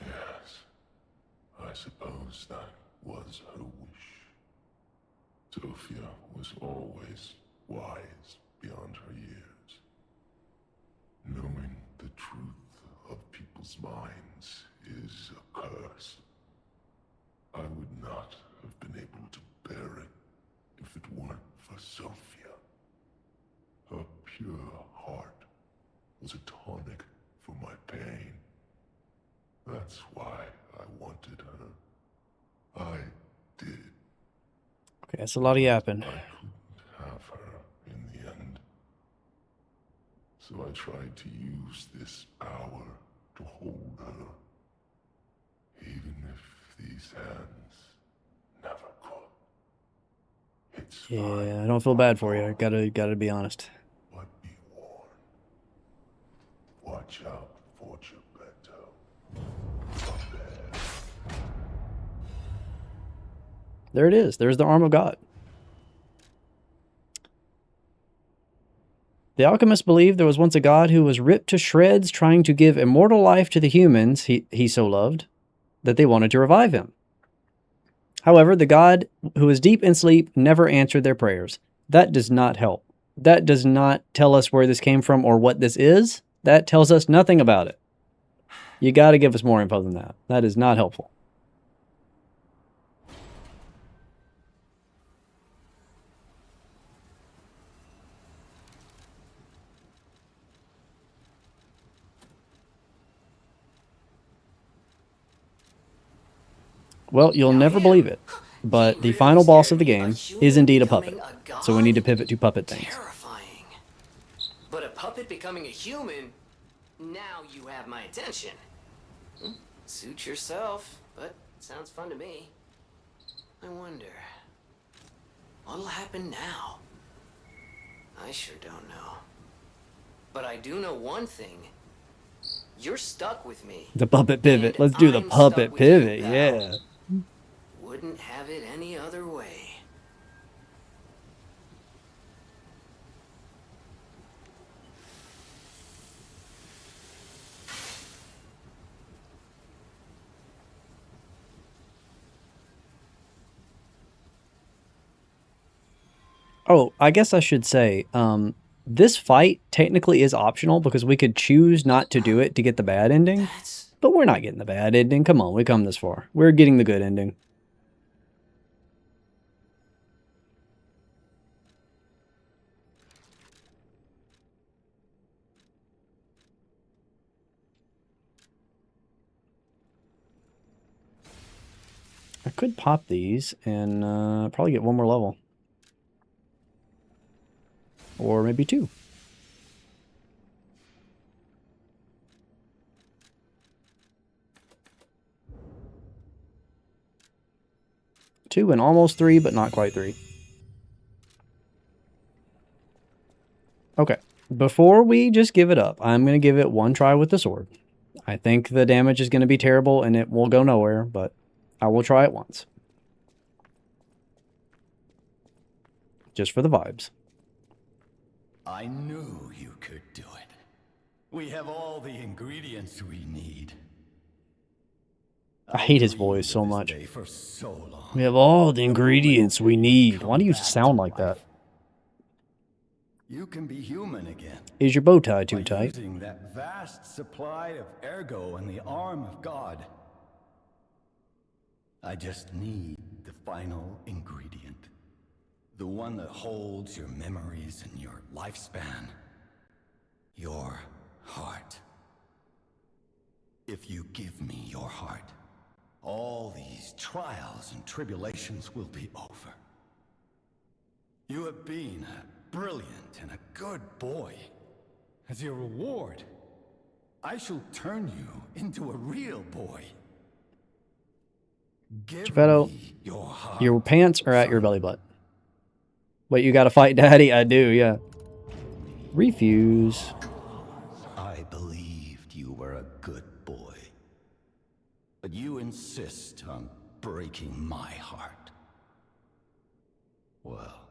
Yes, I suppose that was her wish. Sophia was always wise beyond her years. Knowing the truth of people's minds is a curse. I would not have been able to bear it if it weren't for Sophia. Her pure heart was a tonic for my pain. That's why I wanted her. I did. Okay, that's a lot of yapping. I couldn't have her in the end. So I tried to use this power to hold her. Even if these hands never could. It's Yeah, I don't feel bad for you. Gotta be honest. But be warned. Watch out for Geppetto. There it is. There's the arm of God. The alchemists believed there was once a god who was ripped to shreds trying to give immortal life to the humans he so loved that they wanted to revive him. However, the god who was deep in sleep never answered their prayers. That does not help. That does not tell us where this came from or what this is. That tells us nothing about it. You got to give us more info than that. That is not helpful. Well, you'll never believe it, but the final boss of the game is indeed a puppet. So we need to pivot to puppet things. Terrifying. But a puppet becoming a human, now you have my attention. Suit yourself, but sounds fun to me. I wonder, what'll happen now? I sure don't know. But I do know one thing. You're stuck with me. The puppet pivot. Let's do the puppet pivot, yeah. Wouldn't have it any other way. Oh, I guess I should say, this fight technically is optional because we could choose not to do it to get the bad ending. But we're not getting the bad ending. Come on, we come this far. We're getting the good ending. I could pop these and probably get one more level. Or maybe two. Two and almost three, but not quite three. Okay. Before we just give it up, I'm going to give it one try with the sword. I think the damage is going to be terrible and it will go nowhere, but I will try it once. Just for the vibes. I knew you could do it. We have all the ingredients we need. I hate his voice so much. For so long. We have all the ingredients we need. Why do you sound like that? You can be human again. Is your bow tie too tight? Using that vast supply of ergo and the arm of God. I just need the final ingredient. The one that holds your memories and your lifespan. Your heart. If you give me your heart, all these trials and tribulations will be over. You have been a brilliant and a good boy. As your reward, I shall turn you into a real boy. Give Geppetto, me your heart. your pants are at your belly button. Wait, you gotta fight Daddy? I do, yeah. Refuse. I believed you were a good boy. But you insist on breaking my heart. Well,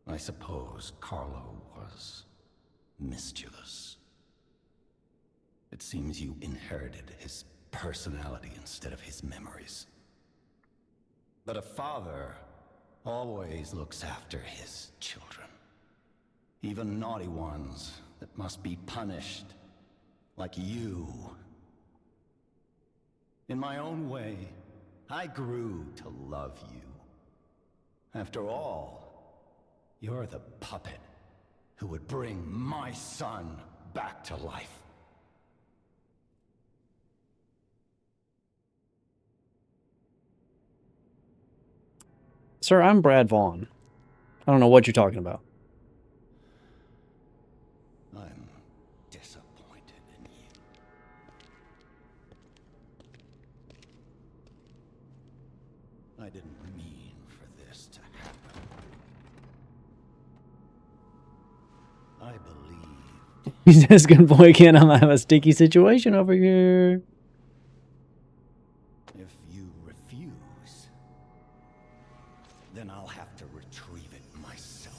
I suppose Carlo was mischievous. It seems you inherited his personality instead of his memories. But a father always looks after his children. Even naughty ones that must be punished, like you. In my own way, I grew to love you. After all, you're the puppet who would bring my son back to life. Sir, I'm Brad Vaughn. I don't know what you're talking about. I'm disappointed in you. I didn't mean for this to happen. I believe. He says, good boy, again, I'm gonna have a sticky situation over here. If you refuse, then I'll have to retrieve it myself.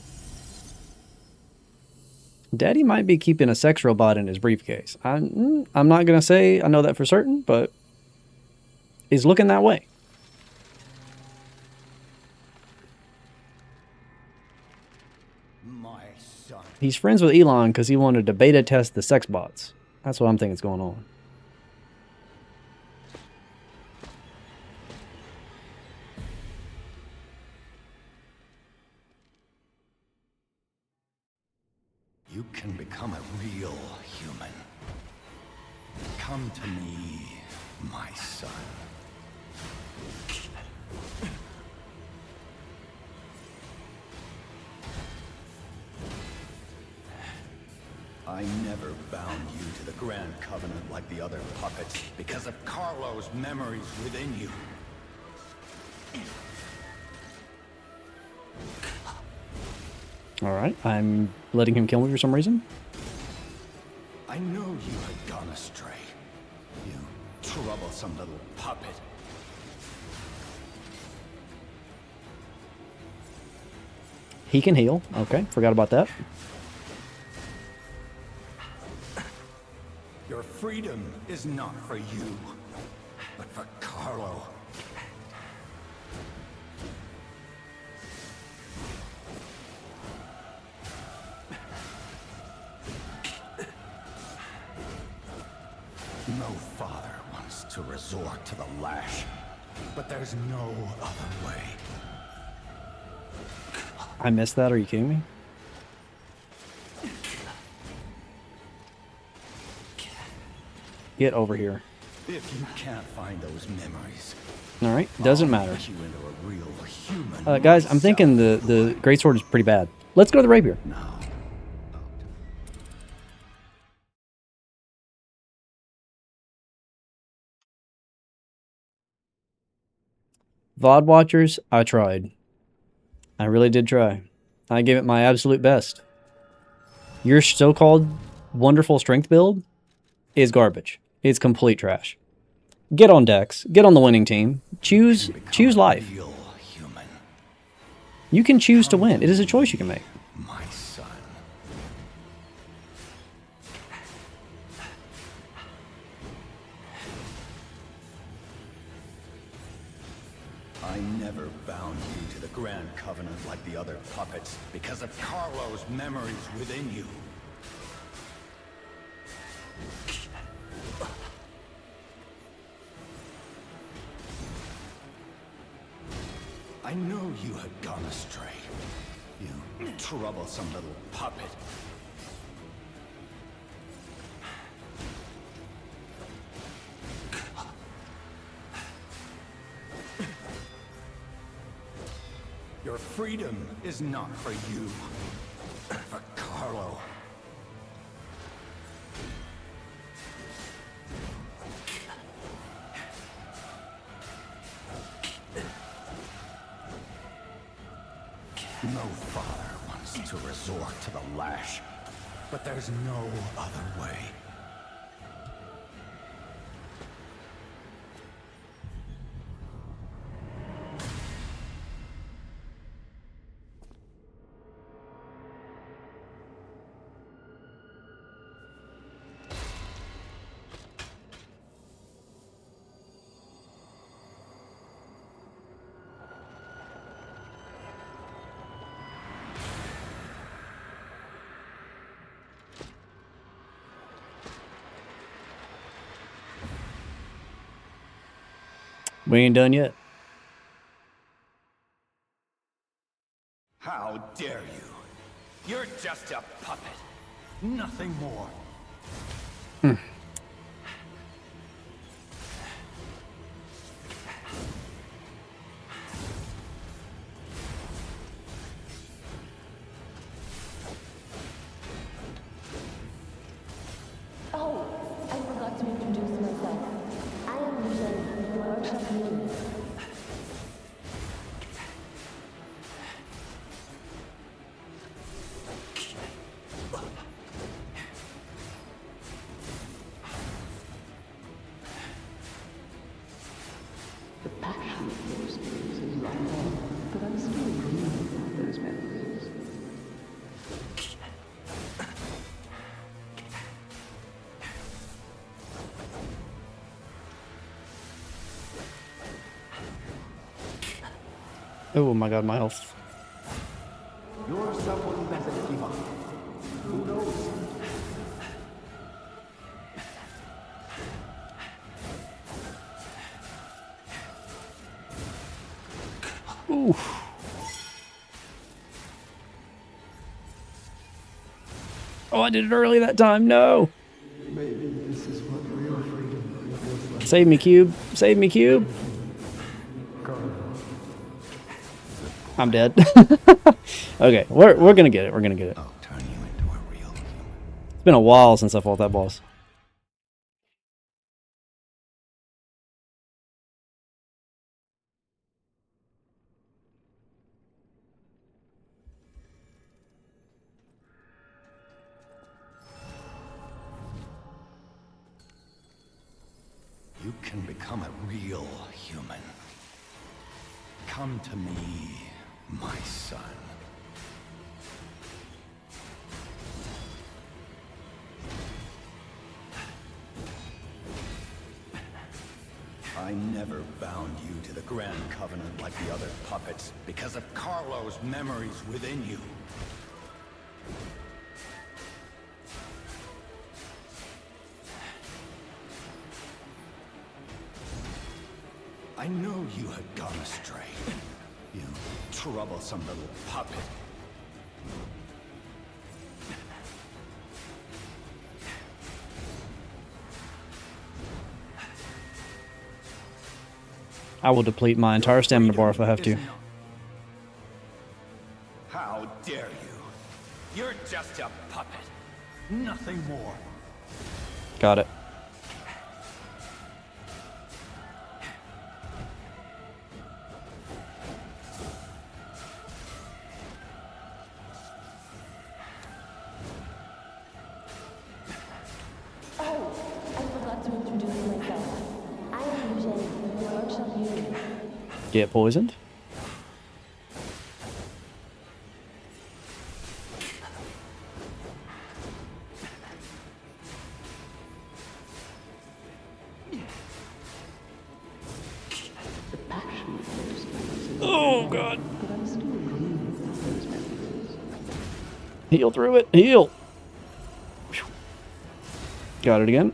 Daddy might be keeping a sex robot in his briefcase. I'm not gonna say I know that for certain, but he's looking that way. My son. He's friends with Elon because he wanted to beta test the sex bots. That's what I'm thinking is going on. You can become a real human. Come to me, my son. I never bound you to the Grand Covenant like the other puppets because of Carlo's memories within you. Alright, I'm letting him kill me for some reason. I knew you had gone astray. You troublesome little puppet. He can heal. Okay, forgot about that. Your freedom is not for you, but for Carlo. No father wants to resort to the lash, but there's no other way. I missed that. Are you kidding me? Get over here. If you can't find those memories, All right, doesn't matter. you into a real human. Guys, I'm thinking the greatsword is pretty bad. Let's go to the rapier. VOD watchers, I tried. I really did try. I gave it my absolute best. Your so-called wonderful strength build is garbage. It's complete trash. Get on Dex. Get on the winning team. Choose life. You can choose to win. It is a choice you can make. My son. I never bound you to the Grand Covenant like the other puppets because of Carlo's memories within you. I know you had gone astray. You troublesome little puppet. Your freedom is not for you, for Carlo. No father wants to resort to the lash, but there's no other way. We ain't done yet. How dare you? You're just a puppet. Nothing more. Oh, I forgot to introduce myself. I am Michelle, the workshop leader. The passion of those days is long gone, but I still dream about those memories. Oh my god, my health. You're someone better, Kiva. Who knows? Ooh. Oh, I did it early that time. No. Maybe this is what real freedom feels like. Save me, Cube. Save me, Cube. I'm dead. Okay, we're gonna get it. We're gonna get it. It's been a while since I fought that boss. You can become a real human. Come to me, my son. I never bound you to the Grand Covenant like the other puppets because of Carlo's memories within you. I know you had gone astray. You troublesome little puppet. I will deplete my entire stamina bar if I have to. How dare you? You're just a puppet. Nothing more. Got it. Oh, I forgot to introduce myself. I am Eugene, the workshop unit. Get poisoned? Oh god. Heal through it. Heal. Got it again.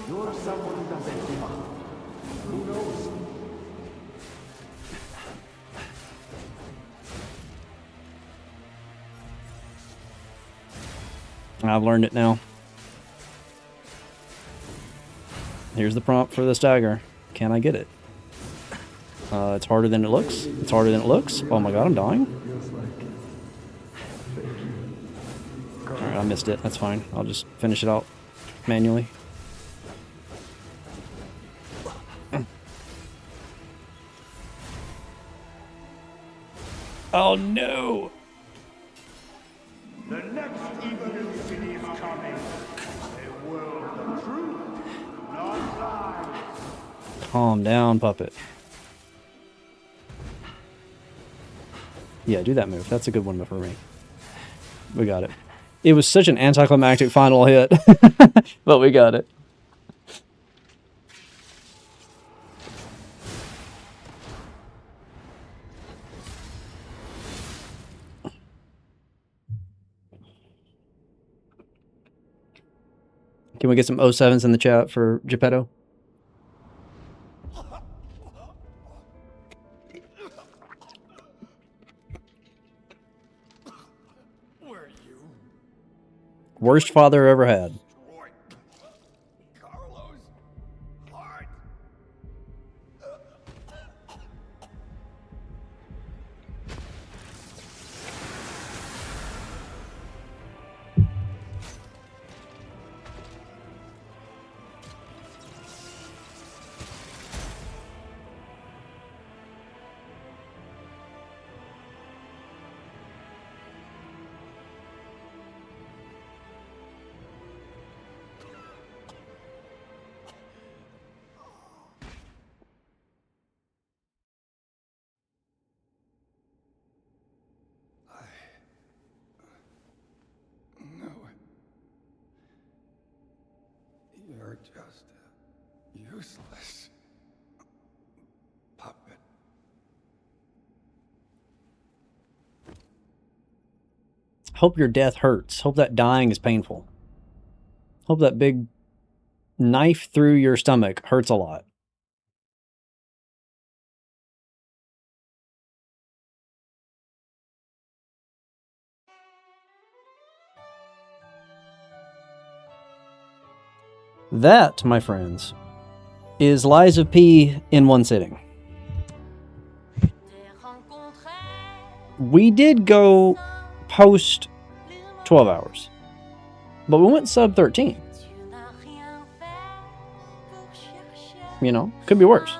You're someone who doesn't give up. Who knows? I've learned it now. Here's the prompt for this dagger. Can I get it? It's harder than it looks. It's harder than it looks. Oh my god, I'm dying. Alright, I missed it. That's fine. I'll just finish it out manually. Oh no! The next evolution is coming. A world of truth, not lies. Calm down, puppet. Yeah, do that move. That's a good one for me. We got it. It was such an anticlimactic final hit, but we got it. Can we get some 07s in the chat for Geppetto? Worst father ever had. You're just a useless puppet. Hope your death hurts. Hope that dying is painful. Hope that big knife through your stomach hurts a lot. That, my friends, is Lies of P in one sitting. We did go post 12 hours, but we went sub 13. You know, could be worse.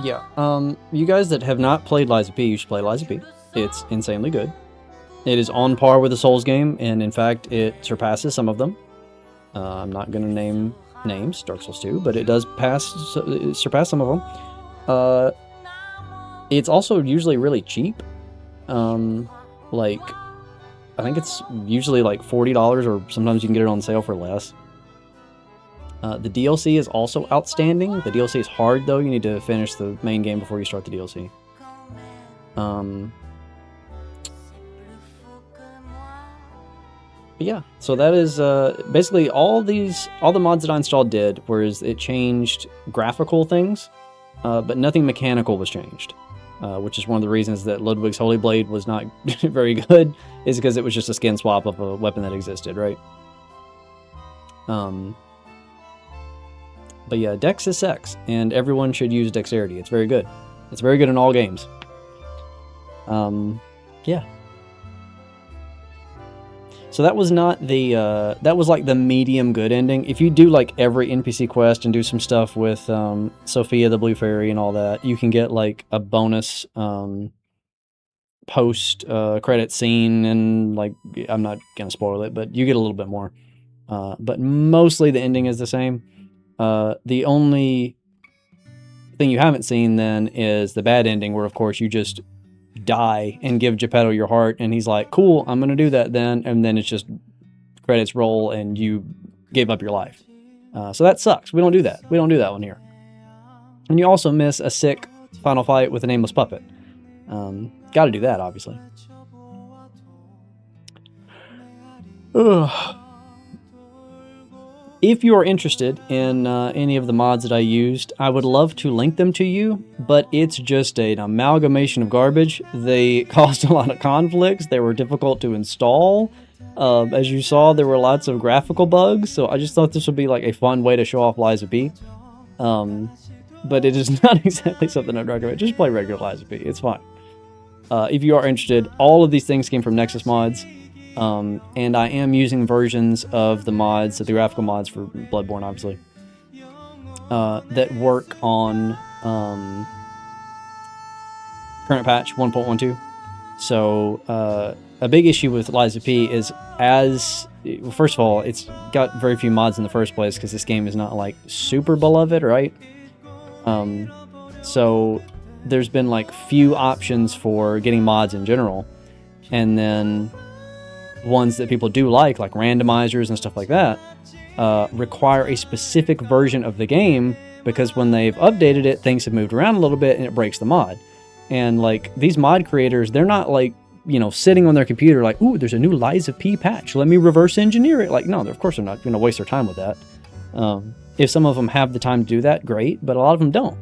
Yeah, you guys that have not played Lies of P, you should play Lies of P. It's insanely good. It is on par with the Souls game, and in fact, it surpasses some of them. I'm not going to name names, Dark Souls 2, but it does surpass some of them. It's also usually really cheap. Like, I think it's usually like $40, or sometimes you can get it on sale for less. The DLC is also outstanding. The DLC is hard, though. You need to finish the main game before you start the DLC. But yeah, so that is basically all the mods that I installed did, whereas it changed graphical things, but nothing mechanical was changed, which is one of the reasons that Ludwig's Holy Blade was not very good, is because it was just a skin swap of a weapon that existed, right? But yeah, Dex is sex, and everyone should use Dexterity. It's very good. It's very good in all games. Yeah. So that was not the, that was like the medium good ending. If you do like every NPC quest and do some stuff with Sophia the Blue Fairy and all that, you can get like a bonus post credit scene, and like, I'm not gonna spoil it, but you get a little bit more. But mostly the ending is the same. The only thing you haven't seen then is the bad ending, where of course you just die and give Geppetto your heart, and he's like, cool, I'm gonna do that then, and then it's just credits roll and you gave up your life. So that sucks. We don't do that. We don't do that one here. And you also miss a sick final fight with a nameless puppet. Gotta do that, obviously. Ugh. If you are interested in any of the mods that I used, I would love to link them to you, but it's just an amalgamation of garbage. They caused a lot of conflicts. They were difficult to install. As you saw, there were lots of graphical bugs, so I just thought this would be like a fun way to show off Liza P. But it is not exactly something I'd recommend. Just play regular Liza P. It's fine. If you are interested, all of these things came from Nexus Mods. And I am using versions of the mods, the graphical mods for Bloodborne, obviously, that work on current patch 1.12. So a big issue with Liza P is, well, first of all, it's got very few mods in the first place because this game is not like super beloved, right? So there's been like few options for getting mods in general, and then ones that people do like randomizers and stuff like that, require a specific version of the game, because when they've updated it, things have moved around a little bit and it breaks the mod. And like, these mod creators, they're not like, you know, sitting on their computer like, ooh, there's a new Liza P patch, let me reverse engineer it. Like, no, of course they're not going to waste their time with that. If some of them have the time to do that, great, but a lot of them don't.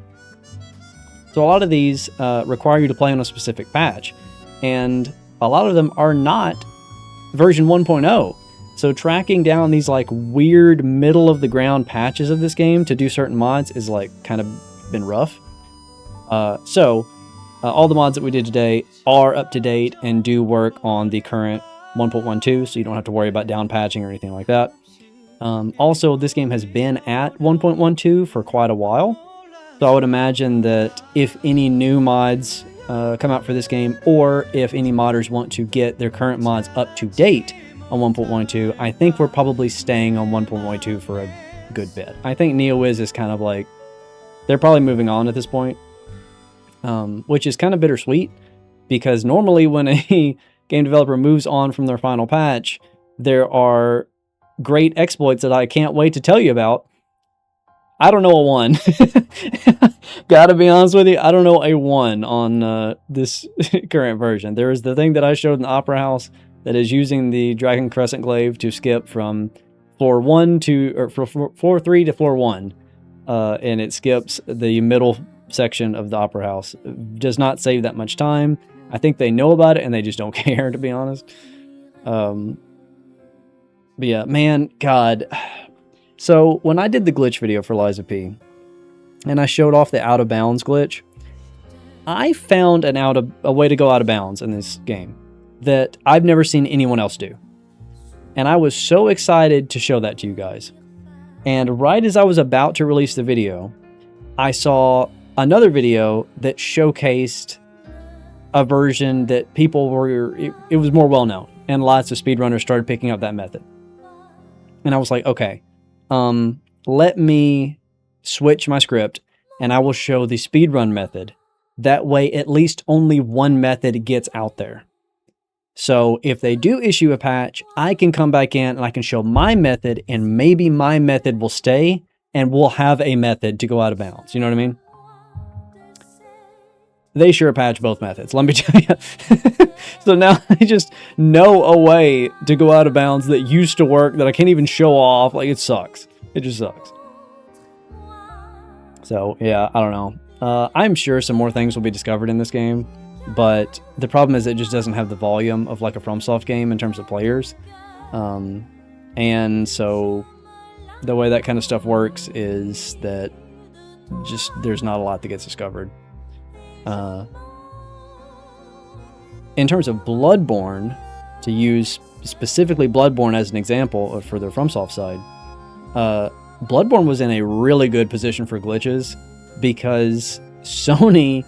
So a lot of these require you to play on a specific patch, and a lot of them are not version 1.0. So tracking down these like weird middle of the ground patches of this game to do certain mods is like kind of been rough. So all the mods that we did today are up to date and do work on the current 1.12, so you don't have to worry about down patching or anything like that. Also, this game has been at 1.12 for quite a while, so I would imagine that if any new mods come out for this game, or if any modders want to get their current mods up to date on 1.12, I think we're probably staying on 1.12 for a good bit. I think NeoWiz is kind of like, they're probably moving on at this point, which is kind of bittersweet, because normally when a game developer moves on from their final patch, there are great exploits that I can't wait to tell you about. I don't know a one. Gotta be honest with you, I don't know a one on this current version. There is the thing that I showed in the Opera House that is using the Dragon Crescent Glaive to skip from floor 1 to, or floor 3 to floor 1. And it skips the middle section of the Opera House. It does not save that much time. I think they know about it and they just don't care, to be honest. But yeah, man, God. So when I did the glitch video for Liza P, and I showed off the out of bounds glitch, I found a way to go out of bounds in this game that I've never seen anyone else do. And I was so excited to show that to you guys. And right as I was about to release the video, I saw another video that showcased a version that people were, it was more well known, and lots of speedrunners started picking up that method. And I was like, okay, let me switch my script and I will show the speedrun method. That way, at least only one method gets out there. So if they do issue a patch, I can come back in and I can show my method, and maybe my method will stay and we'll have a method to go out of bounds. You know what I mean? They sure patch both methods, let me tell you. So now I just know a way to go out of bounds that used to work that I can't even show off. Like, it sucks. It just sucks. So, yeah, I don't know. I'm sure some more things will be discovered in this game, but the problem is it just doesn't have the volume of like a FromSoft game in terms of players. And so the way that kind of stuff works is that just there's not a lot that gets discovered. In terms of Bloodborne, to use specifically Bloodborne as an example for the FromSoft side, Bloodborne was in a really good position for glitches because Sony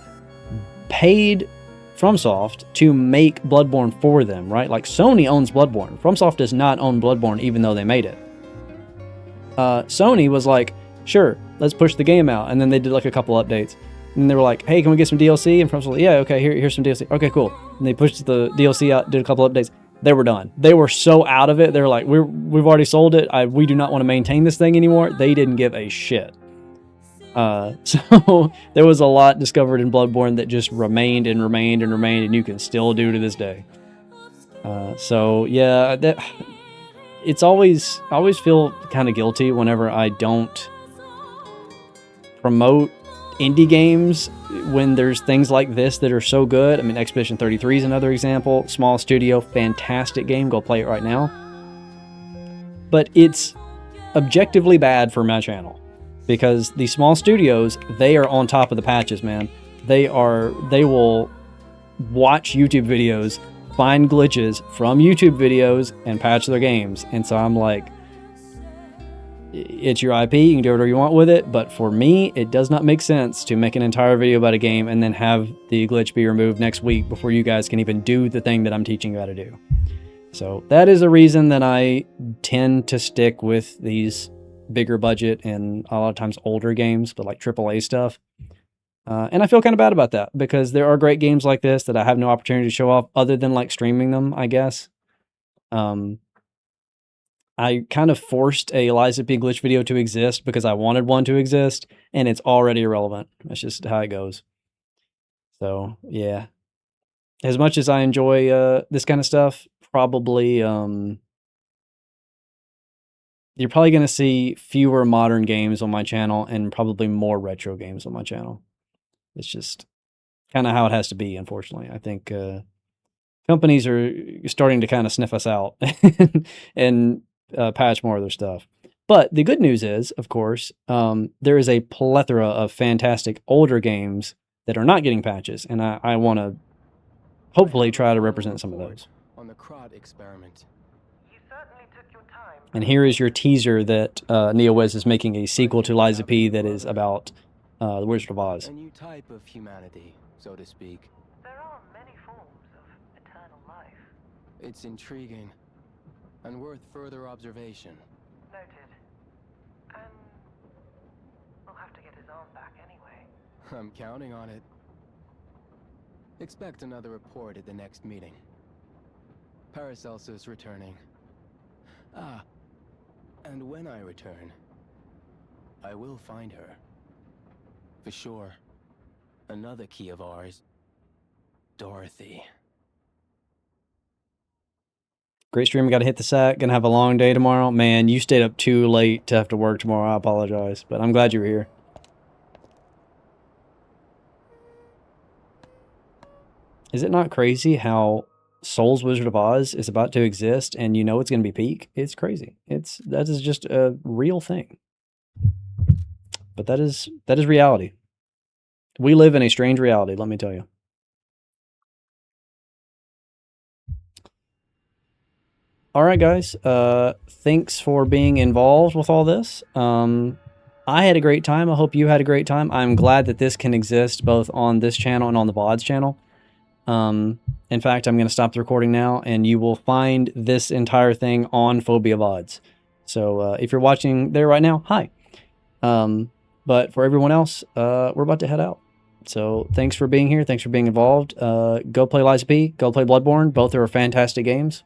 paid FromSoft to make Bloodborne for them, right? Like, Sony owns Bloodborne. FromSoft does not own Bloodborne even though they made it. Sony was like, sure, let's push the game out. And then they did like a couple updates. And they were like, hey, can we get some DLC? And FromSoft was like, yeah, okay, here's some DLC. Okay, cool. And they pushed the DLC out, did a couple updates. They were done. They were so out of it. They were like, we've already sold it. We do not want to maintain this thing anymore. They didn't give a shit. So there was a lot discovered in Bloodborne that just remained and remained and remained, and you can still do to this day. So yeah, I always feel kind of guilty whenever I don't promote indie games when there's things like this that are so good. I mean, Expedition 33 is another example. Small studio, fantastic game. Go play it right now. But it's objectively bad for my channel because the small studios, they are on top of the patches, man. They will watch YouTube videos, find glitches from YouTube videos, and patch their games. And so I'm like, it's your IP, you can do whatever you want with it, but for me, it does not make sense to make an entire video about a game and then have the glitch be removed next week before you guys can even do the thing that I'm teaching you how to do. So that is a reason that I tend to stick with these bigger budget and a lot of times older games, but like AAA stuff. And I feel kind of bad about that because there are great games like this that I have no opportunity to show off other than like streaming them, I guess. I kind of forced a Lies of P glitch video to exist because I wanted one to exist, and it's already irrelevant. That's just how it goes. So, yeah. As much as I enjoy this kind of stuff, probably you're probably going to see fewer modern games on my channel and probably more retro games on my channel. It's just kind of how it has to be, unfortunately. I think companies are starting to kind of sniff us out and patch more of their stuff. But the good news is, of course, there is a plethora of fantastic older games that are not getting patches, and I want to hopefully try to represent some of those. On the Crod experiment. And here is your teaser that NeoWiz is making a sequel to Lies of P that is about the Wizard of Oz. A new type of humanity, so to speak. There are many forms of eternal life. It's intriguing and worth further observation. Noted. And we'll have to get his arm back anyway. I'm counting on it. Expect another report at the next meeting. Paracelsus returning. Ah, and when I return, I will find her. For sure. Another key of ours. Dorothy. Great stream. Got to hit the sack. Gonna have a long day tomorrow. Man, you stayed up too late to have to work tomorrow. I apologize, but I'm glad you were here. Is it not crazy how Soul's Wizard of Oz is about to exist and you know it's going to be peak? It's crazy. That is just a real thing. But that is reality. We live in a strange reality, let me tell you. All right, guys. Thanks for being involved with all this. I had a great time. I hope you had a great time. I'm glad that this can exist both on this channel and on the VODs channel. In fact, I'm going to stop the recording now, and you will find this entire thing on Phobia VODs. So if you're watching there right now, hi. But for everyone else, we're about to head out. So thanks for being here. Thanks for being involved. Go play Lies of P. Go play Bloodborne. Both are fantastic games.